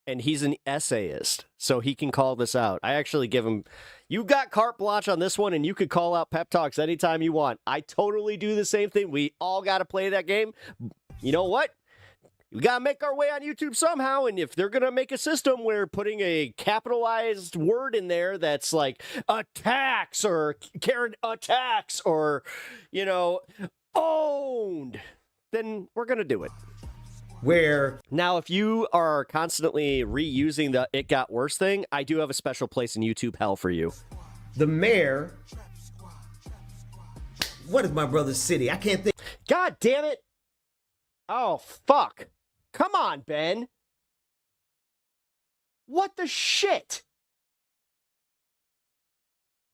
And he's an essayist, so he can call this out. I actually give him, you got carte blanche on this one, and you could call out pep talks anytime you want. I totally do the same thing. We all got to play that game. You know what? We got to make our way on YouTube somehow, and if they're going to make a system where putting a capitalized word in there that's like attacks or Karen attacks or, owned, then we're going to do it. Where now, if you are constantly reusing the "it got worse" thing, I do have a special place in YouTube hell for you. The mayor. What is my brother's city? I can't think. God damn it! Oh fuck! Come on, Ben. What the shit?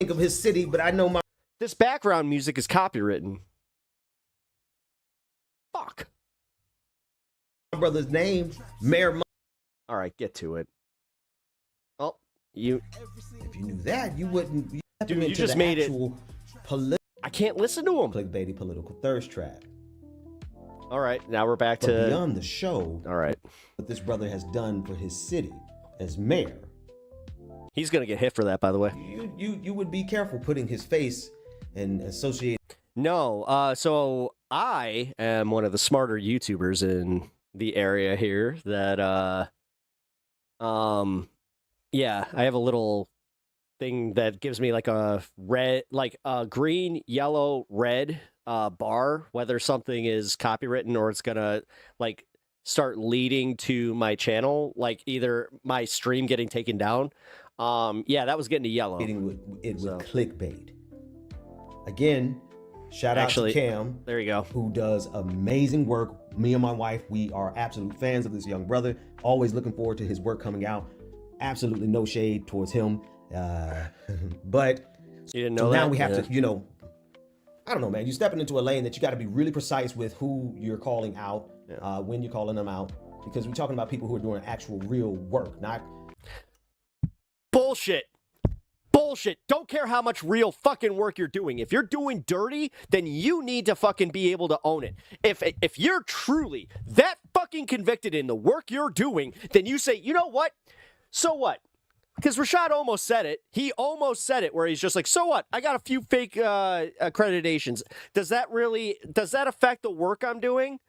Think of his city, but I know my. This background music is copywritten. Fuck. My brother's name, Mayor. All right, get to it. Oh, you. If you knew that, you wouldn't. Dude, you just made it. I can't listen to him. Clickbaity political thirst trap. All right, now we're back But to beyond the show. All right, what this brother has done for his city as mayor. He's gonna get hit for that, by the way. You would be careful putting his face and associate. No, so I am one of the smarter YouTubers in the area here that yeah, I have a little thing that gives me like a red, like a green, yellow, red bar, whether something is copywritten or it's gonna like start leading to my channel, like either my stream getting taken down. Yeah, that was getting to yellow. With clickbait. Again, shout out to Cam. There you go. Who does amazing work. Me and my wife, we are absolute fans of this young brother. Always looking forward to his work coming out. Absolutely no shade towards him. But you didn't know so that? Now we have to, you know, I don't know, man. You're stepping into a lane that you got to be really precise with who you're calling out, when you're calling them out, because we're talking about people who are doing actual real work, not bullshit. Bullshit. Don't care how much real fucking work you're doing. If you're doing dirty, then you need to fucking be able to own it. If you're truly that fucking convicted in the work you're doing, then you say, you know what? So what? Because RASHAD almost said it. He almost said it where he's just like, so what? I got a few fake accreditations. Does that affect the work I'm doing?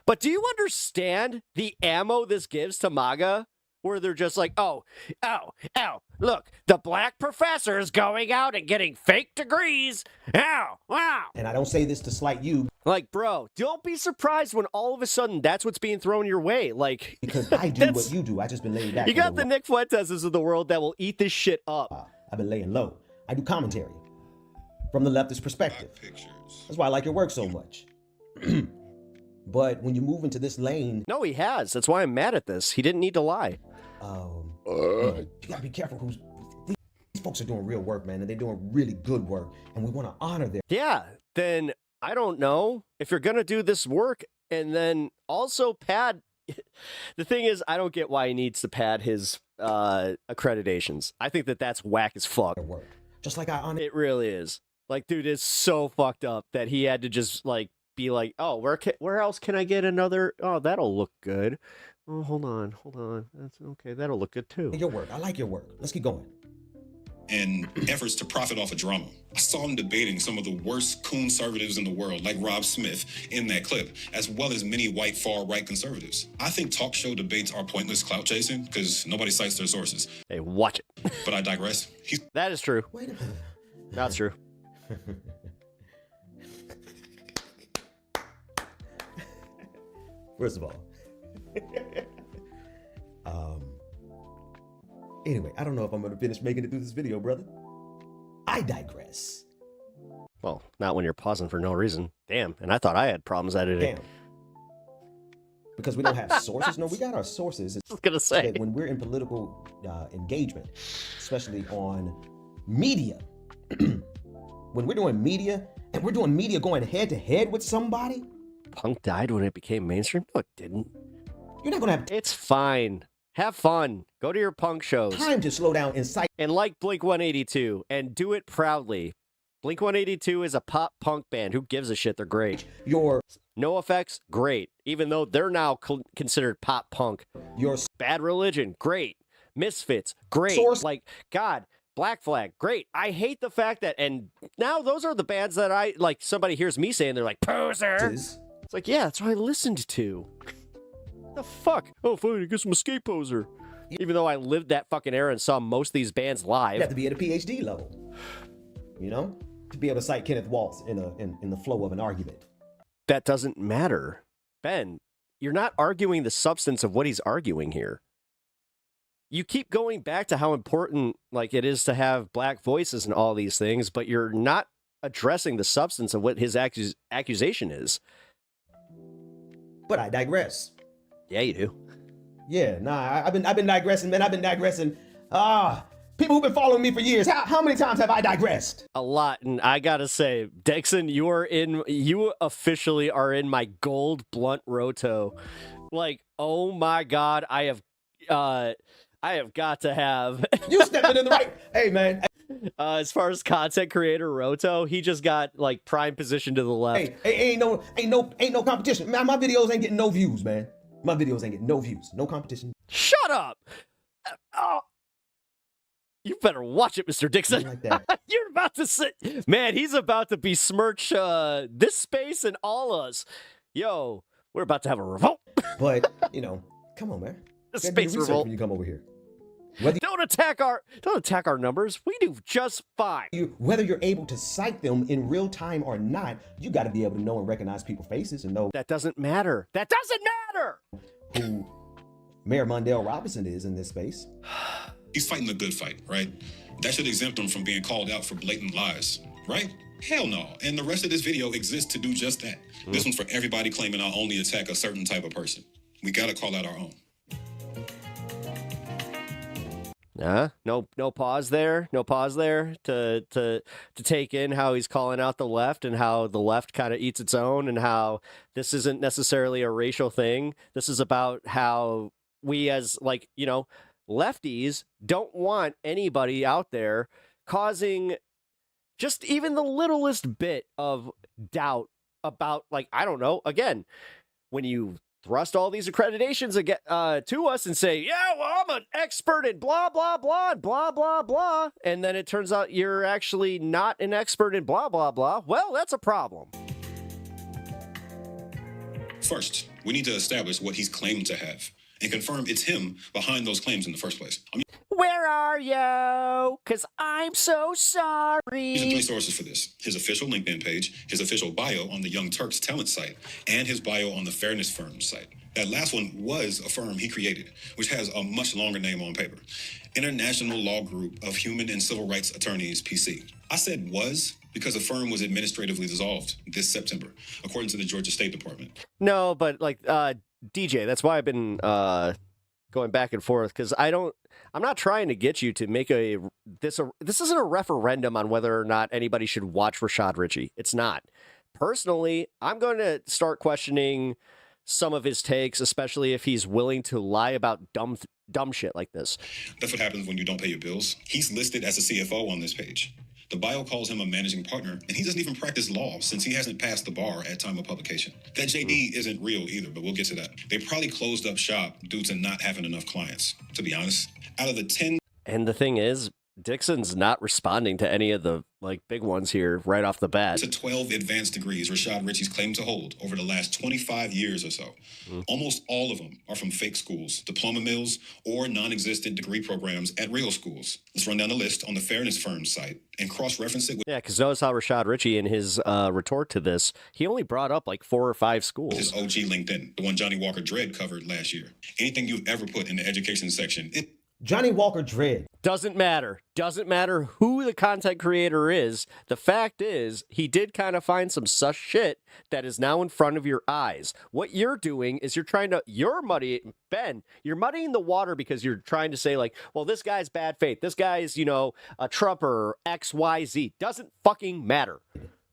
But do you understand the ammo this gives to MAGA? Where they're just like, oh, look, the black professor is going out and getting fake degrees. Ow, wow. And I don't say this to slight you. Like, bro, don't be surprised when all of a sudden that's what's being thrown your way. Like, because I do what you do. I just been laying back. You got the Nick Fuenteses of the world that will eat this shit up. I've been laying low. I do commentary from the leftist perspective. That's why I like your work so much. But when you move into this lane. No, he has. That's why I'm mad at this. He didn't need to lie. You gotta be careful who's. These folks are doing real work, man, and they're doing really good work, and we want to honor them. Yeah, then I don't know if you're gonna do this work and then also pad. The thing is, I don't get why he needs to pad his accreditations. I think that's whack as fuck. Just like I honor. It really is. Like, dude, it's so fucked up that he had to just like be like, oh, where else can I get another? Oh, that'll look good. Oh, hold on. That's okay. That'll look good too. Your work. I like your work. Let's keep going. And efforts to profit off of drama. I saw him debating some of the worst conservatives in the world, like Rob Smith, in that clip, as well as many white far-right conservatives. I think talk show debates are pointless clout chasing because nobody cites their sources. Hey, watch it. But I digress. That is true. Wait a minute. That's true. First of all, anyway, I don't know if I'm going to finish making it through this video, brother. I digress. Well, not when you're pausing for no reason. Damn, and I thought I had problems editing. Damn. Because we don't have sources? No, we got our sources. I was going to say. When we're in political engagement, especially on media, when we're doing media, and we're doing media going head-to-head with somebody. Punk died when it became mainstream? No, it didn't. You're not going to have... It's fine. Have fun. Go to your punk shows. Time to slow down and cite. And like Blink-182, and do it proudly. Blink-182 is a pop punk band. Who gives a shit? They're great. Your NoFX, great. Even though they're now considered pop punk. Your Bad Religion, great. Misfits, great. Source. Like, God, Black Flag, great. I hate the fact that, and now those are the bands that I, like, somebody hears me saying, they're like, poser. It's like, yeah, that's what I listened to. The fuck? Oh, fine, I guess I'm a skate poser. Even though I lived that fucking era and saw most of these bands live. You have to be at a PhD level, you know, to be able to cite Kenneth Waltz in the flow of an argument. That doesn't matter. Ben, you're not arguing the substance of what he's arguing here. You keep going back to how important like it is to have black voices and all these things, but you're not addressing the substance of what his accusation is. But I digress. Yeah, you do. Yeah, nah, I've been digressing, man. I've been digressing. People who've been following me for years, how many times have I digressed? A lot, and I gotta say, Dixon, you officially are in my gold blunt roto. Like, oh my God, I have got to have. You stepping in the right. Hey, man. As far as content creator roto, he just got like prime position to the left. Hey, ain't no competition. Man, my videos ain't getting no views, man. My videos ain't getting no views. No competition. Shut up. Oh. You better watch it, Mr. Dixon. Like that. You're about to sit. Man, he's about to besmirch this space and all us. Yo, we're about to have a revolt. But, come on, man. The space revolt. When you come over here. Don't attack our numbers. We do just fine. Whether you're able to cite them in real time or not, you got to be able to know and recognize people's faces and know. That doesn't matter. That doesn't matter. Who Mayor Mondale Robinson is in this space. He's fighting the good fight, right? That should exempt him from being called out for blatant lies, right? Hell no. And the rest of this video exists to do just that. This one's for everybody claiming I'll only attack a certain type of person. We got to call out our own. No pause there. No pause there to take in how he's calling out the left and how the left kind of eats its own and how this isn't necessarily a racial thing. This is about how we as lefties don't want anybody out there causing just even the littlest bit of doubt about, I don't know, again, when you thrust all these accreditations to us and say, yeah, well, I'm an expert in blah, blah, blah, and blah, blah, blah, and then it turns out you're actually not an expert in blah, blah, blah, well, that's a problem. First, we need to establish what he's claimed to have and confirm it's him behind those claims in the first place. Where are you? Because I'm so sorry. These are 3 sources for this. His official LinkedIn page, his official bio on the Young Turks talent site, and his bio on the Fairness Firm site. That last one was a firm he created, which has a much longer name on paper. International Law Group of Human and Civil Rights Attorneys, PC. I said was because the firm was administratively dissolved this September, according to the Georgia State Department. No, but DJ, that's why I've been going back and forth, because I'm not trying to get you to make this isn't a referendum on whether or not anybody should watch RASHAD Richie. It's not. Personally, I'm going to start questioning some of his takes, especially if he's willing to lie about dumb shit like this. That's what happens when you don't pay your bills. He's listed as a CFO on this page. The bio calls him a managing partner, and he doesn't even practice law since he hasn't passed the bar at time of publication. That JD isn't real either, but we'll get to that. They probably closed up shop due to not having enough clients, to be honest. Out of the 10... And the thing is, Dixon's not responding to any of the big ones here right off the bat. To 12 advanced degrees RASHAD Richie's claimed to hold over the last 25 years or so. Almost all of them are from fake schools, diploma mills, or non-existent degree programs at real schools. Let's run down the list on the Fairness Firm site and cross-reference it with... Yeah, because notice how RASHAD Richie, in his retort to this, he only brought up 4 or 5 schools. His OG LinkedIn, the one Johnny Walker Dredd covered last year. Anything you've ever put in the education section... Johnny Walker Dredd. Doesn't matter. Doesn't matter who the content creator is. The fact is, he did kind of find some sus shit that is now in front of your eyes. What you're doing is you're muddying the water because you're trying to say well, this guy's bad faith. This guy's, a Trumper, XYZ. Doesn't fucking matter.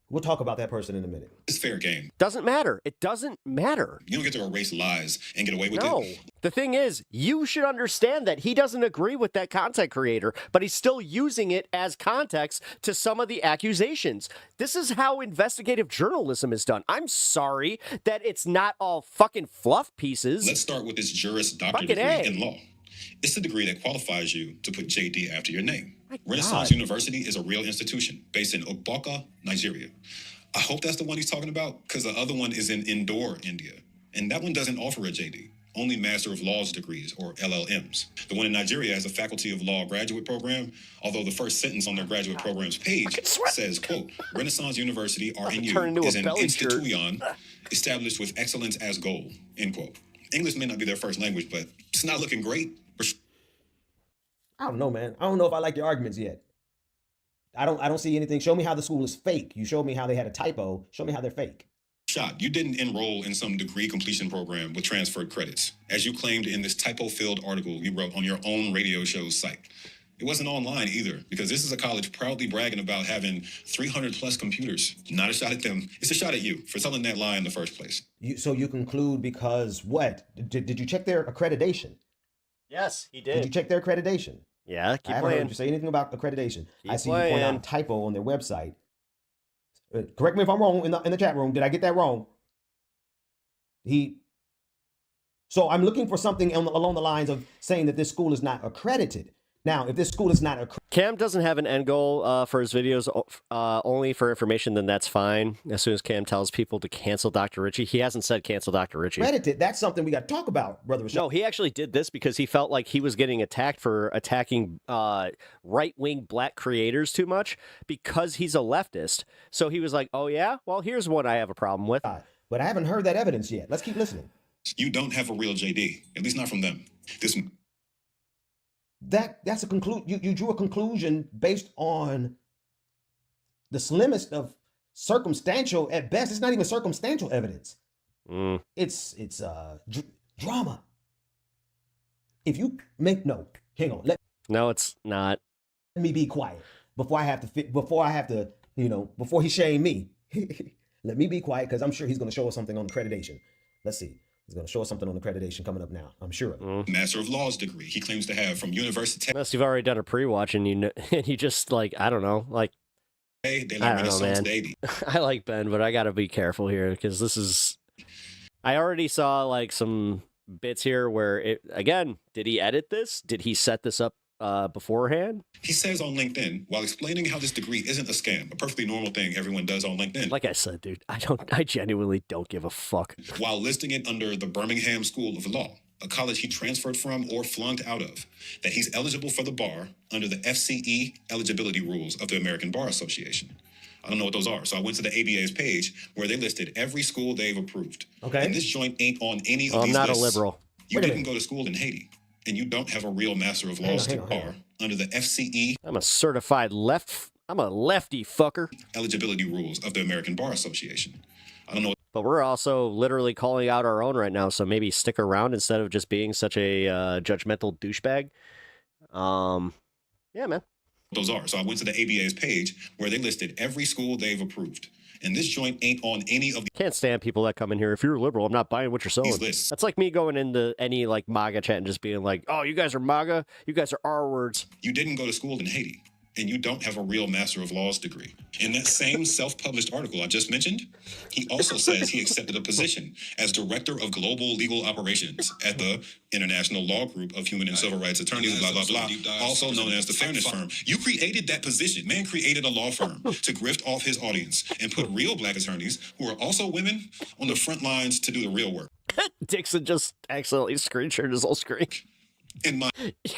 We'll talk about that person in a minute. It's fair game. Doesn't matter. It doesn't matter. You don't get to erase lies and get away with it. No. The thing is, you should understand that he doesn't agree with that content creator, but he's still using it as context to some of the accusations. This is how investigative journalism is done. I'm sorry that it's not all fucking fluff pieces. Let's start with this Juris Doctor degree in law. It's the degree that qualifies you to put JD after your name. Renaissance University is a real institution based in Ogbaka, Nigeria. I hope that's the one he's talking about, because the other one is in Indore, India. And that one doesn't offer a JD, only Master of Laws degrees, or LLMs. The one in Nigeria has a Faculty of Law graduate program, although the first sentence on their graduate program's page says, quote, Renaissance University, RNU, is an institution established with excellence as goal, end quote. English may not be their first language, but it's not looking great. I don't know, man. I don't know if I like your arguments yet. I don't see anything. Show me how the school is fake. You showed me how they had a typo. Show me how they're fake. Shot, you didn't enroll in some degree completion program with transferred credits, as you claimed in this typo-filled article you wrote on your own radio show's site. It wasn't online either, because this is a college proudly bragging about having 300 plus computers. Not a shot at them. It's a shot at you for telling that lie in the first place. So you conclude because what? Did you check their accreditation? Yes, he did. Did you check their accreditation? Yeah, keep I haven't playing. heard you say anything about accreditation. I see playing. you point out a typo on their website. Correct me if I'm wrong in the chat room. Did I get that wrong? So I'm looking for something along the lines of saying that this school is not accredited. Now, if this school is not accredited, Cam doesn't have an end goal for his videos only for information, then that's fine. As soon as Cam tells people to cancel Dr. Richie, he hasn't said cancel Dr. Richie. accredited, that's something we got to talk about, brother. No, he actually did this because he felt like he was getting attacked for attacking right-wing black creators too much because he's a leftist. So he was like, oh yeah? Well, here's what I have a problem with. But I haven't heard that evidence yet. Let's keep listening. You don't have a real JD, at least not from them. That's a conclusion. You drew a conclusion based on the slimmest of circumstantial, at best. It's not even circumstantial evidence. It's drama. If you make hang on. No, it's not. Let me be quiet before I have to, before he shame me. Let me be quiet because I'm sure he's going to show us something on accreditation. Let's see. He's going to show us something on accreditation coming up now. I'm sure. Master of Laws degree he claims to have from University. Unless you've already done a pre-watch and you just like, I don't know, like, I don't know, man. I like Ben, but I got to be careful here because this is, I already saw like some bits here where again, did he edit this? Did he set this up beforehand? He says on LinkedIn, while explaining how this degree isn't a scam, a perfectly normal thing everyone does on LinkedIn. Like I said, dude, I genuinely don't give a fuck. While listing it under the Birmingham School of Law, a college he transferred from or flunked out of, that he's eligible for the bar under the FCE eligibility rules of the American Bar Association. I don't know what those are. So I went to the ABA's page where they listed every school they've approved. Okay. And this joint ain't on any of I'm these not lists. a liberal. You didn't go to school in Haiti. And you don't have a real Master of Laws bar under the FCE. I'm a certified I'm a lefty fucker. Eligibility rules of the American Bar Association. I don't know. But we're also literally calling out our own right now, so maybe stick around instead of just being such a judgmental douchebag. Yeah, man. Those are. So I went to the ABA's page where they listed every school they've approved. And this joint ain't on any of the... Can't stand people that come in here. If you're a liberal, I'm not buying what you're selling. That's like me going into any like MAGA chat and just being like, oh, you guys are MAGA? You guys are R words. You didn't go to school in Haiti. And you don't have a real Master of Laws degree. In that same self-published article I just mentioned, he also says he accepted a position as Director of Global Legal Operations at the International Law Group of Human and Civil Rights Attorneys, blah, blah, blah, also known as the Fairness Firm. You created that position. Man created a law firm to grift off his audience and put real black attorneys, who are also women, on the front lines to do the real work. Dixon just accidentally screen shared his whole screen. In my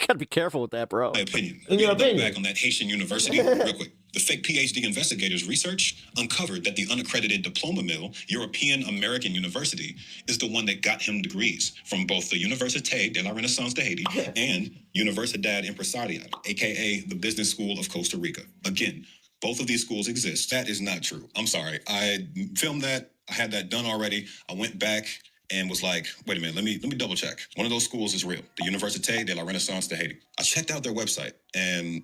gotta be careful with that, bro. My opinion. Back on that Haitian university, real quick. The fake PhD investigators' research uncovered that the unaccredited diploma mill, European American University, is the one that got him degrees from both the Université de la Renaissance de Haiti and Universidad Empresarial, aka the Business School of Costa Rica. Again, both of these schools exist. That is not true. I'm sorry. I filmed that. I had that done already. I went back and was like, wait a minute, let me double check. One of those schools is real, the Université de la Renaissance de Haiti. I checked out their website, and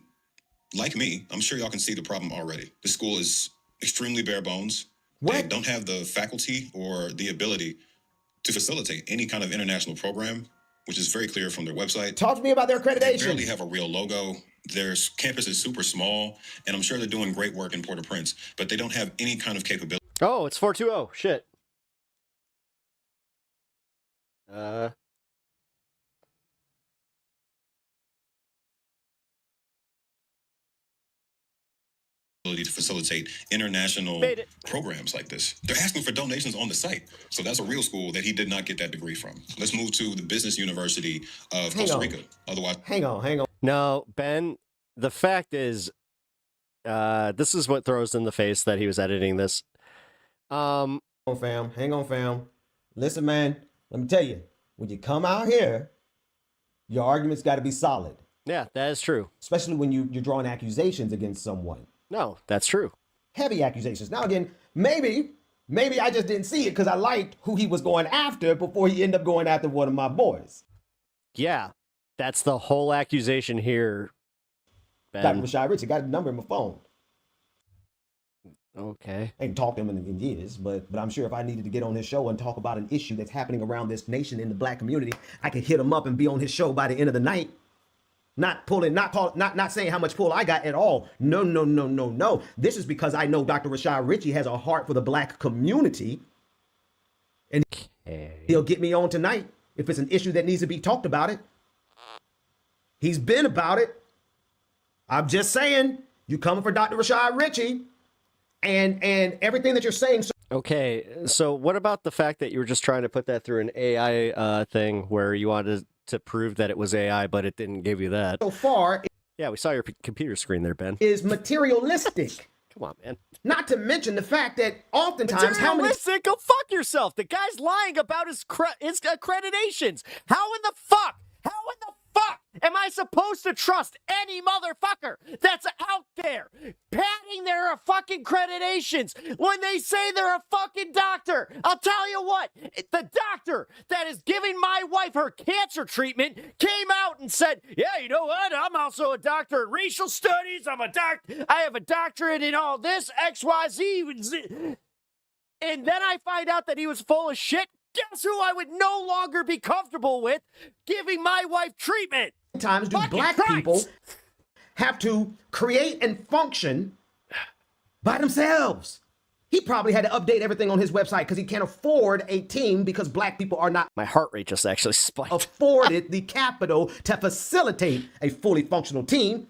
like me, I'm sure y'all can see the problem already. The school is extremely bare bones. They don't have the faculty or the ability to facilitate any kind of international program, which is very clear from their website. Talk to me about their accreditation. They barely have a real logo. Their campus is super small, and I'm sure they're doing great work in Port-au-Prince, but they don't have any kind of capability. Oh, it's 420. Shit. To facilitate international programs like this. They're asking for donations on the site. So that's a real school that he did not get that degree from. Let's move to the Business University of Costa Rica. Otherwise, hang on. No, Ben, the fact is, this is what throws in the face that he was editing this. on, fam. Hang on, fam. Listen, man, let me tell you, when you come out here, your argument's got to be solid. Yeah, that is true. Especially when you're drawing accusations against someone. No, that's true. Heavy accusations. Now, again, maybe I just didn't see it because I liked who he was going after before he ended up going after one of my boys. Yeah, that's the whole accusation here, Ben. Dr. Rashad Richie, got a number in my phone. Okay. I ain't talked to him in years, but I'm sure if I needed to get on his show and talk about an issue that's happening around this nation in the black community, I could hit him up and be on his show by the end of the night. Not saying how much pull I got at all. No. This is because I know Dr. Rashad Richie has a heart for the black community. And he'll get me on tonight if it's an issue that needs to be talked about it. He's been about it. I'm just saying, you coming for Dr. Rashad Richie and everything that you're saying. Okay, so what about the fact that you were just trying to put that through an AI thing where you wanted to prove that it was AI, but it didn't give you that? So far, yeah, we saw your computer screen there, Ben. Is materialistic. Come on, man. Not to mention the fact that oftentimes materialistic? Go fuck yourself. The guy's lying about his accreditations. How in the fuck am I supposed to trust any motherfucker that's out there padding their fucking accreditations when they say they're a fucking doctor? I'll tell you what, the doctor that is giving my wife her cancer treatment came out and said, yeah, you know what? I'm also a doctor in racial studies. I have a doctorate in all this, X, Y, Z. And then I find out that he was full of shit. Guess who I would no longer be comfortable with giving my wife treatment? Times do black people have to create and function by themselves. He probably had to update everything on his website because he can't afford a team because black people are not. My heart rate just actually spiked. Afforded the capital to facilitate a fully functional team.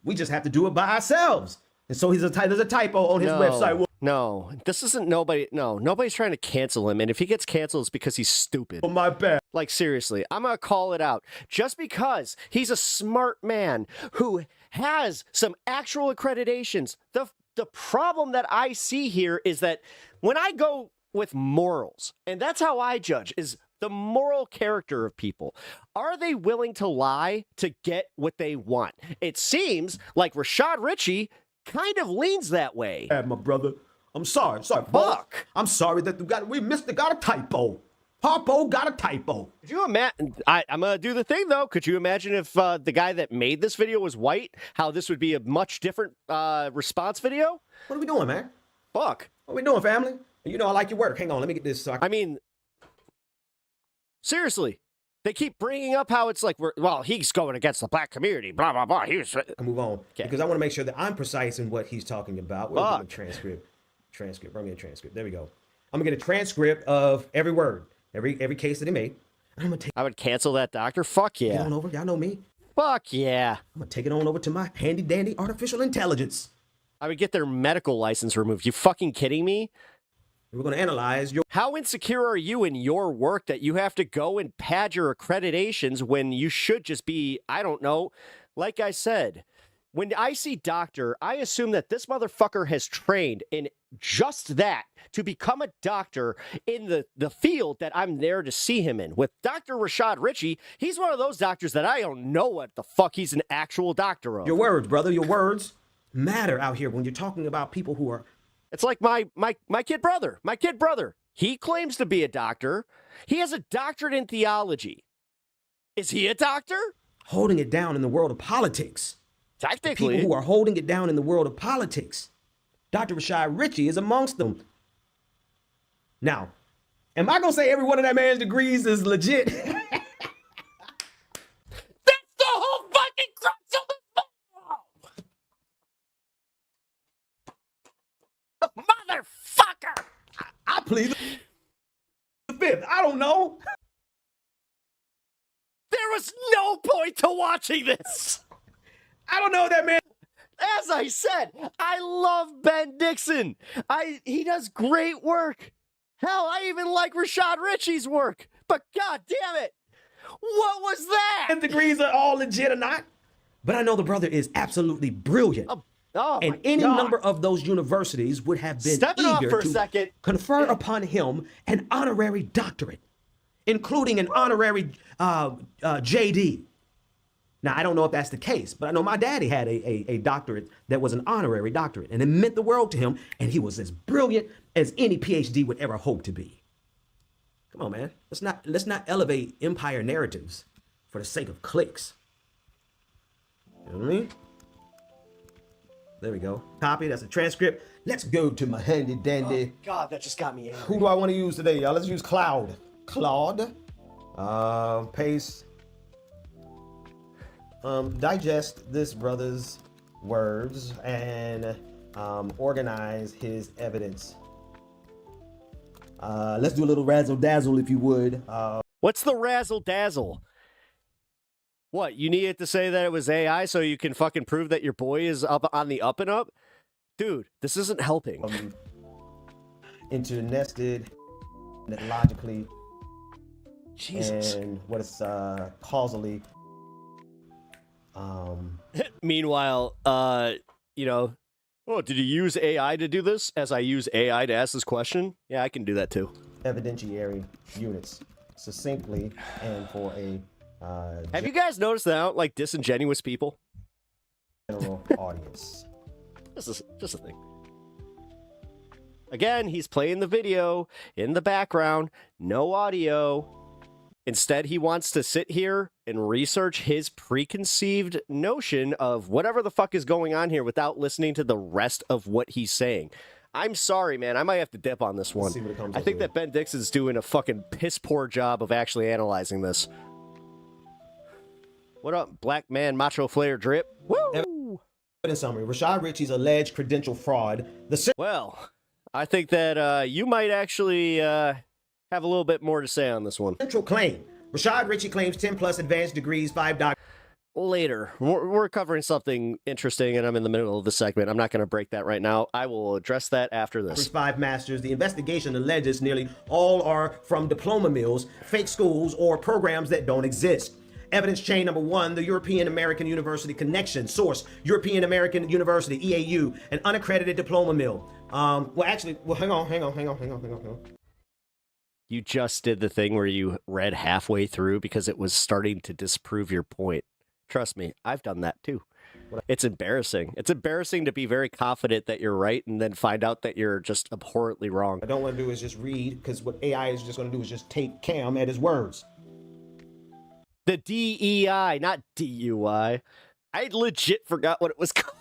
We just have to do it by ourselves. And so there's a typo on his website. No, this isn't nobody. No, nobody's trying to cancel him. And if he gets canceled, it's because he's stupid. Oh, my bad. Like, seriously, I'm going to call it out. Just because he's a smart man who has some actual accreditations, the problem that I see here is that when I go with morals, and that's how I judge, is the moral character of people. Are they willing to lie to get what they want? It seems like Rashad Richie kind of leans that way. My brother. I'm sorry. Fuck. I'm sorry that got a typo. Harpo got a typo. Could you imagine? I'm gonna do the thing though. Could you imagine if the guy that made this video was white? How this would be a much different response video? What are we doing, man? Fuck. What are we doing, family? You know I like your work. Hang on, let me get this. I mean, seriously. They keep bringing up how it's like, he's going against the black community, blah, blah, blah. I move on. Okay. Because I want to make sure that I'm precise in what he's talking about. We're going to transcript. Bring me a transcript. There we go. I'm going to get a transcript of every word, every case that he made. I would cancel that doctor. Fuck yeah. Get on over. Y'all know me. Fuck yeah. I'm going to take it on over to my handy dandy artificial intelligence. I would get their medical license removed. You fucking kidding me? We're going to analyze your... How insecure are you in your work that you have to go and pad your accreditations when you should just be, I don't know, like I said, when I see doctor, I assume that this motherfucker has trained in just that to become a doctor in the field that I'm there to see him in. With Dr. Rashad Richie, he's one of those doctors that I don't know what the fuck he's an actual doctor of. Your words, brother, your words matter out here when you're talking about people who are... It's like my kid brother. My kid brother. He claims to be a doctor. He has a doctorate in theology. Is he a doctor? Holding it down in the world of politics. Technically. People who are holding it down in the world of politics. Dr. Rashad Richie is amongst them. Now, am I going to say every one of that man's degrees is legit? That's the whole fucking crux of the video! Motherfucker! I plead the fifth. I don't know. There was no point to watching this. I don't know that man. As I said, I love Ben Dixon. He does great work. Hell, I even like Rashad Richie's work. But god damn it, what was that? His degrees are all legit or not. But I know the brother is absolutely brilliant. and any number of those universities would have been eager to confer upon him an honorary doctorate, including an honorary JD. Now, I don't know if that's the case, but I know my daddy had a doctorate that was an honorary doctorate, and it meant the world to him, and he was as brilliant as any PhD would ever hope to be. Come on, man. Let's not elevate empire narratives for the sake of clicks. You know what I mean? There we go. Copy. That's a transcript. Let's go to my handy dandy. Oh, God, that just got me angry. Who do I want to use today, y'all? Let's use Claude. Paste. Digest this brother's words and organize his evidence. Let's do a little razzle dazzle, if you would. What's the razzle dazzle? What, you needed to say that it was AI so you can fucking prove that your boy is up on the up and up? Dude, this isn't helping. Internested, logically, Jesus. and what is causally. Meanwhile, you know, oh, did you use AI to do this? As I use AI to ask this question? Yeah, I can do that too. Evidentiary units, succinctly, and for a have you guys noticed that I don't like disingenuous people? General audience. This is just a thing. Again, he's playing the video in the background, no audio. Instead, he wants to sit here and research his preconceived notion of whatever the fuck is going on here without listening to the rest of what he's saying. I'm sorry, man. I might have to dip on this one. I think that Ben Dixon's doing a fucking piss poor job of actually analyzing this. What up, black man, macho flair drip? Woo! In summary, Rashad Richie's alleged credential fraud. Well, I think that you might actually have a little bit more to say on this one. Central claim. Rashad Richie claims 10 plus advanced degrees, 5 doctors. Later. We're covering something interesting, and I'm in the middle of the segment. I'm not going to break that right now. I will address that after this. 5 masters. The investigation alleges nearly all are from diploma mills, fake schools, or programs that don't exist. Evidence chain number 1, the European American University connection. Source, European American University, EAU, an unaccredited diploma mill. Hang on. You just did the thing where you read halfway through because it was starting to disprove your point. Trust me, I've done that too. It's embarrassing. It's embarrassing to be very confident that you're right and then find out that you're just abhorrently wrong. What I don't want to do is just read, because what AI is just going to do is just take Cam at his words. The DEI, not DUI. I legit forgot what it was called.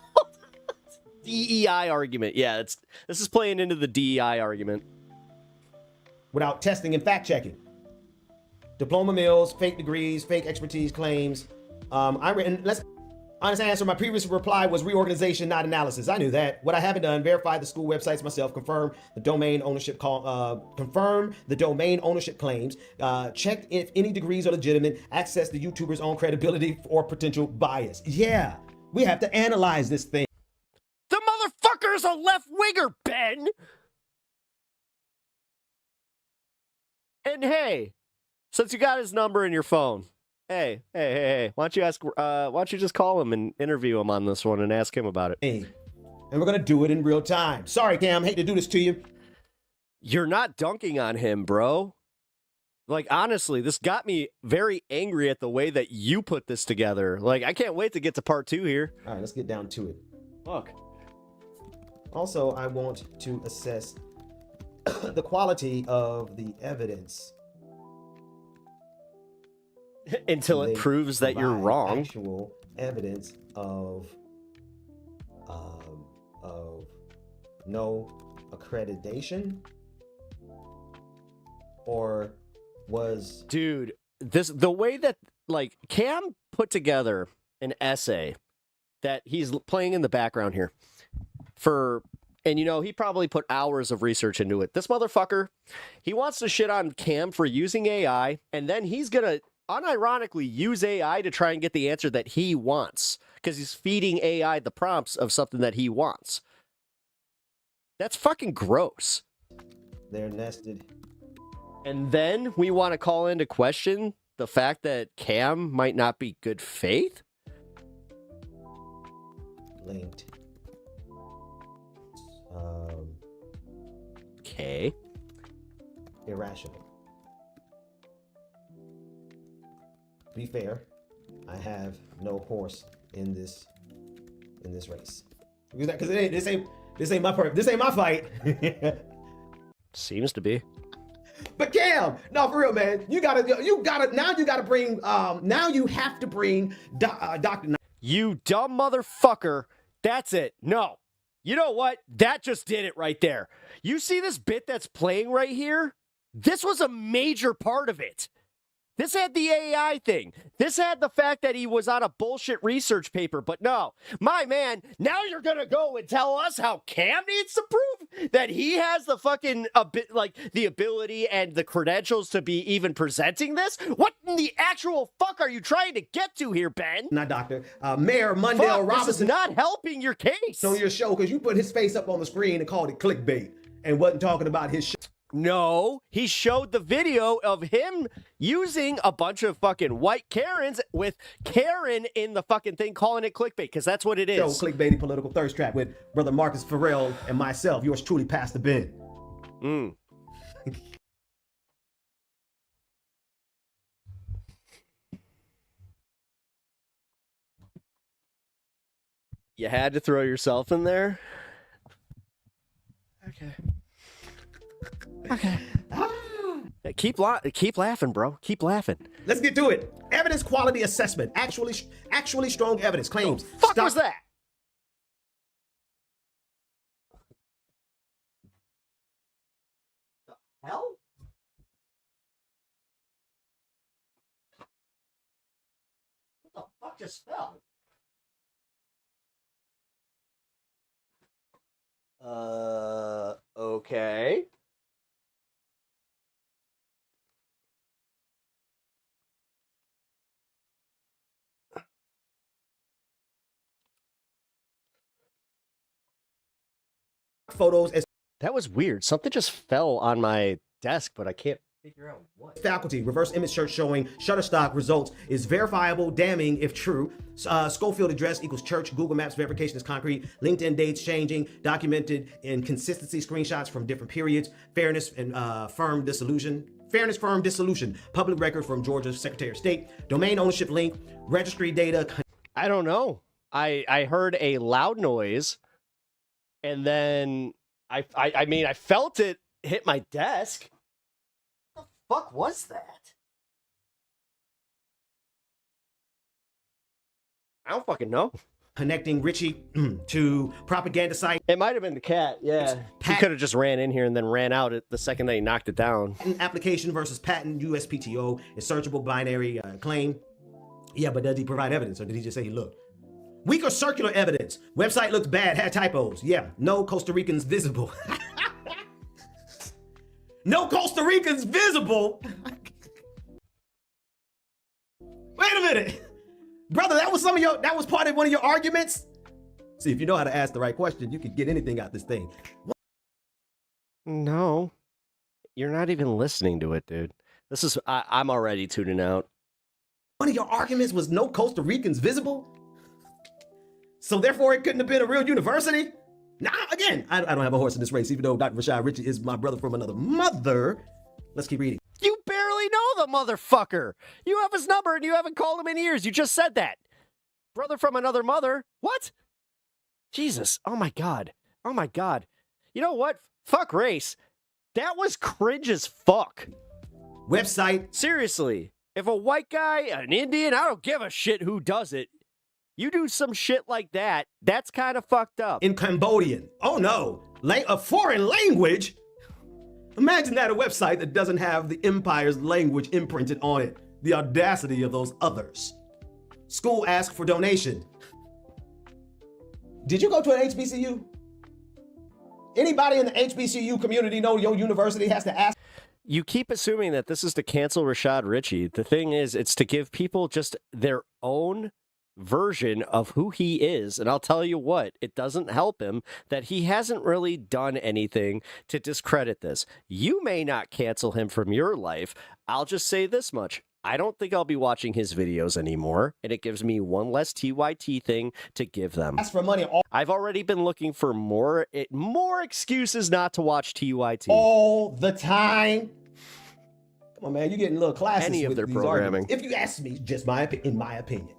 DEI argument. Yeah, this is playing into the DEI argument. Without testing and fact checking. Diploma mills, fake degrees, fake expertise claims. Let's honest answer. My previous reply was reorganization, not analysis. I knew that. What I haven't done: verify the school websites myself, confirm the domain ownership claims, checked if any degrees are legitimate, access the YouTuber's own credibility or potential bias. Yeah, we have to analyze this thing. The motherfucker's a left-winger, Ben. And hey, since you got his number in your phone, hey, why don't you just call him and interview him on this one and ask him about it? Hey, and we're gonna do it in real time. Sorry, Cam, hate to do this to you. You're not dunking on him, bro. Like, honestly, this got me very angry at the way that you put this together. Like, I can't wait to get to part 2 here. All right, let's get down to it. Look. Also, I want to assess the quality of the evidence until it proves that you're wrong. Actual evidence of no accreditation, or was the way that like Cam put together an essay that he's playing in the background here and you know, he probably put hours of research into it. This motherfucker, he wants to shit on Cam for using AI, and then he's gonna unironically use AI to try and get the answer that he wants, because he's feeding AI the prompts of something that he wants. That's fucking gross. They're nested. And then we want to call into question the fact that Cam might not be good faith? Linked. Okay. Irrational. Be fair, I have no horse in this race. Because this ain't my fight. Seems to be. But Cam, no, for real, man, you have to bring Dr. You dumb motherfucker. That's it. No. You know what? That just did it right there. You see this bit that's playing right here? This was a major part of it. This had the AI thing. This had the fact that he was on a bullshit research paper. But no, my man, now you're going to go and tell us how Cam needs to prove that he has the fucking, the ability and the credentials to be even presenting this? What in the actual fuck are you trying to get to here, Ben? Not Doctor. Mayor Mundell Robinson. This is not helping your case. On your show, because you put his face up on the screen and called it clickbait and wasn't talking about his show. No, he showed the video of him using a bunch of fucking white Karens with Karen in the fucking thing, calling it clickbait, because that's what it is. Show clickbaity political thirst trap with Brother Marcus Farrell and myself, yours truly, Pastor Ben. You had to throw yourself in there? Okay. Keep laughing, bro. Keep laughing. Let's get to it. Evidence quality assessment. Actually strong evidence claims. Fuck was that? The hell? What the fuck just fell? Okay. Photos as that was weird. Something just fell on my desk, but I can't figure out what. Faculty reverse image search showing Shutterstock results is verifiable, damning if true. Schofield address equals church. Google Maps verification is concrete. LinkedIn dates changing. Documented inconsistency. Screenshots from different periods. Fairness and firm dissolution. Fairness firm dissolution. Public record from Georgia's Secretary of State. Domain ownership link. Registry data. I don't know. I heard a loud noise. And then I mean, I felt it hit my desk. What the fuck was that? I don't fucking know. Connecting Richie to propaganda site. It might have been the cat, yeah. He could have just ran in here and then ran out the second that he knocked it down. Application versus patent USPTO is searchable binary claim. Yeah, but does he provide evidence or did he just say he looked? Weak or circular evidence. Website looks bad, had typos. Yeah, no Costa Ricans visible. No Costa Ricans visible. Wait a minute. Brother, that was part of one of your arguments? See, if you know how to ask the right question, you can get anything out this thing. No. You're not even listening to it, dude. This is I'm already tuning out. One of your arguments was no Costa Ricans visible? So therefore, it couldn't have been a real university? Nah, again, I don't have a horse in this race, even though Dr. RASHAD Richie is my brother from another mother. Let's keep reading. You barely know the motherfucker. You have his number and you haven't called him in years. You just said that. Brother from another mother? What? Jesus. Oh my God. Oh my God. You know what? Fuck race. That was cringe as fuck. Website. Seriously. If a white guy, an Indian, I don't give a shit who does it. You do some shit like that, that's kind of fucked up. In Cambodian. Oh no. A foreign language? Imagine that, a website that doesn't have the empire's language imprinted on it. The audacity of those others. School asked for donation. Did you go to an HBCU? Anybody in the HBCU community know your university has to ask? You keep assuming that this is to cancel RASHAD Richie. The thing is, it's to give people just their own version of who he is. And I'll tell you what, it doesn't help him that he hasn't really done anything to discredit this. You may not cancel him from your life. I'll just say this much. I don't think I'll be watching his videos anymore, and it gives me one less TYT thing to give them. Ask for money. I've already been looking for more excuses not to watch TYT. All the time. Come on, man, you're getting a little classist Any of with their these programming. arguments. If you ask me, just in my opinion.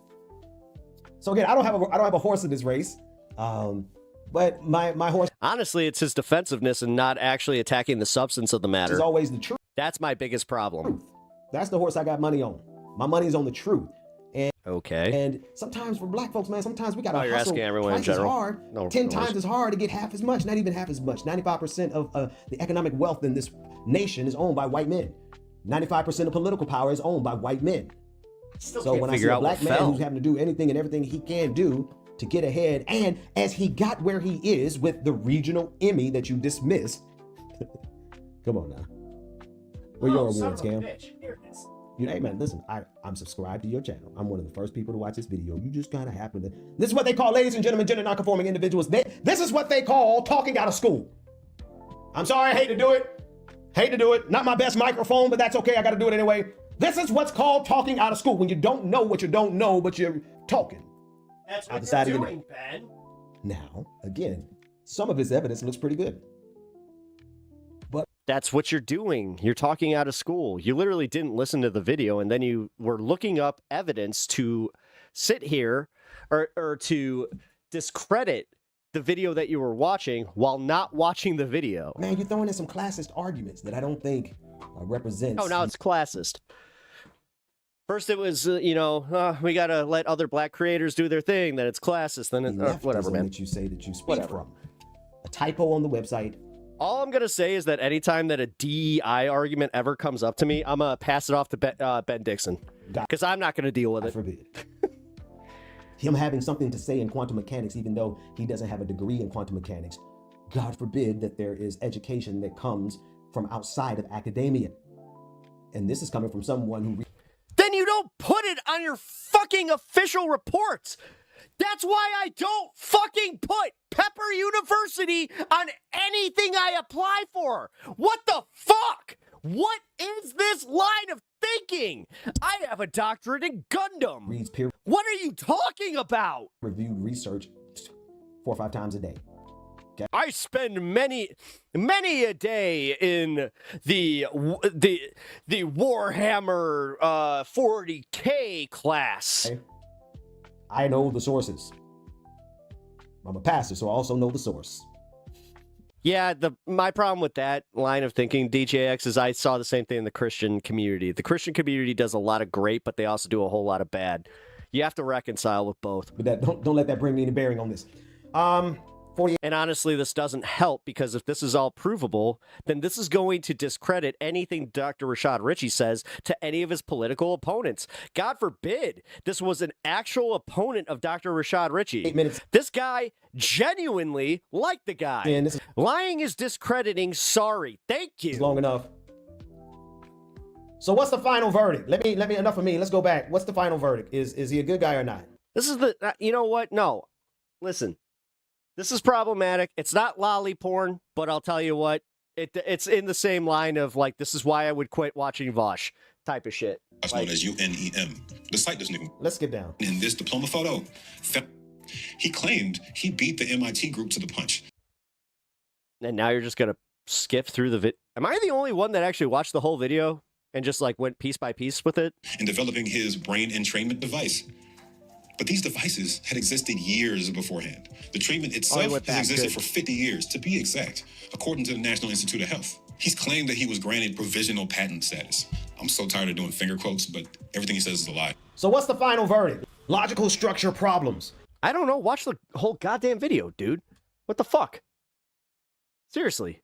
So again, I don't have a horse in this race. But my horse. Honestly, it's his defensiveness and not actually attacking the substance of the matter. Is always the truth. That's my biggest problem. That's the horse I got money on. My money's on the truth. And okay. And sometimes for black folks, man, sometimes we got to you're hustle asking everyone in twice as general. hard, No, 10 no times worries. as hard to get half as much, not even half as much. 95% of the economic wealth in this nation is owned by white men. 95% of political power is owned by white men. So when I see a black man who's having to do anything and everything he can do to get ahead, and as he got where he is with the regional Emmy that you dismissed, come on now. Where your awards, Cam? Hey man, listen, I'm subscribed to your channel. I'm one of the first people to watch this video. You just kind of happen to. This is what they call, ladies and gentlemen, gender non-conforming individuals. This is what they call talking out of school. I'm sorry, I hate to do it. Hate to do it. Not my best microphone, but that's okay. I got to do it anyway. This is what's called talking out of school. When you don't know what you don't know, but you're talking. That's what you're doing, Ben. Now, again, some of this evidence looks pretty good. But that's what you're doing. You're talking out of school. You literally didn't listen to the video, and then you were looking up evidence to sit here or to discredit the video that you were watching while not watching the video. Man, you're throwing in some classist arguments that I don't think represents. Oh, now it's classist. First it was, we got to let other black creators do their thing, then it's classist, then it's whatever, man. That you say that you speak from. A typo on the website. All I'm going to say is that anytime that a DEI argument ever comes up to me, I'm going to pass it off to Ben Dixon. Because I'm not going to deal with it. Forbid. Him having something to say in quantum mechanics, even though he doesn't have a degree in quantum mechanics, God forbid that there is education that comes from outside of academia. And this is coming from someone who... Then you don't put it on your fucking official reports. That's why I don't fucking put Pepper University on anything I apply for. What the fuck? What is this line of thinking? I have a doctorate in Gundam. Reads peer. What are you talking about? Reviewed research 4 or 5 times a day. Okay. I spend many a day in the Warhammer 40K class. Okay. I know the sources. I'm a pastor, so I also know the source. Yeah, my problem with that line of thinking, DJX, is I saw the same thing in the Christian community. The Christian community does a lot of great, but they also do a whole lot of bad. You have to reconcile with both. But that don't let that bring me any bearing on this. And honestly, this doesn't help, because if this is all provable, then this is going to discredit anything Dr. RASHAD Richie says to any of his political opponents. God forbid this was an actual opponent of Dr. RASHAD Richie. 8 minutes. This guy genuinely liked the guy. And lying is discrediting. Sorry. Thank you. It's long enough. So what's the final verdict? Let me enough of me. Let's go back. What's the final verdict? Is he a good guy or not? This is you know what? No. Listen. This is problematic. It's not lolly porn, but I'll tell you what, it's in the same line of, like, this is why I would quit watching Vosh type of shit. That's known as UNEM. The site this nigga. Let's get down. In this diploma photo, he claimed he beat the MIT group to the punch. And now you're just going to skip through the Am I the only one that actually watched the whole video and just, like, went piece by piece with it? In developing his brain entrainment device. But these devices had existed years beforehand. The treatment itself has existed for 50 years, to be exact, according to the National Institute of Health. He's claimed that he was granted provisional patent status. I'm so tired of doing finger quotes, but everything he says is a lie. So what's the final verdict? Logical structure problems. I don't know. Watch the whole goddamn video, dude. What the fuck? Seriously.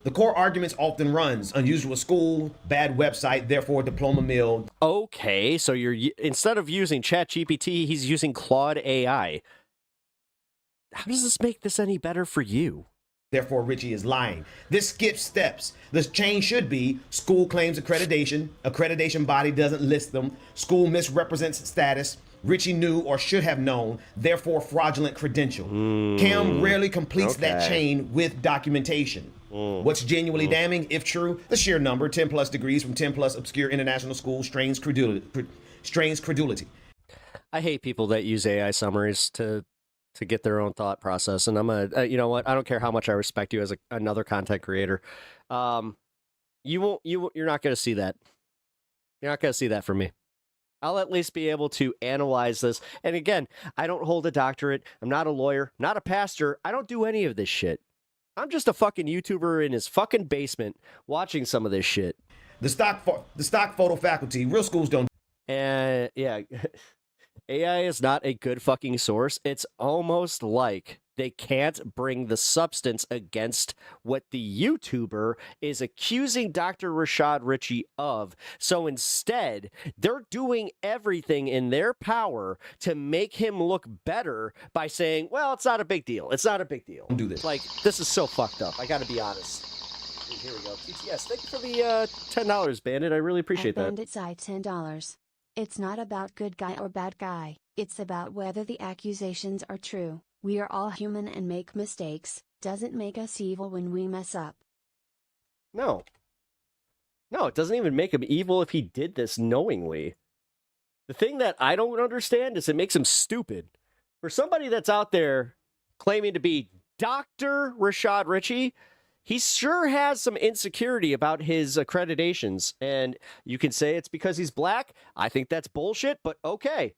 The core arguments often runs unusual school, bad website, therefore diploma mill. Okay, so instead of using ChatGPT, he's using Claude AI. How does this make this any better for you? Therefore, Richie is lying. This skips steps. The change should be school claims accreditation body doesn't list them, school misrepresents status, Richie knew or should have known, therefore fraudulent credential. Cam rarely completes that chain with documentation. What's genuinely damning, if true? The sheer number, 10 plus degrees from 10 plus obscure international schools, strains credulity. I hate people that use AI summaries to get their own thought process. And you know what? I don't care how much I respect you as another content creator. You're not going to see that. You're not going to see that from me. I'll at least be able to analyze this. And again, I don't hold a doctorate. I'm not a lawyer, not a pastor. I don't do any of this shit. I'm just a fucking YouTuber in his fucking basement watching some of this shit. The stock photo faculty, real schools don't. And yeah, AI is not a good fucking source. It's almost like they can't bring the substance against what the YouTuber is accusing Dr. RASHAD RICHIE of. So instead, they're doing everything in their power to make him look better by saying, well, it's not a big deal. It's not a big deal. Don't do this. Like, this is so fucked up. I gotta be honest. Here we go. TTS, thank you for the $10, Bandit. I really appreciate that. Bandit's $10. It's not about good guy or bad guy. It's about whether the accusations are true. We are all human and make mistakes. Doesn't make us evil when we mess up. No. No, it doesn't even make him evil if he did this knowingly. The thing that I don't understand is it makes him stupid. For somebody that's out there claiming to be Dr. RASHAD RICHIE, he sure has some insecurity about his accreditations. And you can say it's because he's black. I think that's bullshit, but okay.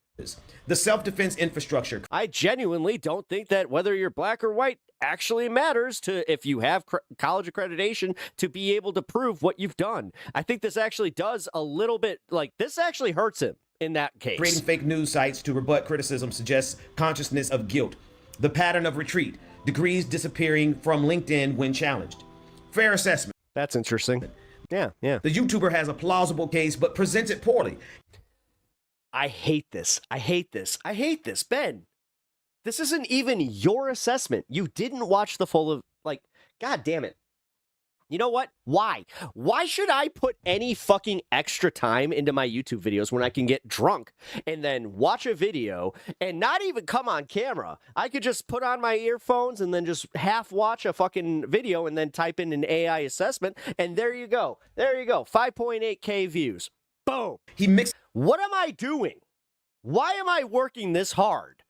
The self-defense infrastructure. I genuinely don't think that whether you're black or white actually matters to if you have college accreditation to be able to prove what you've done. I think this actually does a little bit, like, this actually hurts him in that case. Creating fake news sites to rebut criticism suggests consciousness of guilt. The pattern of retreat. Degrees disappearing from LinkedIn when challenged. Fair assessment. That's interesting. Yeah, yeah. The YouTuber has a plausible case but presents it poorly. I hate this. I hate this. I hate this, Ben. This isn't even your assessment. You didn't watch the full of, like, God damn it. You know what? Why? Why should I put any fucking extra time into my YouTube videos when I can get drunk and then watch a video and not even come on camera? I could just put on my earphones and then just half watch a fucking video and then type in an AI assessment, and there you go. There you go. 5.8K views. Boom. What am I doing? Why am I working this hard?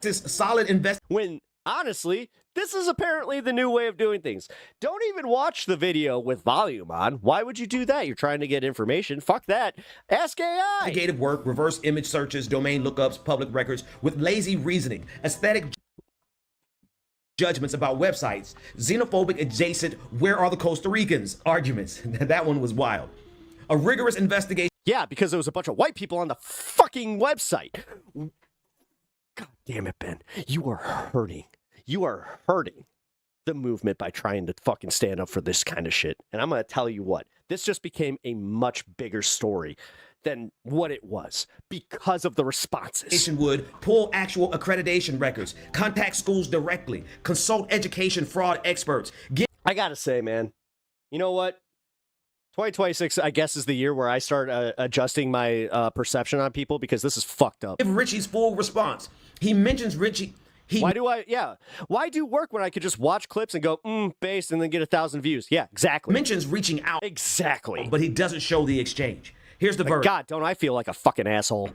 This solid when honestly, this is apparently the new way of doing things. Don't even watch the video with volume on. Why would you do that? You're trying to get information. Fuck that. Ask AI. Investigative work, reverse image searches, domain lookups, public records with lazy reasoning, aesthetic judgments about websites, xenophobic adjacent, where are the Costa Ricans arguments. That one was wild. A rigorous investigation. Yeah, because there was a bunch of white people on the fucking website. God damn it, Ben. You are hurting. You are hurting the movement by trying to fucking stand up for this kind of shit. And I'm going to tell you what. This just became a much bigger story than what it was because of the responses. Would pull actual accreditation records, contact schools directly, consult education fraud experts. I got to say, man, you know what? 2026, I guess, is the year where I start adjusting my perception on people because this is fucked up. Give Richie's full response. He mentions Richie. Why do work when I could just watch clips and go, based, and then get 1,000 views? Yeah, exactly. Mentions reaching out. Exactly. But he doesn't show the exchange. Here's the verdict. God, don't I feel like a fucking asshole?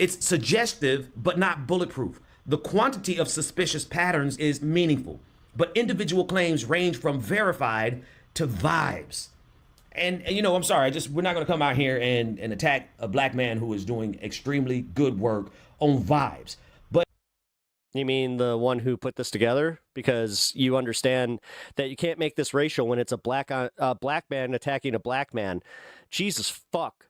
It's suggestive, but not bulletproof. The quantity of suspicious patterns is meaningful, but individual claims range from verified to vibes. And you know, I'm sorry, we're not going to come out here and attack a black man who is doing extremely good work on vibes. But you mean the one who put this together? Because you understand that you can't make this racial when it's a black man attacking a black man. Jesus fuck.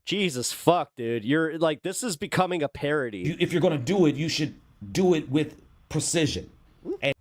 Jesus fuck, dude. You're like, this is becoming a parody. If you're going to do it, you should do it with precision. And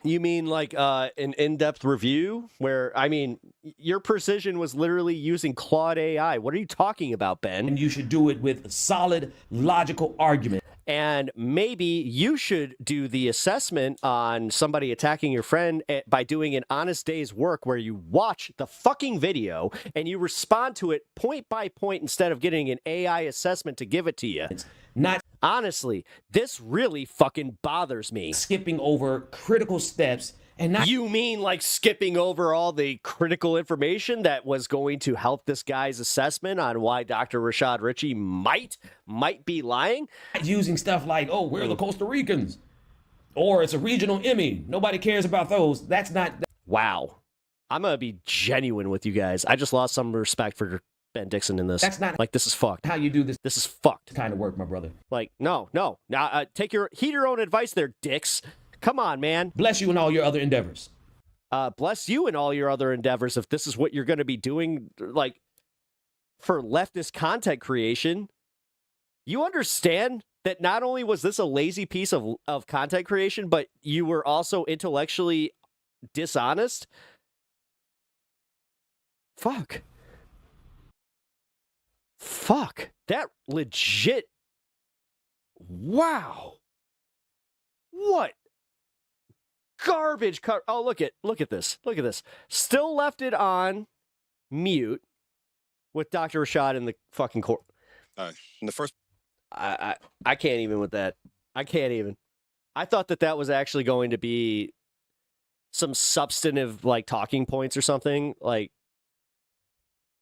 you mean like an in-depth review where, I mean, your precision was literally using Claude AI. What are you talking about, Ben? And you should do it with solid, logical argument. And maybe you should do the assessment on somebody attacking your friend by doing an honest day's work where you watch the fucking video and you respond to it point by point instead of getting an AI assessment to give it to you. Not honestly, this really fucking bothers me. Skipping over critical steps And not you mean like skipping over all the critical information that was going to help this guy's assessment on why Dr. Rashad Richie might be lying? using stuff like, oh, we're the Costa Ricans, or it's a regional Emmy. Nobody cares about those. That's not. Wow. I'm going to be genuine with you guys. I just lost some respect for Ben Dixon in this. That's not like, this is fucked. How you do this. This is fucked. Kind of work, my brother. Like, no. Now, heed your own advice there, dicks. Come on, man. Bless you in all your other endeavors. Bless you in all your other endeavors if this is what you're going to be doing, like, for leftist content creation. You understand that not only was this a lazy piece of content creation, but you were also intellectually dishonest? Fuck. That legit. Wow. What? Garbage. Oh, look at this. Look at this. Still left it on mute with Dr. Rashad in the fucking court. In the first, I can't even with that. I can't even. I thought that was actually going to be some substantive like talking points or something. Like,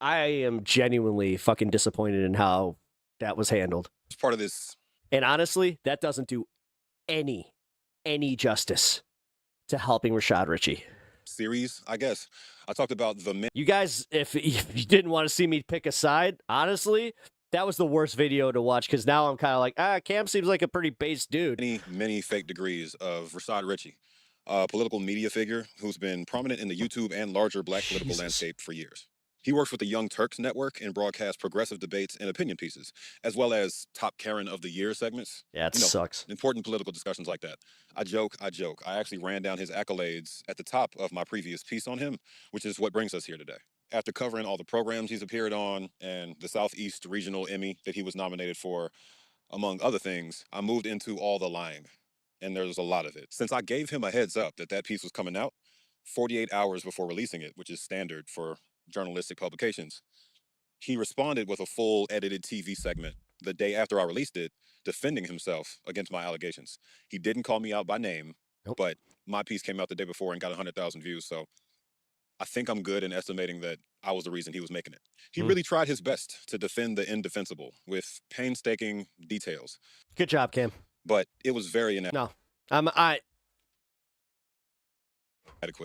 I am genuinely fucking disappointed in how that was handled. It's part of this. And honestly, that doesn't do any justice to helping Rashad Richie. Series, I guess. I talked about the... You guys, if you didn't want to see me pick a side, honestly, that was the worst video to watch, because now I'm kind of like, Cam seems like a pretty base dude. Many fake degrees of Rashad Richie, a political media figure who's been prominent in the YouTube and larger black political landscape for years. He works with the Young Turks Network and broadcasts progressive debates and opinion pieces, as well as top Karen of the Year segments. Yeah, it sucks. Important political discussions like that. I joke. I actually ran down his accolades at the top of my previous piece on him, which is what brings us here today. After covering all the programs he's appeared on and the Southeast Regional Emmy that he was nominated for, among other things, I moved into all the lying, and there's a lot of it. Since I gave him a heads up that piece was coming out 48 hours before releasing it, which is standard for journalistic publications, he responded with a full edited TV segment the day after I released it, defending himself against my allegations. He didn't call me out by name, but my piece came out the day before and got 100,000 views, so I think I'm good in estimating that I was the reason he was making it. He really tried his best to defend the indefensible with painstaking details. Good job, Cam. But it was very inadequate,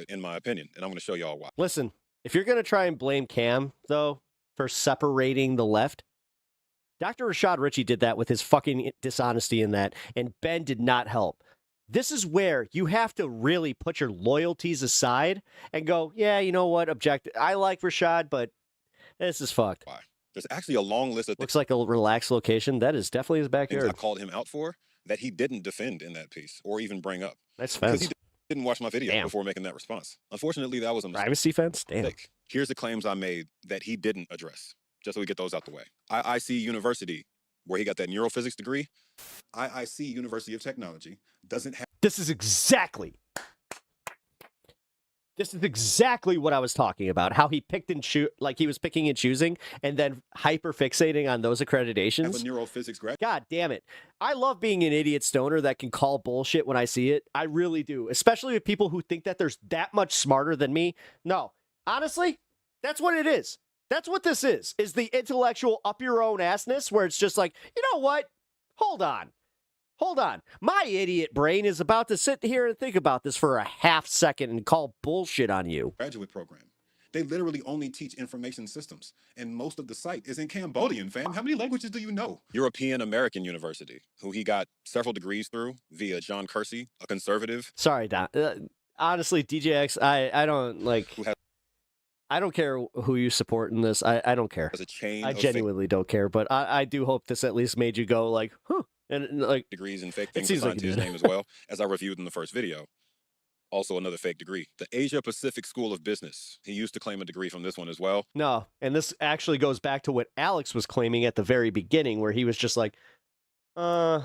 in my opinion, and I'm going to show y'all why. Listen, if you're going to try and blame Cam, though, for separating the left, Dr. Rashad Richie did that with his fucking dishonesty in that, and Ben did not help. This is where you have to really put your loyalties aside and go, yeah, you know what, I like Rashad, but this is fucked. Why? There's actually a long list of Looks like a relaxed location. That is definitely his backyard. I called him out for that he didn't defend in that piece or even bring up. Nice fence. Because he didn't watch my video before making that response. Unfortunately, that was a mistake. Privacy fence? Damn. Here's the claims I made that he didn't address, just so we get those out the way. IIC University, where he got that neurophysics degree, IIC University of Technology, doesn't have... This is exactly what I was talking about. How he picked and he was picking and choosing, and then hyper fixating on those accreditations. Have a neurophysics grad. God damn it! I love being an idiot stoner that can call bullshit when I see it. I really do, especially with people who think that there's that much smarter than me. No, honestly, that's what it is. That's what this is the intellectual up your own assness, where it's just like, you know what? Hold on. My idiot brain is about to sit here and think about this for a half second and call bullshit on you. Graduate program. They literally only teach information systems, and most of the site is in Cambodian, fam. How many languages do you know? European American University, who he got several degrees through via John Kersey, a conservative. Sorry, Don. Honestly, DJX, I don't like... I don't care who you support in this. I don't care. I genuinely don't care, but I do hope this at least made you go like, huh. And like degrees in fake things assigned to his name as well, as I reviewed in the first video. Also another fake degree. The Asia Pacific School of Business. He used to claim a degree from this one as well. No, and this actually goes back to what Alex was claiming at the very beginning, where he was just like, That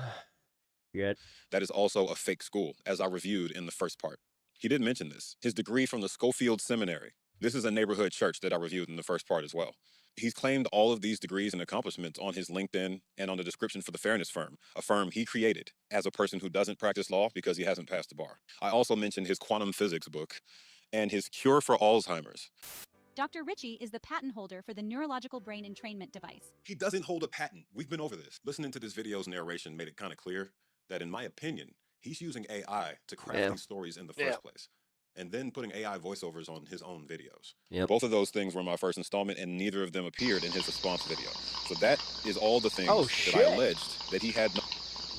is also a fake school, as I reviewed in the first part. He didn't mention this. His degree from the Schofield Seminary. This is a neighborhood church that I reviewed in the first part as well. He's claimed all of these degrees and accomplishments on his LinkedIn and on the description for the Fairness Firm, a firm he created as a person who doesn't practice law because he hasn't passed the bar. I also mentioned his quantum physics book and his cure for Alzheimer's. Dr. Richie is the patent holder for the neurological brain entrainment device. He doesn't hold a patent. We've been over this. Listening to this video's narration made it kind of clear that, in my opinion, he's using AI to craft these stories in the first place, and then putting AI voiceovers on his own videos. Both of those things were my first installment, and neither of them appeared in his response video. So that is all the things that I alleged that he had.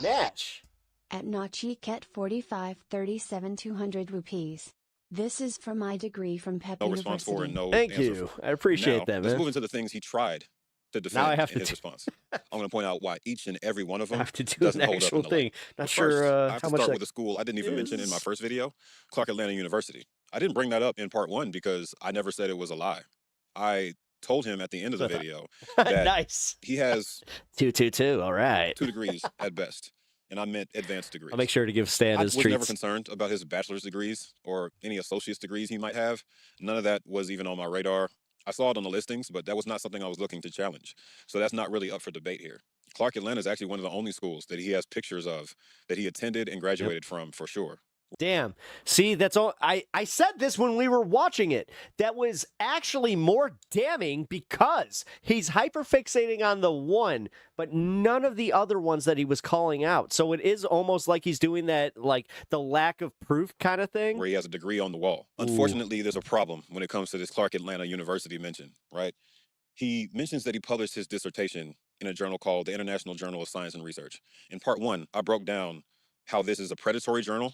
Natch. At Nachiket 4537 200 rupees. This is for my degree from Pep No University. response for and no Thank answer you. for. I appreciate Now, that, man. Let's move into the things he tried to defend Now I have in to his response. I'm going to point out why each and every one of them I have to do doesn't an hold up actual in the thing. light. Not But sure first, I have how to much start that with a school I didn't even mention in my is. first video, Clark Atlanta University. I didn't bring that up in part one because I never said it was a lie. I told him at the end of the video that Nice. he has 222. All right. 2 degrees at best, and I meant advanced degrees. I'll make sure to give Stan I his was never treats. concerned about his bachelor's degrees or any associate's degrees he might have. None of that was even on my radar. I saw it on the listings, but that was not something I was looking to challenge. So that's not really up for debate here. Clark Atlanta is actually one of the only schools that he has pictures of that he attended and graduated from, for sure. Damn. See, that's all. I said this when we were watching it. That was actually more damning because he's hyperfixating on the one, but none of the other ones that he was calling out. So it is almost like he's doing that, like the lack of proof kind of thing. Where he has a degree on the wall. Unfortunately, there's a problem when it comes to this Clark Atlanta University mention, right? He mentions that he published his dissertation in a journal called the International Journal of Science and Research. In part one, I broke down how this is a predatory journal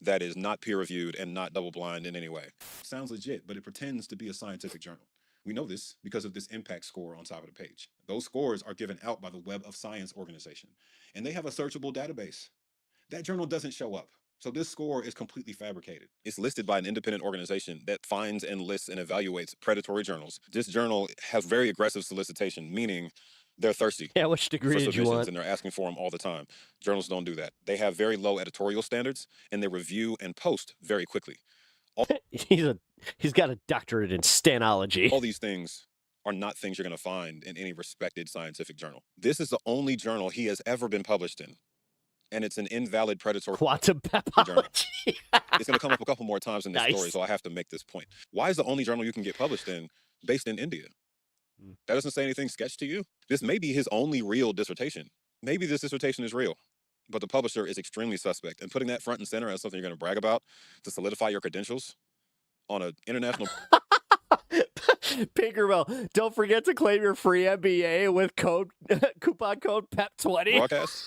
that is not peer-reviewed and not double-blind in any way. Sounds legit, but it pretends to be a scientific journal. We know this because of this impact score on top of the page. Those scores are given out by the Web of Science organization, and they have a searchable database. That journal doesn't show up. So this score is completely fabricated. It's listed by an independent organization that finds and lists and evaluates predatory journals. This journal has very aggressive solicitation, meaning they're thirsty. Yeah, which degree did you want? And they're asking for them all the time. Journals don't do that. They have very low editorial standards, and they review and post very quickly. He's got a doctorate in stanology. All these things are not things you're going to find in any respected scientific journal. This is the only journal he has ever been published in, and it's an invalid predatory quantum journal. It's going to come up a couple more times in this story, so I have to make this point. Why is the only journal you can get published in based in India? That doesn't say anything sketch to you. This may be his only real dissertation. Maybe this dissertation is real, but the publisher is extremely suspect. And putting that front and center as something you're going to brag about to solidify your credentials on an international... Pinkerville, don't forget to claim your free MBA with coupon code PEP20. broadcast.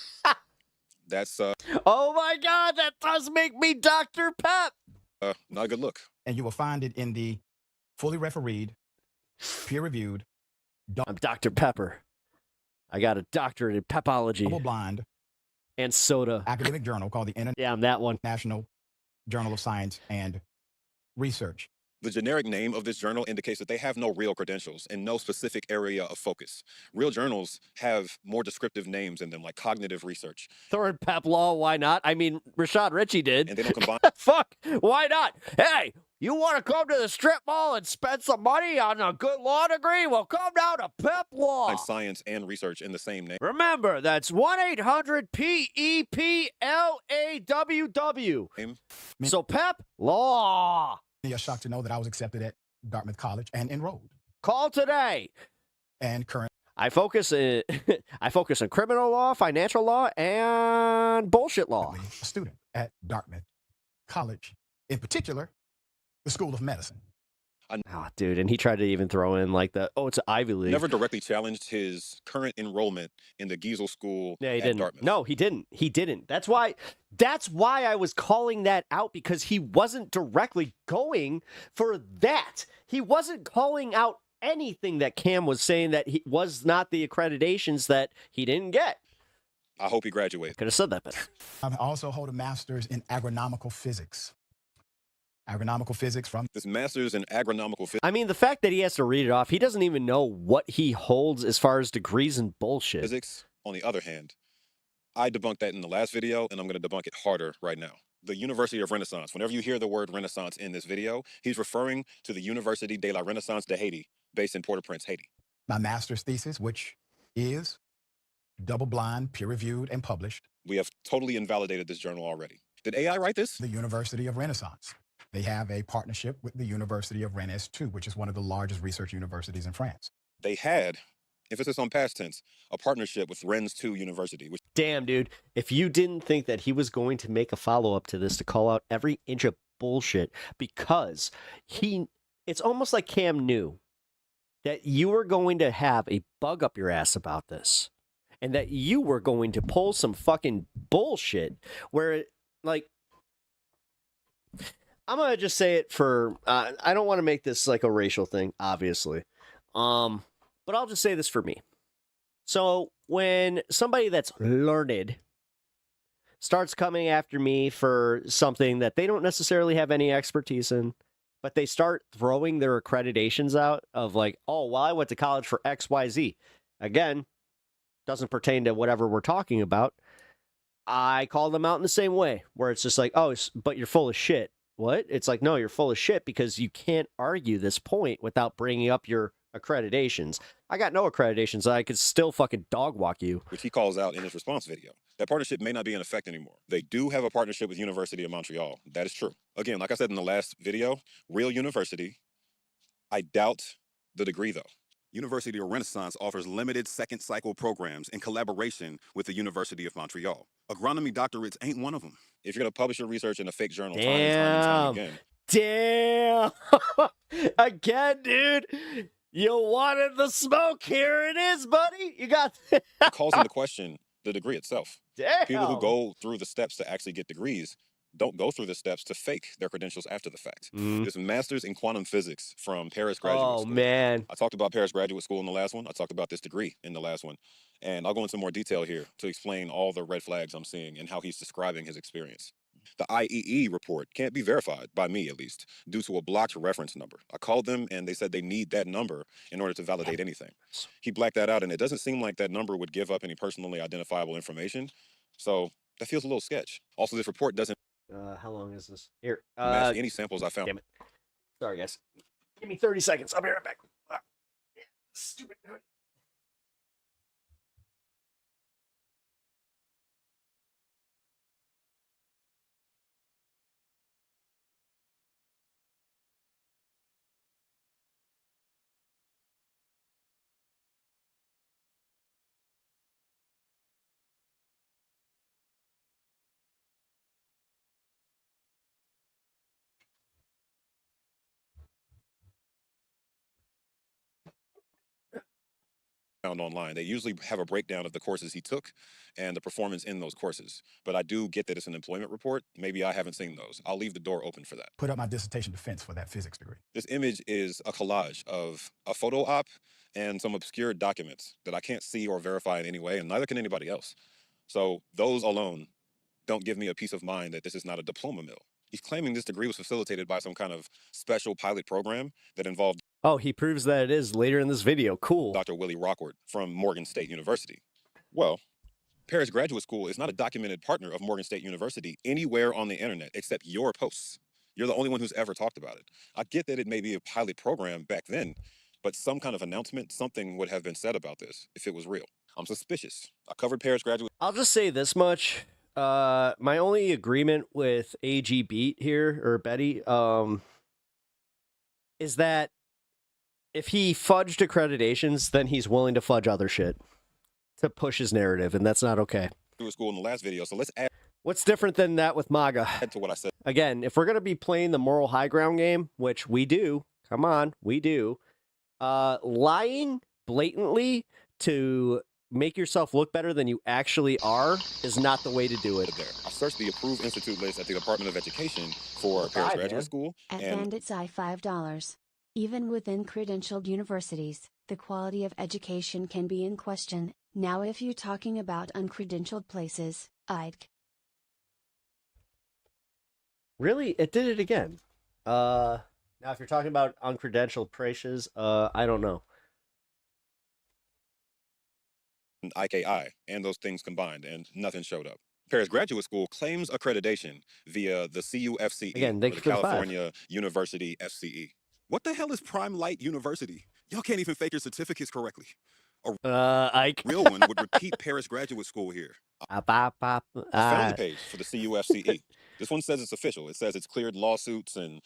That's oh my God, that does make me Dr. Pep. Not a good look. And you will find it in the fully refereed, peer-reviewed. I'm Dr. Pepper. I got a doctorate in pepology. Double-blind. And soda. Academic journal called the Yeah, I'm that one. International Journal of Science and Research. The generic name of this journal indicates that they have no real credentials and no specific area of focus. Real journals have more descriptive names in them, like cognitive research. Third Pep Law, why not? I mean, Rashad Richie did. And they don't combine. Fuck, why not? Hey, you want to come to the strip mall and spend some money on a good law degree? Well, come down to Pep Law. Science and research in the same name. Remember, that's 1-800-PEPLAWW. So Pep Law. You're shocked to know that I was accepted at Dartmouth College and enrolled. Call today. And current. I focus on criminal law, financial law, and bullshit law. A student at Dartmouth College, in particular, the School of Medicine. Oh, dude, and he tried to even throw in like it's an Ivy League. Never directly challenged his current enrollment in the Giesel School he at didn't. Dartmouth. No, he didn't. He didn't. That's why I was calling that out, because he wasn't directly going for that. He wasn't calling out anything that Cam was saying that he was not the accreditations that he didn't get. I hope he graduates. Could have said that better. I also hold a master's in agronomical physics. Agronomical physics from this master's in agronomical physics. I mean, the fact that he has to read it off, he doesn't even know what he holds as far as degrees and bullshit. Physics, on the other hand, I debunked that in the last video, and I'm going to debunk it harder right now. the University of Renaissance. Whenever you hear the word Renaissance in this video, he's referring to the Université de la Renaissance de Haiti, based in Port-au-Prince, Haiti. My master's thesis, which is double-blind, peer-reviewed, and published. We have totally invalidated this journal already. Did AI write this? The University of Renaissance. They have a partnership with the University of Rennes 2, which is one of the largest research universities in France. They had, emphasis on past tense, a partnership with Rennes 2 University. Which Damn, dude. If you didn't think that he was going to make a follow-up to this to call out every inch of bullshit, because it's almost like Cam knew that you were going to have a bug up your ass about this, and that you were going to pull some fucking bullshit where, like, I'm going to just say it for, I don't want to make this like a racial thing, obviously. But I'll just say this for me. So when somebody that's learned starts coming after me for something that they don't necessarily have any expertise in, but they start throwing their accreditations out of like, oh, well, I went to college for XYZ. Again, doesn't pertain to whatever we're talking about. I call them out in the same way, where it's just like, oh, but you're full of shit. What? It's like, no, you're full of shit because you can't argue this point without bringing up your accreditations. I got no accreditations. I could still fucking dog walk you. Which he calls out in his response video. That partnership may not be in effect anymore. They do have a partnership with University of Montreal. That is true. Again, like I said in the last video, real university. I doubt the degree though. University of Renaissance offers limited second cycle programs in collaboration with the University of Montreal. Agronomy doctorates ain't one of them. If you're going to publish your research in a fake journal time and time again. Damn. Again, dude. You wanted the smoke. Here it is, buddy. You got it calls into question the degree itself. Damn. People who go through the steps to actually get degrees don't go through the steps to fake their credentials after the fact. This master's in quantum physics from Paris Graduate School. Oh, man. I talked about Paris Graduate School in the last one. I talked about this degree in the last one. And I'll go into more detail here to explain all the red flags I'm seeing and how he's describing his experience. The IEE report can't be verified, by me at least, due to a blocked reference number. I called them and they said they need that number in order to validate anything. He blacked that out and it doesn't seem like that number would give up any personally identifiable information. So that feels a little sketch. Also, this report doesn't how long is this? Here. match any samples I found. Damn it. Sorry, guys. Give me 30 seconds. I'll be right back. Stupid. Found online. They usually have a breakdown of the courses he took and the performance in those courses. But I do get that it's an employment report. Maybe I haven't seen those. I'll leave the door open for that. Put up my dissertation defense for that physics degree. This image is a collage of a photo op and some obscure documents that I can't see or verify in any way, and neither can anybody else. So those alone don't give me a peace of mind that this is not a diploma mill. He's claiming this degree was facilitated by some kind of special pilot program that involved Oh, he proves that it is later in this video. Cool. Dr. Willie Rockwood from Morgan State University. Well, Paris Graduate School is not a documented partner of Morgan State University anywhere on the internet except your posts. You're the only one who's ever talked about it. I get that it may be a pilot program back then, but some kind of announcement, something would have been said about this if it was real. I'm suspicious. I covered Paris Graduate. I'll just say this much. My only agreement with AG Beat here, or Betty, is that if he fudged accreditations, then he's willing to fudge other shit to push his narrative, and that's not okay. School in the last video, so let's add. What's different than that with MAGA? Add to what I said. Again, if we're going to be playing the moral high ground game, which we do, come on, we do, lying blatantly to make yourself look better than you actually are is not the way to do it. I searched the approved institute list at the Department of Education for Paris Graduate School. At Bandit's Eye $5. Even within credentialed universities, the quality of education can be in question. Now if you're talking about uncredentialed places, I'd... Really? It did it again. Now if you're talking about uncredentialed places, I don't know. IKI and those things combined, and nothing showed up. Paris Graduate School claims accreditation via the CUFCE, Again, or thank the you for the 5. California University FCE. What the hell is Prime Light University? Y'all can't even fake your certificates correctly. A real one would repeat Paris Graduate School here. I found the page for the CUFCE. This one says it's official. It says it's cleared lawsuits and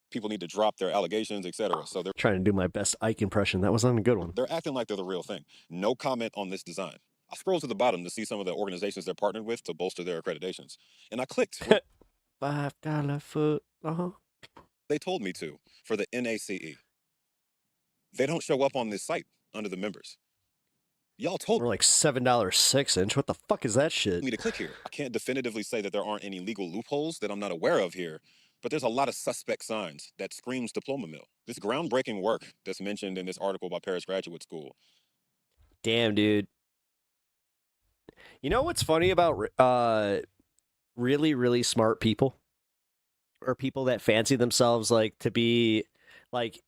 people need to drop their allegations, etc. So they're trying to do my best Ike impression. That wasn't a good one. They're acting like they're the real thing. No comment on this design. I scrolled to the bottom to see some of the organizations they're partnered with to bolster their accreditations. And I clicked. $5 foot. They told me to for the NACE. They don't show up on this site under the members. Y'all told me like $7 6-inch. What the fuck is that shit? Me to click here. I can't definitively say that there aren't any legal loopholes that I'm not aware of here, but there's a lot of suspect signs that screams diploma mill. This groundbreaking work that's mentioned in this article by Paris Graduate School. Damn, dude. You know what's funny about really, really smart people? Or people that fancy themselves like to be like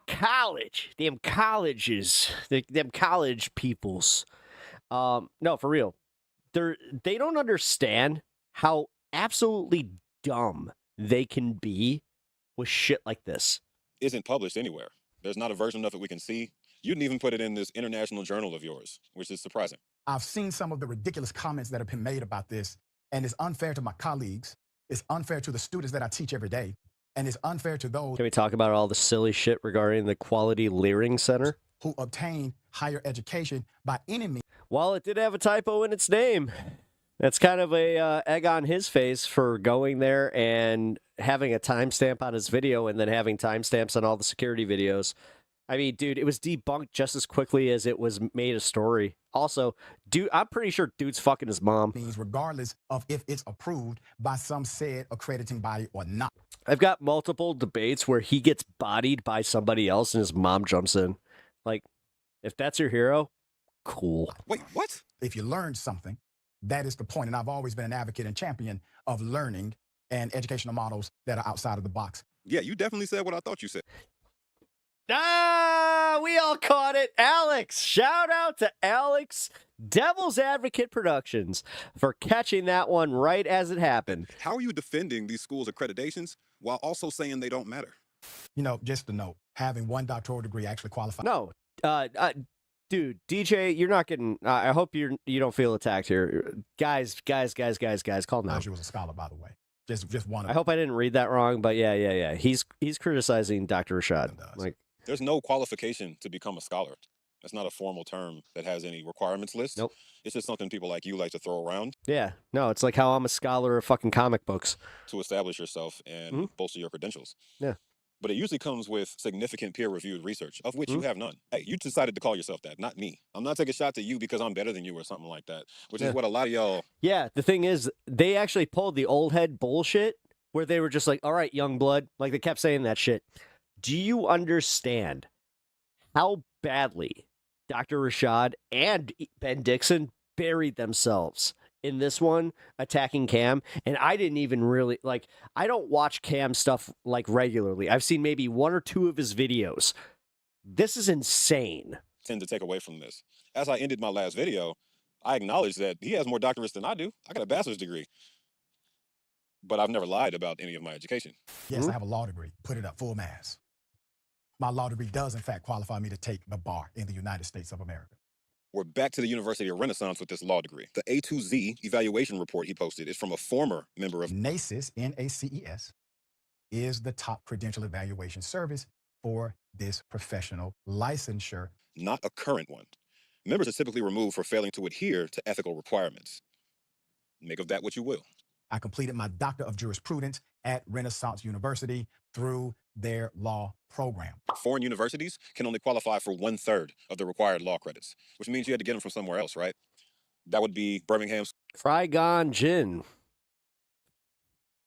college, them colleges, them college peoples. No, for real. They don't understand how absolutely dumb they can be with shit like this. Isn't published anywhere. There's not a version of it we can see. You didn't even put it in this international journal of yours, which is surprising. I've seen some of the ridiculous comments that have been made about this, and it's unfair to my colleagues. It's unfair to the students that I teach every day, and it's unfair to those. Can we talk about all the silly shit regarding the Quality Leering Center? Who obtain higher education by any means. Well, it did have a typo in its name. That's kind of a egg on his face for going there and having a timestamp on his video and then having timestamps on all the security videos. I mean, dude, it was debunked just as quickly as it was made a story. Also, dude, I'm pretty sure dude's fucking his mom. Means regardless of if it's approved by some said accrediting body or not. I've got multiple debates where he gets bodied by somebody else and his mom jumps in. Like, if that's your hero, cool. Wait, what? If you learn something, that is the point. And I've always been an advocate and champion of learning and educational models that are outside of the box. Yeah, you definitely said what I thought you said. Ah, we all caught it. Alex, shout out to Alex, Devil's Advocate Productions, for catching that one right as it happened. How are you defending these schools' accreditations while also saying they don't matter? You know, just to note, having one doctoral degree actually qualifies. No, dude, DJ, you're not getting. I hope you don't feel attacked here, guys. Calm down. She was a scholar, by the way. Just one. I hope I didn't read that wrong, but yeah. He's criticizing Dr. Rashad. Like, there's no qualification to become a scholar. That's not a formal term that has any requirements list. Nope. It's just something people like you like to throw around. Yeah, no, it's like how I'm a scholar of fucking comic books. To establish yourself and bolster your credentials. Yeah. But it usually comes with significant peer-reviewed research, of which you have none. Hey, you decided to call yourself that, not me. I'm not taking shots at you because I'm better than you or something like that, which is what a lot of y'all... Yeah, the thing is, they actually pulled the old head bullshit where they were just like, all right, young blood. Like, they kept saying that shit. Do you understand how badly Dr. Rashad and Ben Dixon buried themselves in this one, attacking Cam? And I didn't even really, like, I don't watch Cam stuff, like, regularly. I've seen maybe 1 or 2 of his videos. This is insane. Tend to take away from this. As I ended my last video, I acknowledged that he has more doctorates than I do. I got a bachelor's degree. But I've never lied about any of my education. Yes, I have a law degree. Put it up, full mass. My law degree does, in fact, qualify me to take the bar in the United States of America. We're back to the University of Renaissance with this law degree. The A to Z evaluation report he posted is from a former member of NACES, N-A-C-E-S, is the top credential evaluation service for this professional licensure. Not a current one. Members are typically removed for failing to adhere to ethical requirements. Make of that what you will. I completed my Doctor of Jurisprudence at Renaissance University through their law program. Foreign universities can only qualify for 1/3 of the required law credits, which means you had to get them from somewhere else, right? That would be Birmingham's Frygon Jin.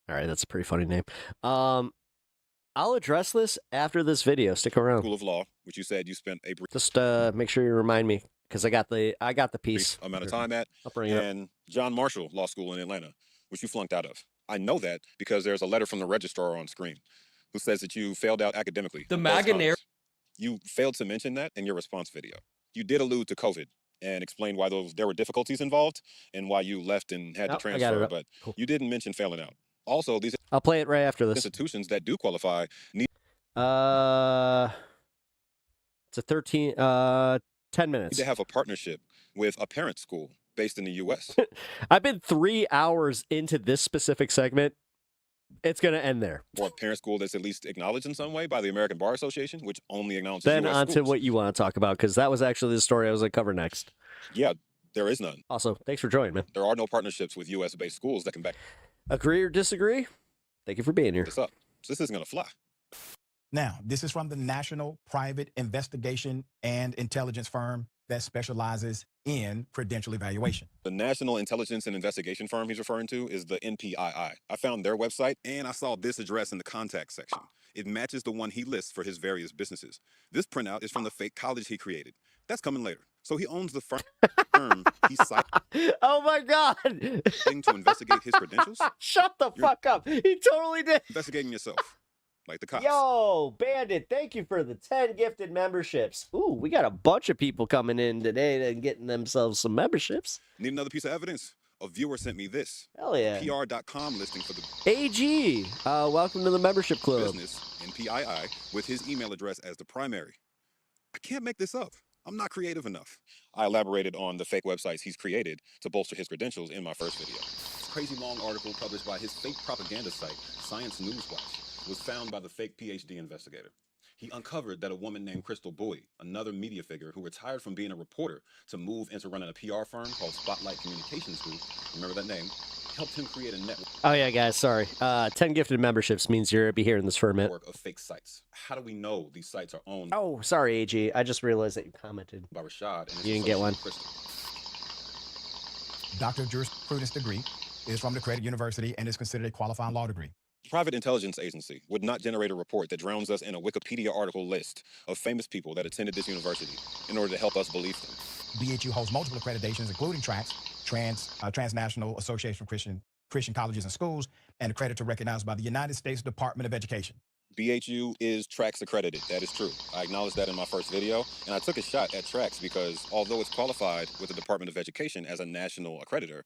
All right, that's a pretty funny name. I'll address this after this video. Stick around. School of Law, which you said you spent a brief just make sure you remind me, because I got the piece amount of time at. I'll bring it and John Marshall Law School in Atlanta, which you flunked out of. I know that because there's a letter from the registrar on screen who says that you failed out academically. The Maganary. You failed to mention that in your response video. You did allude to COVID and explained why there were difficulties involved and why you left and had to I got it transfer, up. but Cool. you didn't mention failing out. Also, these I'll play it right after this. institutions that do qualify need It's a 10 minutes. to have a partnership with a parent school based in the U.S. I've been 3 hours into this specific segment. It's going to end there. Or a parent school that's at least acknowledged in some way by the American Bar Association, which only acknowledges Then US on to schools. what you want to talk about, because that was actually the story I was going to cover next. Yeah, there is none. Also, thanks for joining, man. There are no partnerships with U.S.-based schools that can back Agree or disagree? Thank you for being here. this up. So this isn't going to fly. Now, this is from the National Private Investigation and Intelligence Firm that specializes in credential evaluation. The National Intelligence and Investigation Firm he's referring to is the NPII. I found their website, and I saw this address in the contact section. It matches the one he lists for his various businesses. This printout is from the fake college he created. That's coming later. So he owns the firm he's citing Oh my God. to investigate his credentials. Shut the fuck up. He totally did. Investigating yourself, like the cops. Yo, Bandit, thank you for the 10 gifted memberships. Ooh, we got a bunch of people coming in today and getting themselves some memberships. Need another piece of evidence? A viewer sent me this. Hell yeah. PR.com listing for the AG, welcome to the membership club. business, NPII, with his email address as the primary. I can't make this up. I'm not creative enough. I elaborated on the fake websites he's created to bolster his credentials in my first video. This crazy long article published by his fake propaganda site, Science Newswatch, was found by the fake PhD investigator. He uncovered that a woman named Crystal Bowie, another media figure who retired from being a reporter to move into running a PR firm called Spotlight Communications Group, remember that name, helped him create a network. Oh yeah, guys, sorry. 10 gifted memberships means you'll be hearing this for a minute. Network of fake sites. How do we know these sites are owned Oh, sorry, AG. I just realized that you commented. by Rashad and his You didn't get associate one. Crystal? Doctor of Jurisprudence degree is from the Credit University and is considered a qualifying law degree. Private intelligence agency would not generate a report that drowns us in a Wikipedia article list of famous people that attended this university in order to help us believe them. BHU holds multiple accreditations, including Transnational Association of Christian Colleges and Schools, and accreditor recognized by the United States Department of Education. BHU is TRACS accredited. That is true. I acknowledged that in my first video, and I took a shot at TRACS because although it's qualified with the Department of Education as a national accreditor,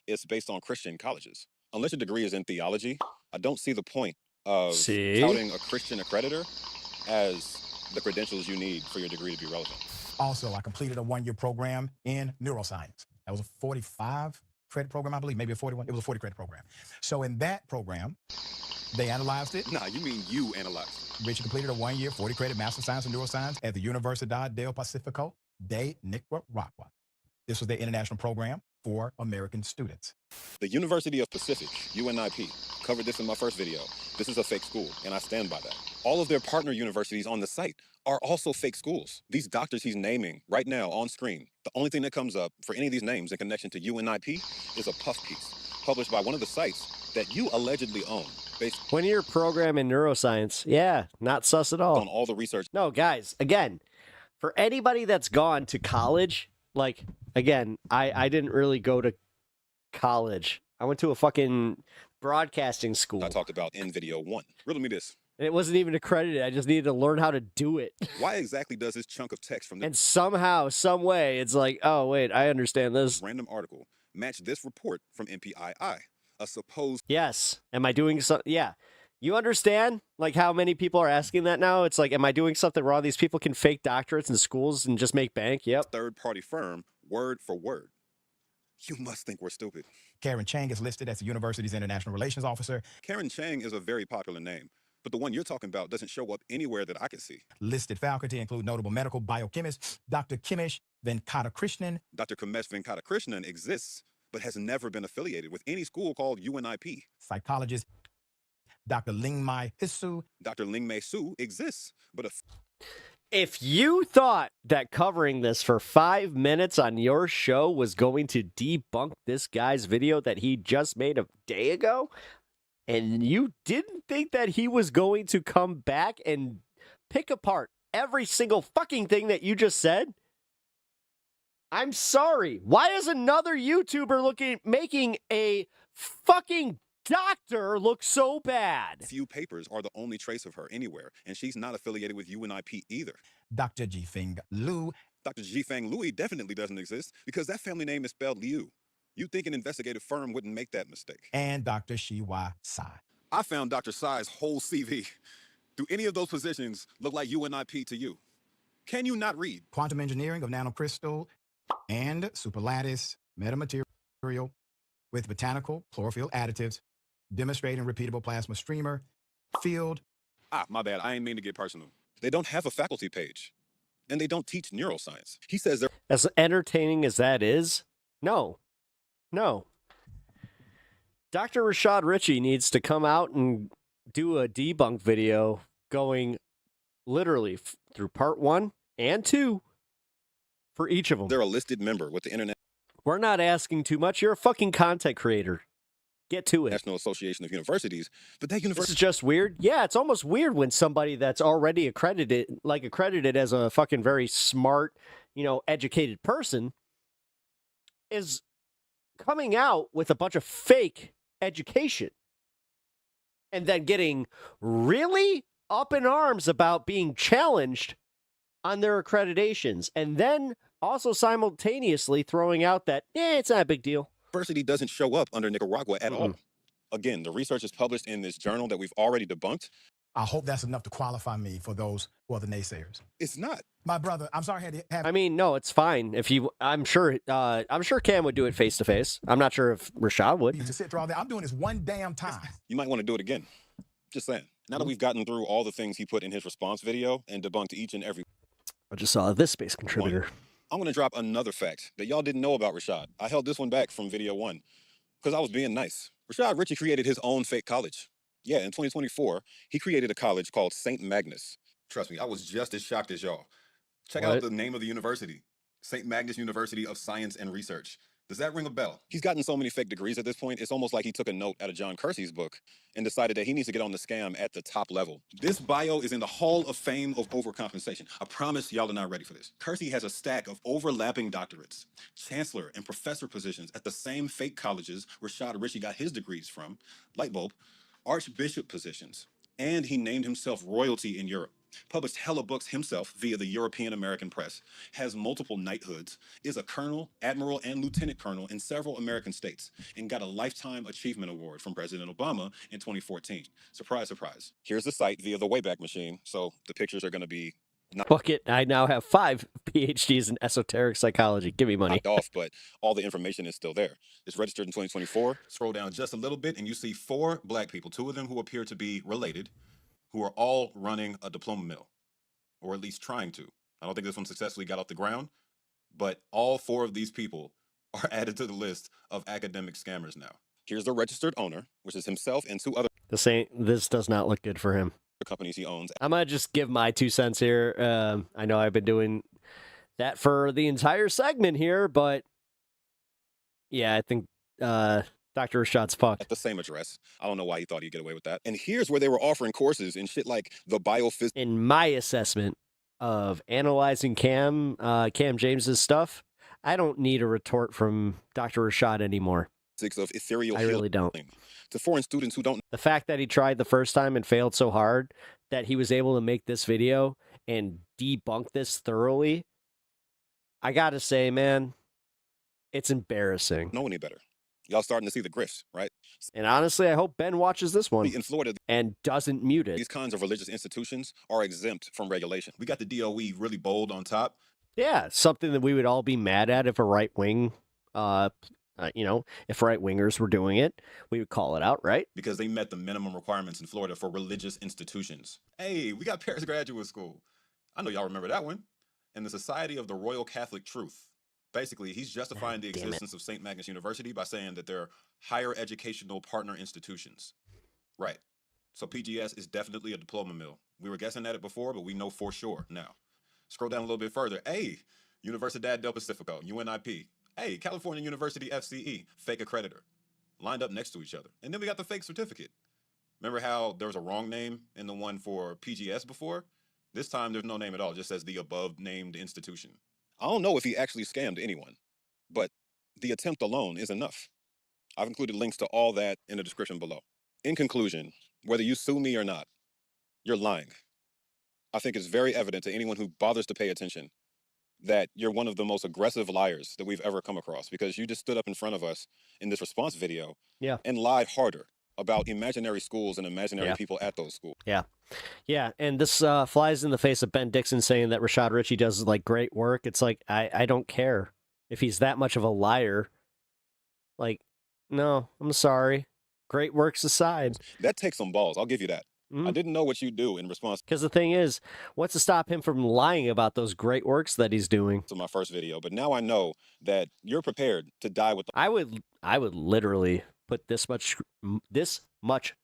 it's based on Christian colleges. Unless your degree is in theology, I don't see the point of touting a Christian accreditor as the credentials you need for your degree to be relevant. Also, I completed a one-year program in neuroscience. That was a 45 credit program, I believe, maybe a 41. It was a 40 credit program. So in that program, they analyzed it. Nah, you mean you analyzed it. Richie completed a one-year 40 credit Master of Science in Neuroscience at the Universidad del Pacífico de Nicaragua. This was their international program for American students. The University of Pacific, UNIP, covered this in my first video. This is a fake school, and I stand by that. All of their partner universities on the site are also fake schools. These doctors he's naming right now on screen, the only thing that comes up for any of these names in connection to UNIP is a puff piece published by one of the sites that you allegedly own. Based 20-year program in neuroscience. Yeah, not sus at all. on all the research. No, guys, again, for anybody that's gone to college, like, again, I didn't really go to college. I went to a fucking broadcasting school. I talked about in video 1. Riddle me this. And it wasn't even accredited. I just needed to learn how to do it. Why exactly does this chunk of text from And somehow, some way, it's like, oh, wait, I understand this. random article match this report from NPII, a supposed Yes. Am I doing something? Yeah. You understand, like, how many people are asking that now? It's like, am I doing something wrong? These people can fake doctorates in schools and just make bank? Yep. third-party firm, word for word? You must think we're stupid. Karen Chang is listed as the university's international relations officer. Karen Chang is a very popular name, but the one you're talking about doesn't show up anywhere that I can see. Listed faculty include notable medical biochemist Dr. Kimesh Venkatakrishnan. Dr. Kimesh Venkatakrishnan exists, but has never been affiliated with any school called UNIP. Psychologist Dr. Lingmai Hisu. Dr. Lingmei Su exists, but If you thought that covering this for 5 minutes on your show was going to debunk this guy's video that he just made a day ago, and you didn't think that he was going to come back and pick apart every single fucking thing that you just said, I'm sorry. Why is another YouTuber making a fucking doctor look so bad? Few papers are the only trace of her anywhere, and she's not affiliated with UNIP either. Dr. Jifeng Liu. Dr. Jifeng Louis definitely doesn't exist because that family name is spelled Liu. You'd think an investigative firm wouldn't make that mistake. And Dr. Shiwa Sai. I found Dr. Sai's whole CV. Do any of those positions look like UNIP to you? Can you not read? Quantum engineering of nanocrystal and superlattice metamaterial with botanical chlorophyll additives, demonstrating repeatable plasma streamer field. My bad. I ain't mean to get personal. They don't have a faculty page, and they don't teach neuroscience. He says they're as entertaining as that is. No. Dr. Rashad Richie needs to come out and do a debunk video going literally through part 1 and 2 for each of them. They're a listed member with the Internet. We're not asking too much. You're a fucking content creator. Get to it. National Association of Universities, but that This university is just weird. Yeah, it's almost weird when somebody that's already accredited as a fucking very smart, educated person is coming out with a bunch of fake education and then getting really up in arms about being challenged on their accreditations, and then also simultaneously throwing out that, it's not a big deal. University doesn't show up under Nicaragua at all. Again, the research is published in this journal that we've already debunked. I hope that's enough to qualify me for those who are the naysayers. It's not. My brother, I'm sorry I had to have... I mean, no, it's fine. I'm sure Cam would do it face to face. I'm not sure if Rashad would. to sit through all that. I'm doing this one damn time. You might want to do it again. Just saying. Now that we've gotten through all the things he put in his response video and debunked each and every I just saw this space contributor. I'm going to drop another fact that y'all didn't know about Rashad. I held this one back from video 1 because I was being nice. Rashad Richie created his own fake college. Yeah, in 2024, he created a college called St. Magnus. Trust me, I was just as shocked as y'all. Check out the name of the university. St. Magnus University of Science and Research. Does that ring a bell? He's gotten so many fake degrees at this point, it's almost like he took a note out of John Kersey's book and decided that he needs to get on the scam at the top level. This bio is in the Hall of Fame of overcompensation. I promise y'all are not ready for this. Kersey has a stack of overlapping doctorates, chancellor and professor positions at the same fake colleges Rashad Richie got his degrees from, lightbulb, archbishop positions, and he named himself royalty in Europe. Published hella books himself via the European American press, has multiple knighthoods, is a colonel, admiral, and lieutenant colonel in several American states, and got a Lifetime Achievement Award from President Obama in 2014. Surprise, surprise. Here's the site via the Wayback Machine, so the pictures are going to be Fuck it, I now have 5 PhDs in esoteric psychology. Give me money. off, but all the information is still there. It's registered in 2024. Scroll down just a little bit, and you see 4 black people, 2 of them who appear to be related, who are all running a diploma mill, or at least trying to. I don't think this one successfully got off the ground, but all 4 of these people are added to the list of academic scammers now. Here's the registered owner, which is himself and 2 other This does not look good for him. companies he owns. I'm going to just give my 2 cents here. I know I've been doing that for the entire segment here, but yeah, I think Dr. Rashad's fucked. At the same address. I don't know why he thought he'd get away with that. And here's where they were offering courses in shit like the biophysics. In my assessment of analyzing Cam James's stuff, I don't need a retort from Dr. Rashad anymore. Of ethereal I really don't. To foreign students who don't. The fact that he tried the first time and failed so hard that he was able to make this video and debunk this thoroughly, I gotta say, man, it's embarrassing. Know any better. Y'all starting to see the grifts, right? And honestly, I hope Ben watches this one in Florida and doesn't mute it. These kinds of religious institutions are exempt from regulation. We got the DOE really bold on top. Yeah, something that we would all be mad at if a right wing, if right wingers were doing it, we would call it out, right? Because they met the minimum requirements in Florida for religious institutions. Hey, we got Paris Graduate School. I know y'all remember that one. And the Society of the Royal Catholic Truth. Basically, he's justifying the existence of St. Magnus University by saying that they're higher educational partner institutions. Right. So PGS is definitely a diploma mill. We were guessing at it before, but we know for sure now. Scroll down a little bit further. Hey, Universidad del Pacifico, UNIP. Hey, California University FCE, fake accreditor. Lined up next to each other. And then we got the fake certificate. Remember how there was a wrong name in the one for PGS before? This time there's no name at all. It just says the above named institution. I don't know if he actually scammed anyone, but the attempt alone is enough. I've included links to all that in the description below. In conclusion, whether you sue me or not, you're lying. I think it's very evident to anyone who bothers to pay attention that you're one of the most aggressive liars that we've ever come across, because you just stood up in front of us in this response video and lied harder about imaginary schools and imaginary people at those schools. Yeah, and this flies in the face of Ben Dixon saying that Rashad Richie does like great work. It's like, I don't care if he's that much of a liar. Like, no, I'm sorry. Great works aside. That takes some balls. I'll give you that. I didn't know what you do in response. Because the thing is, what's to stop him from lying about those great works that he's doing? To my first video, but now I know that you're prepared to die with. I would literally put this much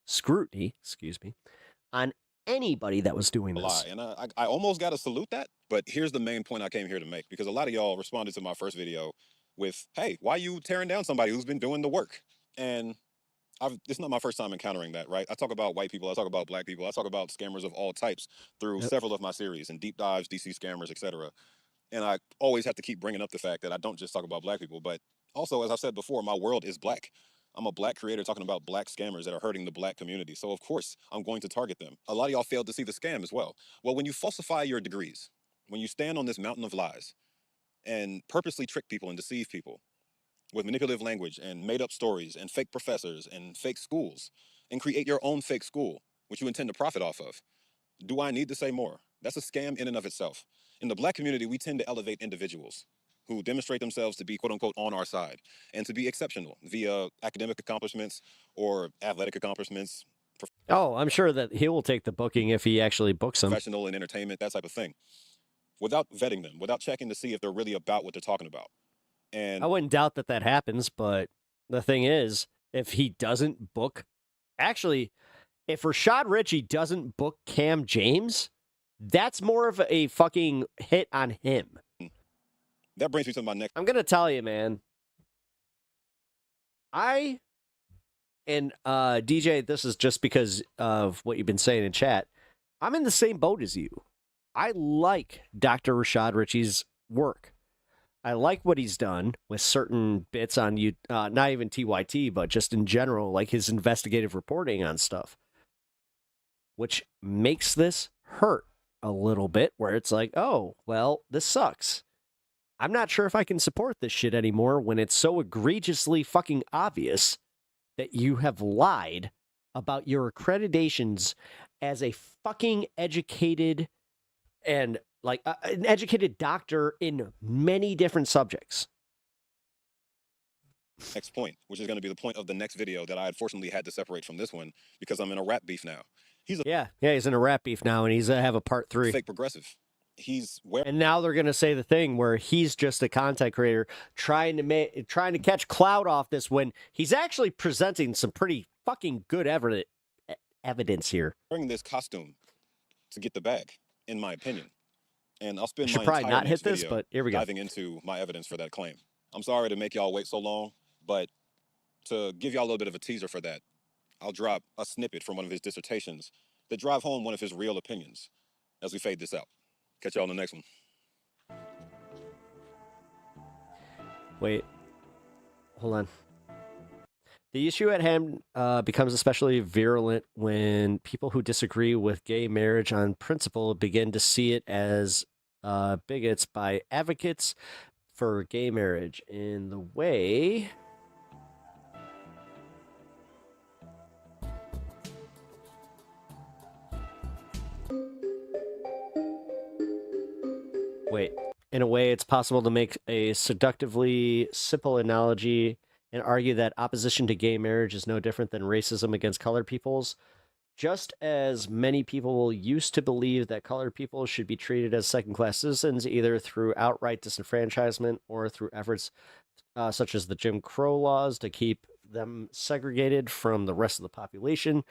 scrutiny, on anybody that was doing this. And I almost got to salute that, but here's the main point I came here to make, because a lot of y'all responded to my first video with, "Hey, why you tearing down somebody who's been doing the work?" And this is not my first time encountering that, right? I talk about white people, I talk about black people, I talk about scammers of all types through several of my series and deep dives, DC scammers, etc. And I always have to keep bringing up the fact that I don't just talk about black people, but also, as I've said before, my world is black. I'm a black creator talking about black scammers that are hurting the black community. So of course, I'm going to target them. A lot of y'all failed to see the scam as well. Well, when you falsify your degrees, when you stand on this mountain of lies and purposely trick people and deceive people with manipulative language and made up stories and fake professors and fake schools, and create your own fake school, which you intend to profit off of, do I need to say more? That's a scam in and of itself. In the black community, we tend to elevate individuals who demonstrate themselves to be quote unquote on our side and to be exceptional via academic accomplishments or athletic accomplishments. Oh, I'm sure that he will take the booking if he actually books them. Professional in entertainment, that type of thing, without vetting them, without checking to see if they're really about what they're talking about. And I wouldn't doubt that happens, but the thing is, if he doesn't book, actually, if Rashad Richie doesn't book Cam James, that's more of a fucking hit on him. That brings me to my next. I'm gonna tell you, man. DJ, this is just because of what you've been saying in chat. I'm in the same boat as you. I like Dr. Rashad Richie's work. I like what he's done with certain bits on you, not even TYT, but just in general, like his investigative reporting on stuff, which makes this hurt a little bit, where it's like, oh, well, this sucks. I'm not sure if I can support this shit anymore when it's so egregiously fucking obvious that you have lied about your accreditations as a fucking educated and like an educated doctor in many different subjects. Next point, which is going to be the point of the next video that I unfortunately had to separate from this one because I'm in a rap beef now. He's in a rap beef now, and he's gonna have a part 3. Fake progressive. And now they're gonna say the thing where he's just a content creator trying to catch clout off this when he's actually presenting some pretty fucking good evidence here. Wearing this costume to get the bag, in my opinion. And I'll spend should my probably entire not hit this, video but here we go. diving into my evidence for that claim. I'm sorry to make y'all wait so long, but to give y'all a little bit of a teaser for that, I'll drop a snippet from one of his dissertations that drive home one of his real opinions as we fade this out. Catch y'all on the next one. Wait, hold on. The issue at hand becomes especially virulent when people who disagree with gay marriage on principle begin to see it as bigots by advocates for gay marriage in the way in a way it's possible to make a seductively simple analogy and argue that opposition to gay marriage is no different than racism against colored peoples. Just as many people used to believe that colored people should be treated as second-class citizens, either through outright disenfranchisement or through efforts such as the Jim Crow laws to keep them segregated from the rest of the population,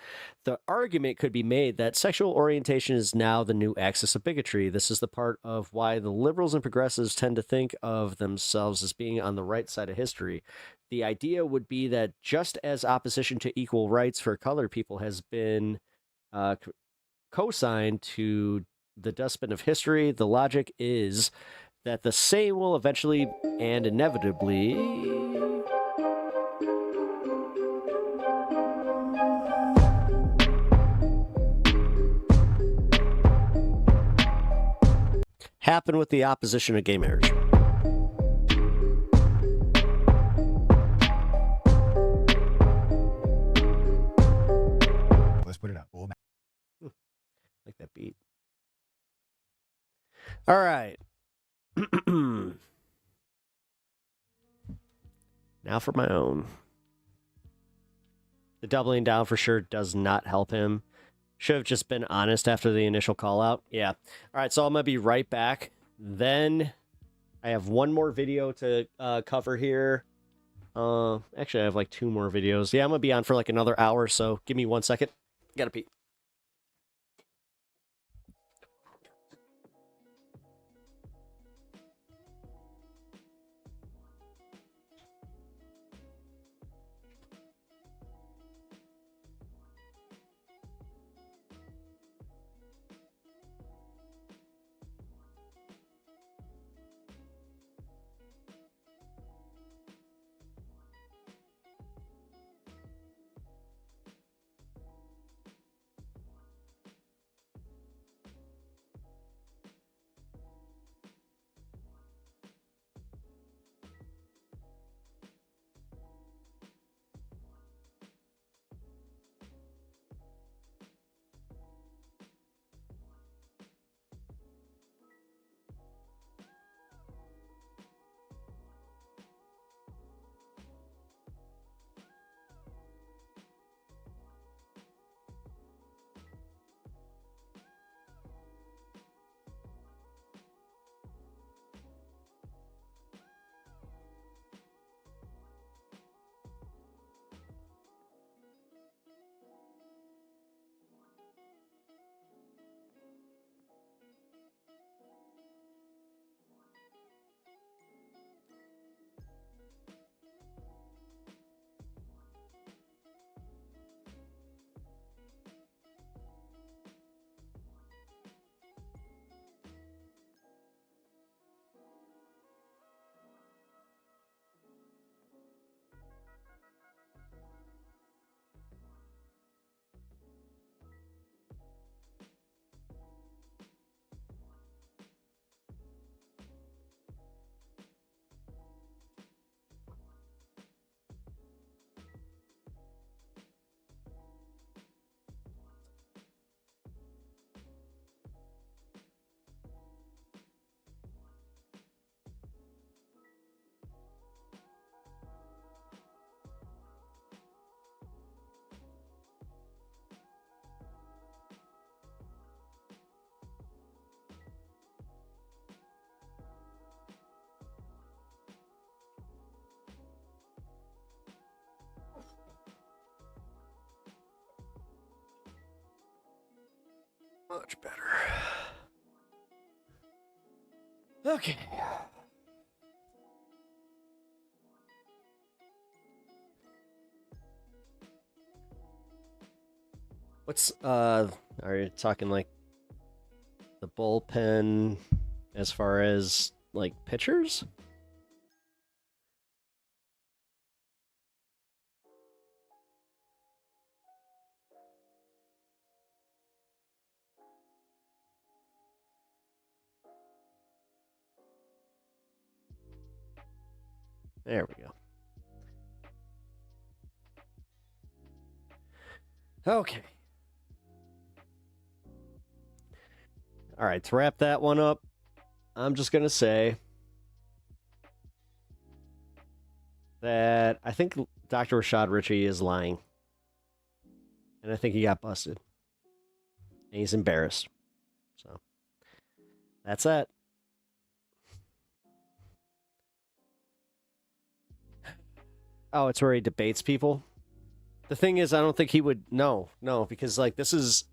the argument could be made that sexual orientation is now the new axis of bigotry. This is the part of why the liberals and progressives tend to think of themselves as being on the right side of history. The idea would be that just as opposition to equal rights for colored people has been co-signed to the dustbin of history, the logic is that the same will eventually and inevitably happen with the opposition of gay marriage. Let's put it up. Oh, Like that beat. All right. Now for my own. The doubling down for sure does not help him. Should have just been honest after the initial call out. Yeah. All right, so I'm going to be right back. Then I have one more video to cover here. Actually, I have like 2 more videos. Yeah, I'm going to be on for like another hour, so give me 1 second. Gotta pee. Much better. Okay. What's are you talking like the bullpen as far as like pitchers? There we go. Okay. All right, to wrap that one up, I'm just going to say that I think Dr. RASHAD Richie is lying. And I think he got busted. And he's embarrassed. So, that's that. Oh, it's where he debates people? The thing is, I don't think he would... No, because, like, this is...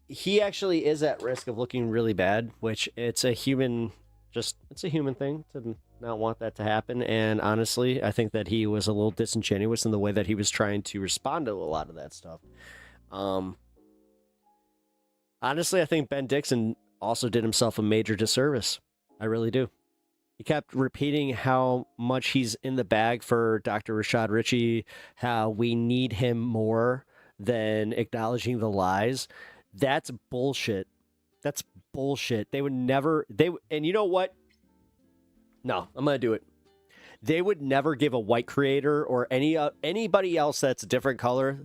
He actually is at risk of looking really bad, which it's a human... It's a human thing to not want that to happen, and honestly, I think that he was a little disingenuous in the way that he was trying to respond to a lot of that stuff. Honestly, I think Ben Dixon also did himself a major disservice. I really do. He kept repeating how much he's in the bag for Dr. RASHAD Richie, how we need him more than acknowledging the lies. That's bullshit. That's bullshit. They would never, and you know what? No, I'm going to do it. They would never give a white creator or anybody else that's a different color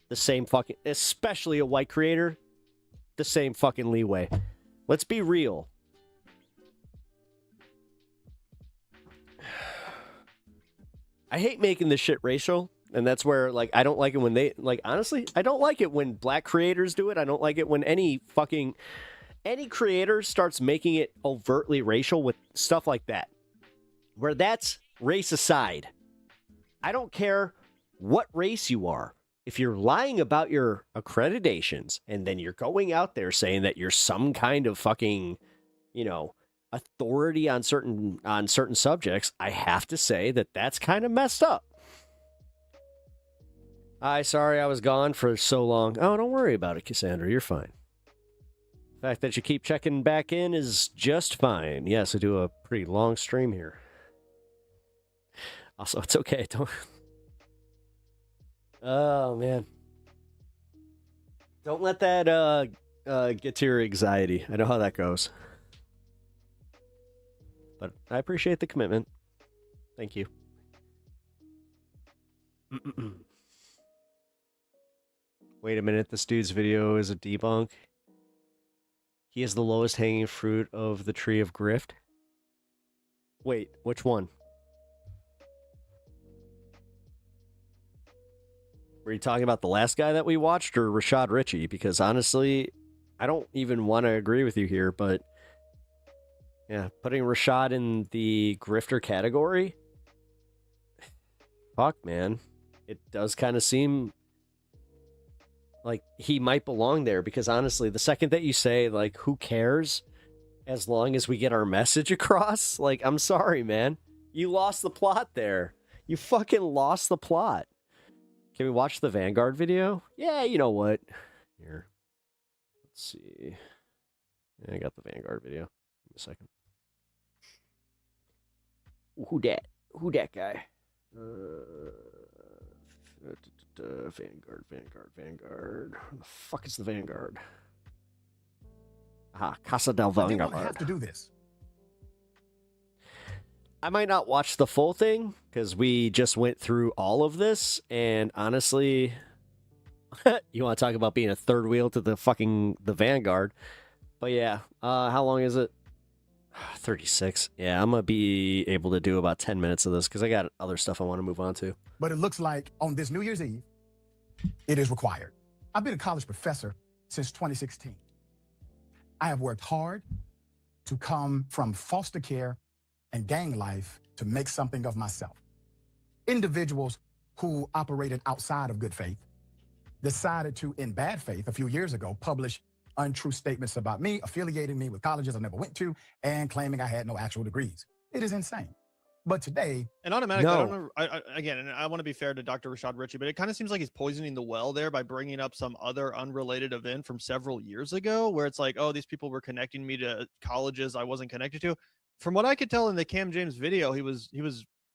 the same fucking, especially a white creator, the same fucking leeway. Let's be real. I hate making this shit racial, and that's where, like, I don't like it when they, like, honestly, I don't like it when black creators do it. I don't like it when any creator starts making it overtly racial with stuff like that. Where that's race aside. I don't care what race you are. If you're lying about your accreditations and then you're going out there saying that you're some kind of fucking, authority on certain subjects, I have to say that that's kind of messed up. Sorry I was gone for so long. Oh, don't worry about it, Cassandra. You're fine. The fact that you keep checking back in is just fine. Yes, I do a pretty long stream here. Also, it's okay. Don't. Oh, man. Don't let that get to your anxiety. I know how that goes. But I appreciate the commitment. Thank you. Wait a minute. This dude's video is a debunk. He is the lowest hanging fruit of the tree of grift. Wait, which one? Were you talking about the last guy that we watched or RASHAD RICHIE? Because honestly, I don't even want to agree with you here, but yeah, putting RASHAD in the grifter category, fuck, man. It does kind of seem like he might belong there because honestly, the second that you say, like, who cares as long as we get our message across? Like, I'm sorry, man. You lost the plot there. You fucking lost the plot. Can we watch the Vanguard video? Yeah, you know what? Here. Let's see. Yeah, I got the Vanguard video. Give me a second. Who dat? Who that guy? Vanguard. Who the fuck is the Vanguard? Aha, Casa del Vanguard. They don't have to do this. I might not watch the full thing because we just went through all of this, and honestly, you want to talk about being a third wheel to the Vanguard. But yeah, how long is it? 36. Yeah, I'm gonna be able to do about 10 minutes of this because I got other stuff I want to move on to. But it looks like on this New Year's Eve, it is required. I've been a college professor since 2016. I have worked hard to come from foster care and gang life to make something of myself. Individuals who operated outside of good faith decided to, in bad faith, a few years ago, publish untrue statements about me, affiliating me with colleges I never went to, and claiming I had no actual degrees. It is insane. But today, and automatically, I don't know. Again, and I want to be fair to Dr. RASHAD RICHIE, but it kind of seems like he's poisoning the well there by bringing up some other unrelated event from several years ago, where it's like, oh, these people were connecting me to colleges I wasn't connected to. From what I could tell in the Cam James video, he was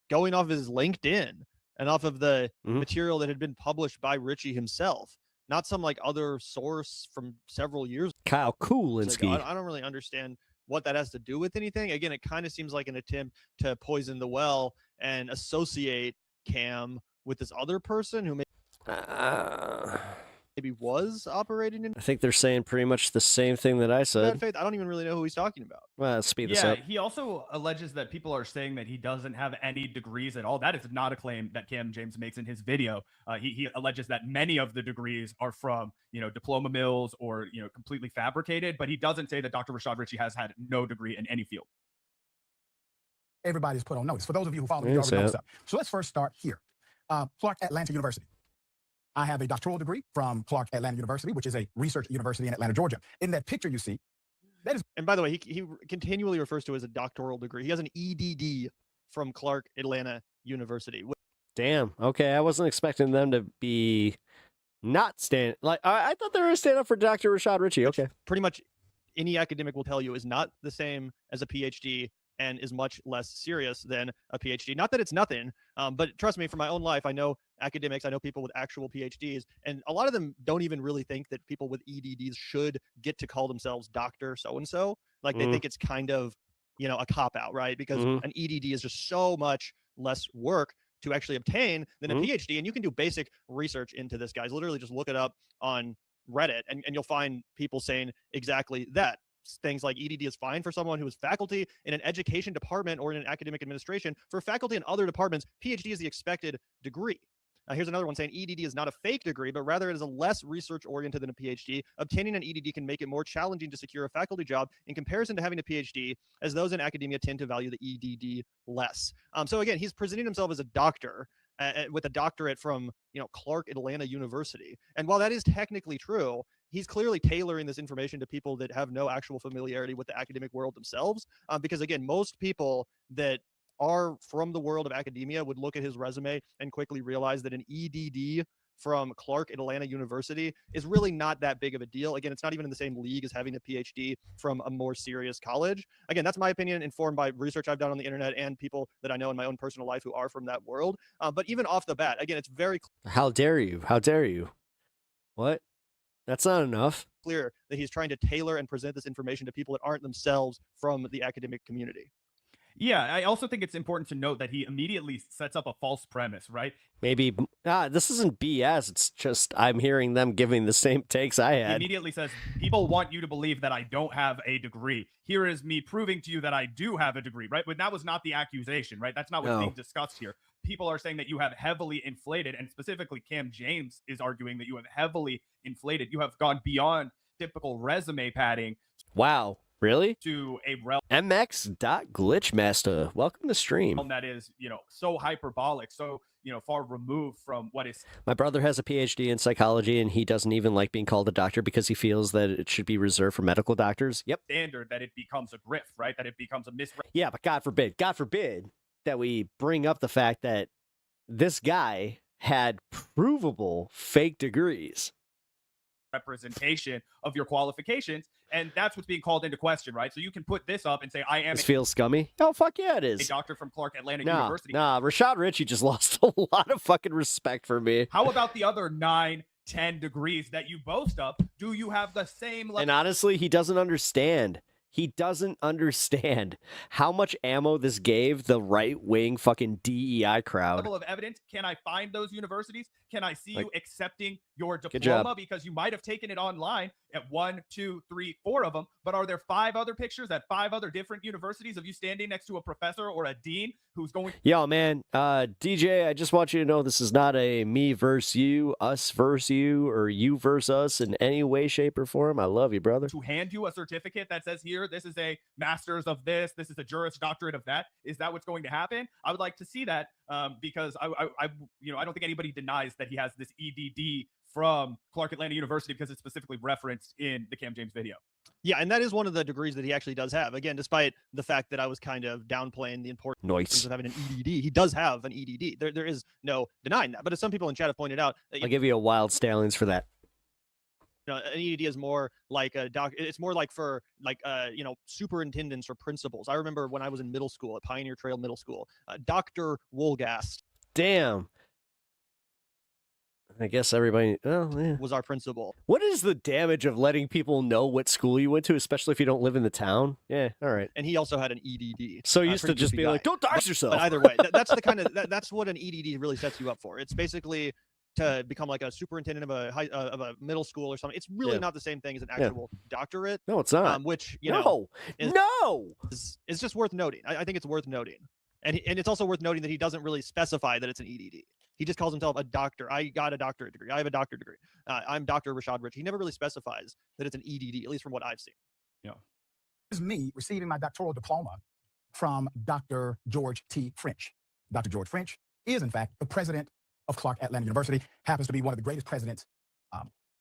going off his LinkedIn and off of the material that had been published by Richie himself, not some like other source from several years. Kyle Kulinski. Like, I don't really understand what that has to do with anything. Again, it kind of seems like an attempt to poison the well and associate Cam with this other person who maybe was operating in. I think they're saying pretty much the same thing that I said. Bad faith. I don't even really know who he's talking about. Well, let's speed this up. He also alleges that people are saying that he doesn't have any degrees at all. That is not a claim that Cam James makes in his video. He alleges that many of the degrees are from, diploma mills or, completely fabricated, but he doesn't say that Dr. RASHAD RICHIE has had no degree in any field. Everybody's put on notice. For those of you who follow me, you already know what's up. So let's first start here. Clark Atlanta University. I have a doctoral degree from Clark Atlanta University, which is a research university in Atlanta, Georgia. In that picture you see, that is. And by the way, he continually refers to it as a doctoral degree. He has an EDD from Clark Atlanta University. Damn. Okay, I wasn't expecting them to be not stand like I thought they were stand up for Dr. RASHAD RICHIE. Okay. Pretty much any academic will tell you is not the same as a PhD and is much less serious than a PhD. Not that it's nothing, but trust me, from my own life, I know academics, I know people with actual PhDs, and a lot of them don't even really think that people with EDDs should get to call themselves Dr. So-and-so. Like they think it's kind of, you know, a cop-out, right? Because an EDD is just so much less work to actually obtain than a PhD. And you can do basic research into this, guys. Literally just look it up on Reddit and you'll find people saying exactly that. Things like EDD is fine for someone who is faculty in an education department or in an academic administration. For faculty in other departments, PhD is the expected degree. Here's another one saying EDD is not a fake degree, but rather it is a less research-oriented than a PhD. Obtaining an EDD can make it more challenging to secure a faculty job in comparison to having a PhD, as those in academia tend to value the EDD less. So again, he's presenting himself as a doctor with a doctorate from, you know, Clark Atlanta University. And while that is technically true, he's clearly tailoring this information to people that have no actual familiarity with the academic world themselves. Because again, most people that are from the world of academia would look at his resume and quickly realize that an EDD from Clark Atlanta University is really not that big of a deal. Again, it's not even in the same league as having a PhD from a more serious college. Again, that's my opinion, informed by research I've done on the internet and people that I know in my own personal life who are from that world. But even off the bat, again, it's very How dare you? How dare you? What? That's not enough. Clear that he's trying to tailor and present this information to people that aren't themselves from the academic community. Yeah, I also think it's important to note that he immediately sets up a false premise, right? Maybe this isn't BS. It's just I'm hearing them giving the same takes I had. He immediately says, people want you to believe that I don't have a degree. Here is me proving to you that I do have a degree, right? But that was not the accusation, right? That's not what's being discussed here. People are saying that you have heavily inflated, and specifically Cam James is arguing that you have heavily inflated. You have gone beyond typical resume padding. Wow. Really? To a realm MX.glitchmaster. Welcome to stream. That is, you know, so hyperbolic, so, you know, far removed from what is. My brother has a PhD in psychology, and he doesn't even like being called a doctor because he feels that it should be reserved for medical doctors. Yep. Standard that it becomes a grift, right? That it becomes a Yeah, but God forbid that we bring up the fact that this guy had provable fake degrees. Representation of your qualifications, and that's what's being called into question, right? So you can put this up and say, I am. This feels scummy. Oh, fuck yeah, it is. A doctor from Clark Atlanta University. Rashad Richie just lost a lot of fucking respect for me. How about the other 9, 10 degrees that you boast up? Do you have the same level? And honestly, he doesn't understand. He doesn't understand how much ammo this gave the right-wing fucking DEI crowd. Level of evidence. Can I find those universities? Can I see you accepting your Good diploma? job. Because you might have taken it online at 1, 2, 3, 4 of them. But are there 5 other pictures at 5 other different universities of you standing next to a professor or a dean who's going? Yo, man, DJ, I just want you to know this is not a me versus you, us versus you, or you versus us in any way, shape, or form. I love you, brother. To hand you a certificate that says here, this is a master's of this is a Juris Doctorate of that. Is that what's going to happen? I would like to see that because I don't think anybody denies that he has this EDD from Clark Atlanta University because it's specifically referenced in the Cam James video. Yeah, and that is one of the degrees that he actually does have. Again, despite the fact that I was kind of downplaying the importance of having an EDD, he does have an EDD. There is no denying that. But as some people in chat have pointed out, I'll give you a wild stallions for that. You know, an EDD is more like a doc. It's more like for superintendents or principals. I remember when I was in middle school at Pioneer Trail Middle School, Dr. Woolgast. Damn. I guess everybody was our principal. What is the damage of letting people know what school you went to, especially if you don't live in the town? Yeah, all right. And he also had an EDD. So you used to just be like, don't dox yourself. But either way, that's the kind of that's what an EDD really sets you up for. It's basically to become like a superintendent of a middle school or something. It's really not the same thing as an actual doctorate. No, it's not. Which is just worth noting. I think it's worth noting, and it's also worth noting that he doesn't really specify that it's an EDD. He just calls himself a doctor. I got a doctorate degree. I have a doctorate degree. I'm Dr. Rashad Richie. He never really specifies that it's an EDD, at least from what I've seen. Yeah, this is me receiving my doctoral diploma from Dr. George T. French. Dr. George French is, in fact, the president of Clark Atlanta University, happens to be one of the greatest presidents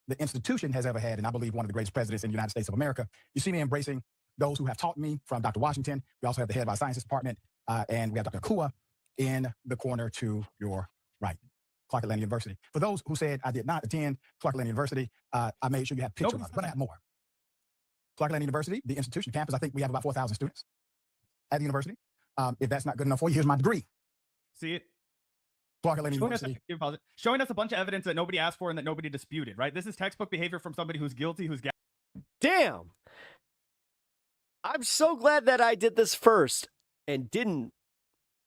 the institution has ever had, and I believe one of the greatest presidents in the United States of America. You see me embracing those who have taught me, from Dr. Washington. We also have the head of our sciences department, and we have Dr. Akua in the corner to your right, Clark Atlanta University. For those who said I did not attend Clark Atlanta University, I made sure you have pictures of it, but I have more. Clark Atlanta University, the institution campus, I think we have about 4,000 students. at the university. If that's not good enough for you, here's my degree. See it? Clark Atlanta University. Showing us a bunch of evidence that nobody asked for and that nobody disputed, right? This is textbook behavior from somebody who's guilty, Damn. I'm so glad that I did this first and didn't.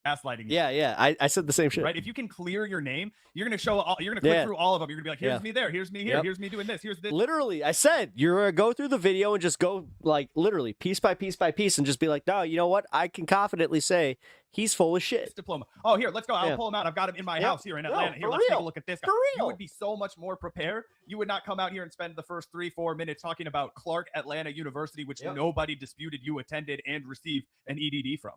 Gaslighting. Yeah. I said the same shit. Right? If you can clear your name, you're gonna show all. You're gonna click through all of them. You're gonna be like, here's Yeah. me there. Here's me here. Yep. Here's me doing this. Here's this. Literally, I said you're gonna go through the video and just go like literally piece by piece by piece and just be like, no, you know what? I can confidently say he's full of shit. Diploma. Oh, here, let's go. I'll pull him out. I've got him in my house here in Atlanta. Here, let's take a look at this guy. You would be so much more prepared. You would not come out here and spend the first 3-4 minutes talking about Clark Atlanta University, which nobody disputed you attended and received an EDD from.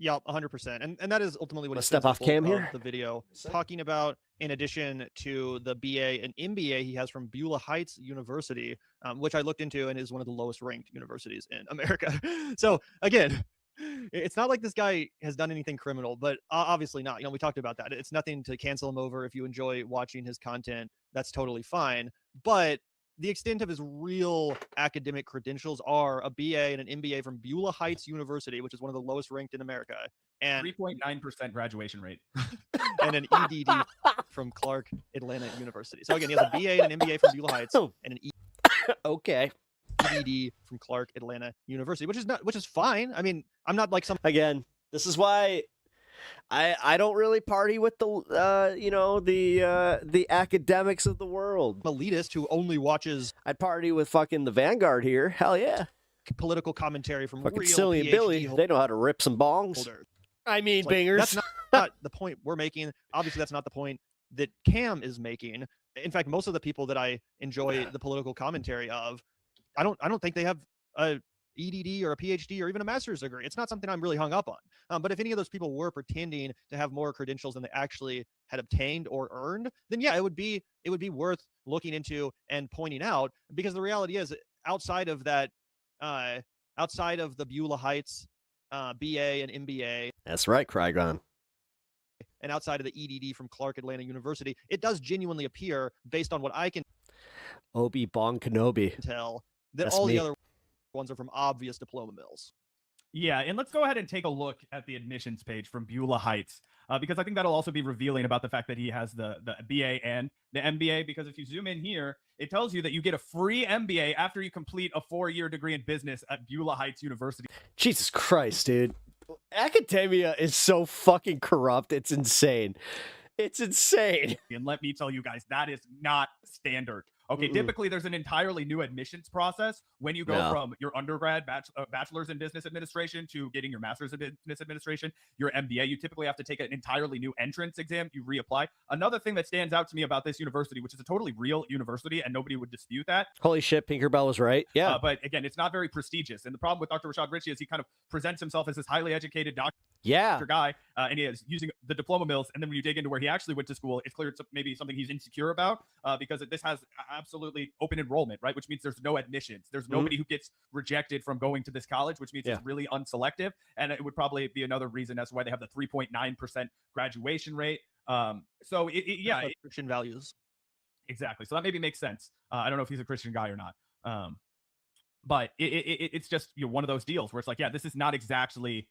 Yeah, 100%. And that is ultimately what Let's he step off cam here. The video talking about, in addition to the BA and MBA he has from Beulah Heights University, which I looked into and is one of the lowest ranked universities in America. So again, it's not like this guy has done anything criminal, but obviously not. You know, we talked about that. It's nothing to cancel him over. If you enjoy watching his content, that's totally fine. But the extent of his real academic credentials are a BA and an MBA from Beulah Heights University, which is one of the lowest ranked in America, and 3.9% graduation rate, and an EDD from Clark Atlanta University. So again, he has a BA and an MBA from Beulah Heights, and an EDD from Clark Atlanta University, which is fine. I mean, I'm not like some. Again, this is why I don't really party with the the academics of the world. Elitist who only watches. I'd party with fucking the Vanguard here. Hell yeah. Political commentary from fucking real Silly and PhD Billy. They know how to rip some bongs. I mean, Like, bingers. that's not the point we're making. Obviously, that's not the point that Cam is making. In fact, most of the people that I enjoy the political commentary of, I don't think they have a EDD or a PhD or even a master's degree. It's not something I'm really hung up on. But if any of those people were pretending to have more credentials than they actually had obtained or earned, then yeah, it would be worth looking into and pointing out, because the reality is, outside of that, outside of the Beulah Heights BA and MBA. That's right, Krygon. And outside of the EDD from Clark Atlanta University, it does genuinely appear, based on what I can Obi-Wan Kenobi. tell, that That's all me. the other ones are from obvious diploma mills. Yeah, and let's go ahead and take a look at the admissions page from Beulah Heights, because I think that'll also be revealing about the fact that he has the BA and the MBA, because if you zoom in here, it tells you that you get a free MBA after you complete a 4-year degree in business at Beulah Heights University. Jesus Christ, dude. Academia is so fucking corrupt. It's insane. It's insane. And let me tell you guys, that is not standard. Okay, typically there's an entirely new admissions process when you go from your undergrad bachelor's in business administration to getting your master's in business administration, your MBA. You typically have to take an entirely new entrance exam. You reapply. Another thing that stands out to me about this university, which is a totally real university and nobody would dispute that. Holy shit, Pinkerbell was right. Yeah. But again, it's not very prestigious. And the problem with Dr. Rashad Richie is he kind of presents himself as this highly educated doctor guy, and he is using the diploma mills. And then when you dig into where he actually went to school, it's clear it's maybe something he's insecure about, because this has absolutely open enrollment, right? Which means there's no admissions. There's nobody who gets rejected from going to this college, which means it's really unselective. And it would probably be another reason as to why they have the 3.9% graduation rate. So Christian values. Exactly. So that maybe makes sense. I don't know if he's a Christian guy or not. But it's just, you know, one of those deals where it's like, yeah, this is not exactly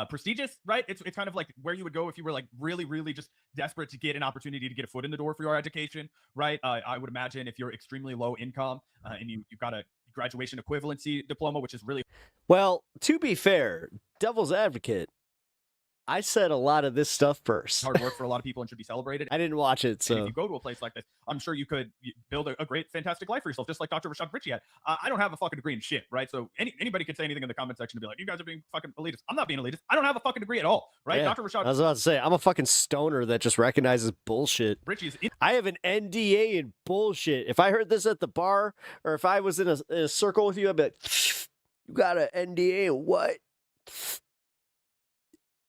prestigious, right? It's kind of like where you would go if you were like really, really just desperate to get an opportunity to get a foot in the door for your education, right? I would imagine if you're extremely low income and you've got a graduation equivalency diploma, which is really Well, to be fair, devil's advocate, I said a lot of this stuff first. hard work for a lot of people and should be celebrated. I didn't watch it, And so if you go to a place like this, I'm sure you could build a great, fantastic life for yourself, just like Dr. Rashad Richie had. I don't have a fucking degree in shit, right? So anybody could say anything in the comment section to be like, you guys are being fucking elitist. I'm not being elitist. I don't have a fucking degree at all, right? Yeah, Dr. Rashad I was about to say, I'm a fucking stoner that just recognizes bullshit. Richie is I have an NDA in bullshit. If I heard this at the bar, or if I was in a circle with you, I'd be like, you got an NDA in what?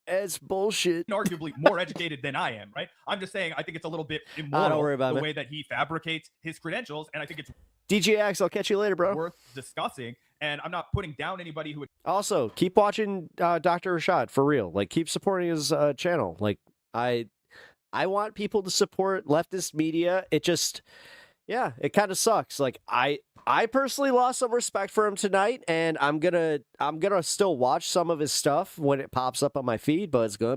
It's bullshit. Arguably more educated than I am, right? I'm just saying I think it's a little bit immoral don't worry about the it. way that he fabricates his credentials, and I think it's DJ Axe, I'll catch you later, bro. worth discussing. And I'm not putting down anybody who would Also, keep watching Dr. Rashad for real. Like, keep supporting his channel. Like, I want people to support leftist media. It just, Yeah, it kind of sucks. Like I personally lost some respect for him tonight, and I'm gonna still watch some of his stuff when it pops up on my feed, but it's gonna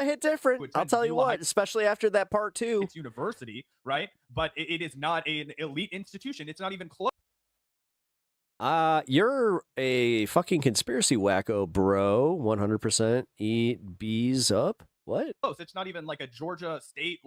hit different. I'll tell you what, especially after that part 2. It's university, right? But it is not an elite institution. It's not even close. You're a fucking conspiracy wacko, bro. 100% eat bees up. What? It's not even like a Georgia State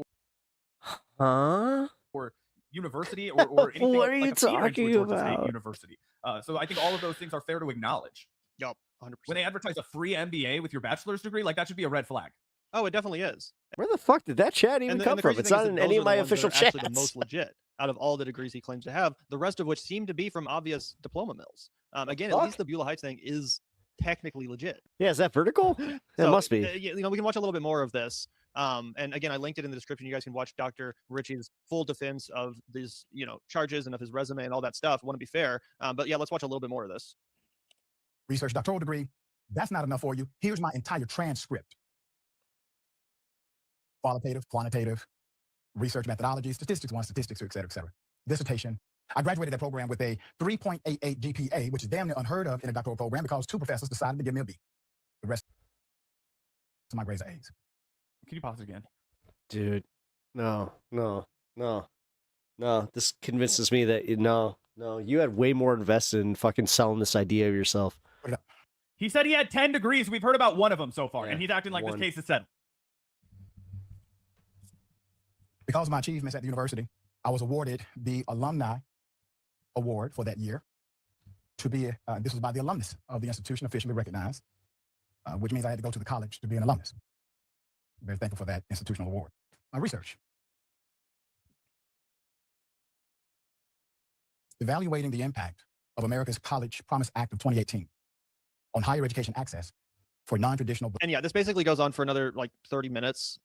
or university or anything. What are like you a feeder into a talking Georgia State about? university. So I think all of those things are fair to acknowledge. Yup, 100%. When they advertise a free MBA with your bachelor's degree, like that should be a red flag. Oh, it definitely is. Where the fuck did that chat even come from? It's not in any of my official chats. The most legit out of all the degrees he claims to have, the rest of which seem to be from obvious diploma mills. Again, at least the Beulah Heights thing is technically legit. Yeah, is that vertical? It must be. We can watch a little bit more of this. And again, I linked it in the description. You guys can watch Dr. Richie's full defense of these, charges and of his resume and all that stuff. I want to be fair. But yeah, let's watch a little bit more of this. Research doctoral degree. That's not enough for you. Here's my entire transcript. Qualitative, quantitative, research methodology, statistics 1, statistics 2, et cetera, et cetera. Dissertation. I graduated that program with a 3.88 GPA, which is damn near unheard of in a doctoral program because 2 professors decided to give me a B. The rest of my grades are A's. Can you pause it again? Dude, no. This convinces me that no, you had way more invested in fucking selling this idea of yourself. He said he had 10 degrees. We've heard about one of them so far, and he's acting like one. this case is settled. Because of my achievements at the university, I was awarded the Alumni Award for that year to be, this was by the alumnus of the institution, officially recognized, which means I had to go to the college to be an alumnus. Very thankful for that institutional award. My research. Evaluating the impact of America's College Promise Act of 2018 on higher education access for non-traditional. And yeah, this basically goes on for another 30 minutes,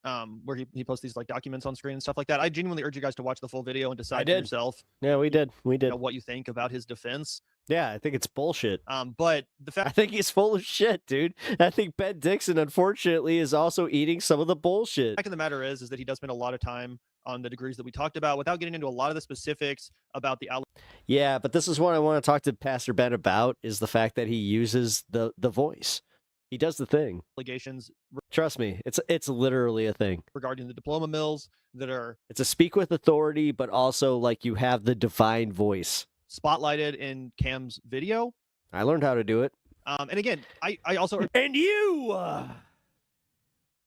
where he posts these documents on screen and stuff like that. I genuinely urge you guys to watch the full video and decide for yourself. Yeah, we did. What you think about his defense. Yeah, I think it's bullshit. But the fact I think he's full of shit, dude. I think Ben Dixon, unfortunately, is also eating some of the bullshit. The fact of the matter is that he does spend a lot of time on the degrees that we talked about without getting into a lot of the specifics about the. Yeah, but this is what I want to talk to Pastor Ben about, is the fact that he uses the voice. He does the thing. Allegations. Trust me, it's literally a thing. Regarding the diploma mills that are. It's a speak with authority, but also you have the divine voice. Spotlighted in Cam's video. I learned how to do it. And again, I also. And you,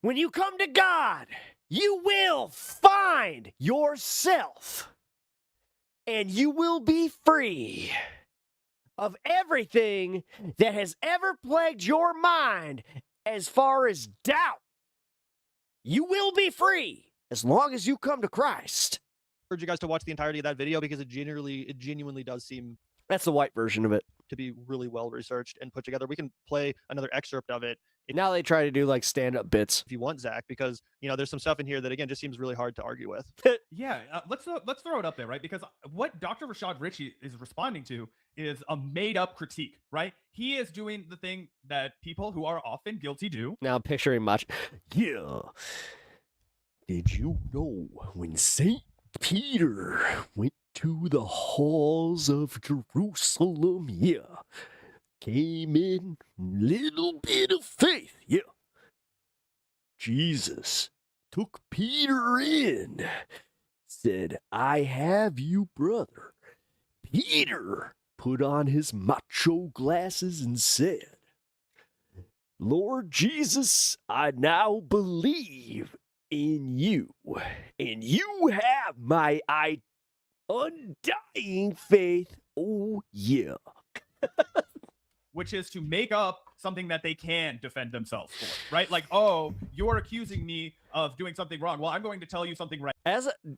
when you come to God, you will find yourself, and you will be free of everything that has ever plagued your mind as far as doubt. You will be free as long as you come to Christ. I urge you guys to watch the entirety of that video because it genuinely does seem. That's the white version of it. To be really well researched and put together. We can play another excerpt of it. Now they try to do stand-up bits. If you want, Zach, because there's some stuff in here that again just seems really hard to argue with. Yeah, let's throw it up there, right? Because what Dr. Rashad Richie is responding to is a made-up critique, right? He is doing the thing that people who are often guilty do. Now I'm picturing much. Yeah. Did you know when St. Peter went to the halls of Jerusalem, came in little bit of faith, Jesus took Peter in, said, I have you, brother. Peter put on his macho glasses and said, Lord Jesus, I now believe in you, and you have my undying faith. Oh, yeah. Which is to make up something that they can defend themselves for, right? Like, oh, you're accusing me of doing something wrong. Well, I'm going to tell you something right.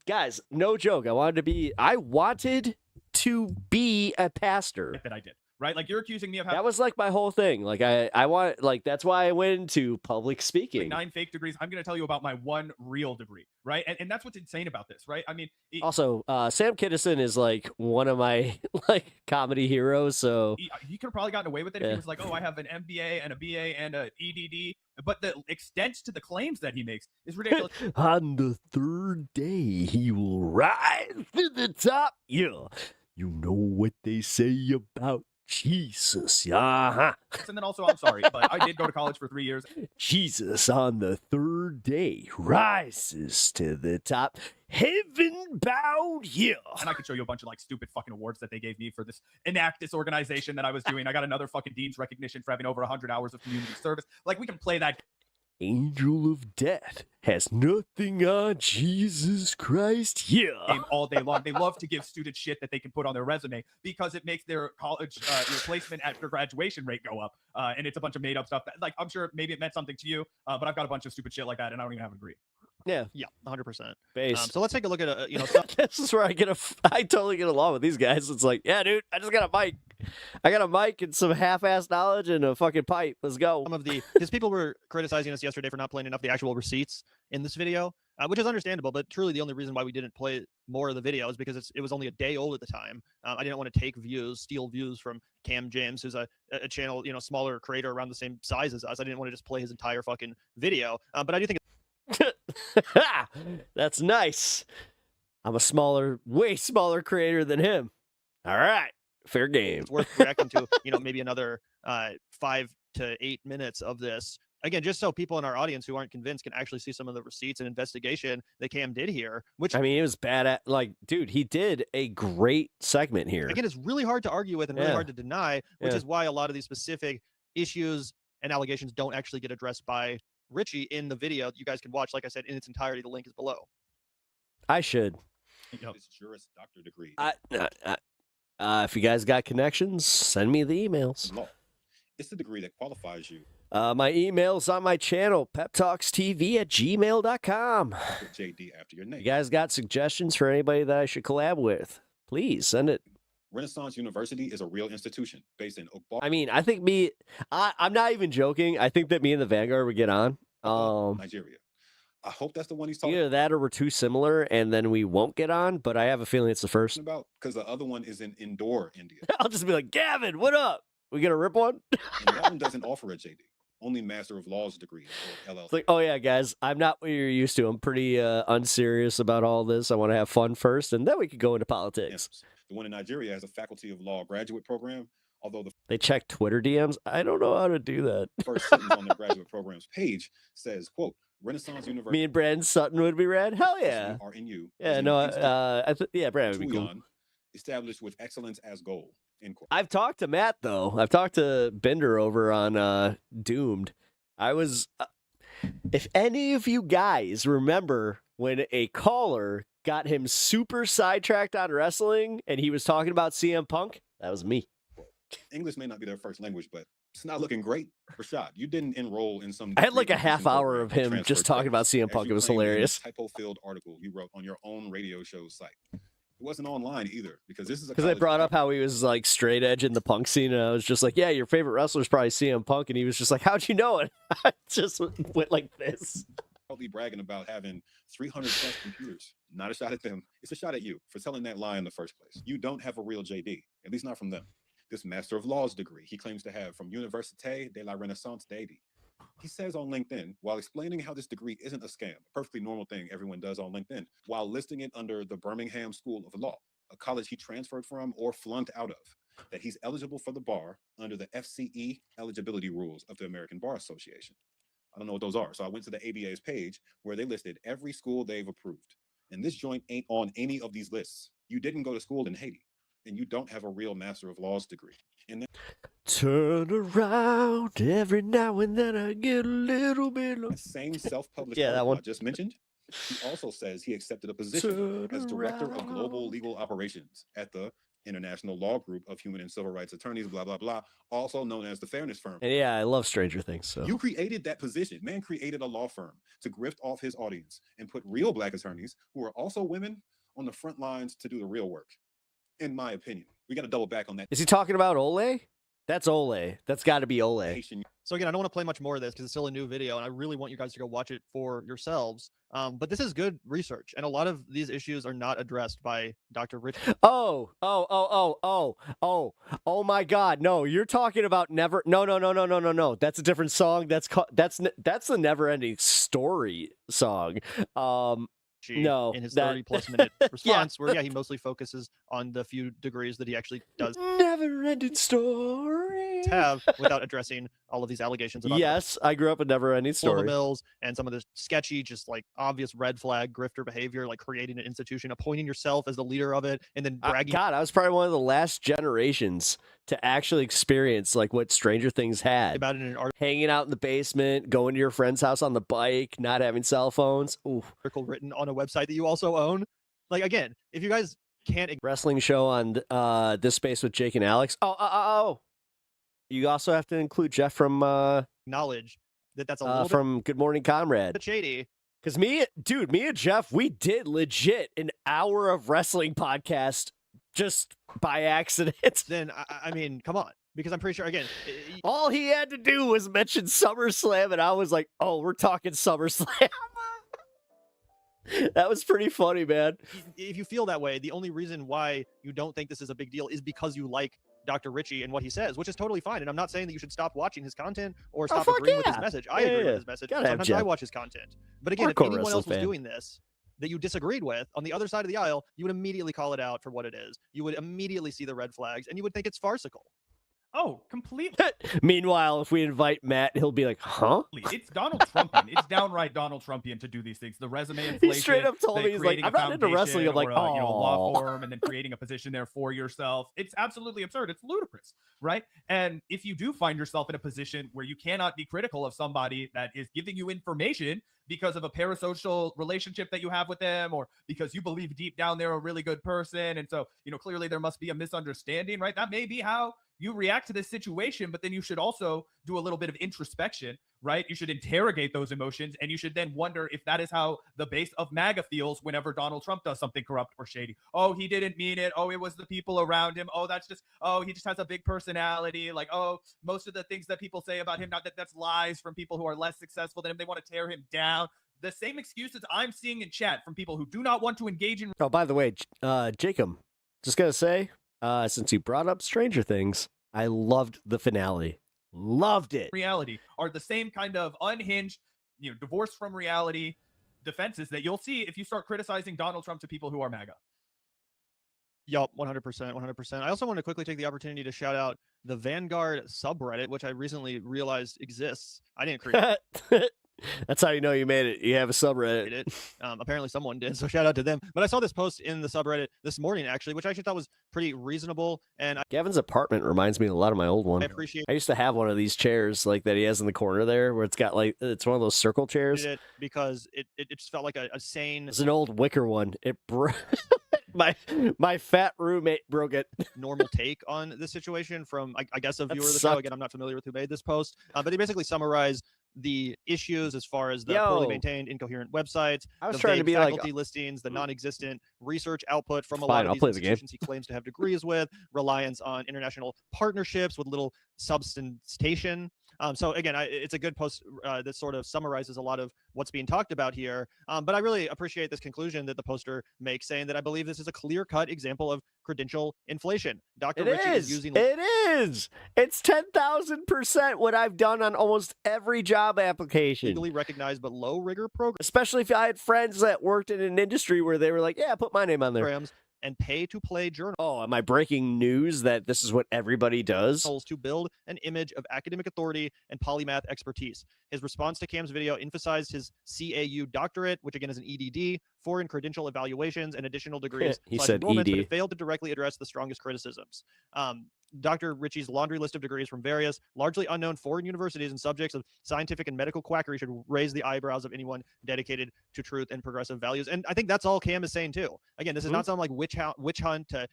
Guys, no joke. I wanted to be a pastor. That I did. right? Like you're accusing me of That was like my whole thing. Like I want, like, that's why I went into public speaking. 9 fake degrees. I'm going to tell you about my 1 real degree, right? And that's what's insane about this, right? I mean, Also, Sam Kinison is like one of my like comedy heroes. So he could have probably gotten away with it if he was like, oh, I have an MBA and a BA and a EDD. But the extent to the claims that he makes is ridiculous. On the 3rd day, he will rise to the top. Yeah, you know what they say about Jesus. Uh-huh. And then also, I'm sorry, but I did go to college for 3 years. Jesus on the 3rd day rises to the top. Heaven bound, yeah. And I could show you a bunch of like stupid fucking awards that they gave me for this enact disorganization that I was doing. I got another fucking dean's recognition for having over 100 hours of community service. Like, we can play that. Angel of death has nothing on Jesus Christ, yeah. Game all day long. They love to give students shit that they can put on their resume because it makes their college placement after graduation rate go up. And it's a bunch of made up stuff. Like, I'm sure maybe it meant something to you, but I've got a bunch of stupid shit like that, and I don't even have a degree. Yeah, 100%. Base. So let's take a look at this is where I totally get along with these guys. It's like, yeah, dude, I just got a mic. I got a mic and some half-ass knowledge and a fucking pipe. Let's go. Some of the because people were criticizing us yesterday for not playing enough the actual receipts in this video, which is understandable. But truly, the only reason why we didn't play more of the video is because it was only a day old at the time. I didn't want to take steal views from Cam James, who's a channel, smaller creator around the same size as us. I didn't want to just play his entire fucking video. But I do think. That's nice. I'm a way smaller creator than him. All right, fair game. It's worth reacting to, maybe another 5 to 8 minutes of this. Again, just so people in our audience who aren't convinced can actually see some of the receipts and investigation that Cam did here. Which, I mean, it was bad at, like, dude, he did a great segment here. Again, it's really hard to argue with and really hard to deny, which is why a lot of these specific issues and allegations don't actually get addressed by Richie in the video that you guys can watch. Like I said, in its entirety, the link is below. I should. This Juris Doctor degree. If you guys got connections, send me the emails. Law. It's the degree that qualifies you. My email's on my channel, peptalkstv@gmail.com. JD after your name. You guys got suggestions for anybody that I should collab with? Please send it. Renaissance University is a real institution based in Oak Park. I mean, I think I'm not even joking. I think that me and the Vanguard would get on. Nigeria. I hope that's the one he's talking either that or we're too similar and then we won't get on, but I have a feeling it's the first. About because the other one is in Indore, India. I'll just be like, Gavin, what up? We gonna rip one? And that one doesn't offer a JD. Only Master of Laws degree or LLC. It's like, oh yeah, guys, I'm not what you're used to. I'm pretty unserious about all this. I want to have fun first, and then we could go into politics. Yes. The one in Nigeria has a Faculty of Law graduate program, although they check Twitter DMs. I don't know how to do that. First sentence on their graduate program's page says, quote, Renaissance University. Me and Brandon Sutton would be rad. Hell yeah. RNU. Yeah, no, Brandon would be cool. Established with excellence as goal. End quote. I've talked to Matt, though. I've talked to Bender over on Doomed. I was... if any of you guys remember when a caller got him super sidetracked on wrestling and he was talking about CM Punk, that was me. English may not be their first language, but it's not looking great. Rashad, you didn't enroll in some... I had like a half hour of him just talking about CM Punk. It was hilarious. Typo-filled article you wrote on your own radio show site. It wasn't online either because this is because I brought up how he was like straight edge in the punk scene, and I was just like, yeah, your favorite wrestler is probably CM Punk, and he was just like, how'd you know it? I just went like this. Probably bragging about having 300 plus computers. Not a shot at them. It's a shot at you for telling that lie in the first place. You don't have a real JD, at least not from them. This Master of Laws degree he claims to have from Université de la Renaissance d'Haïti. He says on LinkedIn, while explaining how this degree isn't a scam, a perfectly normal thing everyone does on LinkedIn, while listing it under the Birmingham School of Law, a college he transferred from or flunked out of, that he's eligible for the bar under the FCE eligibility rules of the American Bar Association. I don't know what those are. So I went to the ABA's page where they listed every school they've approved. And this joint ain't on any of these lists. You didn't go to school in Haiti, and you don't have a real Master of Laws degree. And then turn around every now and then I get a little bit of... same self-published that one I just mentioned. He also says he accepted a position as Director of Global Legal Operations at the International Law Group of Human and Civil Rights Attorneys, blah, blah, blah, also known as the Fairness Firm. And yeah, I love Stranger Things. So you created that position. Man created a law firm to grift off his audience and put real Black attorneys who are also women on the front lines to do the real work, in my opinion. we got to double back on that. Is he talking about Ole? That's Ole. That's got to be Ole. So again, I don't want to play much more of this because it's still a new video, and I really want you guys to go watch it for yourselves. But this is good research, and a lot of these issues are not addressed by Dr. Rich. Oh my God! No, you're talking about never. No. That's a different song. That's the Never Ending Story song. No, in his 30-plus minute response, where he mostly focuses on the few degrees that he actually does Never-ending story have without addressing all of these allegations about yes, I grew up a Never-ending story mills and some of the sketchy, just like obvious red flag grifter behavior, like creating an institution, appointing yourself as the leader of it, and then bragging. God, I was probably one of the last generations to actually experience like what Stranger Things had. About it in an article, hanging out in the basement, going to your friend's house on the bike, not having cell phones. Ooh. Article written on a website that you also own. Like, again, if you guys can't wrestling show on This Space with Jake and Alex. Oh. You also have to include Jeff from acknowledge that that's a little from Good Morning Comrade. bit shady. Because me and Jeff, we did legit an hour of wrestling podcast just by accident. Then I mean, come on, because I'm pretty sure again, all he had to do was mention SummerSlam, and I was like, "Oh, we're talking SummerSlam." That was pretty funny, man. If you feel that way, the only reason why you don't think this is a big deal is because you like Dr. Richie and what he says, which is totally fine. And I'm not saying that you should stop watching his content or stop agreeing with his message. I agree with his message. Sometimes I watch his content. But again, if anyone else was doing this that you disagreed with on the other side of the aisle, you would immediately call it out for what it is. You would immediately see the red flags and you would think it's farcical. Oh, completely. Meanwhile, if we invite Matt, he'll be like, huh? It's Donald Trumpian. It's downright Donald Trumpian to do these things. The resume inflation. He straight up told me, he's like, I'm not into wrestling. I'm like, a law firm, and then creating a position there for yourself. It's absolutely absurd. It's ludicrous, right? And if you do find yourself in a position where you cannot be critical of somebody that is giving you information because of a parasocial relationship that you have with them, or because you believe deep down they're a really good person, and so, clearly there must be a misunderstanding, right? That may be how you react to this situation, but then you should also do a little bit of introspection, right? You should interrogate those emotions, and you should then wonder if that is how the base of MAGA feels whenever Donald Trump does something corrupt or shady. Oh, he didn't mean it. Oh, it was the people around him. Oh, he just has a big personality. Like, oh, most of the things that people say about him, that's lies from people who are less successful than him. They want to tear him down. The same excuses I'm seeing in chat from people who do not want to engage in. Oh, by the way, Jacob, just gotta say, since you brought up Stranger Things, I loved the finale. Loved it. Reality are the same kind of unhinged, divorced from reality defenses that you'll see if you start criticizing Donald Trump to people who are MAGA. Yup, 100%. I also want to quickly take the opportunity to shout out the Vanguard subreddit, which I recently realized exists. I didn't create it. That's how you know you made it. You have a subreddit. Apparently someone did, so shout out to them. But I saw this post in the subreddit this morning, actually, which I actually thought was pretty reasonable. And Gavin's apartment reminds me a lot of my old one. I used to have one of these chairs like that he has in the corner there, where it's got it's one of those circle chairs. Because it just felt like a sane. It's an old wicker one. It broke. My fat roommate broke it. Normal take on this situation from, I guess, a viewer of the show. Again, I'm not familiar with who made this post, but they basically summarize the issues as far as the poorly maintained, incoherent websites, I was the trying to be faculty listings, the non-existent research output from a lot of these institutions he claims to have degrees with, reliance on international partnerships with little substantation. So again, it's a good post that sort of summarizes a lot of what's being talked about here. But I really appreciate this conclusion that the poster makes, saying that I believe this is a clear-cut example of credential inflation. Dr. Richie is using. It is. It's 10,000% what I've done on almost every job application. Legally recognized but low rigor program. Especially if I had friends that worked in an industry where they were like, "Yeah, put my name on there." Programs and pay-to-play journals. Oh, am I breaking news that this is what everybody does? To build an image of academic authority and polymath expertise. His response to Cam's video emphasized his CAU doctorate, which again is an EDD, foreign credential evaluations, and additional degrees. He said ED. But it failed to directly address the strongest criticisms. Dr. Richie's laundry list of degrees from various, largely unknown foreign universities and subjects of scientific and medical quackery should raise the eyebrows of anyone dedicated to truth and progressive values. And I think that's all Cam is saying too. Again, this is not some like witch hunt to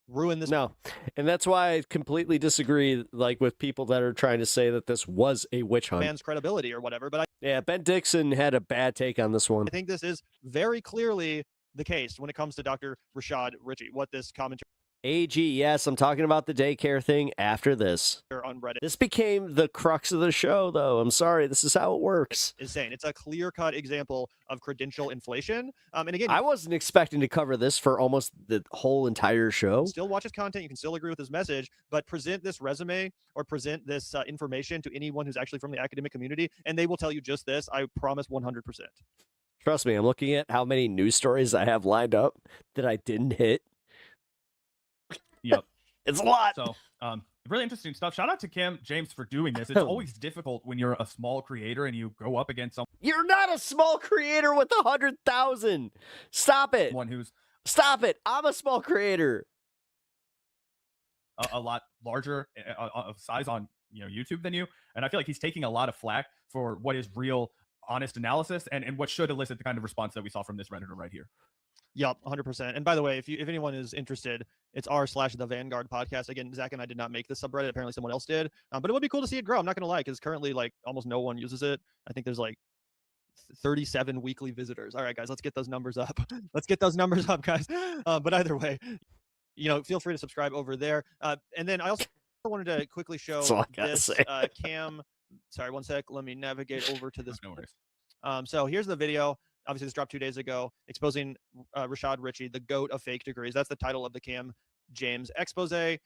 ruin this. No, and that's why I completely disagree, like with people that are trying to say that this was a witch hunt. Man's credibility or whatever. But yeah, Ben Dixon had a bad take on this one. I think this is very clearly the case when it comes to Dr. RASHAD Richie. What this commentary. AG, yes, I'm talking about the daycare thing after this. On Reddit. This became the crux of the show, though. I'm sorry. This is how it works. Is saying it's a clear-cut example of credential inflation. And again, I wasn't expecting to cover this for almost the whole entire show. Still watch his content. You can still agree with his message, but present this resume or present this information to anyone who's actually from the academic community, and they will tell you just this. I promise 100%. Trust me, I'm looking at how many news stories I have lined up that I didn't hit. Yep. It's a lot. So, really interesting stuff. Shout out to Kim James for doing this. It's always difficult when you're a small creator and you go up against someone. You're not a small creator with 100,000. Stop it. One who's Stop it. I'm a small creator. A lot larger of size on YouTube than you, and I feel like he's taking a lot of flack for what is real, honest analysis and what should elicit the kind of response that we saw from this Redditor right here. Yep, 100%. And by the way, if anyone is interested, it's r/the Vanguard podcast. Again, Zach and I did not make this subreddit. Apparently someone else did. But it would be cool to see it grow. I'm not going to lie, because currently like almost no one uses it. I think there's like 37 weekly visitors. All right, guys, let's get those numbers up. Let's get those numbers up, guys. But either way, feel free to subscribe over there. And then I also wanted to quickly show this Cam. Sorry, one sec. Let me navigate over to this. No worries. So here's the video. Obviously, this dropped 2 days ago, exposing RASHAD Richie, the GOAT of fake degrees. That's the title of the Cam James expose. And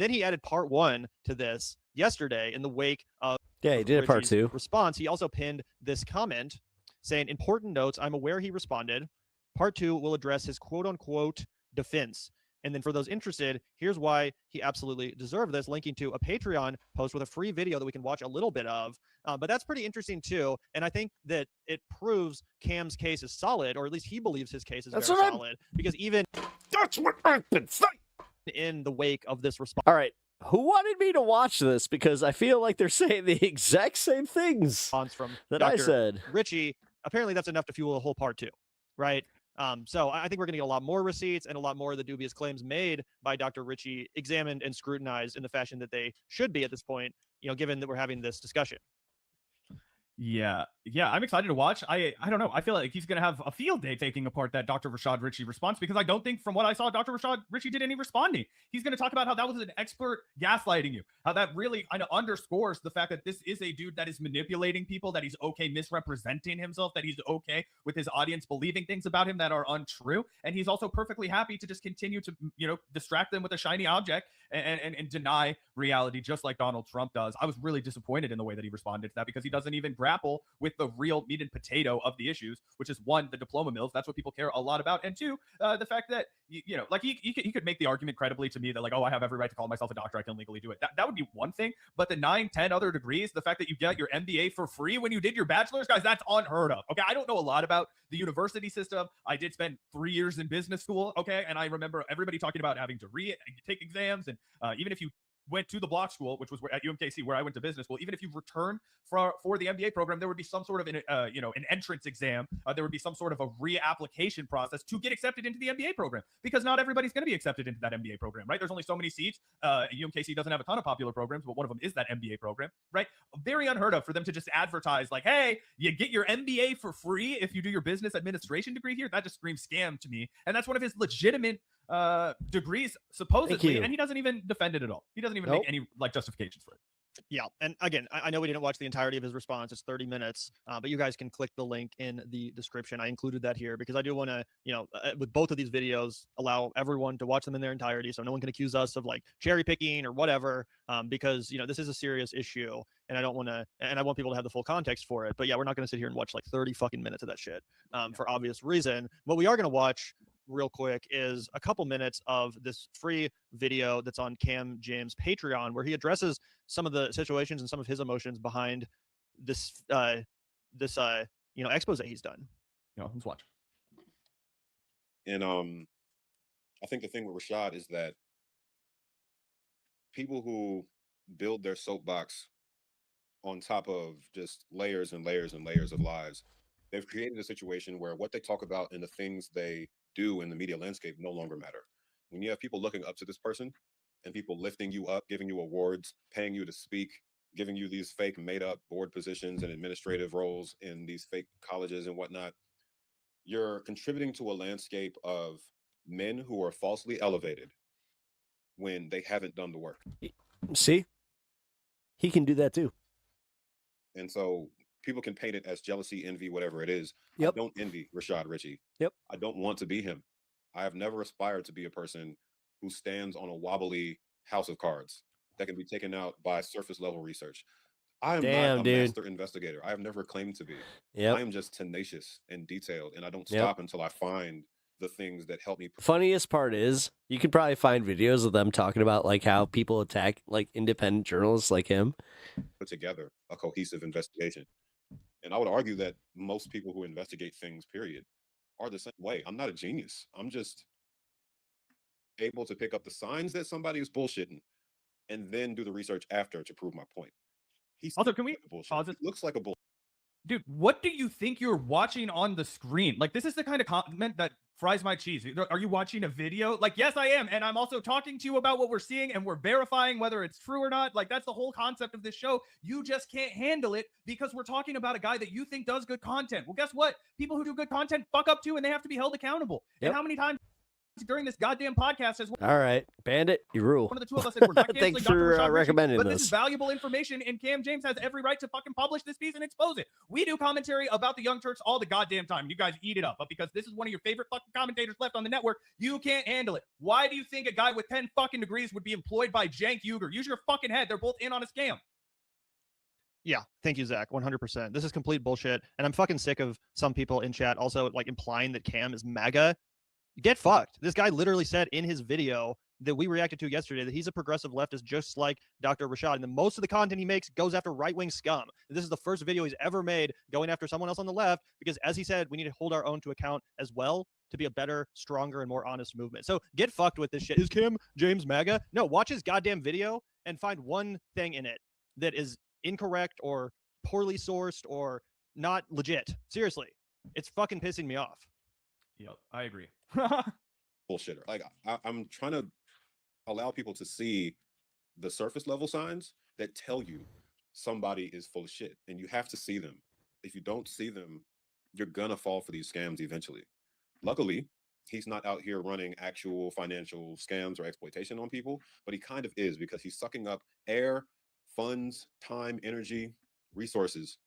then he added part 1 to this yesterday in the wake of he did a part 2 response. He also pinned this comment saying, important notes, I'm aware he responded. Part 2 will address his quote-unquote defense. And then for those interested, here's why he absolutely deserved this, linking to a Patreon post with a free video that we can watch a little bit of. But that's pretty interesting too. And I think that it proves Cam's case is solid, or at least he believes his case is very solid. Because even that's what I've been saying in the wake of this response. All right. Who wanted me to watch this? Because I feel like they're saying the exact same things from that Dr. I said. Richie, apparently that's enough to fuel a whole part 2, right? So I think we're going to get a lot more receipts and a lot more of the dubious claims made by Dr. Richie examined and scrutinized in the fashion that they should be at this point, given that we're having this discussion. Yeah, I'm excited to watch. I don't know. I feel like he's going to have a field day taking apart that Dr. RASHAD Richie response, because I don't think from what I saw, Dr. RASHAD Richie did any responding. He's going to talk about how that was an expert gaslighting you, how that really kind of underscores the fact that this is a dude that is manipulating people, that he's okay misrepresenting himself, that he's okay with his audience believing things about him that are untrue. And he's also perfectly happy to just continue to, distract them with a shiny object and deny reality, just like Donald Trump does. I was really disappointed in the way that he responded to that, because he doesn't even grapple with the real meat and potato of the issues, which is 1, the diploma mills. That's what people care a lot about. And 2, the fact that, like he could make the argument credibly to me that like, oh, I have every right to call myself a doctor. I can legally do it. That would be one thing. But the 9, 10 other degrees, the fact that you get your MBA for free when you did your bachelor's, guys, that's unheard of. Okay. I don't know a lot about the university system. I did spend 3 years in business school. Okay. And I remember everybody talking about having to take exams. And even if you went to the block school, which was at UMKC, where I went to business school, even if you returned for the MBA program, there would be some sort of an entrance exam. There would be some sort of a reapplication process to get accepted into the MBA program, because not everybody's going to be accepted into that MBA program, right? There's only so many seats. UMKC doesn't have a ton of popular programs, but one of them is that MBA program, right? Very unheard of for them to just advertise like, hey, you get your MBA for free if you do your business administration degree here. That just screams scam to me. And that's one of his legitimate degrees, supposedly, and he doesn't even defend it at all. He doesn't even make any like justifications for it. Yeah, and again, I know we didn't watch the entirety of his response. It's 30 minutes, but you guys can click the link in the description. I included that here because I do want to, with both of these videos, allow everyone to watch them in their entirety, so no one can accuse us of like cherry picking or whatever, because this is a serious issue, and I don't want to, and I want people to have the full context for it. But yeah, we're not going to sit here and watch like 30 fucking minutes of that shit, for obvious reason. What we are going to watch real quick is a couple minutes of this free video that's on Cam James' Patreon, where he addresses some of the situations and some of his emotions behind this expose he's done. Let's watch. And I think the thing with RASHAD is that people who build their soapbox on top of just layers and layers and layers of lies, they've created a situation where what they talk about and the things they do in the media landscape no longer matter. When you have people looking up to this person and people lifting you up, giving you awards, paying you to speak, giving you these fake made up board positions and administrative roles in these fake colleges and whatnot, you're contributing to a landscape of men who are falsely elevated when they haven't done the work. See, he can do that too. And so people can paint it as jealousy, envy, whatever it is. Yep. I don't envy Rashad Richie. Yep. I don't want to be him. I have never aspired to be a person who stands on a wobbly house of cards that can be taken out by surface level research. I am not a master investigator. I have never claimed to be. Yep. I am just tenacious and detailed, and I don't stop until I find the things that help me. Funniest part is you can probably find videos of them talking about like how people attack like independent journalists like him. Put together a cohesive investigation. And I would argue that most people who investigate things, period, are the same way. I'm not a genius. I'm just able to pick up the signs that somebody is bullshitting and then do the research after to prove my point. Also, can we pause this? Looks like a bull. Dude, what do you think you're watching on the screen? Like, this is the kind of comment that fries my cheese. Are you watching a video? Like, yes, I am. And I'm also talking to you about what we're seeing and we're verifying whether it's true or not. Like, that's the whole concept of this show. You just can't handle it because we're talking about a guy that you think does good content. Well, guess what? People who do good content fuck up too, and they have to be held accountable. Yep. And how many times during this goddamn podcast has All right, Bandit, you rule. one of the two of us said we're not canceling Thanks Dr. for Rashad Richie, recommending but this. this is valuable information, and Cam James has every right to fucking publish this piece and expose it. We do commentary about the Young Turks all the goddamn time. You guys eat it up, but because this is one of your favorite fucking commentators left on the network, you can't handle it. Why do you think a guy with 10 fucking degrees would be employed by Cenk Uygur? Use your fucking head. They're both in on a scam. Yeah, thank you, Zach. 100%. This is complete bullshit, and I'm fucking sick of some people in chat also like implying that Cam is MAGA. Get fucked. This guy literally said in his video that we reacted to yesterday that he's a progressive leftist just like Dr. Rashad, and then most of the content he makes goes after right-wing scum. This is the first video he's ever made going after someone else on the left because, as he said, we need to hold our own to account as well to be a better, stronger, and more honest movement. So get fucked with this shit. Is Cam James MAGA? No, watch his goddamn video and find one thing in it that is incorrect or poorly sourced or not legit. Seriously, it's fucking pissing me off. Yep, I agree. Bullshitter. Like I'm trying to allow people to see the surface level signs that tell you somebody is full of shit, and you have to see them. If you don't see them, you're gonna fall for these scams eventually. Luckily, he's not out here running actual financial scams or exploitation on people, but he kind of is because he's sucking up air, funds, time, energy, resources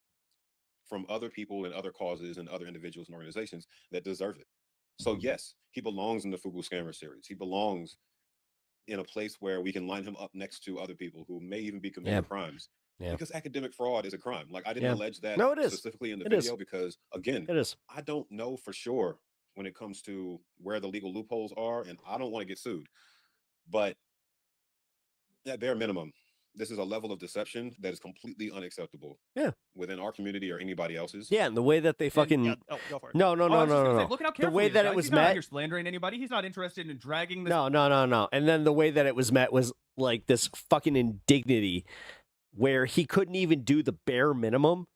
from other people and other causes and other individuals and organizations that deserve it. So yes, he belongs in the Fubu Scammer series. He belongs in a place where we can line him up next to other people who may even be committing crimes. Yeah. Because academic fraud is a crime. Like I didn't Yeah. allege that No, it is. specifically in the It is. video because again, It is. I don't know for sure when it comes to where the legal loopholes are, and I don't want to get sued. But at bare minimum, this is a level of deception that is completely unacceptable. Yeah. Within our community or anybody else's. Yeah, and the way that they fucking Go for it. no. I was just gonna say, no. Look at how The careful way he is, that guys. it was He's not out met. here slandering anybody. He's not interested in dragging this. No. And then the way that it was met was like this fucking indignity where he couldn't even do the bare minimum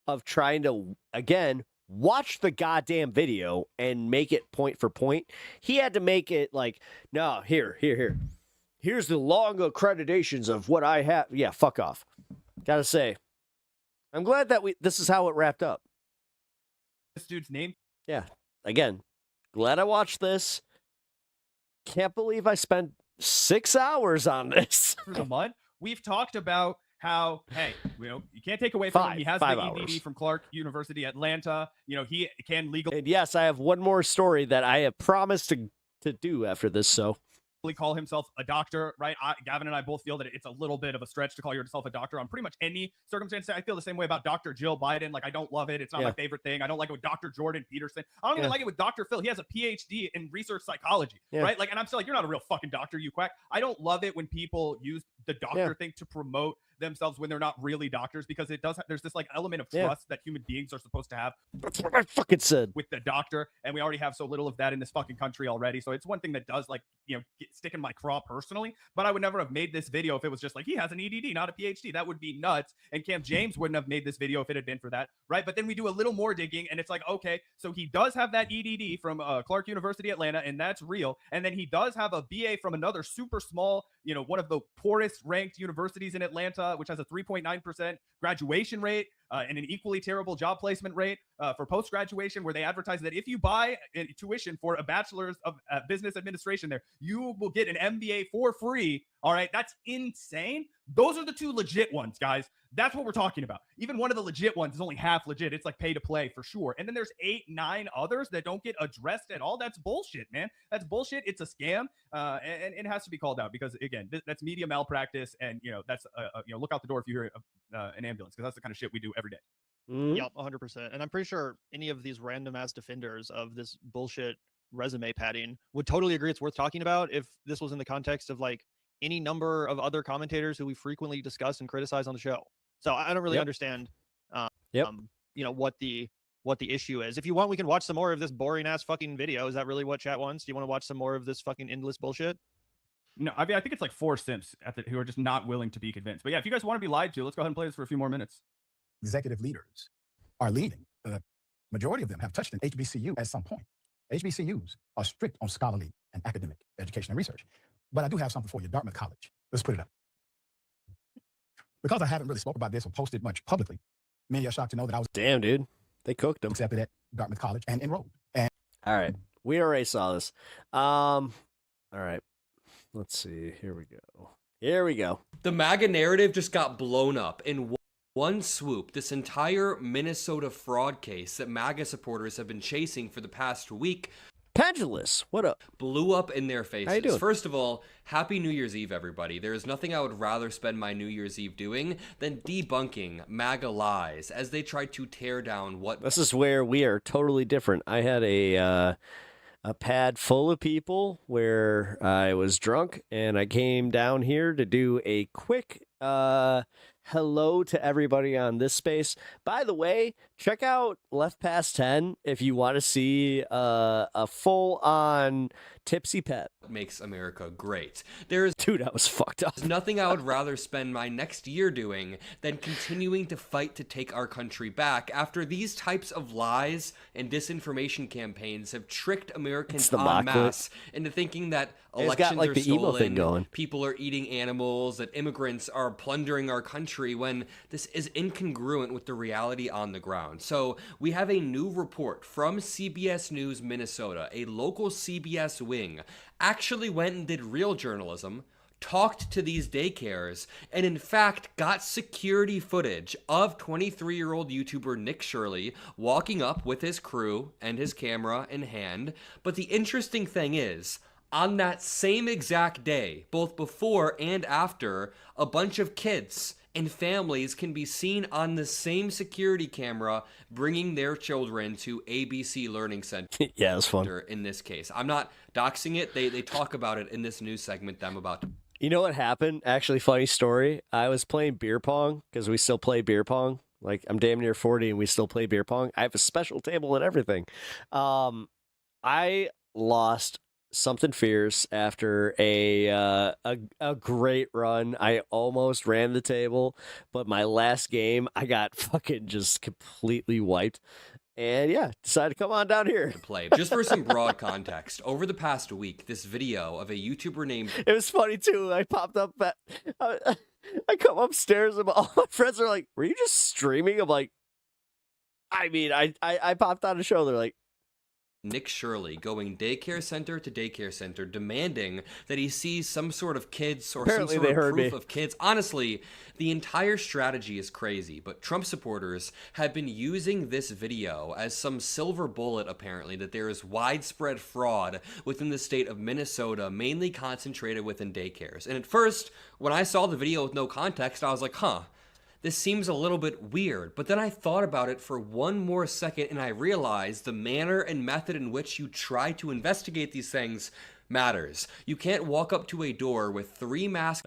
of trying to, again, watch the goddamn video and make it point for point. He had to make it like, no, here. Here's the long accreditations of what I have. Yeah, fuck off. Gotta say, I'm glad that this is how it wrapped up. This dude's name? Yeah. Again, glad I watched this. Can't believe I spent 6 hours on this. Through the mud. We've talked about how, hey, you can't take away from him. He has the 5 EDD hours. from Clark University, Atlanta. He can legally And yes, I have one more story that I have promised to do after this, so. call himself a doctor, right? Gavin and I both feel that it's a little bit of a stretch to call yourself a doctor on pretty much any circumstance. I feel the same way about Dr. Jill Biden. Like, I don't love it. It's not my favorite thing. I don't like it with Dr. Jordan Peterson. I don't even like it with Dr. Phil. He has a PhD in research psychology, right? Like, and I'm still like, you're not a real fucking doctor, you quack. I don't love it when people use the doctor thing to promote themselves when they're not really doctors, because it does there's this like element of trust that human beings are supposed to have. That's what I fucking said. With the doctor, and we already have so little of that in this fucking country already. So it's one thing that does, like, stick in my craw personally, but I would never have made this video if it was just like, he has an EDD, not a PhD. That would be nuts. And Cam James wouldn't have made this video if it had been for that, right? But then we do a little more digging, and it's like, okay, so he does have that EDD from Clark University, Atlanta, and that's real. And then he does have a BA from another super small, one of the poorest ranked universities in Atlanta, which has a 3.9% graduation rate. and an equally terrible job placement rate for post-graduation, where they advertise that if you buy tuition for a bachelor's of business administration there, you will get an MBA for free. All right, that's insane. Those are the two legit ones, guys. That's what we're talking about. Even one of the legit ones is only half legit. It's like pay to play for sure. And then there's 8, 9 others that don't get addressed at all. That's bullshit, man. That's bullshit. It's a scam, and it has to be called out because, again, that's media malpractice, and that's look out the door if you hear an ambulance, because that's the kind of shit we do every day. Yep, 100%. And I'm pretty sure any of these random ass defenders of this bullshit resume padding would totally agree it's worth talking about if this was in the context of like any number of other commentators who we frequently discuss and criticize on the show. So I don't really understand, what the issue is. If you want, we can watch some more of this boring ass fucking video. Is that really what chat wants? Do you want to watch some more of this fucking endless bullshit? No, I mean, I think it's like 4 simps who are just not willing to be convinced. But yeah, if you guys want to be lied to, let's go ahead and play this for a few more minutes. Executive leaders are leaving. The majority of them have touched an HBCU at some point. HBCUs are strict on scholarly and academic education and research. But I do have something for you, Dartmouth College. Let's put it up. Because I haven't really spoke about this or posted much publicly, many are shocked to know that I was— Damn, dude. They cooked them. Accepted at Dartmouth College and enrolled. And all right. We already saw this. All right. Let's see. Here we go. Here we go. The MAGA narrative just got blown up in one swoop. This entire Minnesota fraud case that MAGA supporters have been chasing for the past week. Pendulous, what up? Blew up in their faces. How you doing? First of all, happy New Year's Eve, everybody. There is nothing I would rather spend my New Year's Eve doing than debunking MAGA lies as they try to tear down what— This is where we are totally different. I had a pad full of people where I was drunk, and I came down here to do a quick hello to everybody on this space. By the way, check out Left Past 10 if you want to see a full-on tipsy pet. Makes America great. There's— Dude, I was fucked up. Nothing I would rather spend my next year doing than continuing to fight to take our country back after these types of lies and disinformation campaigns have tricked Americans en masse into thinking that elections like are the emo stolen, thing going. people are eating animals, that immigrants are plundering our country, when this is incongruent with the reality on the ground. So we have a new report from CBS News Minnesota. A local CBS wing actually went and did real journalism, talked to these daycares, and in fact got security footage of 23-year-old YouTuber Nick Shirley walking up with his crew and his camera in hand. But the interesting thing is, on that same exact day, both before and after, a bunch of kids and families can be seen on the same security camera bringing their children to ABC Learning Center. Yeah, it was fun. In this case, I'm not doxing it. They talk about it in this news segment that I'm about to. You know what happened? Actually, funny story. I was playing beer pong because we still play beer pong. Like, I'm damn near 40 and we still play beer pong. I have a special table and everything. I lost something fierce after a great run. I almost ran the table, but my last game I got fucking just completely wiped. And yeah, decided to come on down here to play. Just for some broad context, over the past week, this video of a YouTuber named— It was funny too. I popped up at I come upstairs and all my friends are like, "Were you just streaming?" I'm like, I mean, I popped on a show. They're like, Nick Shirley going daycare center to daycare center, demanding that he sees some sort of kids or Apparently some sort of proof me. of kids. Honestly, the entire strategy is crazy, but Trump supporters have been using this video as some silver bullet, apparently, that there is widespread fraud within the state of Minnesota, mainly concentrated within daycares. And at first, when I saw the video with no context, I was like, huh, this seems a little bit weird. But then I thought about it for one more second and I realized the manner and method in which you try to investigate these things matters. You can't walk up to a door with 3 masked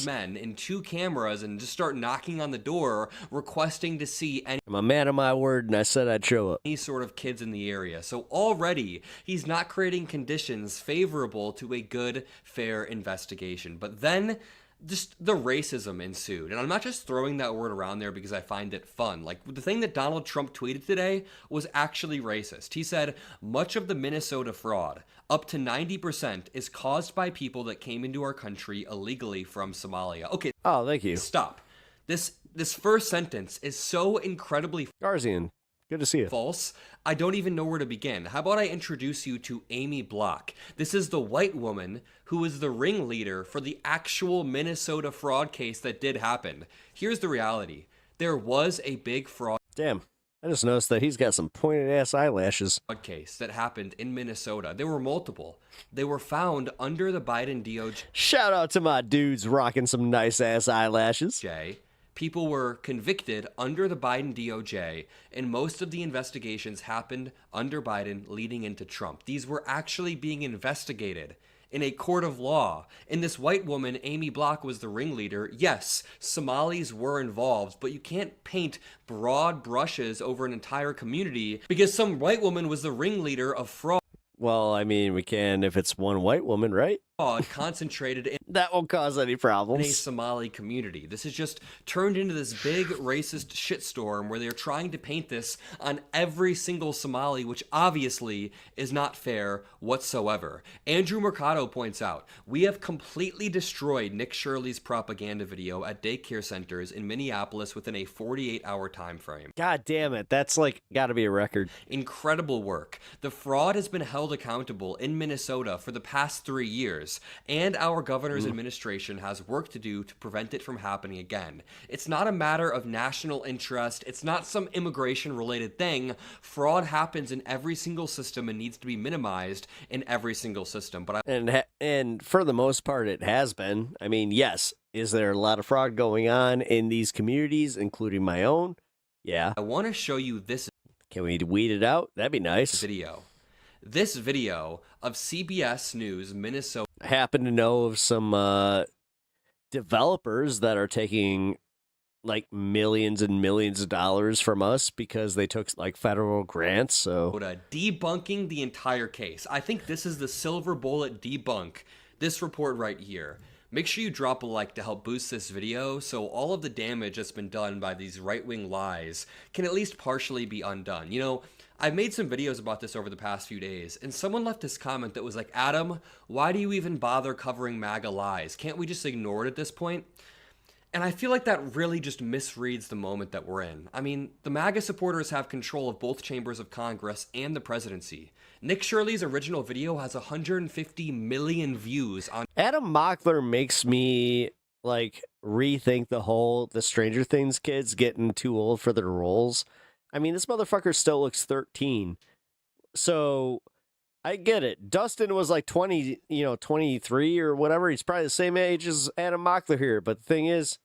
men and 2 cameras and just start knocking on the door requesting to see any— I'm a man of my word and I said I'd show up. Any sort of kids in the area. So already he's not creating conditions favorable to a good, fair investigation. But then just the racism ensued. And I'm not just throwing that word around there because I find it fun. Like, the thing that Donald Trump tweeted today was actually racist. He said, much of the Minnesota fraud, up to 90%, is caused by people that came into our country illegally from Somalia. Okay. Oh, thank you. Stop. This This first sentence is so incredibly Garzian, good to see you. False. I don't even know where to begin. How about I introduce you to Amy Block? This is the white woman who is the ringleader for the actual Minnesota fraud case that did happen. Here's the reality. There was a big fraud. Damn. I just noticed that he's got some pointed ass eyelashes. Case that happened in Minnesota. There were multiple. They were found under the Biden DOJ. Shout out to my dudes rocking some nice ass eyelashes. People were convicted under the Biden DOJ, and most of the investigations happened under Biden leading into Trump. These were actually being investigated in a court of law. And this white woman, Amy Block, was the ringleader. Yes, Somalis were involved, but you can't paint broad brushes over an entire community because some white woman was the ringleader of fraud. Well, I mean, we can if it's one white woman, right? Concentrated in that won't cause any problems. In a Somali community. This has just turned into this big racist shitstorm where they're trying to paint this on every single Somali, which obviously is not fair whatsoever. Andrew Mercado points out, we have completely destroyed Nick Shirley's propaganda video at daycare centers in Minneapolis within a 48-hour time frame. God damn it, that's like gotta be a record. Incredible work. The fraud has been held accountable in Minnesota for the past 3 years. And our governor's administration has work to do to prevent it from happening again. It's not a matter of national interest. It's not some immigration-related thing. Fraud happens in every single system and needs to be minimized in every single system. But and for the most part, it has been. I mean, yes, is there a lot of fraud going on in these communities, including my own? Yeah. I want to show you this. Can we weed it out? That'd be nice. This video of CBS News Minnesota. I happen to know of some developers that are taking like millions and millions of dollars from us because they took like federal grants. So debunking the entire case. I think this is the silver bullet debunk. This report right here. Make sure you drop a like to help boost this video so all of the damage that's been done by these right-wing lies can at least partially be undone. You know, I've made some videos about this over the past few days, and someone left this comment that was like, Adam, why do you even bother covering MAGA lies? Can't we just ignore it at this point? And I feel like that really just misreads the moment that we're in. I mean, the MAGA supporters have control of both chambers of Congress and the presidency. Nick Shirley's original video has 150 million views on... Adam Mockler makes me, like, rethink the Stranger Things kids getting too old for their roles. I mean, this motherfucker still looks 13. So, I get it. Dustin was like 23 or whatever. He's probably the same age as Adam Mockler here. But the thing is,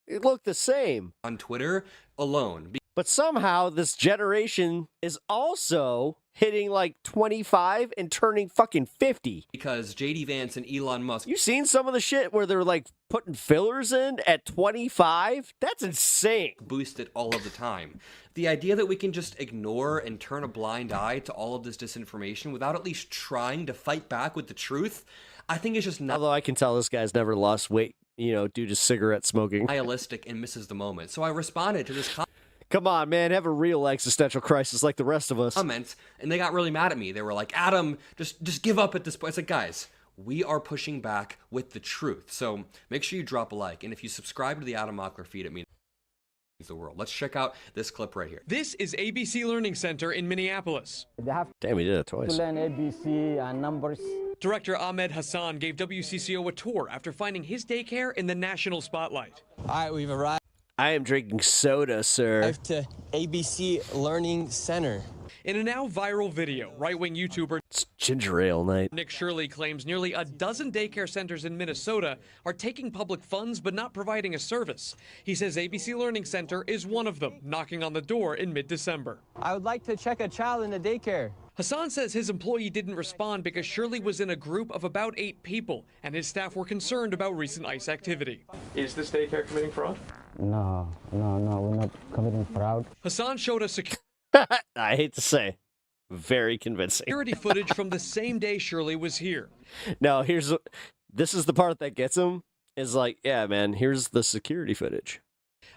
it looked the same. On Twitter alone. But somehow, this generation is also hitting like 25 and turning fucking 50. Because J.D. Vance and Elon Musk... You seen some of the shit where they're like putting fillers in at 25? That's insane. Boost it all of the time. The idea that we can just ignore and turn a blind eye to all of this disinformation without at least trying to fight back with the truth, I think it's just not... Although I can tell this guy's never lost weight, due to cigarette smoking. Nihilistic and misses the moment. So I responded to this Come on, man, have a real existential crisis like the rest of us. Comment, and they got really mad at me. They were like, Adam, just give up at this point. It's like, guys, we are pushing back with the truth. So make sure you drop a like. And if you subscribe to the Adam Mockler feed, it means the world. Let's check out this clip right here. This is ABC Learning Center in Minneapolis. Damn, he did it twice. To learn ABC and numbers. Director Ahmed Hassan gave WCCO a tour after finding his daycare in the national spotlight. All right, we've arrived. I am drinking soda, sir. To ABC Learning Center. In a now viral video, right-wing YouTuber it's ginger ale night. Nick Shirley claims nearly a dozen daycare centers in Minnesota are taking public funds but not providing a service. He says ABC Learning Center is one of them, knocking on the door in mid-December. I would like to check a child in the daycare. Hassan says his employee didn't respond because Shirley was in a group of about 8 people, and his staff were concerned about recent ICE activity. Is this daycare committing fraud? No, we're not committing fraud. Hassan showed us I hate to say, very convincing. Security footage from the same day Shirley was here. No, this is the part that gets him, is like, yeah, man, here's the security footage.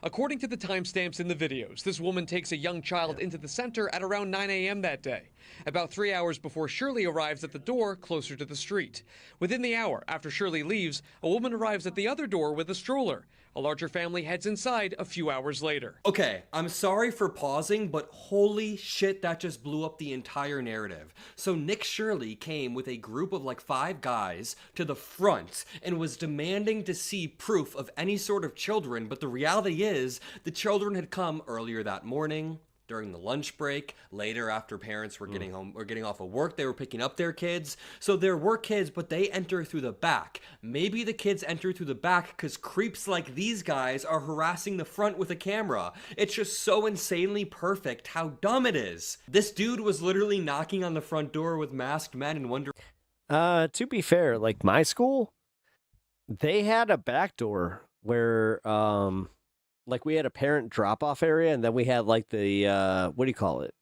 According to the timestamps in the videos, this woman takes a young child into the center at around 9 a.m. that day, about 3 hours before Shirley arrives at the door closer to the street. Within the hour after Shirley leaves, a woman arrives at the other door with a stroller. A larger family heads inside a few hours later. Okay, I'm sorry for pausing, but holy shit, that just blew up the entire narrative. So Nick Shirley came with a group of like 5 guys to the front and was demanding to see proof of any sort of children, but the reality is the children had come earlier that morning, during the lunch break, later after parents were getting home or getting off of work, they were picking up their kids. So there were kids, but they enter through the back. Maybe the kids enter through the back because creeps like these guys are harassing the front with a camera. It's just so insanely perfect how dumb it is. This dude was literally knocking on the front door with masked men and wondering. To be fair, like my school, they had a back door where like we had a parent drop-off area, and then we had like the what do you call it?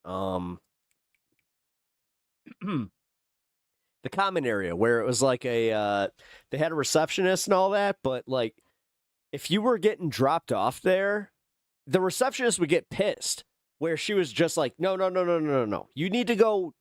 The common area where it was like a they had a receptionist and all that, but like if you were getting dropped off there, the receptionist would get pissed where she was just like, no. You need to go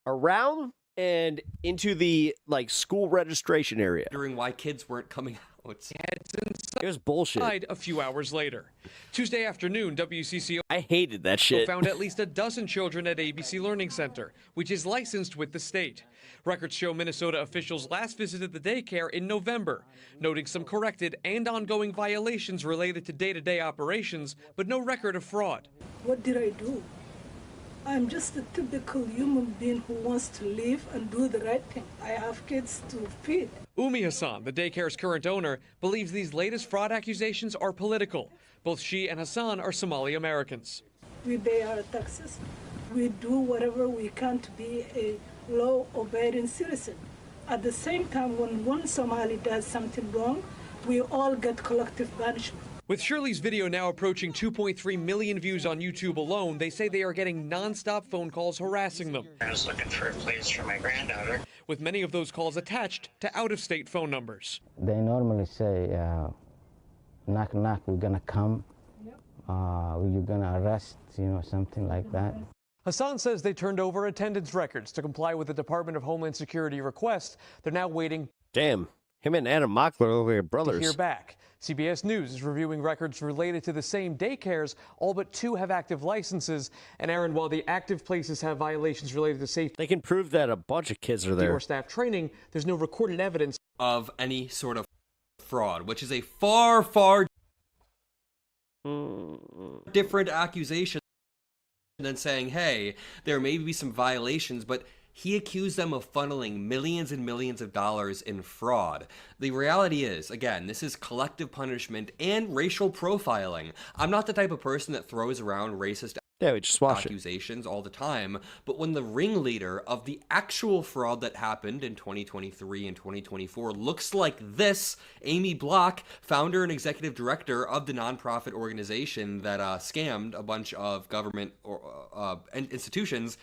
around and into the like school registration area. Wondering why kids weren't coming out. It was bullshit. A few hours later. Tuesday afternoon, WCCO I hated that shit. found at least a dozen children at ABC Learning Center, which is licensed with the state. Records show Minnesota officials last visited the daycare in November, noting some corrected and ongoing violations related to day-to-day operations, but no record of fraud. What did I do? I'm just a typical human being who wants to live and do the right thing. I have kids to feed. Umi Hassan, the daycare's current owner, believes these latest fraud accusations are political. Both she and Hassan are Somali Americans. We pay our taxes. We do whatever we can to be a law-abiding citizen. At the same time, when one Somali does something wrong, we all get collective punishment. With Shirley's video now approaching 2.3 million views on YouTube alone, they say they are getting non-stop phone calls harassing them. I was looking for a place for my granddaughter. With many of those calls attached to out-of-state phone numbers. They normally say, knock, knock, we're gonna come. You're gonna arrest, something like that. Hassan says they turned over attendance records to comply with the Department of Homeland Security request. They're now waiting. Damn, him and Adam Mockler look like brothers. To hear back. CBS News is reviewing records related to the same daycares. All but 2 have active licenses. And Aaron, while the active places have violations related to safety, they can prove that a bunch of kids are there. Or staff training, there's no recorded evidence of any sort of fraud, which is a far, far different accusation than saying, hey, there may be some violations, but he accused them of funneling millions and millions of dollars in fraud. The reality is, again, this is collective punishment and racial profiling. I'm not the type of person that throws around racist we just watch accusations all the time, but when the ringleader of the actual fraud that happened in 2023 and 2024 looks like this, Amy Block, founder and executive director of the nonprofit organization that scammed a bunch of government institutions,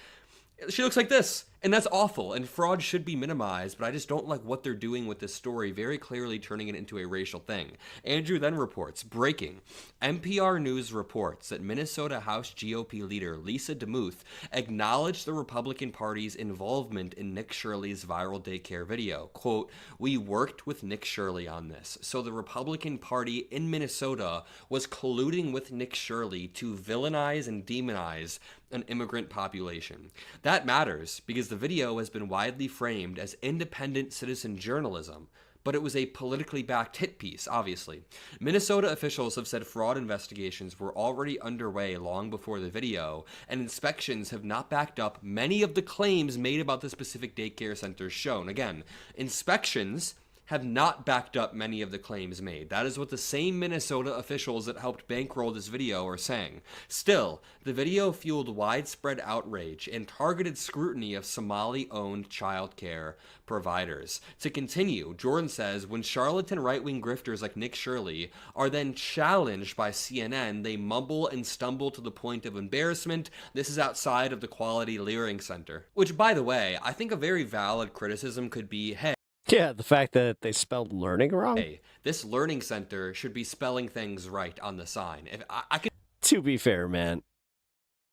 she looks like this, and that's awful, and fraud should be minimized, but I just don't like what they're doing with this story, very clearly turning it into a racial thing. Andrew then reports, breaking, NPR News reports that Minnesota House GOP leader Lisa DeMuth acknowledged the Republican Party's involvement in Nick Shirley's viral daycare video. Quote, we worked with Nick Shirley on this, so the Republican Party in Minnesota was colluding with Nick Shirley to villainize and demonize an immigrant population. That matters because the video has been widely framed as independent citizen journalism, but it was a politically backed hit piece, obviously. Minnesota officials have said fraud investigations were already underway long before the video, and inspections have not backed up many of the claims made about the specific daycare centers shown. Again, inspections have not backed up many of the claims made. That is what the same Minnesota officials that helped bankroll this video are saying. Still, the video fueled widespread outrage and targeted scrutiny of Somali-owned childcare providers. To continue, Jordan says, when charlatan right-wing grifters like Nick Shirley are then challenged by CNN, they mumble and stumble to the point of embarrassment. This is outside of the Quality Learning Center. Which, by the way, I think a very valid criticism could be, hey, yeah, the fact that they spelled learning wrong. Hey, this learning center should be spelling things right on the sign. If I could, to be fair, man,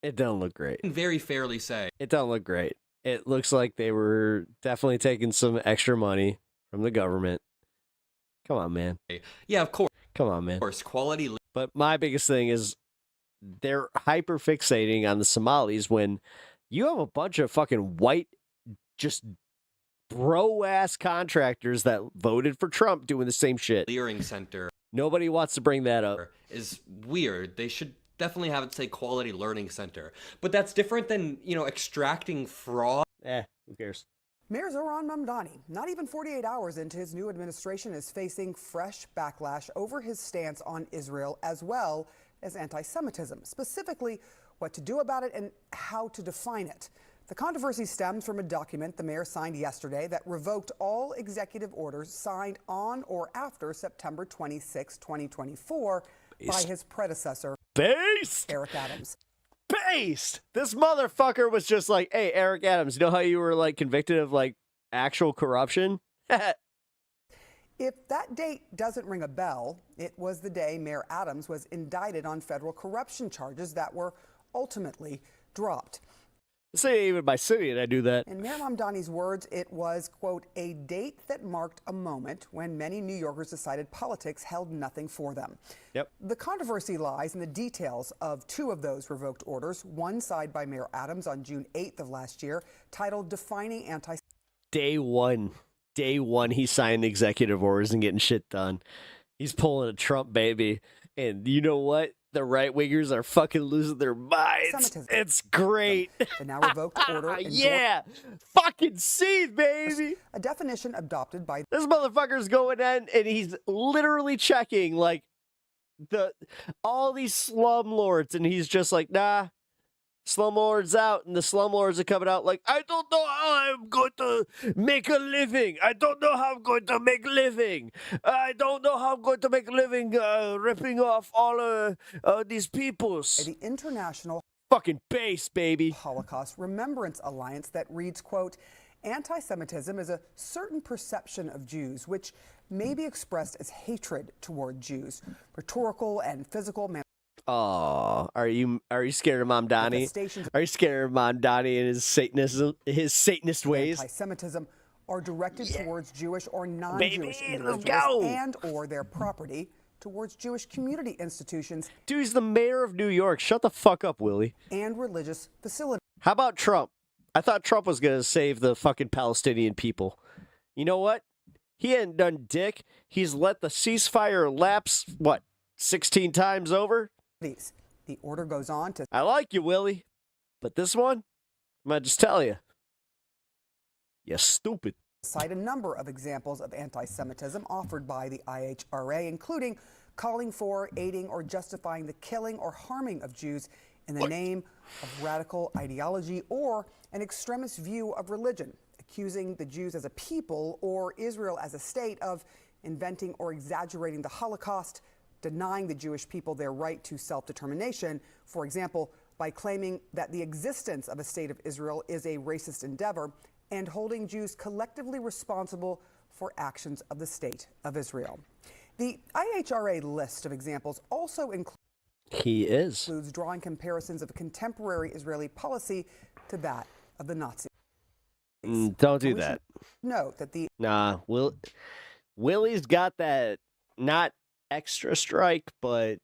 it don't look great. Very fairly say it don't look great. It looks like they were definitely taking some extra money from the government. Come on, man. Yeah, of course. Come on, man. Of course, quality. But my biggest thing is they're hyper fixating on the Somalis when you have a bunch of fucking white, just bro-ass contractors that voted for Trump doing the same shit. Clearing center. Nobody wants to bring that up. Is weird. They should definitely have it say quality learning center. But that's different than, extracting fraud. Who cares? Mayor Zoran Mamdani, not even 48 hours into his new administration, is facing fresh backlash over his stance on Israel as well as anti-Semitism, specifically what to do about it and how to define it. The controversy stems from a document the mayor signed yesterday that revoked all executive orders signed on or after September 26, 2024 by his predecessor, Eric Adams. Based! This motherfucker was just like, hey, Eric Adams, you know how you were like convicted of like actual corruption? If that date doesn't ring a bell, it was the day Mayor Adams was indicted on federal corruption charges that were ultimately dropped. Say even by city did I do that. In Mayor Mamdani's words, it was, quote, a date that marked a moment when many New Yorkers decided politics held nothing for them. Yep. The controversy lies in the details of two of those revoked orders, one signed by Mayor Adams on June 8th of last year, titled Defining Anti... Day one, he signed executive orders and getting shit done. He's pulling a Trump baby. And you know what? The right-wingers are fucking losing their minds. Semitism. It's great. The now revoked order. Yeah. Fucking seethe, baby. A definition adopted by... This motherfucker's going in and he's literally checking like all these slumlords and he's just like, nah, slumlords out. And the slumlords are coming out like, I don't know how I'm going to make a living. I don't know how I'm going to make a living. I don't know how I'm going to make a living ripping off all these peoples. The International fucking base, baby. Holocaust Remembrance Alliance that reads, quote, anti-Semitism is a certain perception of Jews which may be expressed as hatred toward Jews, rhetorical and physical. Oh, are you scared of Mamdani? Are you scared of Mamdani and his Satanist ways? Anti-Semitism are directed towards Jewish or non-Jewish individuals and or their property, towards Jewish community institutions. Dude, he's the mayor of New York. Shut the fuck up, Willie. And religious facilities. How about Trump? I thought Trump was going to save the fucking Palestinian people. You know what? He hadn't done dick. He's let the ceasefire lapse, 16 times over? The order goes on to... I like you, Willie. But this one, I'm going to just tell you. You're stupid. Cite a number of examples of anti-Semitism offered by the IHRA, including calling for, aiding, or justifying the killing or harming of Jews in the name of radical ideology or an extremist view of religion, accusing the Jews as a people or Israel as a state of inventing or exaggerating the Holocaust, denying the Jewish people their right to self-determination, for example, by claiming that the existence of a state of Israel is a racist endeavor, and holding Jews collectively responsible for actions of the state of Israel. The IHRA list of examples also includes drawing comparisons of contemporary Israeli policy to that of the Nazis. Don't do that. Note that the... Nah, Willie's got that not extra strike, but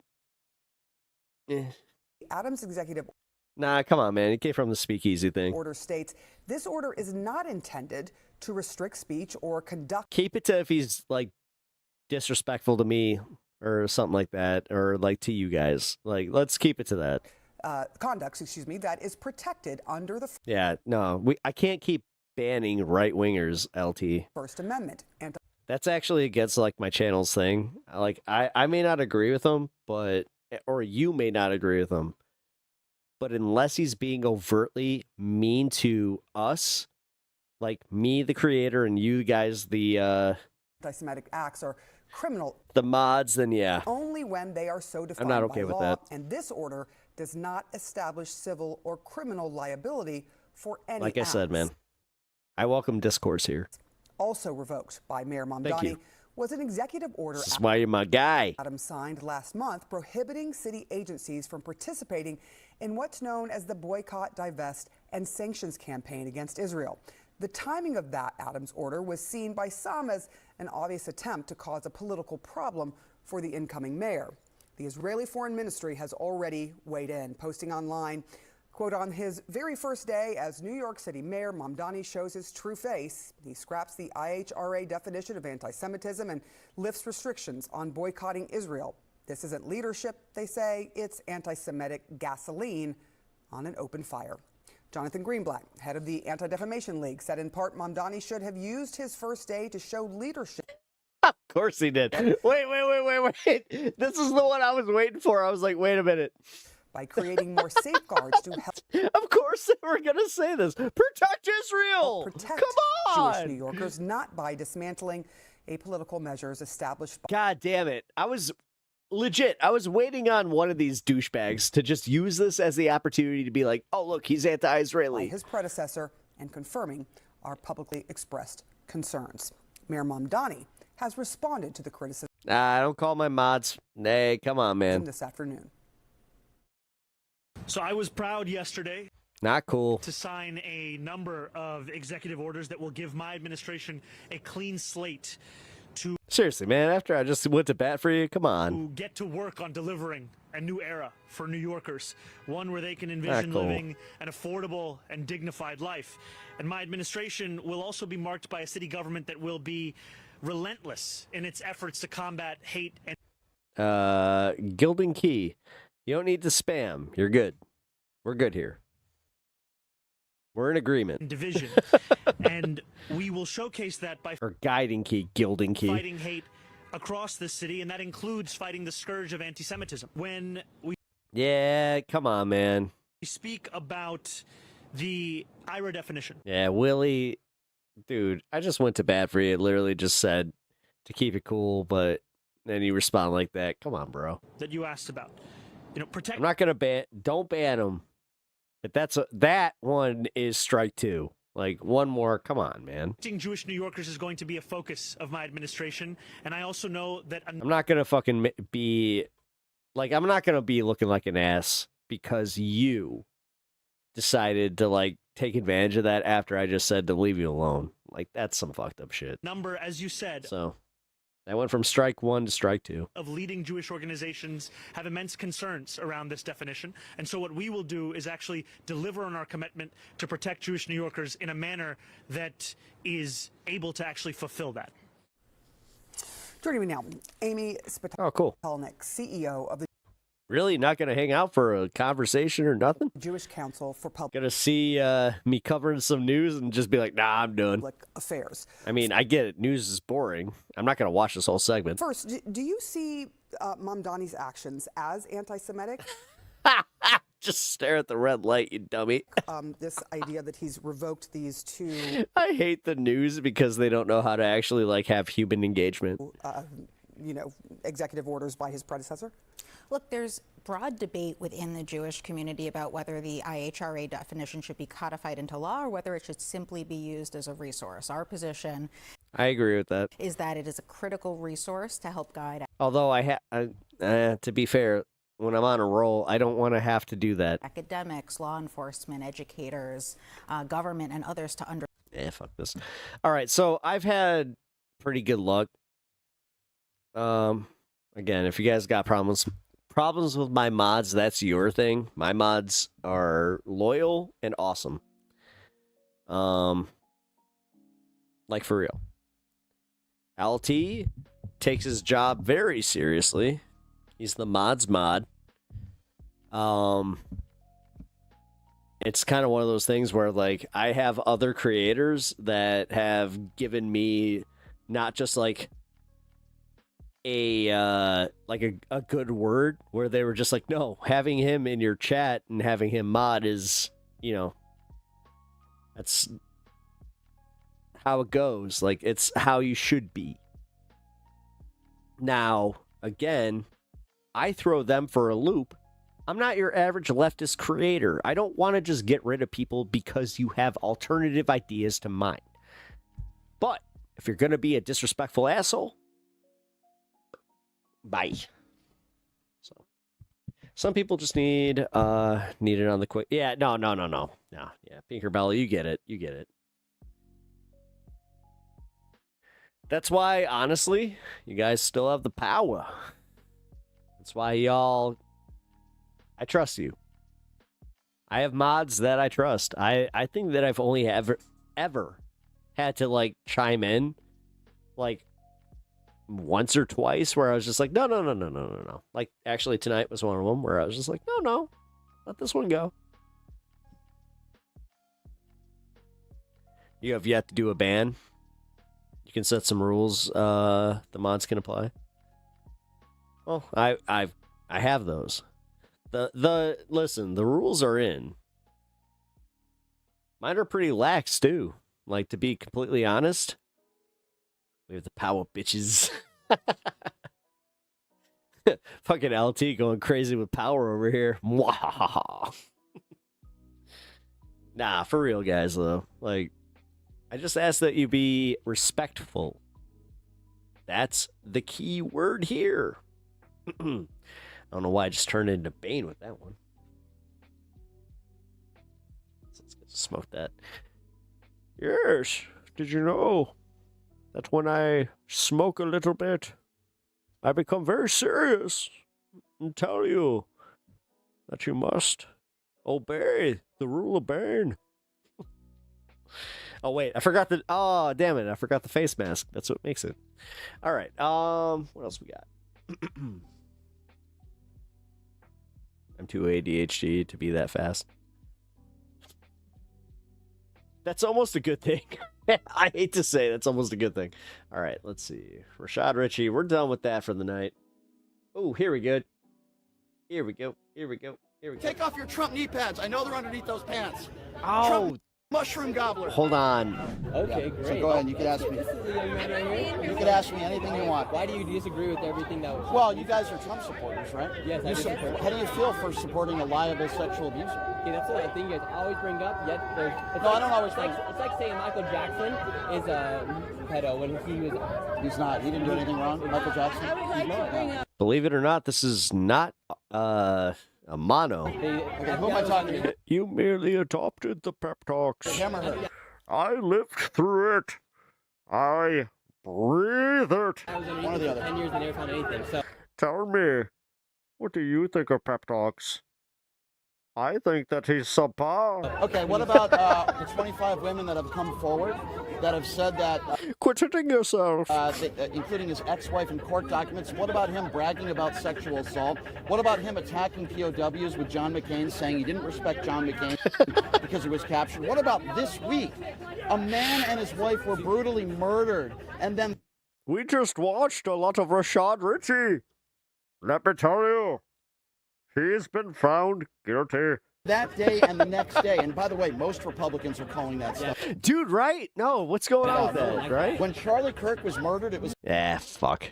Adams executive nah, come on, man. It came from the speakeasy thing. Order states this order is not intended to restrict speech or conduct. Keep it to if he's like disrespectful to me or something like that, or like to you guys. Like, let's keep it to that. Conduct, that is protected under the Yeah, no, I can't keep banning right wingers. LT First Amendment. That's actually against like my channel's thing. Like I may not agree with him, or you may not agree with him, but unless he's being overtly mean to us, like me, the creator, and you guys, the anti-Semitic acts are criminal. The mods, then yeah. Only when they are so defined I'm not okay by with law, that. and this order does not establish civil or criminal liability for any Like I said, man, I welcome discourse here. Also revoked by Mayor Mamdani was an executive order This is why you're my guy. Adams signed last month prohibiting city agencies from participating in what's known as the Boycott, Divest, and Sanctions campaign against Israel. The timing of that Adams order was seen by some as an obvious attempt to cause a political problem for the incoming mayor. The Israeli Foreign Ministry has already weighed in, posting online, quote, on his very first day as New York City Mayor, Mamdani shows his true face. He scraps the IHRA definition of anti-Semitism and lifts restrictions on boycotting Israel. This isn't leadership, they say. It's anti-Semitic gasoline on an open fire. Jonathan Greenblatt, head of the Anti-Defamation League, said in part Mamdani should have used his first day to show leadership. Of course he did. Wait. This is the one I was waiting for. I was like, wait a minute. By creating more safeguards to help. Of course they were going to say this. Protect Israel. Protect Come on. Jewish New Yorkers, not by dismantling apolitical measures established by. God damn it. I was waiting on one of these douchebags to just use this as the opportunity to be like, oh, look, he's anti-Israeli. His predecessor, and confirming our publicly expressed concerns. Mayor Mamdani has responded to the criticism. I don't call my mods. Hey, come on, man. This afternoon. So I was proud yesterday. Not cool. To sign a number of executive orders that will give my administration a clean slate to Seriously, man, after I just went to bat for you, come on. get to work on delivering a new era for New Yorkers, one where they can envision cool. living an affordable and dignified life. And my administration will also be marked by a city government that will be relentless in its efforts to combat hate and Gilding Key. You don't need to spam. You're good. We're good here. We're in agreement. division. And we will showcase that by Or Guiding Key, Gilding Key. fighting hate across the city, and that includes fighting the scourge of anti-Semitism. When we Yeah, come on, man. speak about the IRA definition, Yeah, Willie, dude, I just went to bat for you. It literally just said to keep it cool, but then you respond like that. Come on, bro. that you asked about, protect. I'm not gonna don't ban him. But that one is strike two. Like one more. Come on, man. Protecting Jewish New Yorkers is going to be a focus of my administration, and I also know that I'm not gonna fucking be like I'm not gonna be looking like an ass because you decided to like take advantage of that after I just said to leave you alone. Like that's some fucked up shit. number, as you said, So I went from strike one to strike two. of leading Jewish organizations have immense concerns around this definition. And so what we will do is actually deliver on our commitment to protect Jewish New Yorkers in a manner that is able to actually fulfill that. Joining me now, Amy Spitalnik, Oh, cool. CEO of the Really? Not going to hang out for a conversation or nothing? Jewish Council for Public Going to see me covering some news and just be like, nah, I'm done. Affairs. I mean, I get it. News is boring. I'm not going to watch this whole segment. First, do you see Mamdani's actions as anti-Semitic? Just stare at the red light, you dummy. This idea that he's revoked these two, I hate the news because they don't know how to actually like have human engagement. executive orders by his predecessor? Look, there's broad debate within the Jewish community about whether the IHRA definition should be codified into law or whether it should simply be used as a resource. Our position I agree with that. is that it is a critical resource to help guide Although to be fair, when I'm on a roll, I don't want to have to do that. academics, law enforcement, educators, government, and others to understand. Fuck this. All right, so I've had pretty good luck. Again, if you guys got problems with my mods, that's your thing. My mods are loyal and awesome. Like for real. LT takes his job very seriously. He's the mods mod. It's kind of one of those things where like I have other creators that have given me not just like a good word, where they were just like, no, having him in your chat and having him mod is, that's how it goes. Like, it's how you should be. Now, again, I throw them for a loop. I'm not your average leftist creator. I don't want to just get rid of people because you have alternative ideas to mine. But if you're going to be a disrespectful asshole, bye. So some people just need it on the quick. Yeah, no. Yeah, Pinkerbella, you get it. That's why, honestly, you guys still have the power. That's why I trust you. I have mods that I trust. I think that I've only ever had to, like, chime in, like, once or twice where I was just like, no. Like, actually, tonight was one of them where I was just like, no, let this one go. You have yet to do a ban. You can set some rules the mods can apply. Well, I have those. Listen, the rules are in. Mine are pretty lax too. Like, to be completely honest, we have the power, bitches. Fucking LT going crazy with power over here. Nah, for real, guys, though. Like, I just ask that you be respectful. That's the key word here. I don't know why I just turned into Bane with that one. Let's smoke that. Yes, did you know that when I smoke a little bit, I become very serious and tell you that you must obey the rule of Bane. Oh, wait, I forgot the... Oh, damn it, I forgot the face mask. That's what makes it. All right, what else we got? I'm too ADHD to be that fast. That's almost a good thing. I hate to say that's almost a good thing. All right, let's see. Rashad Richie, we're done with that for the night. Oh, here we go. Here we go. Take off your Trump knee pads. I know they're underneath those pants. Oh. Trump mushroom gobbler. Hold on. Okay, great. So go ahead. You can ask me. This is the young man right here. You can ask me anything you want. Why do you disagree with everything that was? Well, you guys are Trump supporters, right? Yes, I support. How do you feel for supporting a liable sexual abuser? Okay, that's what I think you guys always bring up. Yet there's. No, I don't always think. It's like saying Michael Jackson is a pedo when he was. He's not. He didn't do anything wrong. Michael Jackson. I would like to bring up. Believe it or not, this is not a mono. Okay, who am I talking to? You merely adopted the pep talks. Him or her? I lived through it. I breathe it. I was one or the other. 10 years and never found anything. So. Tell me, what do you think of pep talks? I think that he's subpar. Okay, what about the 25 women that have come forward that have said that... Quit hitting yourself. Including his ex-wife in court documents. What about him bragging about sexual assault? What about him attacking POWs with John McCain, saying he didn't respect John McCain because he was captured? What about this week? A man and his wife were brutally murdered, and then... We just watched a lot of Rashad Richie. Let me tell you. He's been found guilty. That day and the next day. And by the way, most Republicans are calling that stuff. Dude, right? No, what's going on with that, right? When Charlie Kirk was murdered, it was... Yeah, fuck.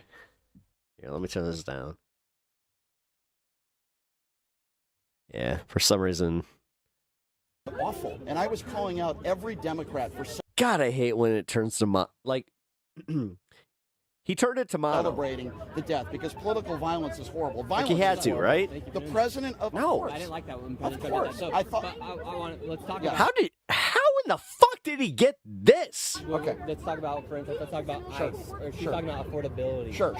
Here, let me turn this down. Yeah, for some reason. Awful. And I was calling out every Democrat for... God, I hate when it turns to... Like... He turned it to mono. Celebrating the death because political violence is horrible. Violence like he had to, right? The president of course. I didn't like that one. Of course. So, I thought. Let's talk about. How in the fuck did he get this? Okay. Let's talk about, for instance, let's talk about ICE. Or she's talking about affordability. Sure.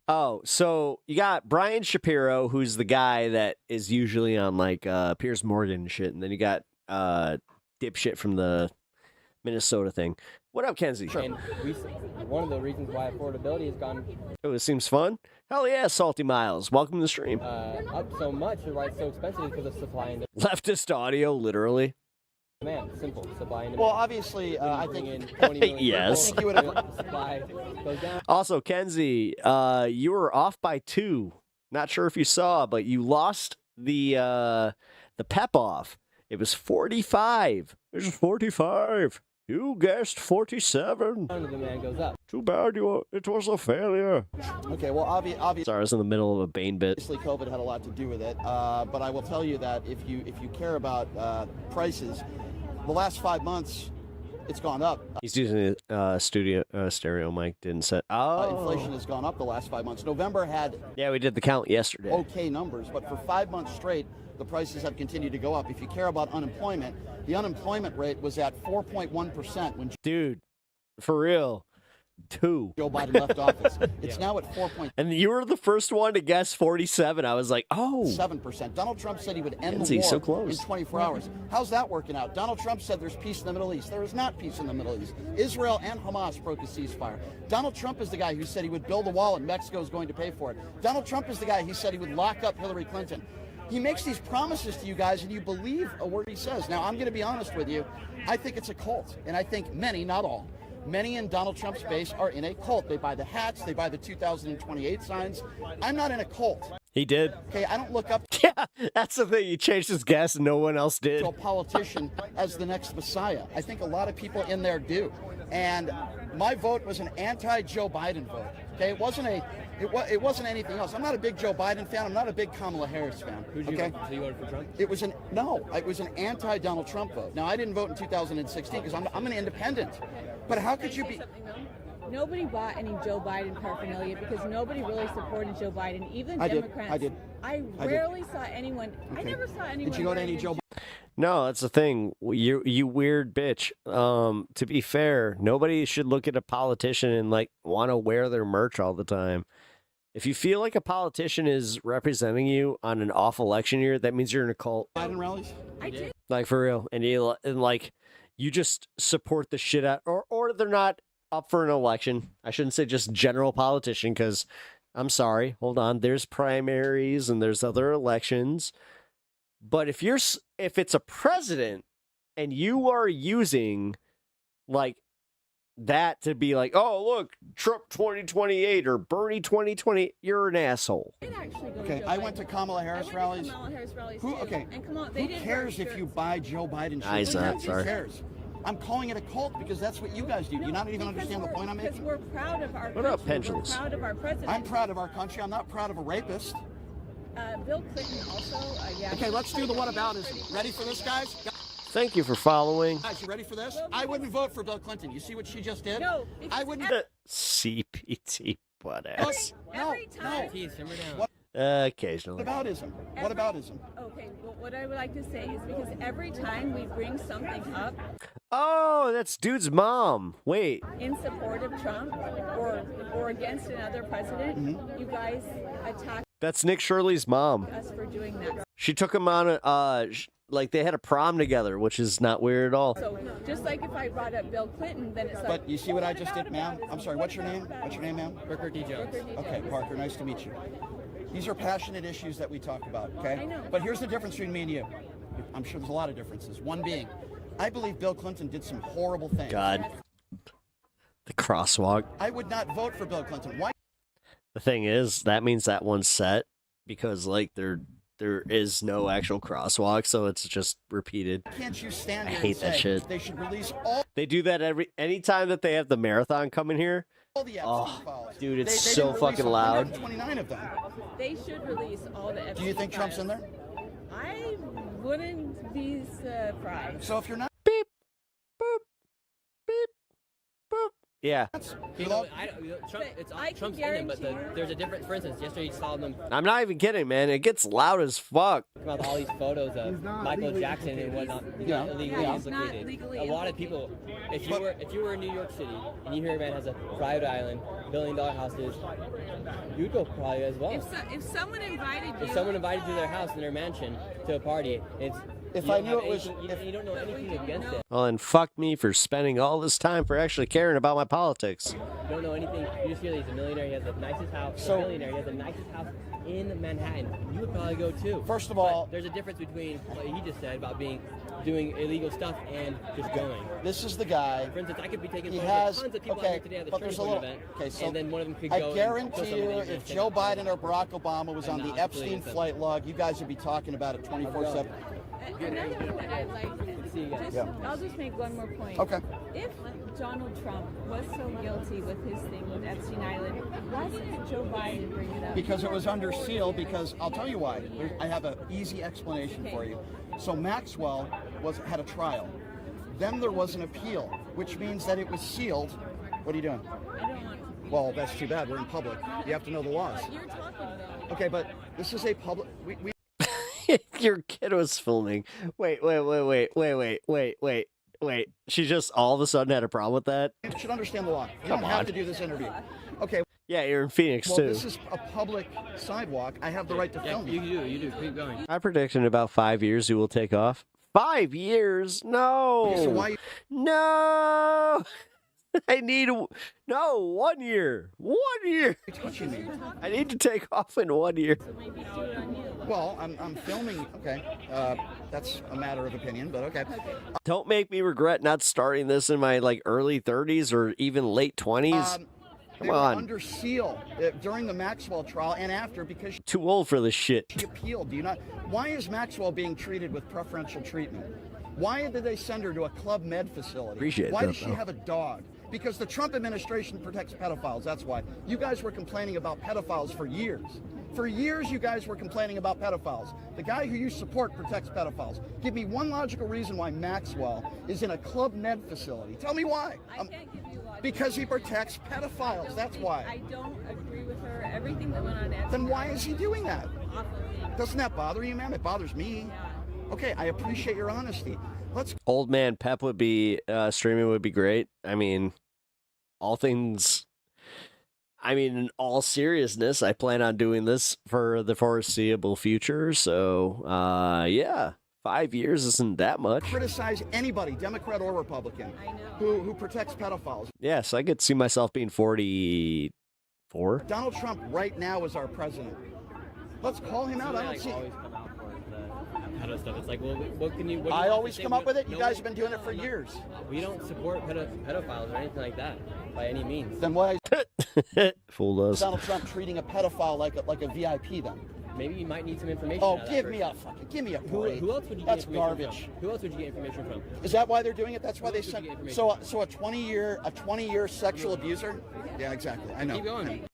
Oh, so you got Brian Shapiro, who's the guy that is usually on like Piers Morgan and shit, and then you got dipshit from the Minnesota thing. What up, Kenzie? Sure. And one of the reasons why affordability has gone... Oh, this seems fun. Hell yeah, Salty Miles. Welcome to the stream. Up so much, why it's so expensive is because of supply and demand. Leftist audio, literally. Demand, simple. Supply and demand. Well, obviously, I think... In 20 million yes. People, I think you would supply goes down. Also, Kenzie, you were off by 2. Not sure if you saw, but you lost the pep off. It was 45. It was 45. You guessed 47. The demand goes up. Too bad it was a failure. Okay, well, obviously... Sorry, I was in the middle of a Bane bit. Obviously, COVID had a lot to do with it, but I will tell you that if you care about prices, the last 5 months, it's gone up. He's using a stereo mic, didn't set. Oh. Inflation has gone up the last 5 months. November had... Yeah, we did the count yesterday. Okay numbers, but for 5 months straight, the prices have continued to go up. If you care about unemployment, the unemployment rate was at 4.1% when... Dude, for real. 2. Joe Biden left office. It's now at 4.7%. And you were the first one to guess 47. I was like, oh. Donald Trump said he would end the Lindsay, war so close. in 24 hours. How's that working out? Donald Trump said there's peace in the Middle East. There is not peace in the Middle East. Israel and Hamas broke a ceasefire. Donald Trump is the guy who said he would build a wall and Mexico is going to pay for it. Donald Trump is the guy who said he would lock up Hillary Clinton. He makes these promises to you guys and you believe a word he says. Now, I'm going to be honest with you. I think it's a cult. And I think many, not all, many in Donald Trump's base are in a cult. They buy the hats. They buy the 2028 signs. I'm not in a cult. He did. Okay, I don't look up Yeah, that's the thing. He changed his guess and no one else did. to a politician as the next Messiah. I think a lot of people in there do. And my vote was an anti-Joe Biden vote. Okay, it wasn't anything else. I'm not a big Joe Biden fan. I'm not a big Kamala Harris fan. Who'd you vote? So you voted for Trump? It was an anti-Donald Trump vote. Now, I didn't vote in 2016 because I'm an independent. But how could you be? Nobody bought any Joe Biden paraphernalia because nobody really supported Joe Biden. Even Democrats. I did. I rarely saw anyone. Okay. I never saw anyone. Did you go to any Joe? No, that's the thing. You weird bitch. To be fair, nobody should look at a politician and like want to wear their merch all the time. If you feel like a politician is representing you on an off election year, that means you're in a cult. Biden rallies? I did. Like for real. And you just support the shit out or they're not up for an election. I shouldn't say just general politician because I'm sorry. Hold on. There's primaries and there's other elections. But if it's a president and you are using like that to be like, oh, look, Trump 2028 or Bernie 2020, you're an asshole. Okay, I went to Kamala Harris rallies. Who cares if you buy Joe Biden shirts? Who cares? I'm calling it a cult because that's what you guys do. Do you not even understand the point I'm making? Because we're proud of our What about country. pendulums? We're proud of our president. I'm proud of our country. I'm not proud of a rapist. Bill Clinton also, yeah. Okay, let's do the whataboutism. Ready for this, guys? Thank you for following. Guys, you ready for this? I wouldn't vote for Bill Clinton. You see what she just did? No, I wouldn't. CPT butt ass. Every time. Occasionally. Whataboutism. Okay, well, what I would like to say is because every time we bring something up Oh, that's dude's mom. Wait. in support of Trump or against another president, Mm-hmm. you guys attack That's Nick Shirley's mom. us for doing that. She took him on like they had a prom together, which is not weird at all. So just like if I brought up Bill Clinton, then it's like. But you see what I just did, ma'am? I'm sorry, what's your name? What's your name, ma'am? Parker D. Jones. Okay, Parker, nice to meet you. These are passionate issues that we talk about, okay? I know. But here's the difference between me and you. I'm sure there's a lot of differences. One being, I believe Bill Clinton did some horrible things. God. The crosswalk. I would not vote for Bill Clinton. Why? The thing is, that means that one's set because like there is no actual crosswalk, so it's just repeated. Can't you stand here I hate and say that shit. they should release all They do that anytime that they have the marathon coming here. the Epstein files? Dude, it's They so didn't fucking release loud. 129 of them. They should release all the Epstein Do you think Trump's in there? I wouldn't be surprised. So if you're not, Yeah. You know, Trump, Trump's in it, but there's a difference. For instance, yesterday you saw them I'm not even kidding, man. It gets loud as fuck. about all these photos of Michael Jackson and whatnot. Yeah. Illegally Yeah, he's not implicated. legally A lot of people. If you were in New York City and you hear a man has a private island, $1 billion houses, you'd go probably as well. If someone invited you, If someone invited you to their house in their mansion to a party, it's If you I don't knew have it was- anything- you don't know anything against it. Well, then fuck me for spending all this time for actually caring about my politics. You don't know anything. You just hear that he's a millionaire. He has the nicest house. So- a billionaire. He has the nicest house in Manhattan. You would probably go too. First of all, But there's a difference between what he just said about doing illegal stuff and just going. this is the guy. For instance, I could be taking He photos has, of tons of people out okay, here today at the but there's a Trinity little, event, okay, so and then one of them could I go and guarantee kill you, somebody and if say, Joe Biden or Barack Obama was I'm on the not Epstein completely innocent. flight log, you guys would be talking about it 24/7. Another thing that I'd like See you guys. Yeah. I'll just make one more point. Okay. If Donald Trump was so guilty with his thing with Epstein Island, why didn't Joe Biden bring it up? Because it was under seal, because I'll tell you why. I have an easy explanation for you. So Maxwell had a trial. Then there was an appeal, which means that it was sealed. What are you doing? I don't want to. Well, that's too bad. We're in public. You have to know the laws. But you're talking though. Okay, but this is a public. We Your kid was filming. Wait. Wait, she just all of a sudden had a problem with that? You should understand the law. You Come don't have on. to do this interview. Okay. Yeah, you're in Phoenix, Well, too. this is a public sidewalk. I have the right to film. You do. Keep going. I predict in about 5 years you will take off. 5 years? No. So why? No. I need 1 year. 1 year. You're touching me. I need to take off in 1 year. Well, I'm filming. Okay, that's a matter of opinion, but okay. Don't make me regret not starting this in my early 30s or even late 20s. They Come were on. under seal during the Maxwell trial and after because Too old for this shit. she appealed. Do you not? Why is Maxwell being treated with preferential treatment? Why did they send her to a Club Med facility? Appreciate Why that, does she though. have a dog? Because the Trump administration protects pedophiles. That's why. You guys were complaining about pedophiles for years. For years, you guys were complaining about pedophiles. The guy who you support protects pedophiles. Give me one logical reason why Maxwell is in a Club Med facility. Tell me why. I can't give you a logical Because he protects pedophiles. That's why. I don't agree with her. Everything that went on at Then why is he doing that? awful thing. Doesn't that bother you, man? It bothers me. Okay, I appreciate your honesty. Let's Old man Pep would be streaming would be great. I mean, all things. I mean, in all seriousness, I plan on doing this for the foreseeable future. So, yeah, 5 years isn't that much. criticize anybody, Democrat or Republican, who protects pedophiles. Yes, I could see myself being 44. Donald Trump right now is our president. Let's call him out. I don't see. Always come out for the pedo stuff. It's like, well, what can you? What do you I want to always say? come up with it. You No guys one- have been doing it for years. We don't support pedophiles or anything like that by any means. Then why Fooled is us. Donald Trump treating a pedophile like a VIP then? Maybe you might need some information. Oh, out of that give me person. give me a Who break. else would you That's get information garbage. from? Who else would you get information from? Is that why they're doing it? That's why Who they else would sent. you get information So a 20-year sexual abuser? Yeah, exactly. I know. Keep going.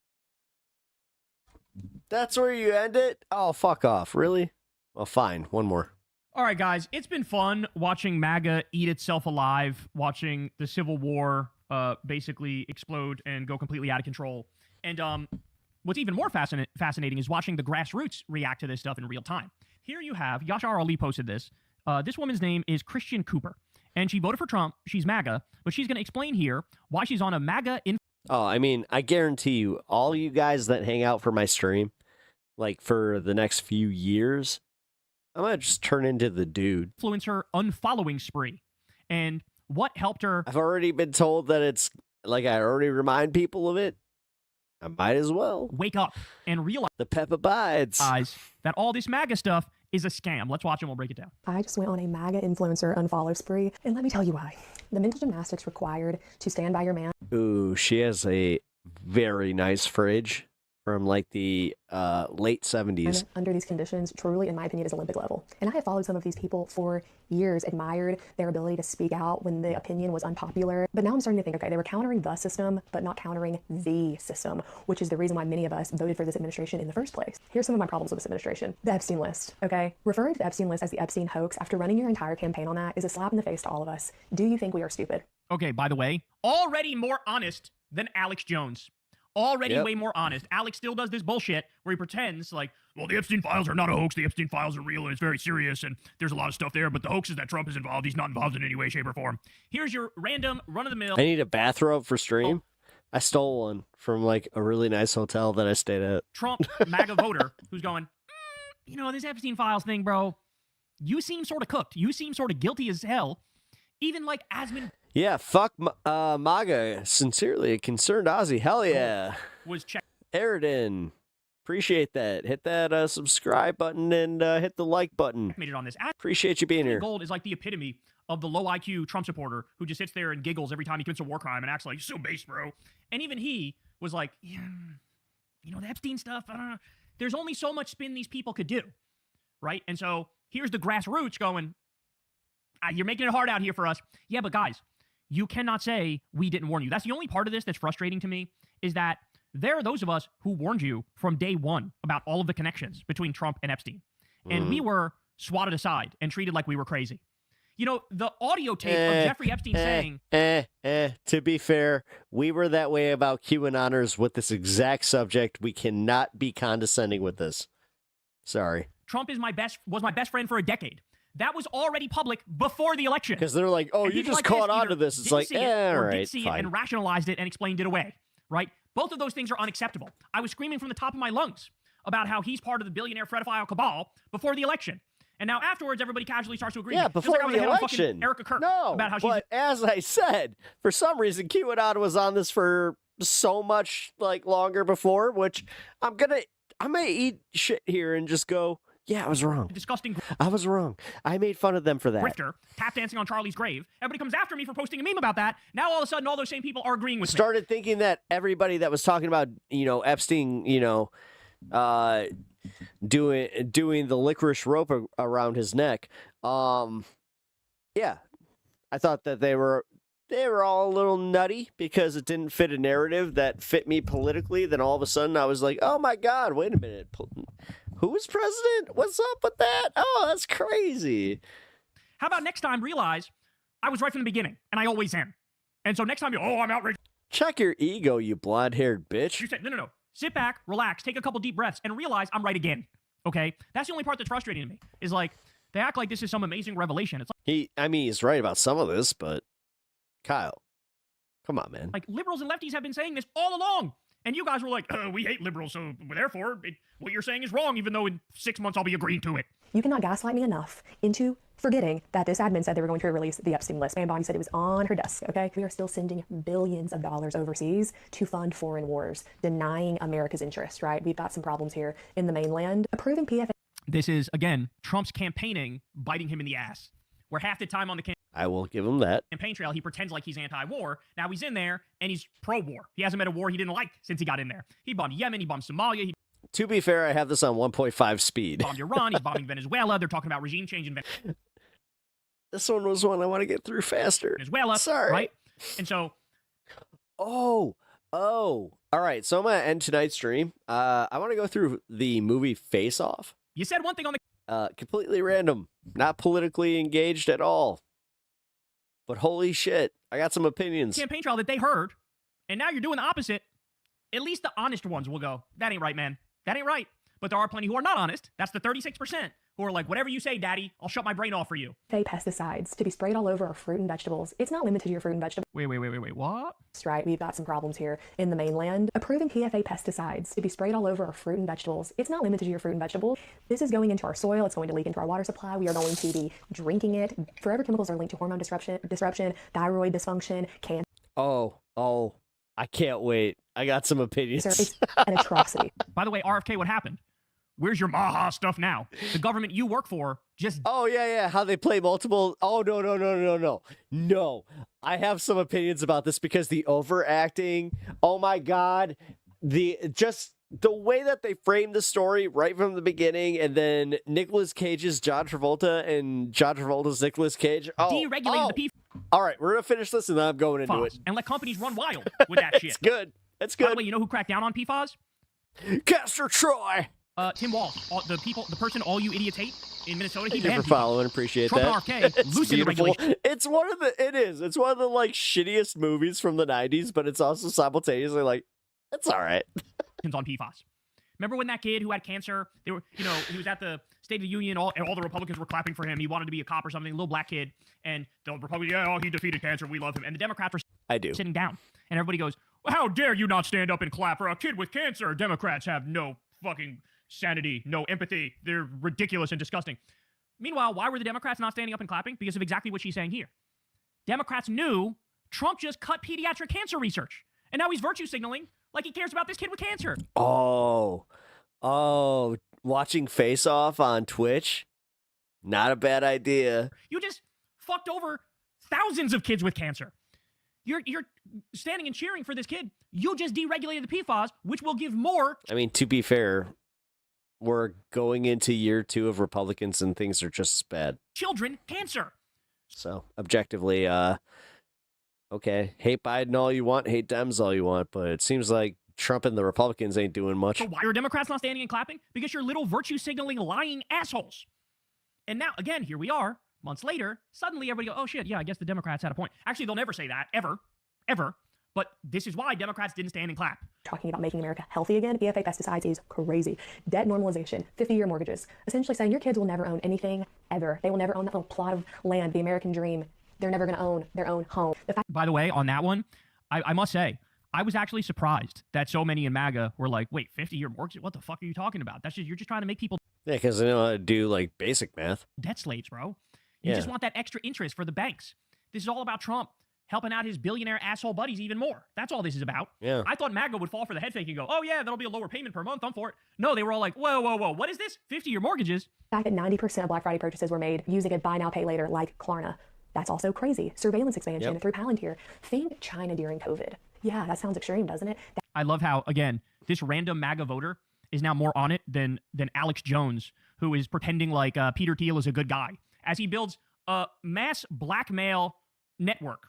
That's where you end it? Oh, fuck off. Really? Well, fine. One more. All right, guys, it's been fun watching MAGA eat itself alive, watching the Civil War basically explode and go completely out of control. And what's even more fascinating is watching the grassroots react to this stuff in real time. Here you have, Yashar Ali posted this. This woman's name is Christian Cooper, and she voted for Trump. She's MAGA, but she's going to explain here why she's on a MAGA Oh, I mean, I guarantee you, all you guys that hang out for my stream, like for the next few years, I'm going to just turn into the dude. influencer unfollowing spree. And what helped her? I've already been told that it's like I already remind people of it. I might as well wake up and realize the pep abides. That all this MAGA stuff is a scam. Let's watch and we'll break it down. I just went on a MAGA influencer unfollow spree, and let me tell you why. The mental gymnastics required to stand by your man. Ooh, she has a very nice fridge from like the late 70s. Under these conditions, truly, in my opinion, is Olympic level. And I have followed some of these people for years, admired their ability to speak out when the opinion was unpopular. But now I'm starting to think, okay, they were countering the system, but not countering the system, which is the reason why many of us voted for this administration in the first place. Here's some of my problems with this administration. The Epstein list, okay? Referring to the Epstein list as the Epstein hoax after running your entire campaign on that is a slap in the face to all of us. Do you think we are stupid? Okay, by the way, already more honest than Alex Jones. Already way more honest. Alex still does this bullshit where he pretends like, well, the Epstein files are not a hoax. The Epstein files are real and it's very serious and there's a lot of stuff there, but the hoax is that Trump is involved. He's not involved in any way, shape, or form. Here's your random run-of-the-mill. I need a bathrobe for stream. I stole one from like a really nice hotel that I stayed at. Trump MAGA voter who's going, you know, this Epstein files thing, bro, you seem sort of cooked. You seem sort of guilty as hell. Even like Asmund Yeah, fuck MAGA. Sincerely, a concerned Aussie. Hell yeah. was checked. Aridin. Appreciate that. Hit that subscribe button and hit the like button. Made it on this. Appreciate you being here. Gold is like the epitome of the low IQ Trump supporter who just sits there and giggles every time he commits a war crime and acts like he's so base, bro. And even he was like, yeah, you know, the Epstein stuff, I don't know. There's only so much spin these people could do, right? And so here's the grassroots going, you're making it hard out here for us. Yeah, but guys, you cannot say we didn't warn you. That's the only part of this that's frustrating to me is that there are those of us who warned you from day one about all of the connections between Trump and Epstein. And we were swatted aside and treated like we were crazy. You know, the audio tape of Jeffrey Epstein saying... To be fair, we were that way about QAnoners with this exact subject. We cannot be condescending with this. Sorry. Trump was my best friend for a decade. That was already public before the election. Because they're like, oh, And you people just like caught this on either to this. It's didn't like, see it all or right, didn't see it fine. and rationalized it and explained it away, right? Both of those things are unacceptable. I was screaming from the top of my lungs about how he's part of the billionaire fredophile cabal before the election. And now afterwards, everybody casually starts to agree. Yeah, Just before like I was the ahead on fucking election. Erica Kirk No, about how she's but as I said, for some reason, QAnon was on this for so much like longer before, which I'm gonna eat shit here and just go, yeah, I was wrong. Disgusting. I was wrong. I made fun of them for that. grifter, tap dancing on Charlie's grave. Everybody comes after me for posting a meme about that. Now all of a sudden, all those same people are agreeing with me. Started thinking that everybody that was talking about, Epstein, doing the licorice rope around his neck. Yeah, I thought that they were all a little nutty because it didn't fit a narrative that fit me politically. Then all of a sudden I was like, oh my God, wait a minute. Who is president? What's up with that? Oh, that's crazy. How about next time realize I was right from the beginning, and I always am. And so next time I'm outraged. Check your ego, you blonde-haired bitch. You said, no. Sit back, relax, take a couple deep breaths, and realize I'm right again. Okay? That's the only part that's frustrating to me, is like, they act like this is some amazing revelation. It's like, He's right about some of this, but Kyle, come on, man. Like, liberals and lefties have been saying this all along. And you guys were like, we hate liberals, so therefore, what you're saying is wrong, even though in 6 months I'll be agreeing to it. You cannot gaslight me enough into forgetting that this admin said they were going to release the Epstein list. Bam Bonnie said it was on her desk, okay? We are still sending billions of dollars overseas to fund foreign wars, denying America's interest, right? We've got some problems here in the mainland. Approving PFA. This is, again, Trump's campaigning biting him in the ass. Where half the time on the I will give him that. campaign trail, he pretends like he's anti-war. Now he's in there, and he's pro-war. He hasn't met a war he didn't like since he got in there. He bombed Yemen, he bombed Somalia, he To be fair, I have this on 1.5 speed. bombed Iran, he's bombing Venezuela. They're talking about regime change in This one was one I want to get through faster. Venezuela. Sorry. Right? And so... Oh. All right, so I'm going to end tonight's stream. I want to go through the movie Face Off. You said one thing on the... Completely random. Not politically engaged at all. But holy shit, I got some opinions. campaign trail that they heard, and now you're doing the opposite. At least the honest ones will go, that ain't right, man. That ain't right. But there are plenty who are not honest. That's the 36% who are like, whatever you say, daddy, I'll shut my brain off for you. Pesticides to be sprayed all over our fruit and vegetables. It's not limited to your fruit and vegetables. Wait, what? Right, we've got some problems here in the mainland. Approving PFA pesticides to be sprayed all over our fruit and vegetables. It's not limited to your fruit and vegetables. This is going into our soil. It's going to leak into our water supply. We are going to be drinking it. Forever chemicals are linked to hormone disruption, thyroid dysfunction, cancer. Oh, I can't wait. I got some opinions. It's an atrocity. By the way, RFK, what happened? Where's your Maha stuff now? The government you work for just... Oh, yeah. How they play multiple... Oh, no. No. I have some opinions about this because the overacting... Oh, my God. The way that they framed the story right from the beginning, and then Nicolas Cage's John Travolta and John Travolta's Nicolas Cage... deregulating the P... All right, we're going to finish this, and then I'm going into it. And let companies run wild with that shit. It's good. It's good. By the way, you know who cracked down on PFAS? Castor Troy. Tim Walsh, the person all you idiots hate in Minnesota. He Thank you banned for following. Appreciate Trump that. and RFK It's loosened the beautiful. regulation. It's one of the like shittiest movies from the 90s, but it's also simultaneously like, it's all right. On PFAS. Remember when that kid who had cancer, he was at the State of the Union, and all the Republicans were clapping for him. He wanted to be a cop or something, a little black kid, and the Republicans, he defeated cancer, we love him. And the Democrats were sitting down, and everybody goes, well, how dare you not stand up and clap for a kid with cancer? Democrats have no fucking sanity, no empathy. They're ridiculous and disgusting. Meanwhile, why were the Democrats not standing up and clapping? Because of exactly what she's saying here. Democrats knew Trump just cut pediatric cancer research, and now he's virtue signaling like he cares about this kid with cancer. Oh, watching Face Off on Twitch, not a bad idea. You just fucked over thousands of kids with cancer. You're standing and cheering for this kid. You just deregulated the PFAS, which will give more. I mean, to be fair, we're going into year 2 of Republicans, and things are just as bad. Children cancer. So, objectively, okay, hate Biden all you want, hate Dems all you want, but it seems like Trump and the Republicans ain't doing much. So why are Democrats not standing and clapping? Because you're little virtue signaling, lying assholes. And now, again, here we are, months later, suddenly everybody go, oh shit, yeah, I guess the Democrats had a point. Actually, they'll never say that, ever. But this is why Democrats didn't stand and clap. Talking about making America healthy again, PFA pesticides is crazy. Debt normalization, 50-year mortgages, essentially saying your kids will never own anything ever. They will never own that little plot of land, the American dream. They're never going to own their own home. By the way, on that one, I must say, I was actually surprised that so many in MAGA were like, wait, 50-year mortgage? What the fuck are you talking about? You're just trying to make people Yeah, because they know how to do like basic math. debt slaves, bro. You just want that extra interest for the banks. This is all about Trump helping out his billionaire asshole buddies even more. That's all this is about. Yeah. I thought MAGA would fall for the head fake and go, oh yeah, that'll be a lower payment per month. I'm for it. No, they were all like, whoa, whoa, whoa. What is this? 50-year mortgages? The fact that 90% of Black Friday purchases were made using a buy now, pay later like Klarna. That's also crazy. Surveillance expansion through Palantir. Think China during COVID. Yeah, that sounds extreme, doesn't it? I love how, again, this random MAGA voter is now more on it than Alex Jones, who is pretending like Peter Thiel is a good guy, as he builds a mass blackmail network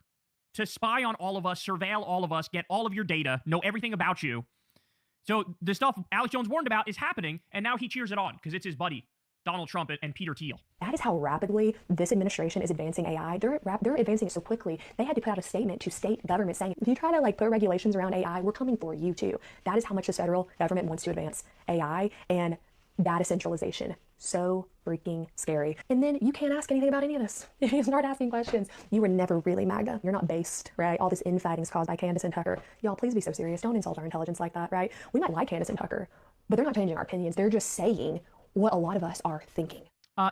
to spy on all of us, surveil all of us, get all of your data, know everything about you. So the stuff Alex Jones warned about is happening, and now he cheers it on because it's his buddy, Donald Trump and Peter Thiel. That is how rapidly this administration is advancing AI. They're advancing it so quickly. They had to put out a statement to state government saying, if you try to put regulations around AI, we're coming for you too. That is how much the federal government wants to advance AI and data centralization. So freaking scary. And then you can't ask anything about any of this. If you start asking questions, you were never really MAGA. You're not based, right? All this infighting is caused by Candace and Tucker. Y'all, please be so serious. Don't insult our intelligence like that, right? We might like Candace and Tucker, but they're not changing our opinions. They're just saying what a lot of us are thinking.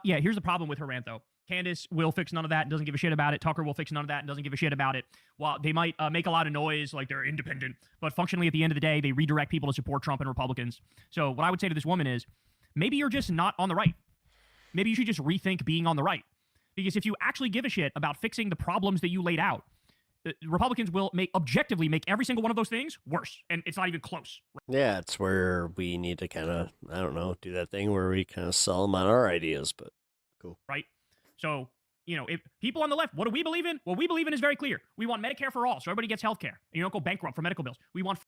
Yeah, here's the problem with her rant, though. Candace will fix none of that and doesn't give a shit about it. Tucker will fix none of that and doesn't give a shit about it. While they might make a lot of noise like they're independent, but functionally at the end of the day, they redirect people to support Trump and Republicans. So what I would say to this woman is, maybe you're just not on the right. Maybe you should just rethink being on the right. Because if you actually give a shit about fixing the problems that you laid out, Republicans will objectively make every single one of those things worse. And it's not even close. Yeah, it's where we need to kind of, I don't know, do that thing where we kind of sell them on our ideas, but cool. Right? So, if people on the left, what do we believe in? What we believe in is very clear. We want Medicare for all, so everybody gets health care. You don't go bankrupt for medical bills. We want...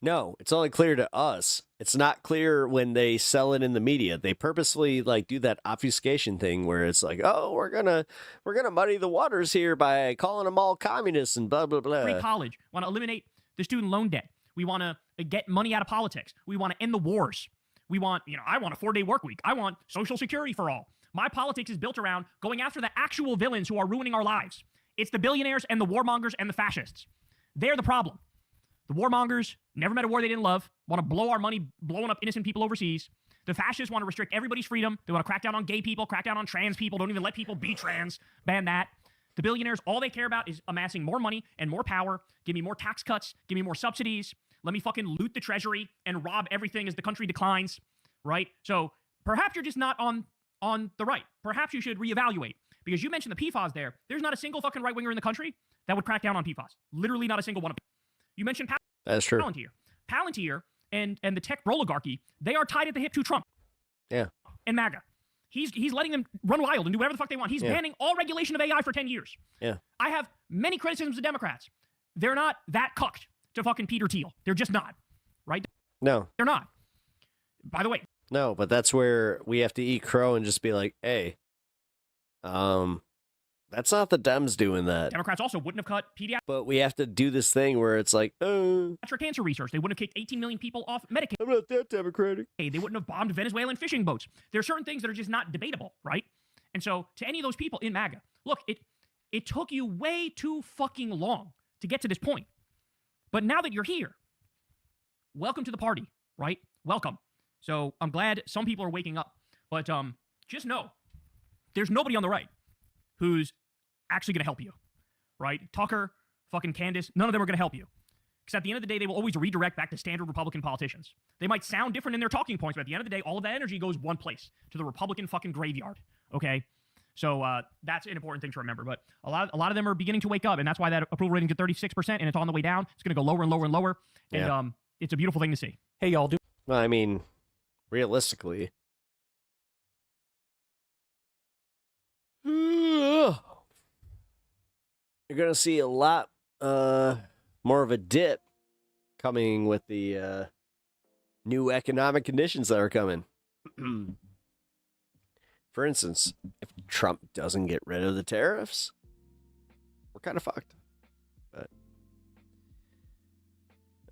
No, it's only clear to us. It's not clear when they sell it in the media. They purposely do that obfuscation thing where it's like, oh, we're gonna muddy the waters here by calling them all communists and blah blah blah. Free college. Want to eliminate the student loan debt. We want to get money out of politics. We want to end the wars. We want, I want a 4-day work week. I want Social Security for all. My politics is built around going after the actual villains who are ruining our lives. It's the billionaires and the warmongers and the fascists. They're the problem. The warmongers never met a war they didn't love, want to blow our money, blowing up innocent people overseas. The fascists want to restrict everybody's freedom. They want to crack down on gay people, crack down on trans people, don't even let people be trans, ban that. The billionaires, all they care about is amassing more money and more power. Give me more tax cuts. Give me more subsidies. Let me fucking loot the treasury and rob everything as the country declines, right? So perhaps you're just not on the right. Perhaps you should reevaluate. Because you mentioned the PFAS there. There's not a single fucking right-winger in the country that would crack down on PFAS. Literally not a single one of them. You mentioned That's true. Palantir and the tech oligarchy, they are tied at the hip to Trump. Yeah. And MAGA. He's letting them run wild and do whatever the fuck they want. He's banning all regulation of AI for 10 years. Yeah. I have many criticisms of Democrats. They're not that cucked to fucking Peter Thiel. They're just not. Right? No. They're not. By the way. No, but that's where we have to eat crow and just be like, hey, that's not the Dems doing that. Democrats also wouldn't have cut pediatric But we have to do this thing where it's like, cancer research. They wouldn't have kicked 18 million people off Medicaid. I'm not that democratic. They wouldn't have bombed Venezuelan fishing boats. There are certain things that are just not debatable, right? And so to any of those people in MAGA, look, it took you way too fucking long to get to this point. But now that you're here, welcome to the party, right? Welcome. So I'm glad some people are waking up. But just know, there's nobody on the right who's actually going to help you, right? Tucker, fucking Candace, none of them are going to help you. Because at the end of the day, they will always redirect back to standard Republican politicians. They might sound different in their talking points, but at the end of the day, all of that energy goes one place, to the Republican fucking graveyard, okay? So that's an important thing to remember. But a lot of them are beginning to wake up, and that's why that approval rating's at 36%, and it's on the way down. It's going to go lower and lower and lower, and it's a beautiful thing to see. Hey, y'all. Well, I mean, realistically, you're going to see a lot more of a dip coming with the new economic conditions that are coming. For instance, if Trump doesn't get rid of the tariffs, we're kind of fucked. But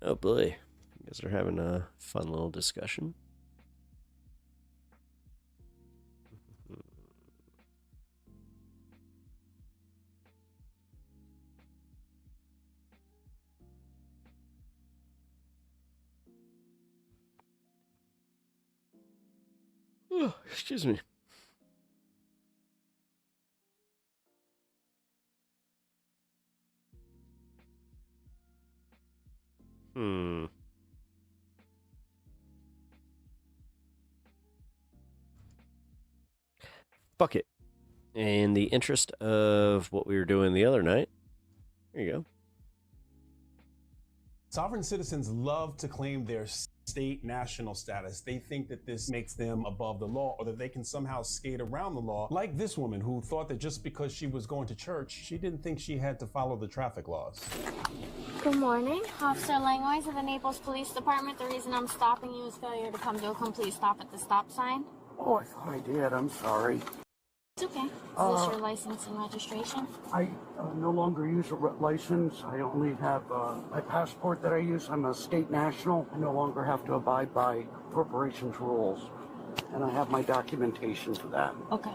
oh boy, you guys are having a fun little discussion. Excuse me. Fuck it. In the interest of what we were doing the other night, there you go. Sovereign citizens love to claim their state national status. They think that this makes them above the law, or that they can somehow skate around the law, like this woman who thought that just because she was going to church, she didn't think she had to follow the traffic laws. Good morning, Officer Langwise of the Naples Police Department. The reason I'm stopping you is failure to come to a complete stop at the stop sign. Oh, I thought I did. I'm sorry. It's okay. Is this your license and registration? I no longer use a license. I only have my passport that I use. I'm a state national. I no longer have to abide by corporations' rules. And I have my documentation for that. Okay.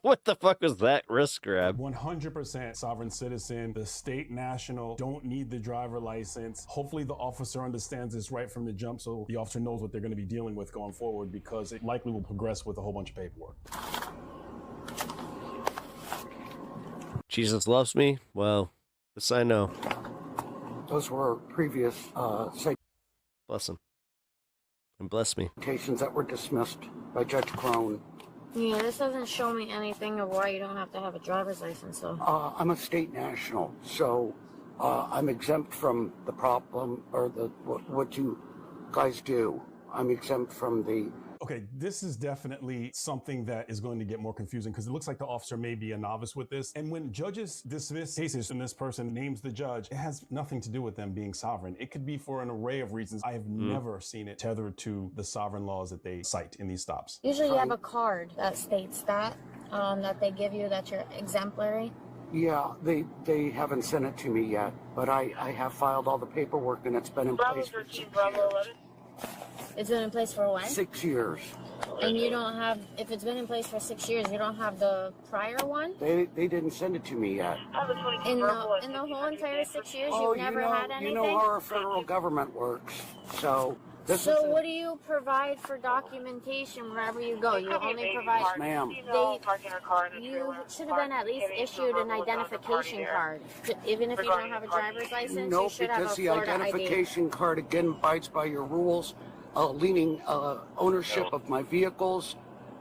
What the fuck was that wrist grab? 100% sovereign citizen. The state national don't need the driver license. Hopefully the officer understands this right from the jump, so the officer knows what they're going to be dealing with going forward, because it likely will progress with a whole bunch of paperwork. Jesus loves me? Well, this I know. Those were previous Bless him. And bless me. citations that were dismissed by Judge Crone. Yeah, this doesn't show me anything of why you don't have to have a driver's license, though. I'm a state national, so I'm exempt from the problem, or what you guys do. I'm exempt from the... Okay, this is definitely something that is going to get more confusing, because it looks like the officer may be a novice with this. And when judges dismiss cases and this person names the judge, it has nothing to do with them being sovereign. It could be for an array of reasons. I have never seen it tethered to the sovereign laws that they cite in these stops. Usually you have a card that states that, that they give you, that you're exemplary. Yeah, they haven't sent it to me yet, but I have filed all the paperwork, and it's been in place for 6 years. It's been in place for what? 6 years. And you don't have, if it's been in place for 6 years, you don't have the prior one? They didn't send it to me yet. In the whole entire 6 years, you've never had anything? You know how our federal government works, so... So what do you provide for documentation wherever you go? You only provide... Yes, ma'am. You should have been at least issued an identification card. Even if you don't have a driver's license, No, you should have a because the Florida identification card, again, abides by your rules, leaning ownership of my vehicles,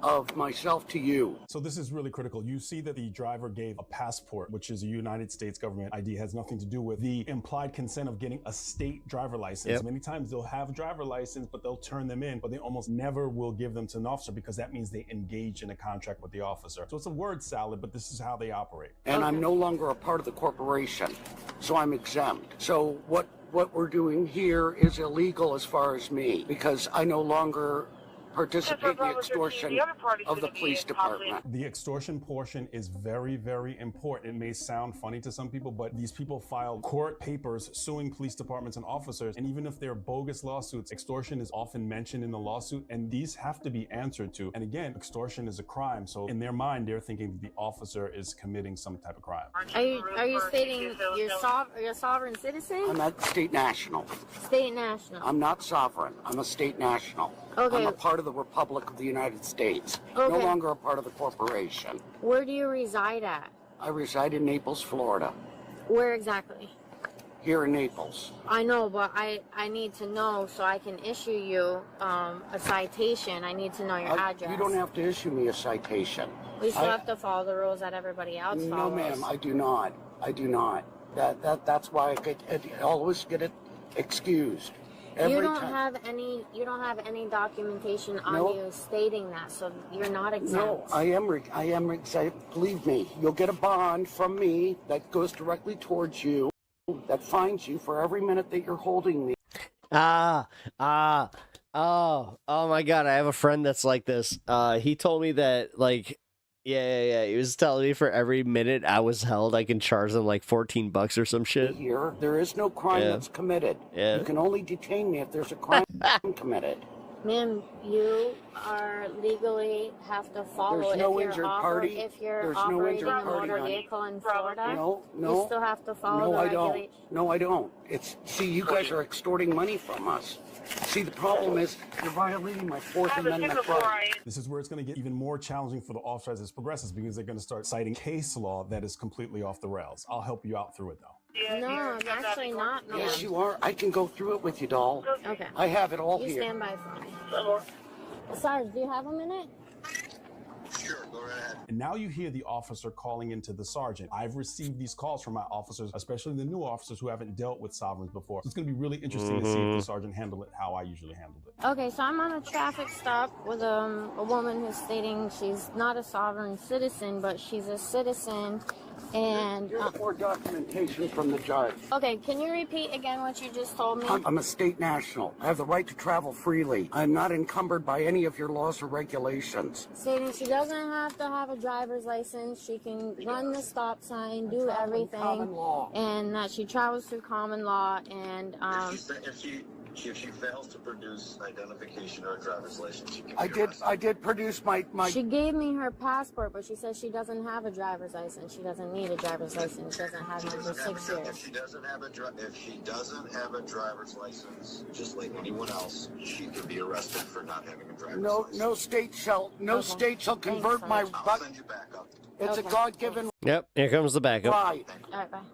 of myself to you. So this is really critical. You see that the driver gave a passport, which is a United States government ID, has nothing to do with the implied consent of getting a state driver license. Yep. Many times they'll have a driver license, but they'll turn them in, but they almost never will give them to an officer, because that means they engage in a contract with the officer. So it's a word salad, but this is how they operate. And I'm no longer a part of the corporation, so I'm exempt. So what we're doing here is illegal as far as me, because I no longer participate in the extortion of the police department. The extortion portion is very, very important. It may sound funny to some people, but these people file court papers suing police departments and officers, and even if they're bogus lawsuits, extortion is often mentioned in the lawsuit, and these have to be answered to. And again, extortion is a crime, so in their mind, they're thinking that the officer is committing some type of crime. Are you stating you're a sovereign citizen? I'm a state national. State national. I'm not sovereign. I'm a state national. Okay. I'm a part of the Republic of the United States. Okay. No longer a part of the corporation. Where do you reside at? I reside in Naples, Florida. Where exactly? Here in Naples. I know, but I need to know so I can issue you a citation. I need to know your address. You don't have to issue me a citation. We still have to follow the rules that everybody else follows. No, ma'am, I do not. I do not. That's why I always get it excused. You don't have any documentation on you stating that, so you're not exempt. No, I am exempt. Believe me, you'll get a bond from me that goes directly towards you, that fines you for every minute that you're holding me. Oh my God, I have a friend that's like this. He told me that, like, yeah. He was telling me for every minute I was held, I can charge them like $14 or some shit. Here, there is no crime that's committed. Yeah. You can only detain me if there's a crime committed. Ma'am, you are legally have to follow There's no if injured you're party. If you're There's no operating injured a party, motor honey. vehicle in Florida, No, you still have to follow no, the I don't. regulations. No, I don't. See, you guys are extorting money from us. See, the problem is you're violating my Fourth Amendment right. This is where it's going to get even more challenging for the officers as this progresses, because they're going to start citing case law that is completely off the rails. I'll help you out through it, though. No, I'm actually not, ma'am. Yes, you are. I can go through it with you, doll. Okay. I have it all You here. stand by for me. Sarge, do you have a minute? And now you hear the officer calling into the sergeant. I've received these calls from my officers, especially the new officers who haven't dealt with sovereigns before. So it's going to be really interesting to see if the sergeant handled it how I usually handled it. Okay, so I'm on a traffic stop with a woman who's stating she's not a sovereign citizen, but she's a citizen. And Here's more documentation from the judge. okay, can you repeat again what you just told me? I'm a state national. I have the right to travel freely. I'm not encumbered by any of your laws or regulations. Stating she doesn't have to have a driver's license. She can run the stop sign, do everything, common law. and that she travels through common law. And If she fails to produce identification or a driver's license, she can I did produce my. she gave me her passport, but she says she doesn't have a driver's license. She doesn't need a driver's license. She doesn't have one for 6 years. If she doesn't have a driver's license, just like anyone else, she could be arrested for not having a driver's license. No state shall convert my. I'll send you back up. It's a God-given Yep, here comes the backup. right.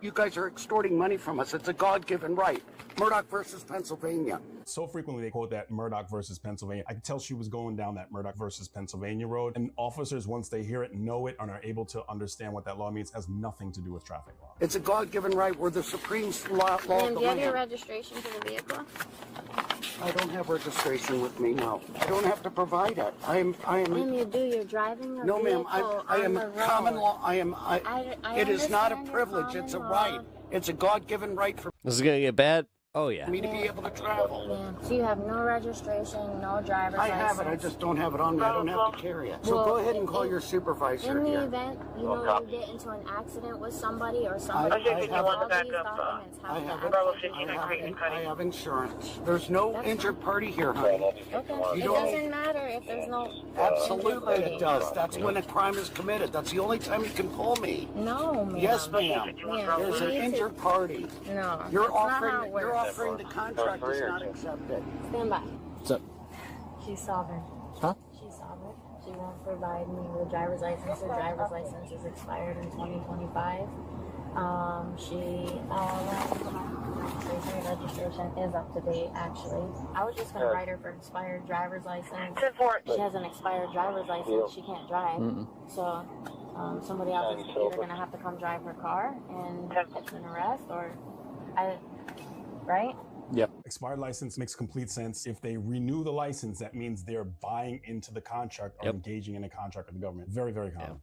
You guys are extorting money from us. It's a God-given right. Murdoch versus Pennsylvania. So frequently they quote that Murdoch versus Pennsylvania. I could tell she was going down that Murdoch versus Pennsylvania road. And officers, once they hear it, know it, and are able to understand what that law means, has nothing to do with traffic law. It's a God-given right. We're the supreme law of the And do you have your land. registration for the vehicle? I don't have registration with me, no. I don't have to provide it. I am. Ma'am, you do. You're driving a No, ma'am. vehicle I am on the common road. law. It is not a understand your privilege. It's a common right. law. It's a God-given right for This is gonna get bad. Oh yeah. me to be able to travel. Ma'am, so you have no registration, no driver's I license. have it. I just don't have it on me. I don't have to carry it. So Well, go ahead and call your supervisor In the here. event, you get into an accident with somebody or somebody, I have all these documents I have have, to I have insurance. There's no injured party here, honey. Okay. You It don't- doesn't matter if there's no Absolutely injured it party. does. That's when a crime is committed. That's the only time you can pull me. No, ma'am. Yes, ma'am. Ma'am, There's you an need to- injured party. No, You're that's not how it offering works. the contract is not accepted. Stand by. What's up? She's sovereign. Huh? She's sovereign. She won't provide me with a driver's license. Her driver's license is expired in 2025. Registration is up to date, actually. I was just going to write her for expired driver's license. She has an expired driver's license. She can't drive. So somebody else is either going to have to come drive her car and it's an arrest right? Yep. Expired license makes complete sense. If they renew the license, that means they're buying into the contract or engaging in a contract with the government. Very, very common.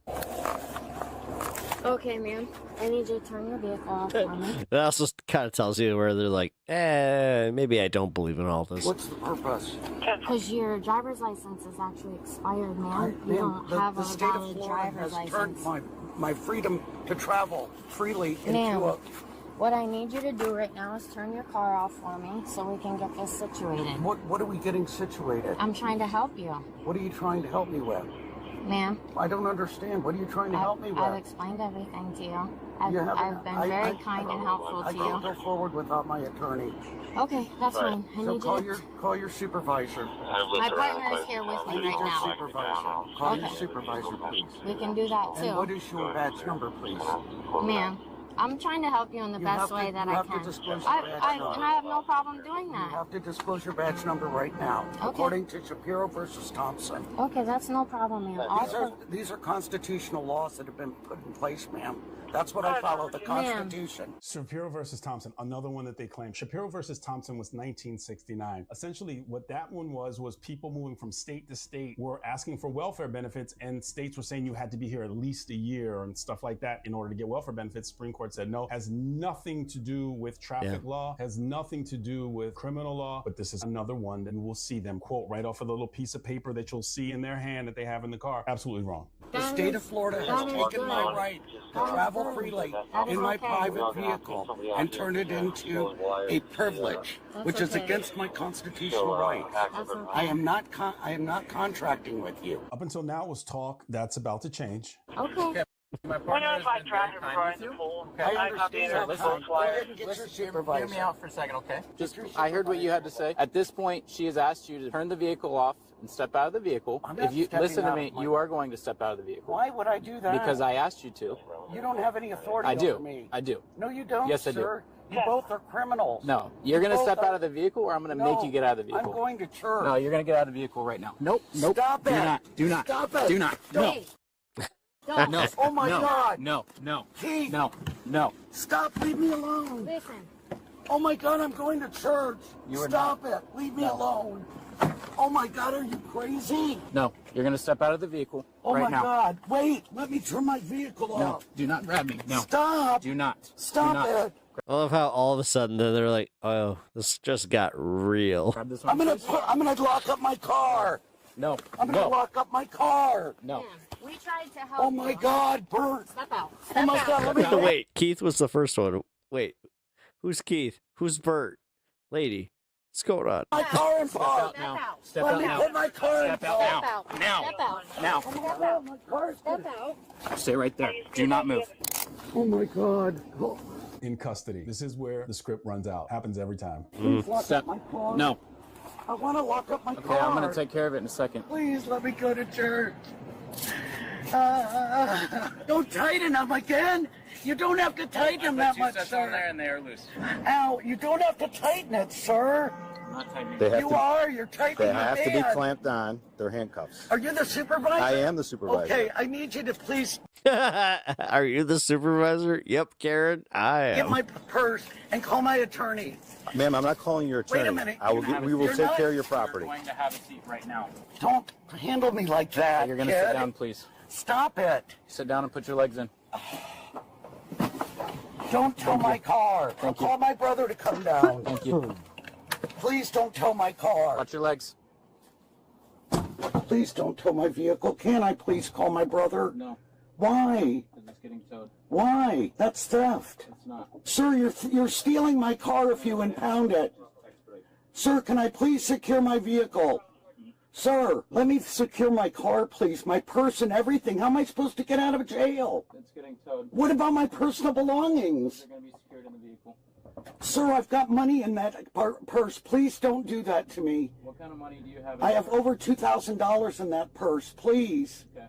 Okay, ma'am. I need you to turn your vehicle off for me. That also kind of tells you where they're like, maybe I don't believe in all this. What's the purpose? Because your driver's license is actually expired, ma'am. You don't have the a state of valid Florida driver's has turned license. my freedom to travel freely Ma'am, into a... what I need you to do right now is turn your car off for me so we can get this situated. What are we getting situated? I'm trying to help you. What are you trying to help me with? Ma'am. I don't understand. What are you trying to help me with? I've explained everything to you. I've been very kind and helpful to I can't you. go forward without my attorney. Okay, that's fine. I So need call you to... call your supervisor. My partner is here with me right now. Supervisor. Call your supervisor, please. We can do that And what too. is your badge number, please? Ma'am, I'm trying to help you in the You best have to- way that you I have to can. disclose your badge number. And I have no problem doing You that. have to disclose your badge number right now, according to Shapiro versus Thompson. Okay, that's no problem, ma'am. These are constitutional laws that have been put in place, ma'am. That's what I follow, the Constitution. Shapiro versus Thompson, another one that they claim. Shapiro versus Thompson was 1969. Essentially, what that one was people moving from state to state were asking for welfare benefits, and states were saying you had to be here at least a year and stuff like that in order to get welfare benefits. Supreme Court said no, has nothing to do with traffic law, has nothing to do with criminal law, but this is another one that you will see them quote right off of the little piece of paper that you'll see in their hand that they have in the car. Absolutely wrong. The state of Florida has taken my right to travel travel freely in my private vehicle and turn it into a privilege, which is against my constitutional right. I am not contracting with you. Up until now it was talk. That's about to change. Okay. My partner has been very kind with you. Okay. I understand. Listen, hear me out for a second, okay? I heard what you had to say. At this point, she has asked you to turn the vehicle off and step out of the vehicle. If you listen to me, you are going to step out of the vehicle. Why would I do that? Because I asked you to. You don't have any authority over me. I do. No, you don't, Yes, I do. sir. You both are criminals. No, you're going to step out of the vehicle, or I'm going to make you get out of the vehicle. I'm going to church. No, you're going to get out of the vehicle right now. Nope. Stop it. Do not. Stop it. Do not. No. Stop. No. Oh my God. No. Keith. No. Stop. Leave me alone. Listen. Oh my God, I'm going to church. Stop it. Leave me alone. Oh my God, are you crazy? No. You're going to step out of the vehicle right now. Oh my God. Wait. Let me turn my vehicle off. No. Do not grab me. No. Stop. Do not. Stop it. I love how all of a sudden they're like, oh, this just got real. Grab this one. I'm gonna lock up my car. No. I'm gonna lock up my car. No. We tried to help. Oh my God, Bert. Step out. Oh my God, let me go. Wait, Keith was the first one. Wait, who's Keith? Who's Bert? Lady, what's going on? My car in park. Step out. Step Let out me now. put my car in Step out park. now. Step out. Now. Step out. My car's Step out. Stay right there. Do not move. Oh my God. Oh. In custody. This is where the script runs out. Happens every time. Please lock Step. up my car. No. I want to lock up my Okay, car. I'm going to take care of it in a second. Please let me go to church. Don't tighten them again. You don't have to tighten them that much, sir. and they are loose. Ow, you don't have to tighten it, sir. Not tightening. They have you are. You're tightening They have the to be band. clamped on. They're handcuffs. Are you the supervisor? I am the supervisor. Okay, I need you to please Are you the supervisor? Yep, Karen, I get am. my purse and call my attorney. Ma'am, I'm not calling your attorney. Wait a minute. We will take care of your property. You're going to have a seat right now. Don't handle me like that. You're going to kid. sit down, please. Stop it. Sit down and put your legs in. Don't tow my car. I'll call my brother to come down. Thank you. Please don't tow my car. Watch your legs. Please don't tow my vehicle. Can I please call my brother? No. Why? Because it's getting towed. Why? That's theft. It's not. Sir, you're stealing my car if you impound it. Sir, can I please secure my vehicle? Sir, let me secure my car, please. My purse and everything. How am I supposed to get out of jail? It's getting towed. What about my personal belongings? They're going to be secured in the vehicle. Sir, I've got money in that purse. Please don't do that to me. What kind of money do you have? I have over $2,000 in that purse. Please. Okay.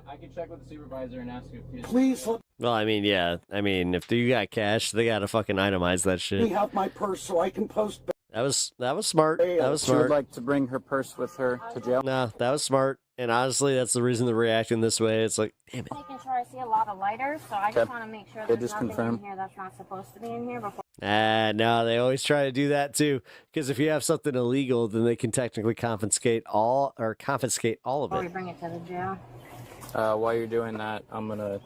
I can check with the supervisor and ask you if he's... Please let Well, I mean, yeah. I mean, if you got cash, they gotta fucking itemize that me shit. have my purse so I can post bail. That was smart. That was She would smart. like to bring her purse with her to jail. No, that was smart. And honestly, that's the reason they're reacting this way. It's like, damn it. Making sure I see a lot of lighters, so I just want to make sure Okay, there's just nothing confirm. in here that's not supposed to be in here before. No, they always try to do that too. Because if you have something illegal, then they can technically confiscate all of Before we it. bring it to the jail. While you're doing that, I'm going to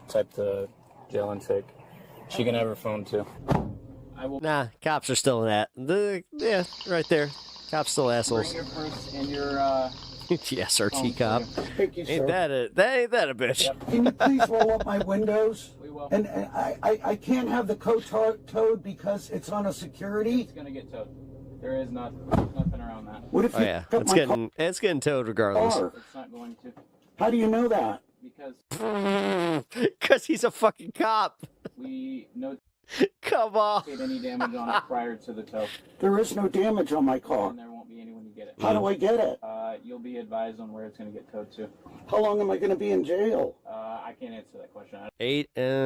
type the jail intake. She can have her phone too. I will Nah, cops are still in that. Yeah, right there. Cops still assholes. bring your purse and your The SRT cop. Thank you, sir. Ain't that a bitch? Can you please roll up my windows? We will. And I can't have the coat towed because it's on a security. It's going to get towed. There is nothing around that. What if Oh you yeah, pick up it's my getting towed regardless. car? It's not going to. How do you know that? Because Because he's a fucking cop. we notate Come on. any damage on it prior to the tow. There is no damage on my car. And there won't be anyone to get it. How do I get it? You'll be advised on where it's going to get towed to. How long am I going to be in jail? I can't answer that question.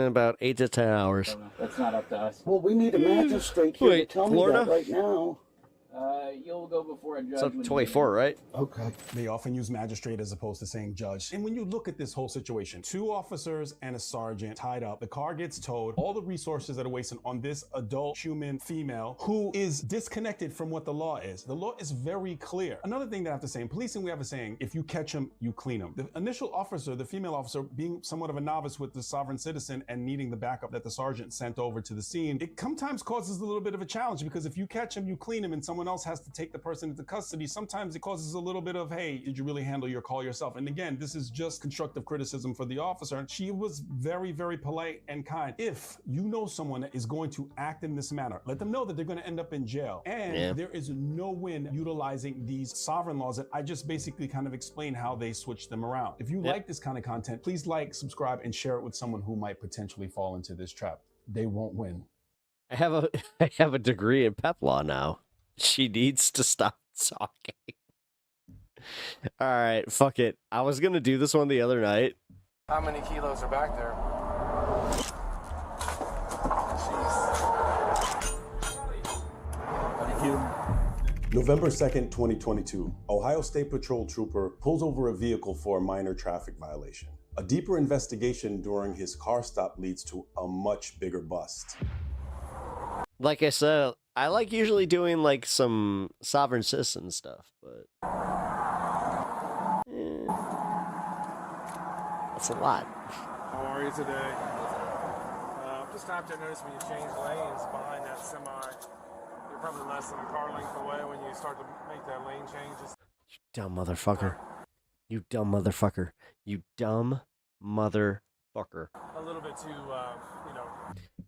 About 8 to 10 hours. don't know. That's not up to us. Well, we need a magistrate here Wait, to tell Florida? me that right now. You'll go before a judge. It's up when to you 24, right? Okay. They often use magistrate as opposed to saying judge. And when you look at this whole situation, 2 officers and a sergeant tied up, the car gets towed, all the resources that are wasted on this adult human female who is disconnected from what the law is. The law is very clear. Another thing that I have to say, in policing we have a saying, if you catch them, you clean them. The initial officer, the female officer, being somewhat of a novice with the sovereign citizen and needing the backup that the sergeant sent over to the scene, it sometimes causes a little bit of a challenge because if you catch him, you clean him, and someone else has to take the person person into custody, sometimes it causes a little bit of, hey, did you really handle your call yourself? And again, this is just constructive criticism for the officer. And she was very, very polite and kind. If you know someone that is going to act in this manner, let them know that they're going to end up in jail. And there is no win utilizing these sovereign laws that I just basically kind of explain how they switch them around. If you like this kind of content, please like, subscribe, and share it with someone who might potentially fall into this trap. They won't win. I have a degree in pep law now. She needs to stop talking. All right, fuck it. I was gonna do this one the other night. How many kilos are back there? November 2nd, 2022, Ohio State Patrol trooper pulls over a vehicle for a minor traffic violation. A deeper investigation during his car stop leads to a much bigger bust. Like I said, I like usually doing like some sovereign citizen stuff, but that's a lot. How are you today? Just stopped to notice when you change lanes behind that semi. You're probably less than a car length away when you start to make that lane change. You dumb motherfucker. You dumb motherfucker. You dumb motherfucker. A little bit too, you know.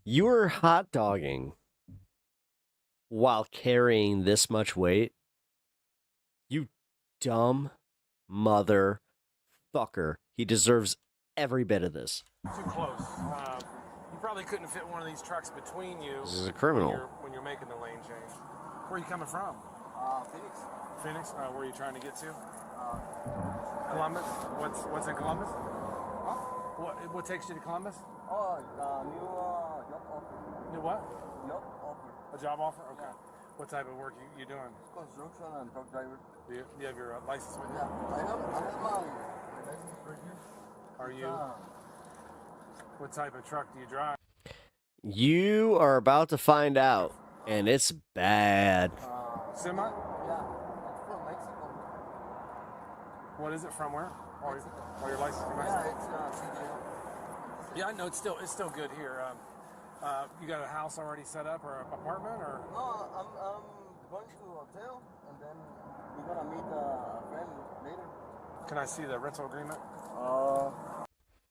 You were hot dogging while carrying this much weight. You dumb motherfucker. He deserves every bit of this. Too close. You probably couldn't fit one of these trucks between you. This is a criminal. When you're making the lane change. Where are you coming from? Phoenix. Phoenix? Where are you trying to get to? Columbus? What's in Columbus? Huh? What takes you to Columbus? Oh, new job offer. New what? Job offer. A job offer? Okay. Yeah. What type of work you doing? Construction and truck driver. Do you have your license with you? Yeah, I have my license right here. Are you? What type of truck do you drive? You are about to find out, and it's bad. Semi? Yeah, it's from Mexico. What is it from? Where? Or your license from Yeah, Mexico? it's CDL. Yeah, I know it's still good here. You got a house already set up or an apartment or? No, I'm going to a hotel and then we're gonna meet a friend later. Can I see the rental agreement?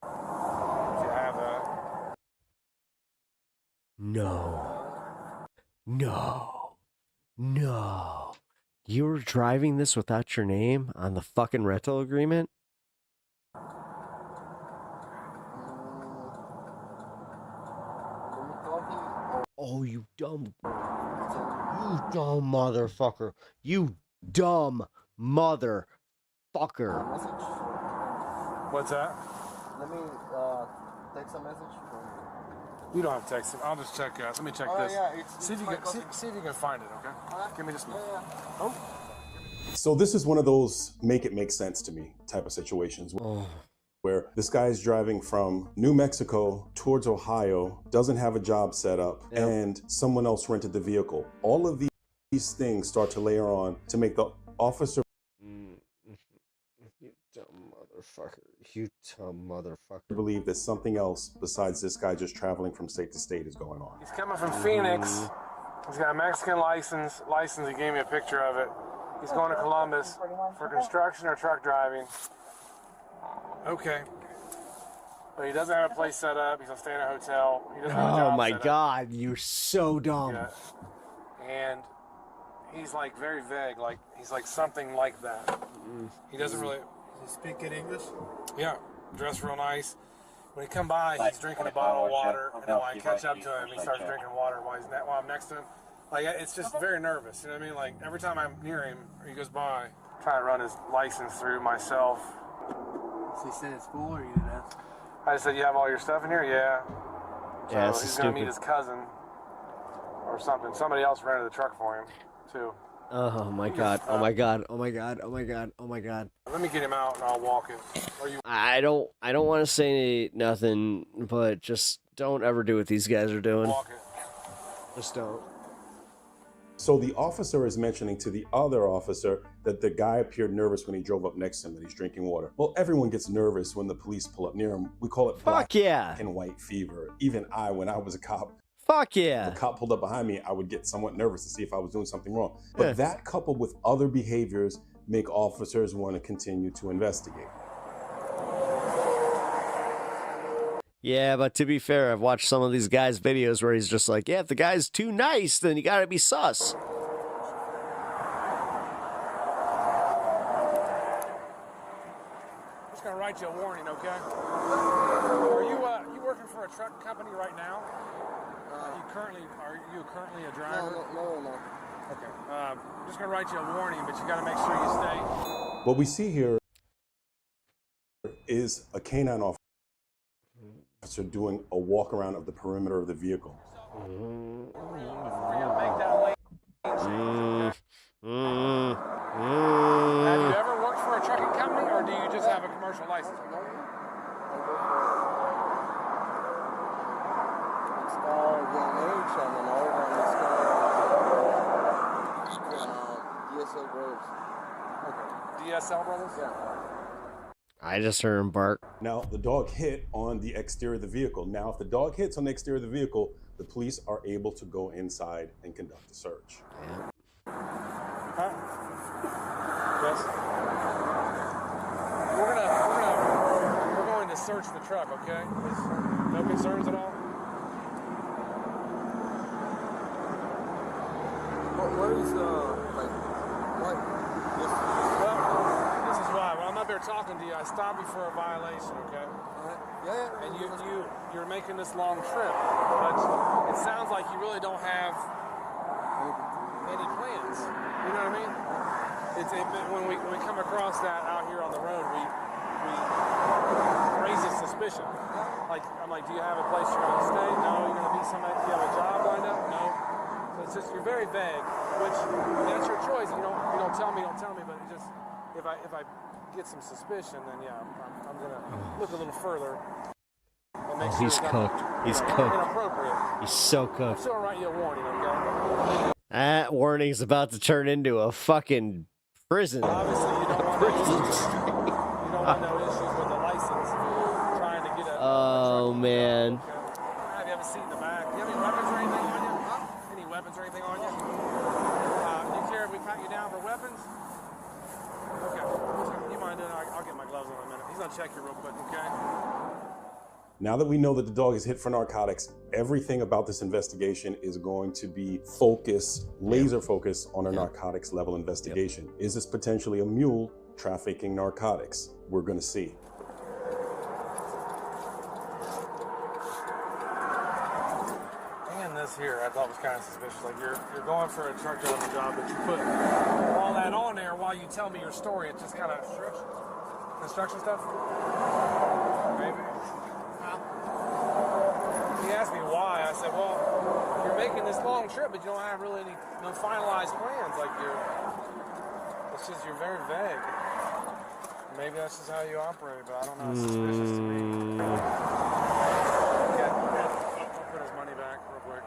If you have that. No. You were driving this without your name on the fucking rental agreement? Oh, you dumb motherfucker. You dumb motherfucker. What's that? Let me text a message from you. You don't have to text it. I'll just check. Let me check this. Yeah, see if you can find it. Okay. Give me just a minute. Oh. So this is one of those make it make sense to me type of situations where this guy is driving from New Mexico towards Ohio, doesn't have a job set up, and someone else rented the vehicle. All of these things start to layer on to make the officer. You dumb motherfucker. You dumb motherfucker. Believe that something else besides this guy just traveling from state to state is going on. He's coming from Phoenix. He's got a Mexican license. He gave me a picture of it. He's going to Columbus for construction or truck driving. Okay. But he doesn't have a place set up. He's going to stay in a hotel. He doesn't have a job Oh my set god, up. you're so dumb. Yeah. And he's like very vague. Like he's like something like that. He doesn't really. Does he speak in English? Yeah. Dressed real nice. When he come by, he's drinking a bottle of water, and then when I catch up to him, he starts drinking water while I'm next to him. Like, it's just very nervous, you know what I mean? Like, every time I'm near him, or he goes by, I try to run his license through myself. So he said it's full, or you didn't ask? I just said, you have all your stuff in here? Yeah. Yeah, so he's going to meet his cousin, or something. Somebody else rented the truck for him, too. Oh my god, oh my god, oh my god, oh my god, oh my god. Let me get him out, and I'll walk him. I don't want to say nothing, but just don't ever do what these guys are doing. Walk it. Just don't. So the officer is mentioning to the other officer that the guy appeared nervous when he drove up next to him, that he's drinking water. Well, everyone gets nervous when the police pull up near him. We call it black and white fever. Even I, when I was a cop. Fuck yeah. If a cop pulled up behind me, I would get somewhat nervous to see if I was doing something wrong. But that coupled with other behaviors make officers want to continue to investigate. Yeah, but to be fair, I've watched some of these guys' videos where he's just like, yeah, if the guy's too nice, then you gotta be sus. I'm just gonna write you a warning, okay? Are you working for a truck company right now? Are you currently a driver? No. Okay. I'm just gonna write you a warning, but you gotta make sure you stay. What we see here is a canine officer doing a walk around of the perimeter of the vehicle. Make that lane change. Have you ever worked for a trucking company, or do you just have a commercial license? It's called Young Age, and another one is called DSL Brothers. Okay. DSL Brothers? Yeah. I just heard him bark. Now, the dog hit on the exterior of the vehicle. Now, if the dog hits on the exterior of the vehicle, the police are able to go inside and conduct a search. Yeah. Huh? Yes. We're going to search the truck, okay? No concerns at all? What is This is why. When I'm up here talking to you, I stop you for a violation, okay? Yeah. And you're making this long trip, but it sounds like you really don't have any plans. You know what I mean? When we come across that out here on the road, we raise a suspicion. Like I'm like, do you have a place you're going to stay? No. You're going to be somebody? Do you have a job lined up? No. So it's just you're very vague, which that's your choice. You don't tell me. But it just if I get some suspicion, then yeah, I'm going to look a little further. And make sure He's cooked. He's cooked. Inappropriate. He's so I'm cooked. still write you a warning, okay? That warning's about to turn into a fucking prison. Obviously, you don't want no issues. You don't want no issues with the license. Trying to get a. Oh man. Have you ever seen the back? Do you have any weapons or anything on you? Huh? Any weapons or anything on you? Do you care if we pat you down for weapons? Okay. You mind doing it? I'll get my gloves on in a minute. He's gonna check you real quick, okay? Now that we know that the dog is hit for narcotics, everything about this investigation is going to be laser focused on a narcotics level investigation. Is this potentially a mule trafficking narcotics? We're going to see. And this here, I thought was kind of suspicious. Like you're going for a truck driver job, but you put all that on there while you tell me your story. It's just kind of construction stuff. Maybe. He asked me why. I said, well, you're making this long trip, but you don't have really no finalized plans. Like you're very vague. Maybe that's just how you operate, but I don't know. It's suspicious to me. Okay. I'll put his money back real quick.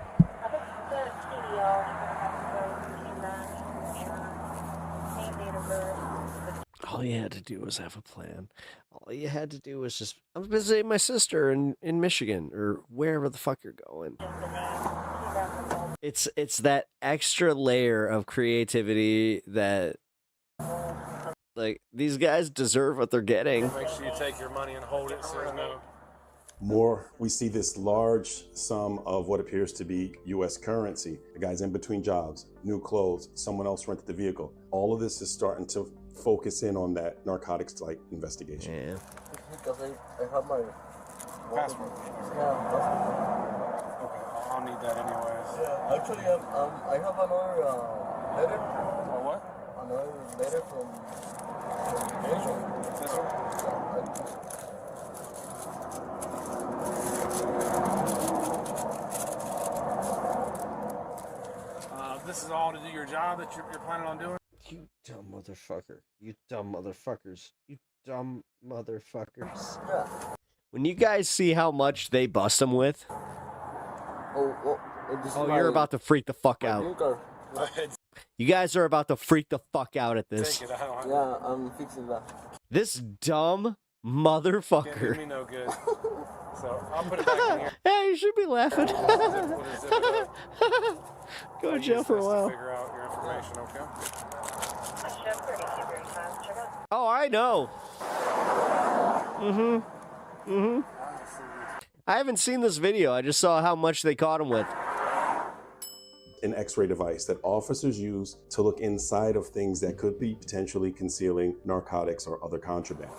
All you had to do was have a plan. All you had to do was just, I'm visiting my sister in Michigan or wherever the fuck you're going. It's that extra layer of creativity that, like, these guys deserve what they're getting. Make sure you take your money and hold it so you know. More, we see this large sum of what appears to be U.S. currency. The guy's in between jobs, new clothes, someone else rented the vehicle. All of this is starting to focus in on that narcotics-like investigation. Yeah. Because I have my Password. Yeah. Okay, I'll need that anyways. Yeah. Actually, I have another letter. Or what? Another letter from Asia. This one? This is all to do your job that you're planning on doing? You dumb motherfucker. You dumb motherfuckers. You dumb motherfuckers. Yeah. When you guys see how much they bust them with, you're about to freak the fuck out. You guys are about to freak the fuck out at this. Take it, yeah, I'm fixing that. This dumb motherfucker. Can't do me no good. So I'll put it back in here. Hey, you should be laughing. Go to I'll jail use for a this to while. figure out your information, okay? Oh, I know. I haven't seen this video. I just saw how much they caught him with. An X-ray device that officers use to look inside of things that could be potentially concealing narcotics or other contraband.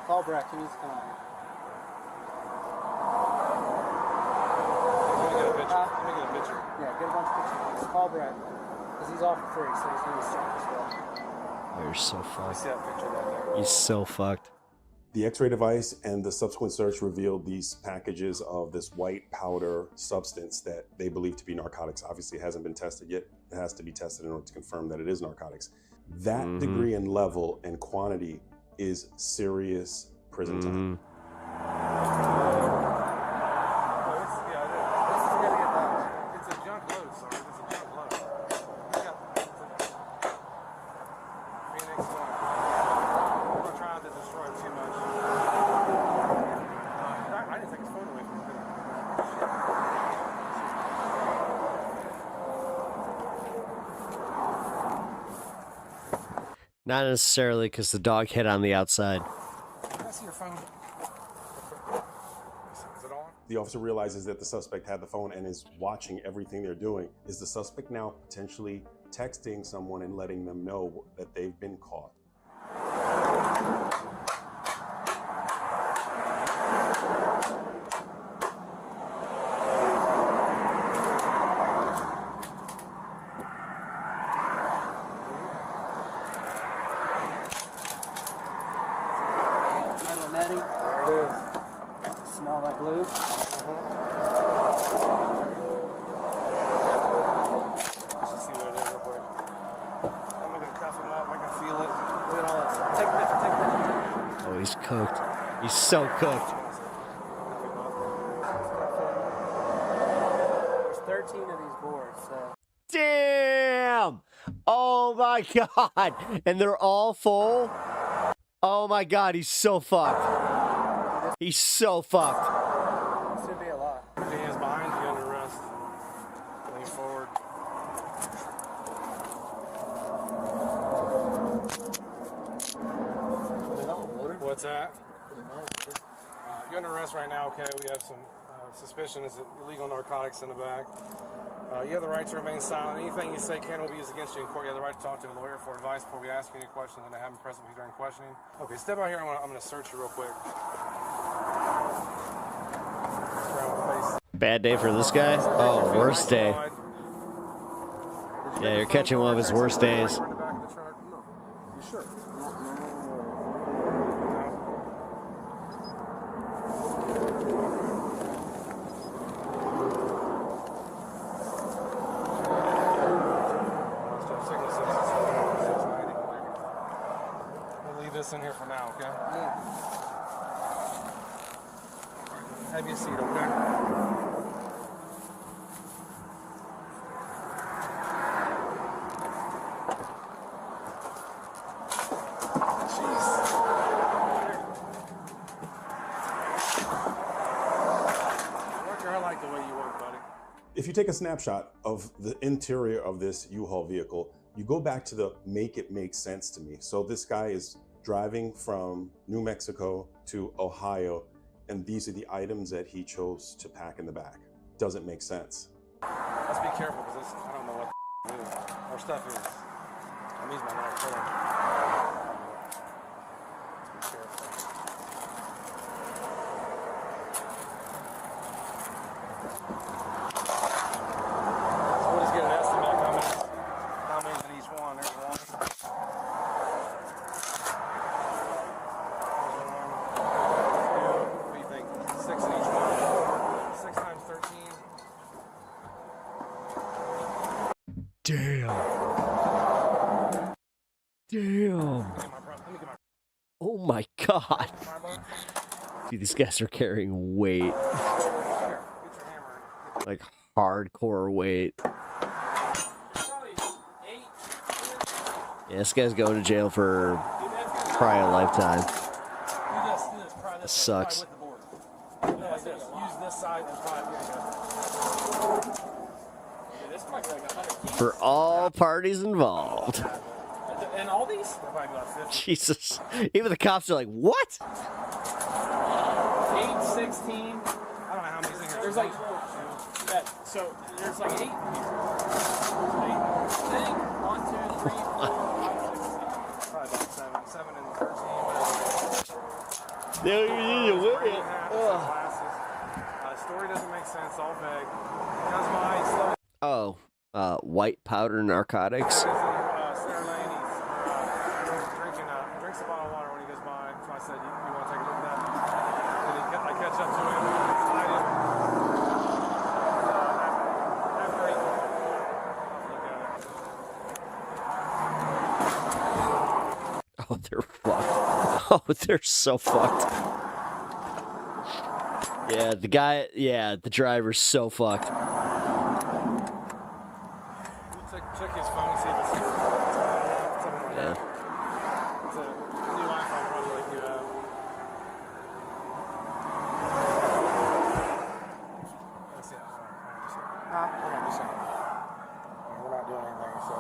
Call Brett, he needs to come out here. Let me get a picture. Let me get a picture. Yeah, get a bunch of pictures. Call Brett, because he's off for free, so he's going to start as well. Oh, you're so fucked. See that picture right there? He's so fucked. The X-ray device and the subsequent search revealed these packages of this white powder substance that they believe to be narcotics. Obviously, it hasn't been tested yet. It has to be tested in order to confirm that it is narcotics. That degree and level and quantity is serious prison time. It's a junk load, sorry. It's a junk load. Phoenix, I'm not trying to destroy it too much. I didn't take his phone away from him. Not necessarily because the dog hit on the outside. Can I see your phone? Is it on? The officer realizes that the suspect had the phone and is watching everything they're doing. Is the suspect now potentially texting someone and letting them know that they've been caught? Netting. There it is. Smell that glue? Let's just see what it is real quick. I'm gonna cuff him up. I can feel it. Look at all that. Take that. Oh, he's cooked. He's so cooked. There's 13 of these boards, so. Damn! Oh my god! And they're all full? Oh my god, he's so fucked. He's so fucked. This should be a lot. Put your hands behind you under arrest. Lean forward. What's that? You're under arrest right now, okay? We have some suspicion is illegal narcotics in the bag. You have the right to remain silent. Anything you say can will be used against you in court. You have the right to talk to a lawyer for advice before we ask you any questions and to have him present with you during questioning. Okay, step out here. I'm going to search you real quick. Bad day for this guy? Oh, worst day. Yeah, you're catching one of his worst days. You sure? We'll leave this in here for now, okay? Yeah. Have your seat, okay? If you take a snapshot of the interior of this U-Haul vehicle, you go back to the make it make sense to me. So this guy is driving from New Mexico to Ohio, and these are the items that he chose to pack in the back. Doesn't make sense. Let's be careful because I don't know what the is. Our stuff is. I'm using my knife. Hold on. Let's be careful. Damn. Damn. Oh my god. Dude, these guys are carrying weight. Like hardcore weight. Yeah, this guy's going to jail for probably a lifetime. This sucks. For all parties involved. And all these? Jesus. Even the cops are like, what? 8, 16. I don't know how many's in here. There's like, so there's like 8 here. 8. I think 1, 2, 3, 4, 5, 6, 7. Probably about 7. 7 and 13, whatever. They don't even need to whip it. Story doesn't make sense, all vague. Because my Oh, white powder narcotics. drinks a bottle of water when he goes by. So I said, you want to take a look at that? And I catch up to him. Oh, they're fucked. Oh, they're so fucked. Yeah, the driver's so fucked. Check his phone, see if it's something like that. It's a new iPhone, probably like you have. Let's see. Hold on, just a second. We're not doing anything, so.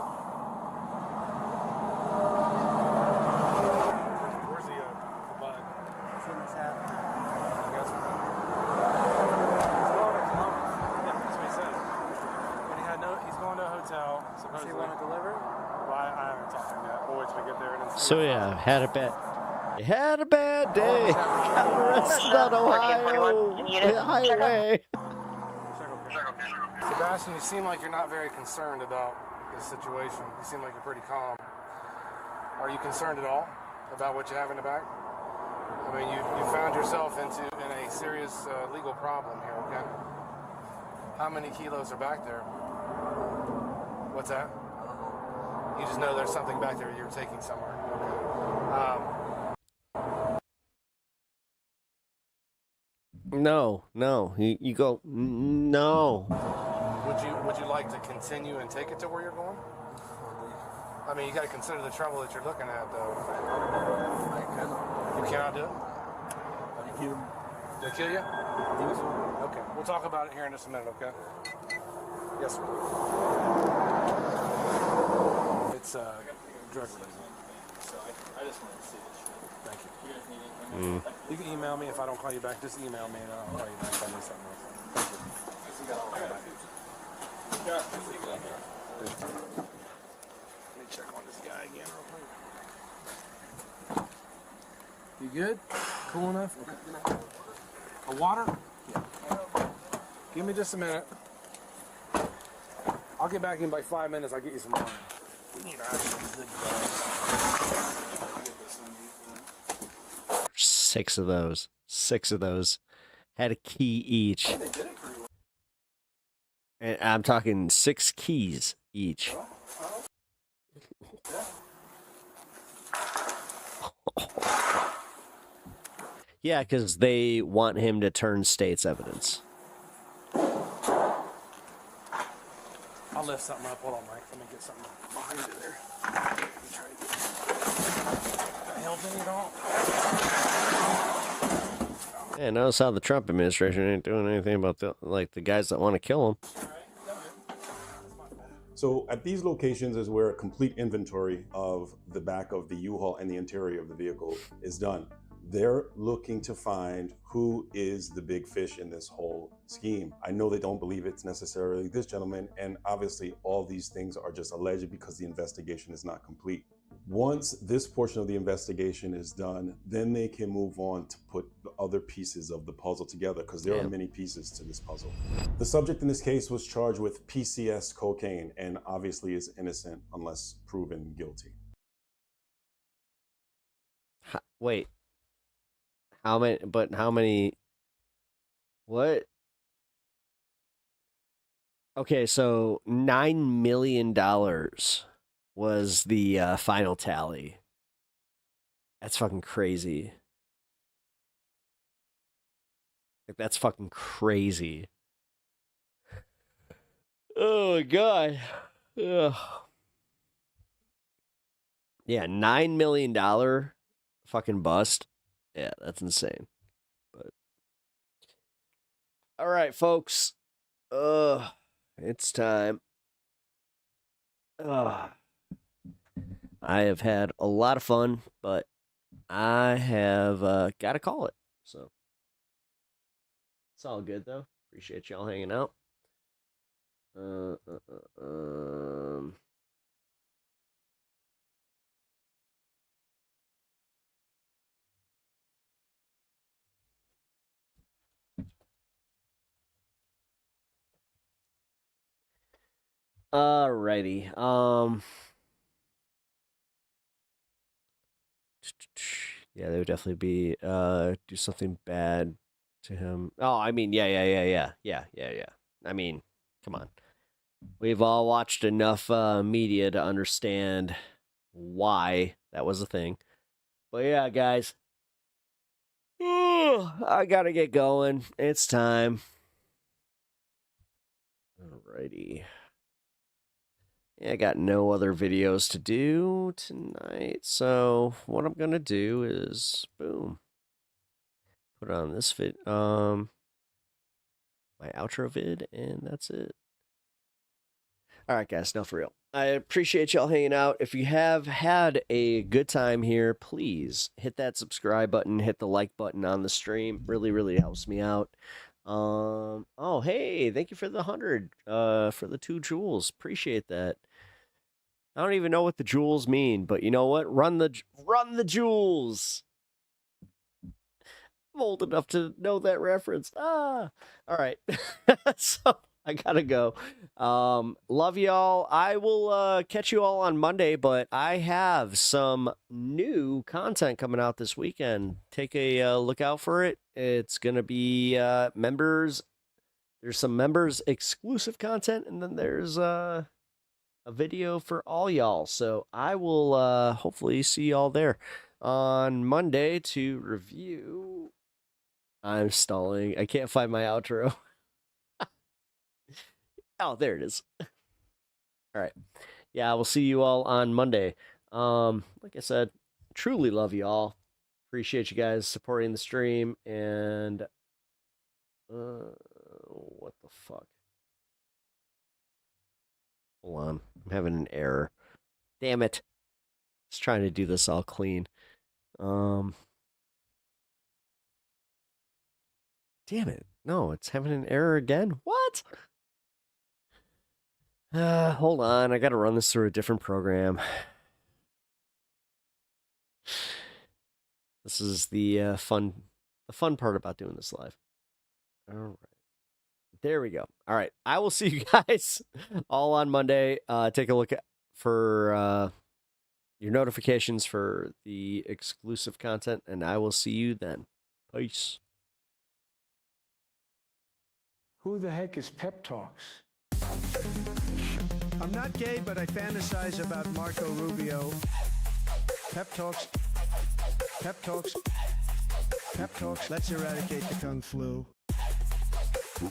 Where's the bud? It's in his hat. Hotel, supposedly. Want to deliver? Well, I haven't talked to him yet. We'll wait till we get there. And then So yeah, had a bad day. Got arrested on Ohio highway. Sebastian, you seem like you're not very concerned about this situation. You seem like you're pretty calm. Are you concerned at all about what you have in the back? I mean, you found yourself in a serious legal problem here, okay? How many kilos are back there? What's that? You just know there's something back there you're taking somewhere. Okay. No. You go, no. Would you like to continue and take it to where you're going? I mean, you got to consider the trouble that you're looking at, though. You cannot do it? They kill you? Okay. We'll talk about it here in just a minute, okay? Yes, sir. It's drug related. So I just wanted to see this shit. Thank you. You guys need anything? You can email me if I don't call you back. Just email me and I'll call you back if I need something else. Thank you. Let me check on this guy again real quick. You good? Cool enough? Okay. A water? Yeah. Give me just a minute. I'll get back in by 5 minutes. I'll get you some water. We need actually good guys. 6 of those. 6 of those. Had a key each. And I'm talking 6 keys each. Yeah, because they want him to turn state's evidence. I'll lift something up. Hold on, Mike. Let me get something behind you there. Let me try to get help any at all. Yeah, notice how the Trump administration ain't doing anything about the guys that want to kill him. So at these locations is where a complete inventory of the back of the U-Haul and the interior of the vehicle is done. They're looking to find who is the big fish in this whole scheme. I know they don't believe it's necessarily this gentleman, and obviously all these things are just alleged because the investigation is not complete. Once this portion of the investigation is done, then they can move on to put the other pieces of the puzzle together, because there are many pieces to this puzzle. The subject in this case was charged with PCS cocaine and obviously is innocent unless proven guilty. Wait. How many? What? Okay, so $9 million was the final tally. That's fucking crazy. Like, that's fucking crazy. Oh my god. Ugh. Yeah, $9 million fucking bust. Yeah, that's insane. But all right, folks. It's time. I have had a lot of fun, but I have got to call it. So it's all good though. Appreciate y'all hanging out. Alrighty. Yeah, they would definitely be do something bad to him. Oh, I mean, yeah. I mean, come on. We've all watched enough media to understand why that was a thing. But yeah, guys. I gotta get going. It's time. Alrighty. Yeah, I got no other videos to do tonight, so what I'm gonna do is boom. Put on this vid, my outro vid, and that's it. All right, guys, no, for real. I appreciate y'all hanging out. If you have had a good time here, please hit that subscribe button, hit the like button on the stream. Really, really helps me out. Oh, hey, thank you for the 100, for the 2 jewels. Appreciate that. I don't even know what the jewels mean, but you know what? Run the jewels. I'm old enough to know that reference. All right. So I gotta go. Love y'all. I will catch you all on Monday, but I have some new content coming out this weekend. Take a look out for it. It's gonna be members. There's some members exclusive content, and then there's a video for all y'all. So I will hopefully see y'all there on Monday to review. I'm stalling. I can't find my outro. Oh, there it is. All right. Yeah, I will see you all on Monday. Like I said, truly love you all. Appreciate you guys supporting the stream. And what the fuck? Hold on. I'm having an error. Damn it. Just trying to do this all clean. Damn it. No, it's having an error again. What? Hold on. I got to run this through a different program. This is the fun part about doing this live. All right. There we go. All right. I will see you guys all on Monday. Take a look for your notifications for the exclusive content, and I will see you then. Peace. Who the heck is Pep Talks? I'm not gay, but I fantasize about Marco Rubio. Pep Talks. Pep Talks. Pep Talks. Let's eradicate the Kung Flu.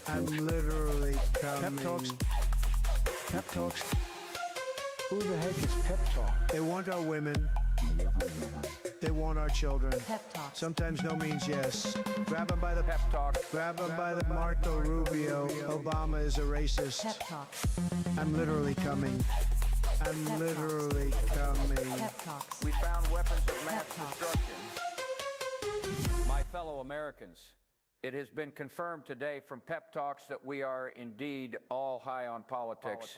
I'm literally coming. Pep Talks. Pep Talks. Who the heck is Pep Talk? They want our women. They want our children. Pep Talk. Sometimes no means yes. Grab them by the pep talk. Grab them by the Marco Rubio. Obama is a racist. Pep Talk. I'm literally coming. I'm Pep literally coming. Pep Talks. We found weapons of mass destruction. My fellow Americans, it has been confirmed today from Pep Talks that we are indeed all high on politics.